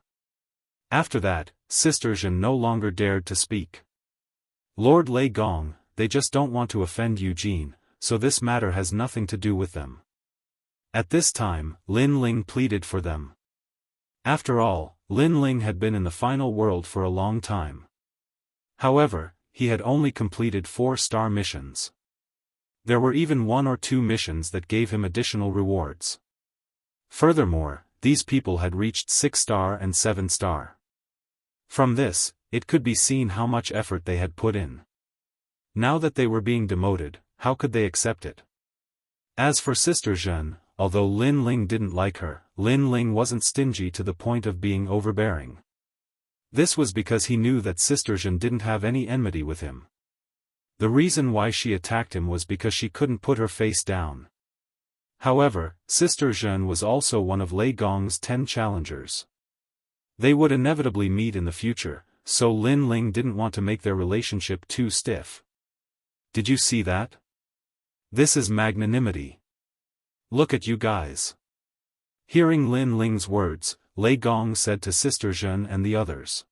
After that, Sister Zhen no longer dared to speak. Lord Lei Gong, they just don't want to offend Eugene, so this matter has nothing to do with them. At this time, Lin Ling pleaded for them. After all, Lin Ling had been in the final world for a long time. However, he had only completed 4-star missions. There were even 1 or 2 missions that gave him additional rewards. Furthermore, these people had reached 6-star and 7-star. From this, it could be seen how much effort they had put in. Now that they were being demoted, how could they accept it? As for Sister Zhen, although Lin Ling didn't like her, Lin Ling wasn't stingy to the point of being overbearing. This was because he knew that Sister Zhen didn't have any enmity with him. The reason why she attacked him was because she couldn't put her face down. However, Sister Zhen was also one of Lei Gong's 10 challengers. They would inevitably meet in the future, so Lin Ling didn't want to make their relationship too stiff. Did you see that? This is magnanimity. Look at you guys. Hearing Lin Ling's words, Lei Gong said to Sister Zhen and the others.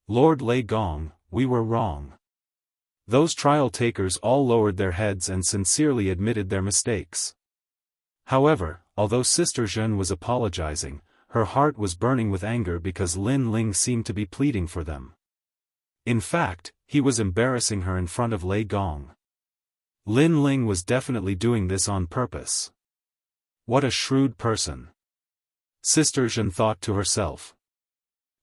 Lord Lei Gong, we were wrong. Those trial takers all lowered their heads and sincerely admitted their mistakes. However, although Sister Zhen was apologizing, her heart was burning with anger because Lin Ling seemed to be pleading for them. In fact, he was embarrassing her in front of Lei Gong. Lin Ling was definitely doing this on purpose. What a shrewd person. Sister Zhen thought to herself.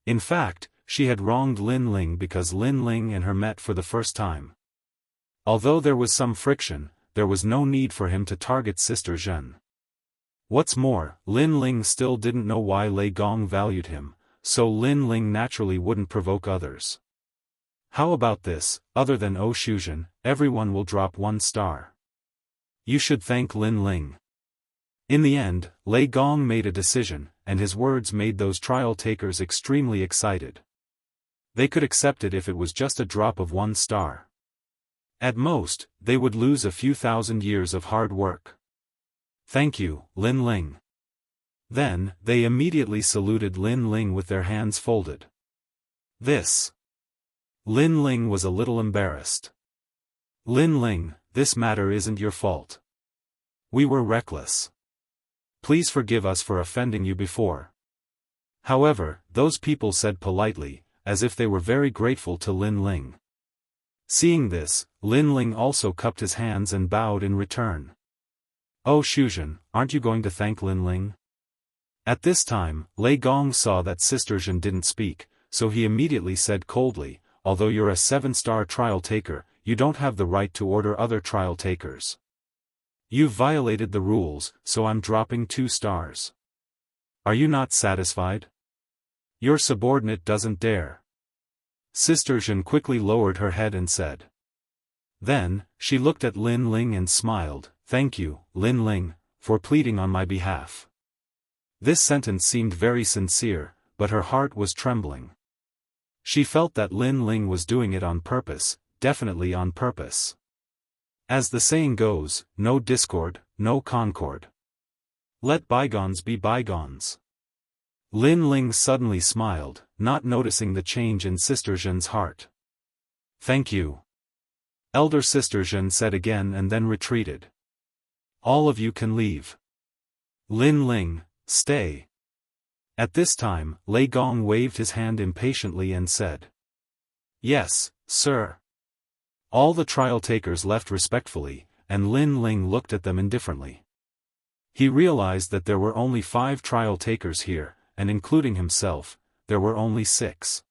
In fact, she had wronged Lin Ling because Lin Ling and her met for the first time. Although there was some friction, there was no need for him to target Sister Zhen. What's more, Lin Ling still didn't know why Lei Gong valued him, so Lin Ling naturally wouldn't provoke others. How about this, other than O Shuzhen, everyone will drop 1 star. You should thank Lin Ling. In the end, Lei Gong made a decision, and his words made those trial takers extremely excited. They could accept it if it was just a drop of 1 star. At most, they would lose a few thousand years of hard work. Thank you, Lin Ling. Then, they immediately saluted Lin Ling with their hands folded. Lin Ling was a little embarrassed. Lin Ling, this matter isn't your fault. We were reckless. Please forgive us for offending you before. However, those people said politely, as if they were very grateful to Lin Ling. Seeing this, Lin Ling also cupped his hands and bowed in return. Oh Shuzhen, aren't you going to thank Lin Ling? At this time, Lei Gong saw that Sister Zhen didn't speak, so he immediately said coldly, although you're a 7-star trial taker, you don't have the right to order other trial takers. You've violated the rules, so I'm dropping 2 stars. Are you not satisfied? Your subordinate doesn't dare. Sister Zhen quickly lowered her head and said. Then, she looked at Lin Ling and smiled, "Thank you, Lin Ling, for pleading on my behalf." This sentence seemed very sincere, but her heart was trembling. She felt that Lin Ling was doing it on purpose, definitely on purpose. As the saying goes, no discord, no concord. Let bygones be bygones. Lin Ling suddenly smiled, not noticing the change in Sister Zhen's heart. "Thank you." Elder Sister Zhen said again and then retreated. "All of you can leave. Lin Ling, stay." At this time, Lei Gong waved his hand impatiently and said, "Yes, sir." All the trial takers left respectfully, and Lin Ling looked at them indifferently. He realized that there were only 5 trial takers here, and including himself, there were only 6.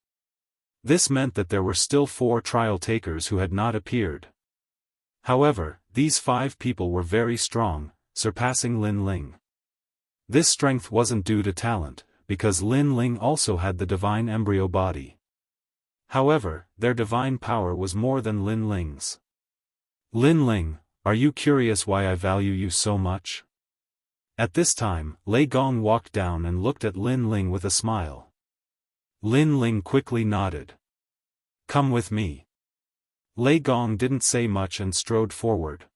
This meant that there were still 4 trial takers who had not appeared. However, these 5 people were very strong, surpassing Lin Ling. This strength wasn't due to talent, because Lin Ling also had the divine embryo body. However, their divine power was more than Lin Ling's. "Lin Ling, are you curious why I value you so much?" At this time, Lei Gong walked down and looked at Lin Ling with a smile. Lin Ling quickly nodded. "Come with me." Lei Gong didn't say much and strode forward.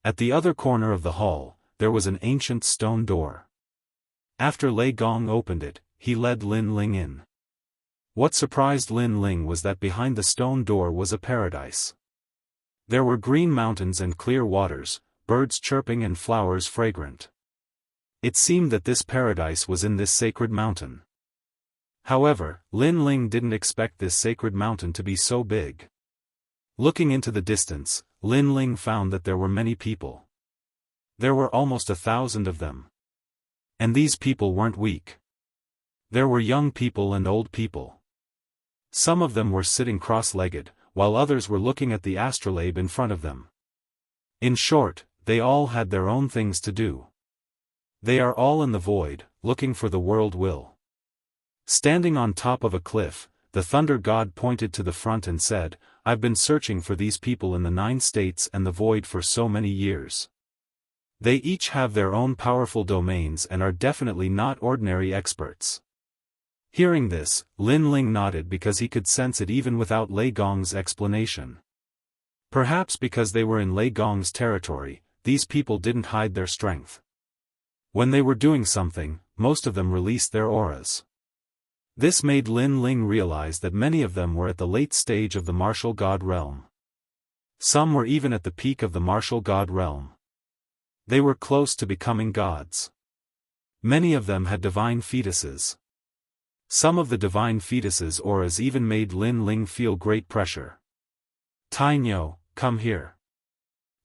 At the other corner of the hall, there was an ancient stone door. After Lei Gong opened it, he led Lin Ling in. What surprised Lin Ling was that behind the stone door was a paradise. There were green mountains and clear waters, birds chirping and flowers fragrant. It seemed that this paradise was in this sacred mountain. However, Lin Ling didn't expect this sacred mountain to be so big. Looking into the distance, Lin Ling found that there were many people. There were almost 1,000 of them. And these people weren't weak. There were young people and old people. Some of them were sitting cross-legged, while others were looking at the astrolabe in front of them. In short, they all had their own things to do. They are all in the void, looking for the world will. Standing on top of a cliff, the thunder god pointed to the front and said, "I've been searching for these people in the 9 states and the void for so many years. They each have their own powerful domains and are definitely not ordinary experts." Hearing this, Lin Ling nodded because he could sense it even without Lei Gong's explanation. Perhaps because they were in Lei Gong's territory, these people didn't hide their strength. When they were doing something, most of them released their auras. This made Lin Ling realize that many of them were at the late stage of the martial god realm. Some were even at the peak of the martial god realm. They were close to becoming gods. Many of them had divine fetuses. Some of the divine fetuses' auras even made Lin Ling feel great pressure. "Tainyo, come here."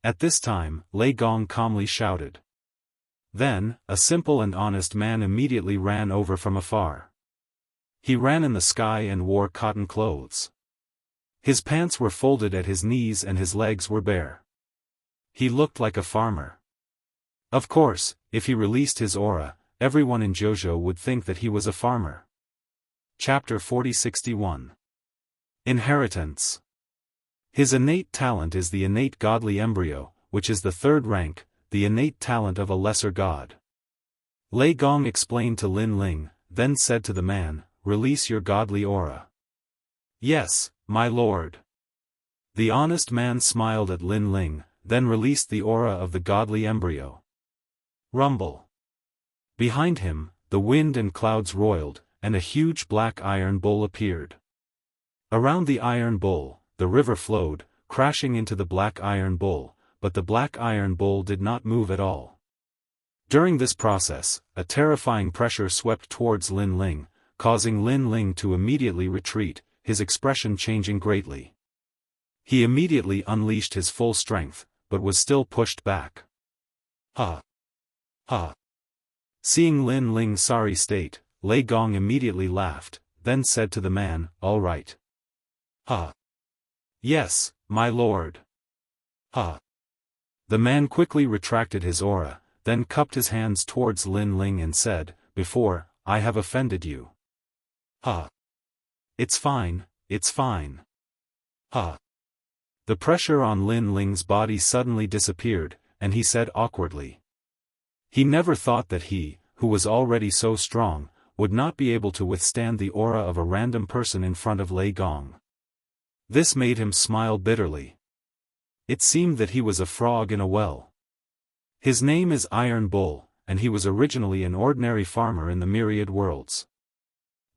At this time, Lei Gong calmly shouted. Then, a simple and honest man immediately ran over from afar. He ran in the sky and wore cotton clothes. His pants were folded at his knees and his legs were bare. He looked like a farmer. Of course, if he released his aura, everyone in Jianghu would think that he was a farmer. Chapter 4061. Inheritance. His innate talent is the innate godly embryo, which is the 3rd rank, the innate talent of a lesser god. Lei Gong explained to Lin Ling, then said to the man, "Release your godly aura." "Yes, my lord." The honest man smiled at Lin Ling, then released the aura of the godly embryo. Rumble. Behind him, the wind and clouds roiled, and a huge black iron bull appeared. Around the iron bull, the river flowed, crashing into the black iron bull, but the black iron bull did not move at all. During this process, a terrifying pressure swept towards Lin Ling, causing Lin Ling to immediately retreat, his expression changing greatly. He immediately unleashed his full strength, but was still pushed back. "Ha! Ha!" Seeing Lin Ling's sorry state, Lei Gong immediately laughed, then said to the man, "All right." "Ha! Yes, my lord." "Ha!" The man quickly retracted his aura, then cupped his hands towards Lin Ling and said, "Before, I have offended you." "Ha! It's fine, it's fine." "Ha!" The pressure on Lin Ling's body suddenly disappeared, and he said awkwardly. He never thought that he, who was already so strong, would not be able to withstand the aura of a random person in front of Lei Gong. This made him smile bitterly. It seemed that he was a frog in a well. His name is Iron Bull, and he was originally an ordinary farmer in the myriad worlds.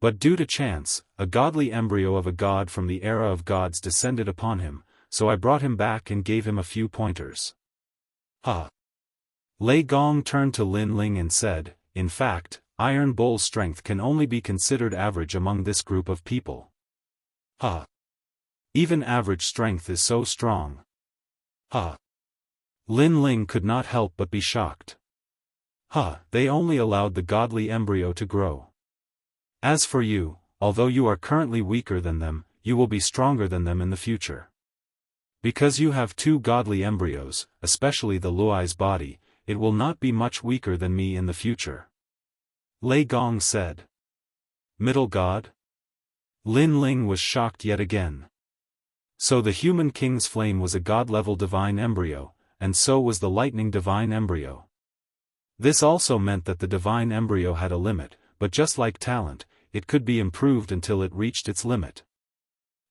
But due to chance, a godly embryo of a god from the era of gods descended upon him, so I brought him back and gave him a few pointers. Ha! Lei Gong turned to Lin Ling and said, in fact, Iron Bull's strength can only be considered average among this group of people. Ha! Even average strength is so strong. Ha! Lin Ling could not help but be shocked. Ha! They only allowed the godly embryo to grow. As for you, although you are currently weaker than them, you will be stronger than them in the future. Because you have two godly embryos, especially the Luai's body, it will not be much weaker than me in the future. Lei Gong said. Middle god? Lin Ling was shocked yet again. So the human king's flame was a god-level divine embryo, and so was the lightning divine embryo. This also meant that the divine embryo had a limit, but just like talent, it could be improved until it reached its limit.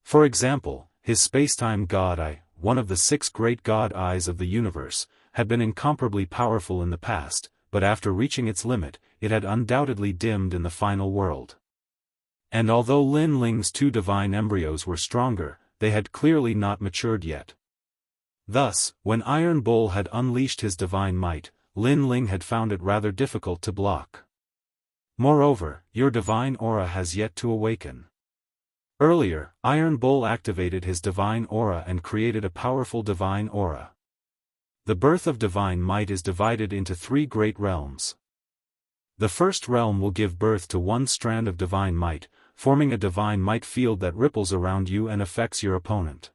For example, his spacetime god eye, one of the 6 great god eyes of the universe, had been incomparably powerful in the past, but after reaching its limit, it had undoubtedly dimmed in the final world. And although Lin Ling's 2 divine embryos were stronger, they had clearly not matured yet. Thus, when Iron Bull had unleashed his divine might, Lin Ling had found it rather difficult to block. Moreover, your divine aura has yet to awaken. Earlier, Iron Bull activated his divine aura and created a powerful divine aura. The birth of divine might is divided into 3 great realms. The first realm will give birth to 1 strand of divine might, forming a divine might field that ripples around you and affects your opponent.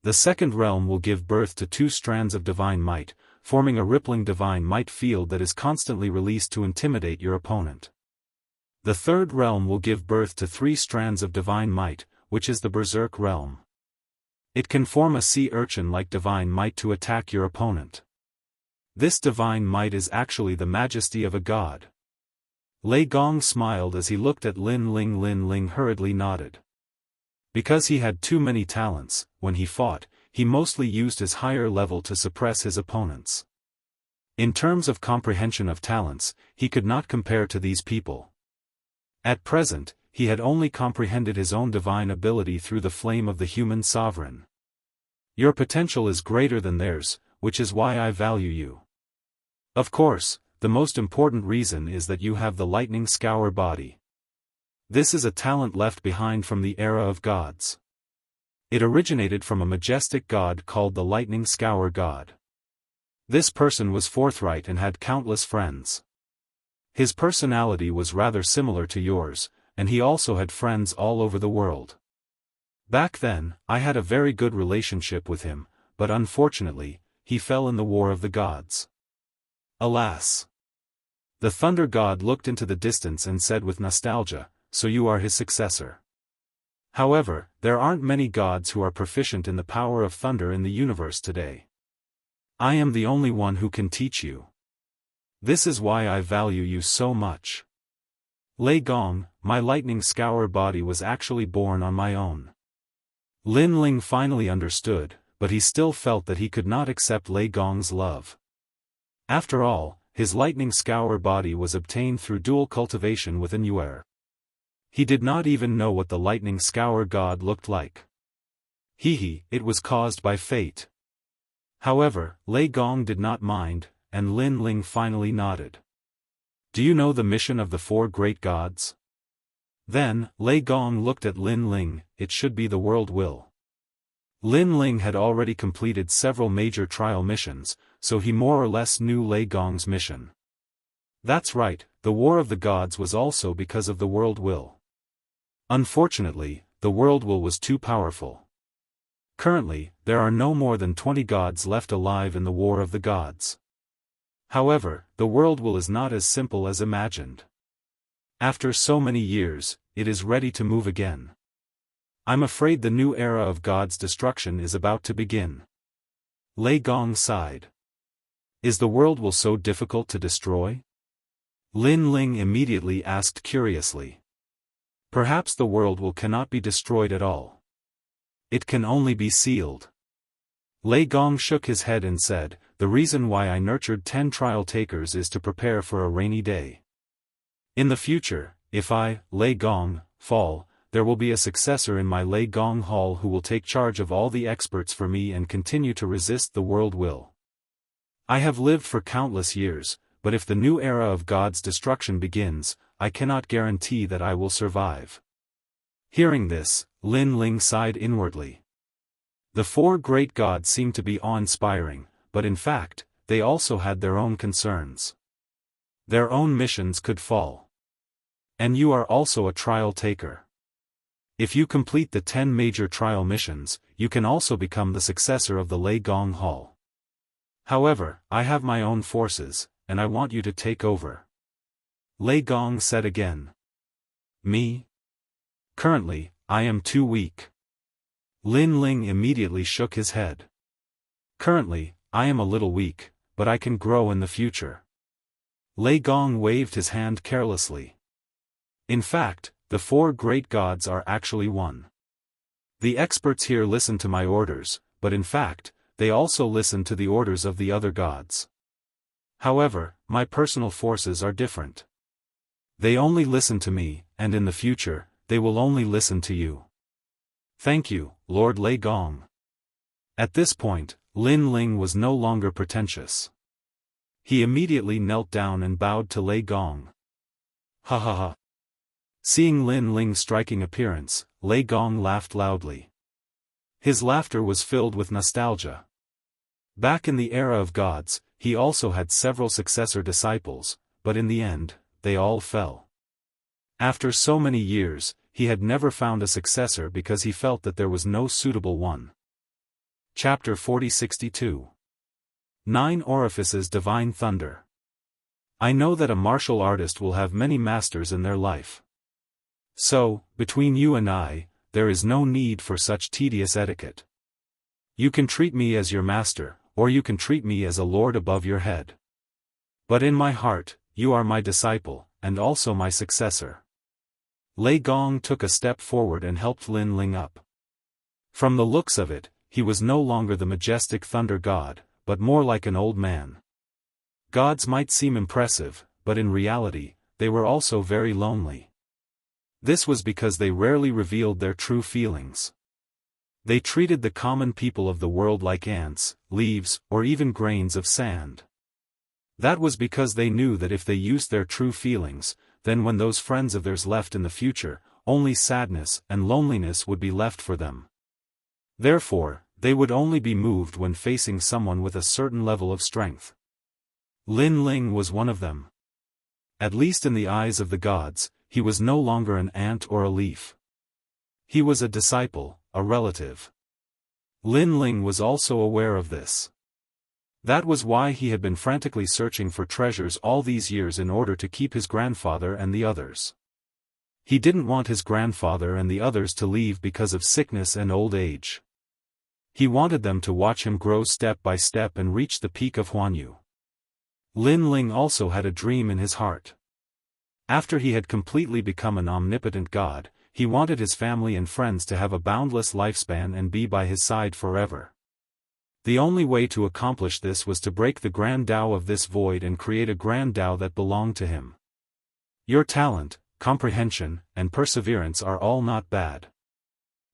The second realm will give birth to 2 strands of divine might, forming a rippling divine might field that is constantly released to intimidate your opponent. The third realm will give birth to 3 strands of divine might, which is the berserk realm. It can form a sea urchin-like divine might to attack your opponent. This divine might is actually the majesty of a god. Lei Gong smiled as he looked at Lin Ling. Lin Ling hurriedly nodded. Because he had too many talents, when he fought, he mostly used his higher level to suppress his opponents. In terms of comprehension of talents, he could not compare to these people. At present, he had only comprehended his own divine ability through the flame of the human sovereign. Your potential is greater than theirs, which is why I value you. Of course, the most important reason is that you have the lightning scour body. This is a talent left behind from the era of gods. It originated from a majestic god called the lightning scour god. This person was forthright and had countless friends. His personality was rather similar to yours, and he also had friends all over the world. Back then, I had a very good relationship with him, but unfortunately, he fell in the war of the gods. Alas! The thunder god looked into the distance and said with nostalgia, so you are his successor. However, there aren't many gods who are proficient in the power of thunder in the universe today. I am the only one who can teach you. This is why I value you so much. Lei Gong, my lightning scour body was actually born on my own. Lin Ling finally understood, but he still felt that he could not accept Lei Gong's love. After all, his lightning scour body was obtained through dual cultivation with an Yuer. He did not even know what the lightning scour god looked like. It was caused by fate. However, Lei Gong did not mind, and Lin Ling finally nodded. Do you know the mission of the 4 great gods? Then, Lei Gong looked at Lin Ling. It should be the world will. Lin Ling had already completed several major trial missions, so he more or less knew Lei Gong's mission. That's right, the war of the gods was also because of the world will. Unfortunately, the world will was too powerful. Currently, there are no more than 20 gods left alive in the war of the gods. However, the world will is not as simple as imagined. After so many years, it is ready to move again. I'm afraid the new era of God's destruction is about to begin. Lei Gong sighed. Is the world will so difficult to destroy? Lin Ling immediately asked curiously. Perhaps the world will cannot be destroyed at all. It can only be sealed. Lei Gong shook his head and said, the reason why I nurtured 10 trial takers is to prepare for a rainy day. In the future, if I, Lei Gong, fall, there will be a successor in my Lei Gong Hall who will take charge of all the experts for me and continue to resist the world will. I have lived for countless years, but if the new era of God's destruction begins, I cannot guarantee that I will survive. Hearing this, Lin Ling sighed inwardly. The 4 great gods seemed to be awe-inspiring, but in fact, they also had their own concerns. Their own missions could fall. And you are also a trial taker. If you complete the 10 major trial missions, you can also become the successor of the Lei Gong Hall. However, I have my own forces, and I want you to take over. Lei Gong said again. Me? Currently, I am too weak. Lin Ling immediately shook his head. Currently, I am a little weak, but I can grow in the future. Lei Gong waved his hand carelessly. In fact, the 4 great gods are actually one. The experts here listen to my orders, but in fact, they also listen to the orders of the other gods. However, my personal forces are different. They only listen to me, and in the future, they will only listen to you. Thank you, Lord Lei Gong. At this point, Lin Ling was no longer pretentious. He immediately knelt down and bowed to Lei Gong. Ha ha ha. Seeing Lin Ling's striking appearance, Lei Gong laughed loudly. His laughter was filled with nostalgia. Back in the era of gods, he also had several successor disciples, but in the end, they all fell. After so many years, he had never found a successor because he felt that there was no suitable one. Chapter 4062. 9 Orifices Divine Thunder. I know that a martial artist will have many masters in their life. So, between you and I, there is no need for such tedious etiquette. You can treat me as your master, or you can treat me as a lord above your head. But in my heart, you are my disciple, and also my successor. Lei Gong took a step forward and helped Lin Ling up. From the looks of it, he was no longer the majestic thunder god, but more like an old man. Gods might seem impressive, but in reality, they were also very lonely. This was because they rarely revealed their true feelings. They treated the common people of the world like ants, leaves, or even grains of sand. That was because they knew that if they used their true feelings, then when those friends of theirs left in the future, only sadness and loneliness would be left for them. Therefore, they would only be moved when facing someone with a certain level of strength. Lin Ling was one of them. At least in the eyes of the gods, he was no longer an ant or a leaf. He was a disciple, a relative. Lin Ling was also aware of this. That was why he had been frantically searching for treasures all these years in order to keep his grandfather and the others. He didn't want his grandfather and the others to leave because of sickness and old age. He wanted them to watch him grow step by step and reach the peak of Huanyu. Lin Ling also had a dream in his heart. After he had completely become an omnipotent god, he wanted his family and friends to have a boundless lifespan and be by his side forever. The only way to accomplish this was to break the grand Tao of this void and create a grand Tao that belonged to him. Your talent, comprehension, and perseverance are all not bad.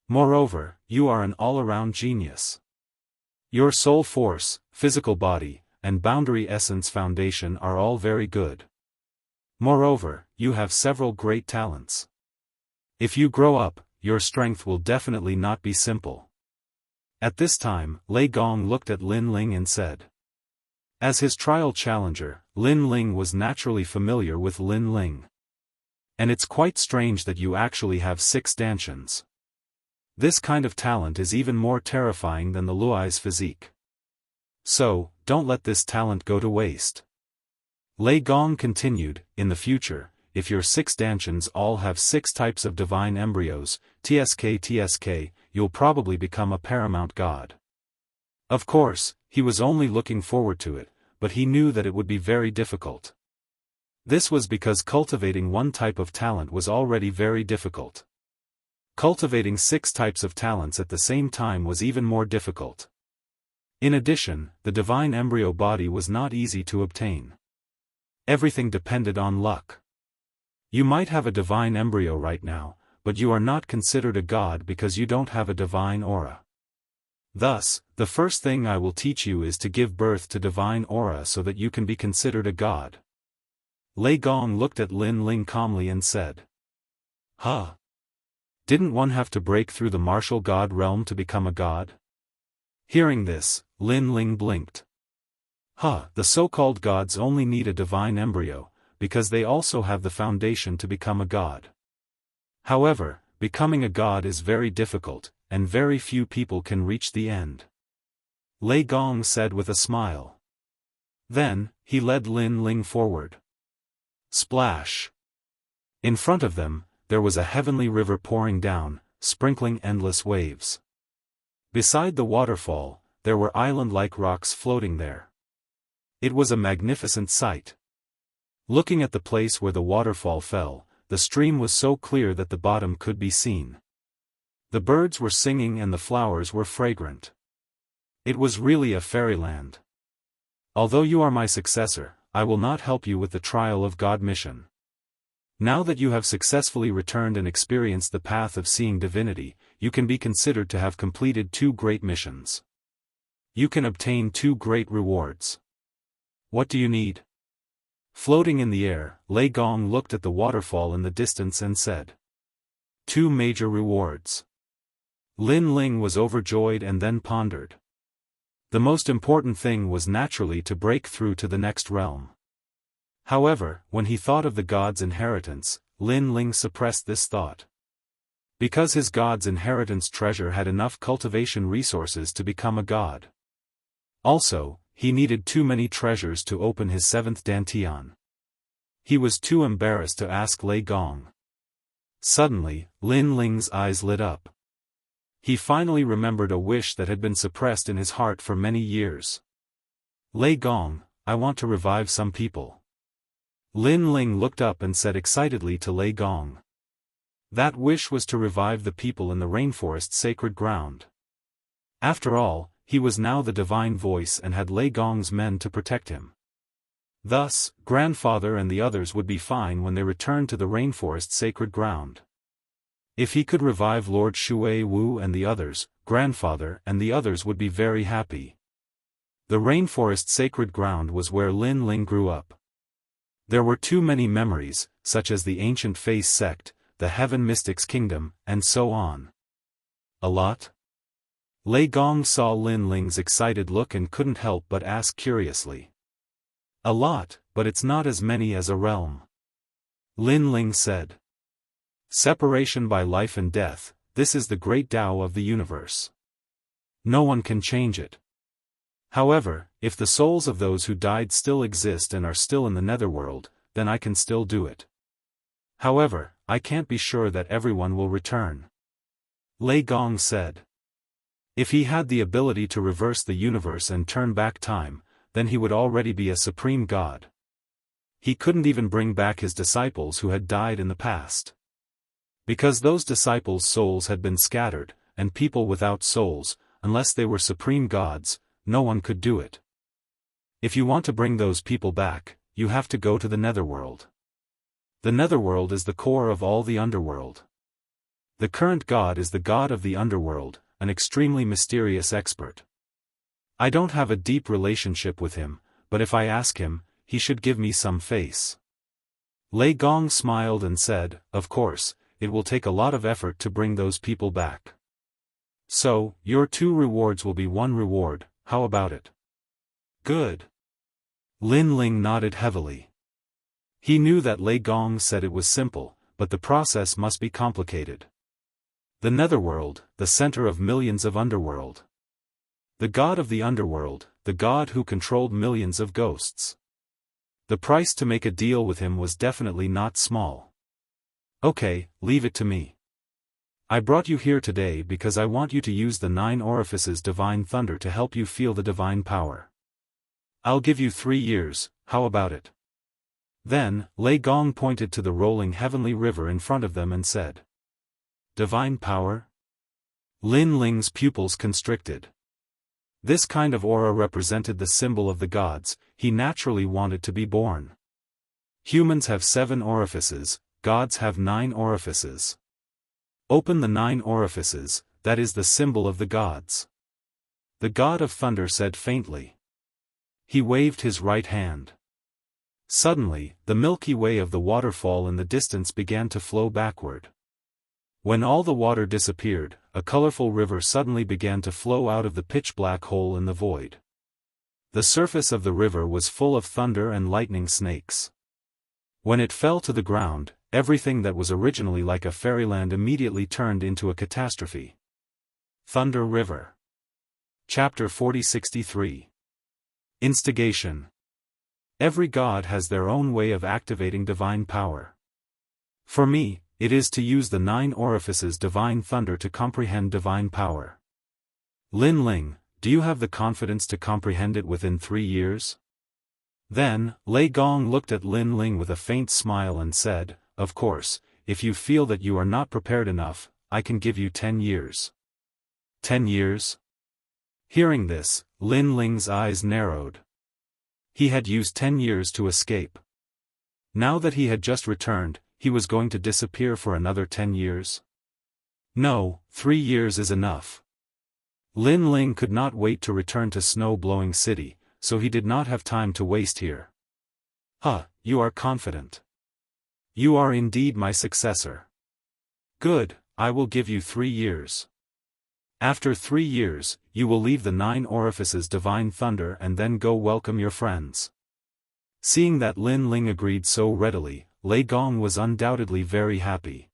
Moreover, you are an all-around genius. Your soul force, physical body, and boundary essence foundation are all very good. Moreover, you have several great talents. If you grow up, your strength will definitely not be simple. At this time, Lei Gong looked at Lin Ling and said. As his trial challenger, Lin Ling was naturally familiar with Lin Ling. And it's quite strange that you actually have 6 stanchions. This kind of talent is even more terrifying than the Luai's physique. So, don't let this talent go to waste. Lei Gong continued, in the future, if your 6 dantians all have 6 types of divine embryos, tsk, you'll probably become a paramount god. Of course, he was only looking forward to it, but he knew that it would be very difficult. This was because cultivating one type of talent was already very difficult. Cultivating 6 types of talents at the same time was even more difficult. In addition, the divine embryo body was not easy to obtain. Everything depended on luck. You might have a divine embryo right now, but you are not considered a god because you don't have a divine aura. Thus, the first thing I will teach you is to give birth to divine aura so that you can be considered a god. Lei Gong looked at Lin Ling calmly and said, "Huh? Didn't one have to break through the martial god realm to become a god?" Hearing this, Lin Ling blinked. The so-called gods only need a divine embryo, because they also have the foundation to become a god. However, becoming a god is very difficult, and very few people can reach the end. Lei Gong said with a smile. Then, he led Lin Ling forward. Splash! In front of them, there was a heavenly river pouring down, sprinkling endless waves. Beside the waterfall, there were island-like rocks floating there. It was a magnificent sight. Looking at the place where the waterfall fell, the stream was so clear that the bottom could be seen. The birds were singing and the flowers were fragrant. It was really a fairyland. Although you are my successor, I will not help you with the trial of God mission. Now that you have successfully returned and experienced the path of seeing divinity, you can be considered to have completed 2 great missions. You can obtain 2 great rewards. What do you need? Floating in the air, Lei Gong looked at the waterfall in the distance and said, 2 major rewards. Lin Ling was overjoyed and then pondered. The most important thing was naturally to break through to the next realm. However, when he thought of the god's inheritance, Lin Ling suppressed this thought. Because his god's inheritance treasure had enough cultivation resources to become a god. Also, he needed too many treasures to open his 7th dantian. He was too embarrassed to ask Lei Gong. Suddenly, Lin Ling's eyes lit up. He finally remembered a wish that had been suppressed in his heart for many years. Lei Gong, I want to revive some people. Lin Ling looked up and said excitedly to Lei Gong. That wish was to revive the people in the rainforest's sacred ground. After all, he was now the divine voice and had Lei Gong's men to protect him. Thus, grandfather and the others would be fine when they returned to the rainforest's sacred ground. If he could revive Lord Shui Wu and the others, grandfather and the others would be very happy. The rainforest's sacred ground was where Lin Ling grew up. There were too many memories, such as the ancient Face sect, the Heaven Mystics Kingdom, and so on. A lot? Lei Gong saw Lin Ling's excited look and couldn't help but ask curiously. A lot, but it's not as many as a realm. Lin Ling said. Separation by life and death, this is the great Tao of the universe. No one can change it. However, if the souls of those who died still exist and are still in the netherworld, then I can still do it. However, I can't be sure that everyone will return. Lei Gong said. If he had the ability to reverse the universe and turn back time, then he would already be a supreme god. He couldn't even bring back his disciples who had died in the past. Because those disciples' souls had been scattered, and people without souls, unless they were supreme gods, no one could do it. If you want to bring those people back, you have to go to the netherworld. The netherworld is the core of all the underworld. The current god is the god of the underworld, an extremely mysterious expert. I don't have a deep relationship with him, but if I ask him, he should give me some face. Lei Gong smiled and said, of course, it will take a lot of effort to bring those people back. So, your 2 rewards will be 1 reward, how about it? Good. Lin Ling nodded heavily. He knew that Lei Gong said it was simple, but the process must be complicated. The netherworld, the center of millions of underworld. The god of the underworld, the god who controlled millions of ghosts. The price to make a deal with him was definitely not small. Okay, leave it to me. I brought you here today because I want you to use the 9 orifices divine thunder to help you feel the divine power. I'll give you 3 years, how about it? Then, Lei Gong pointed to the rolling heavenly river in front of them and said. Divine power? Lin Ling's pupils constricted. This kind of aura represented the symbol of the gods. He naturally wanted to be born. Humans have 7 orifices, gods have 9 orifices. Open the 9 orifices, that is the symbol of the gods. The god of thunder said faintly. He waved his right hand. Suddenly, the Milky Way of the waterfall in the distance began to flow backward. When all the water disappeared, a colorful river suddenly began to flow out of the pitch-black hole in the void. The surface of the river was full of thunder and lightning snakes. When it fell to the ground, everything that was originally like a fairyland immediately turned into a catastrophe. Thunder River. Chapter 4063. Instigation. Every god has their own way of activating divine power. For me, it is to use the 9 orifices divine thunder to comprehend divine power. Lin Ling, do you have the confidence to comprehend it within 3 years? Then, Lei Gong looked at Lin Ling with a faint smile and said, of course, if you feel that you are not prepared enough, I can give you 10 years. 10 years? Hearing this, Lin Ling's eyes narrowed. He had used 10 years to escape. Now that he had just returned, he was going to disappear for another 10 years? No, 3 years is enough. Lin Ling could not wait to return to Snow-Blowing City, so he did not have time to waste here. You are confident. You are indeed my successor. Good, I will give you 3 years. After 3 years, you will leave the 9 orifices divine thunder and then go welcome your friends. Seeing that Lin Ling agreed so readily, Lei Gong was undoubtedly very happy.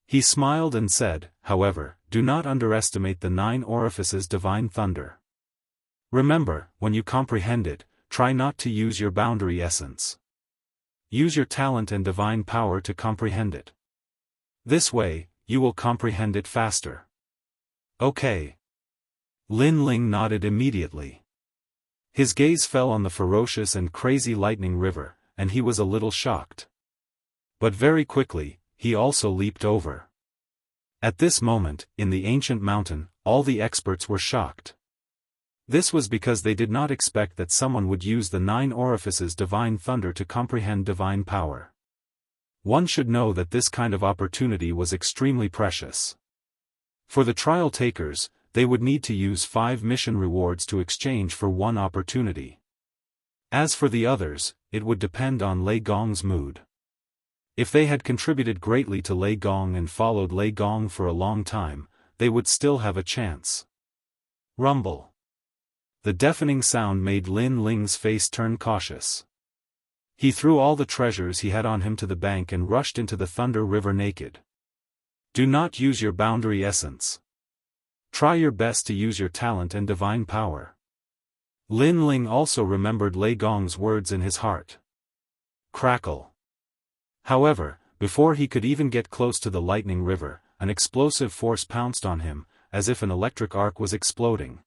He smiled and said, however, do not underestimate the 9 orifices divine thunder. Remember, when you comprehend it, try not to use your boundary essence. Use your talent and divine power to comprehend it. This way, you will comprehend it faster. Okay. Lin Ling nodded immediately. His gaze fell on the ferocious and crazy lightning river, and he was a little shocked. But very quickly, he also leaped over. At this moment, in the ancient mountain, all the experts were shocked. This was because they did not expect that someone would use the 9 orifices divine thunder to comprehend divine power. One should know that this kind of opportunity was extremely precious. For the trial takers, they would need to use 5 mission rewards to exchange for 1 opportunity. As for the others, it would depend on Lei Gong's mood. If they had contributed greatly to Lei Gong and followed Lei Gong for a long time, they would still have a chance. Rumble. The deafening sound made Lin Ling's face turn cautious. He threw all the treasures he had on him to the bank and rushed into the Thunder River naked. Do not use your boundary essence. Try your best to use your talent and divine power. Lin Ling also remembered Lei Gong's words in his heart. Crackle. However, before he could even get close to the lightning river, an explosive force pounced on him, as if an electric arc was exploding.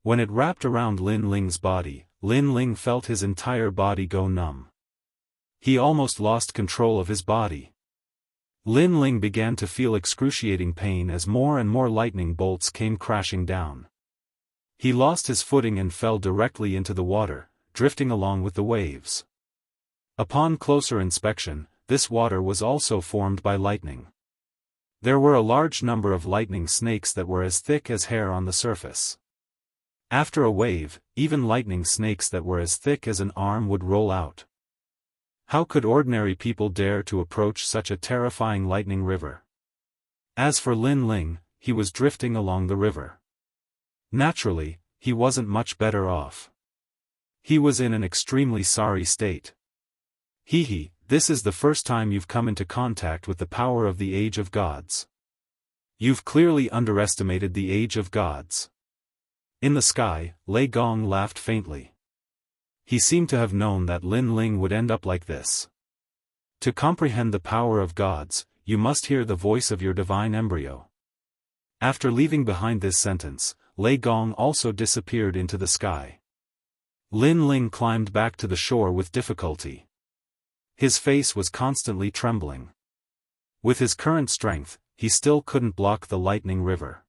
When it wrapped around Lin Ling's body, Lin Ling felt his entire body go numb. He almost lost control of his body. Lin Ling began to feel excruciating pain as more and more lightning bolts came crashing down. He lost his footing and fell directly into the water, drifting along with the waves. Upon closer inspection, this water was also formed by lightning. There were a large number of lightning snakes that were as thick as hair on the surface. After a wave, even lightning snakes that were as thick as an arm would roll out. How could ordinary people dare to approach such a terrifying lightning river? As for Lin Ling, he was drifting along the river. Naturally, he wasn't much better off. He was in an extremely sorry state. This is the first time you've come into contact with the power of the Age of Gods. You've clearly underestimated the Age of Gods. In the sky, Lei Gong laughed faintly. He seemed to have known that Lin Ling would end up like this. To comprehend the power of gods, you must hear the voice of your divine embryo. After leaving behind this sentence, Lei Gong also disappeared into the sky. Lin Ling climbed back to the shore with difficulty. His face was constantly trembling. With his current strength, he still couldn't block the lightning river.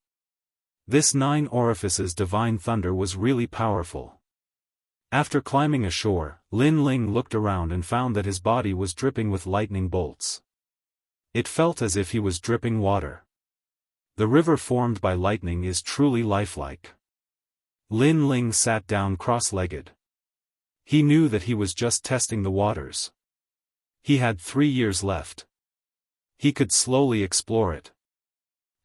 This 9 orifices divine thunder was really powerful. After climbing ashore, Lin Ling looked around and found that his body was dripping with lightning bolts. It felt as if he was dripping water. The river formed by lightning is truly lifelike. Lin Ling sat down cross-legged. He knew that he was just testing the waters. He had 3 years left. He could slowly explore it.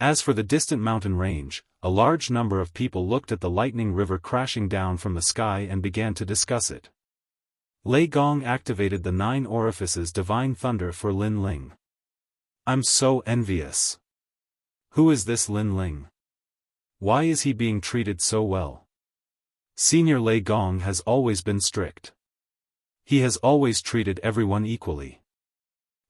As for the distant mountain range, a large number of people looked at the lightning river crashing down from the sky and began to discuss it. Lei Gong activated the 9 orifices divine thunder for Lin Ling. I'm so envious. Who is this Lin Ling? Why is he being treated so well? Senior Lei Gong has always been strict. He has always treated everyone equally.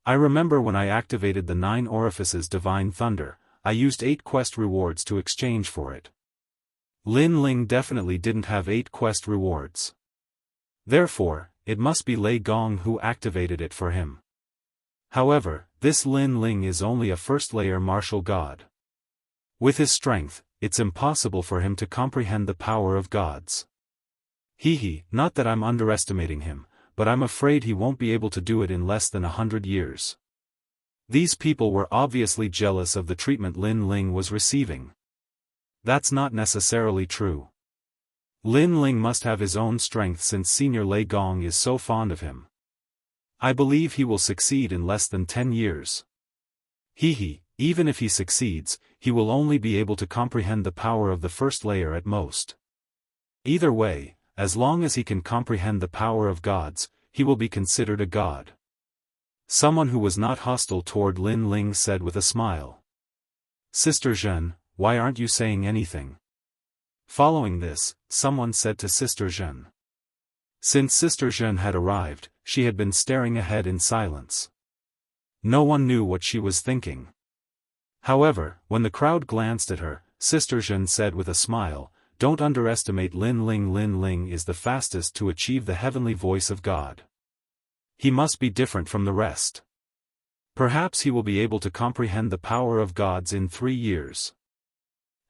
I remember when I activated the 9 orifices divine thunder, I used 8 quest rewards to exchange for it. Lin Ling definitely didn't have 8 quest rewards. Therefore, it must be Lei Gong who activated it for him. However, this Lin Ling is only a first-layer martial god. With his strength, it's impossible for him to comprehend the power of gods. Not that I'm underestimating him, but I'm afraid he won't be able to do it in less than 100 years. These people were obviously jealous of the treatment Lin Ling was receiving. That's not necessarily true. Lin Ling must have his own strength since Senior Lei Gong is so fond of him. I believe he will succeed in less than 10 years. Even if he succeeds, he will only be able to comprehend the power of the first layer at most. Either way, as long as he can comprehend the power of gods, he will be considered a god. Someone who was not hostile toward Lin Ling said with a smile. Sister Zhen, why aren't you saying anything? Following this, someone said to Sister Zhen. Since Sister Zhen had arrived, she had been staring ahead in silence. No one knew what she was thinking. However, when the crowd glanced at her, Sister Zhen said with a smile, "Don't underestimate Lin Ling. Lin Ling is the fastest to achieve the heavenly voice of God. He must be different from the rest. Perhaps he will be able to comprehend the power of gods in 3 years."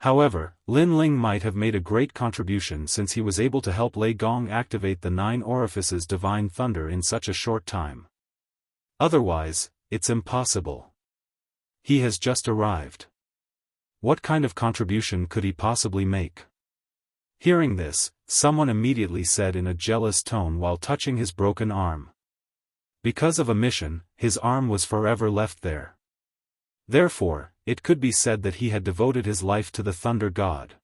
However, Lin Ling might have made a great contribution since he was able to help Lei Gong activate the 9 orifices divine thunder in such a short time. Otherwise, it's impossible. He has just arrived. What kind of contribution could he possibly make? Hearing this, someone immediately said in a jealous tone while touching his broken arm. Because of a mission, his arm was forever left there. Therefore, it could be said that he had devoted his life to the Thunder God.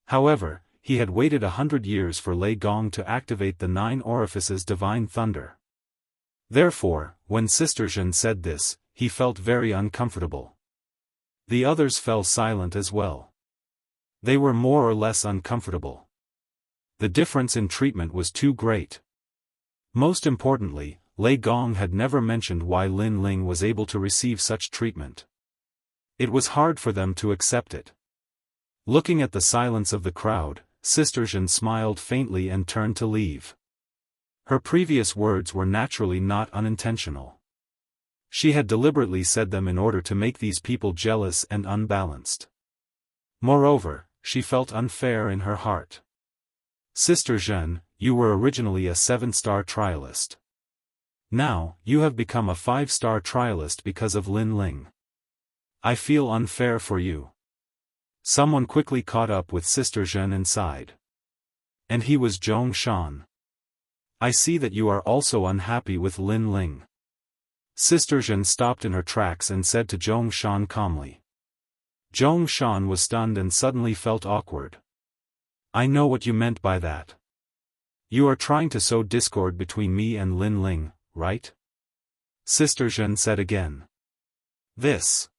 However, he had waited 100 years for Lei Gong to activate the 9 orifices divine thunder. Therefore, when Sister Zhen said this, he felt very uncomfortable. The others fell silent as well. They were more or less uncomfortable. The difference in treatment was too great. Most importantly, Lei Gong had never mentioned why Lin Ling was able to receive such treatment. It was hard for them to accept it. Looking at the silence of the crowd, Sister Zhen smiled faintly and turned to leave. Her previous words were naturally not unintentional. She had deliberately said them in order to make these people jealous and unbalanced. Moreover, she felt unfair in her heart. Sister Zhen, you were originally a 7-star trialist. Now, you have become a 5-star trialist because of Lin Ling. I feel unfair for you. Someone quickly caught up with Sister Zhen and sighed. And he was Zhong Shan. I see that you are also unhappy with Lin Ling. Sister Zhen stopped in her tracks and said to Zhong Shan calmly. Zhong Shan was stunned and suddenly felt awkward. I know what you meant by that. You are trying to sow discord between me and Lin Ling, right? Sister Zhen said again. This.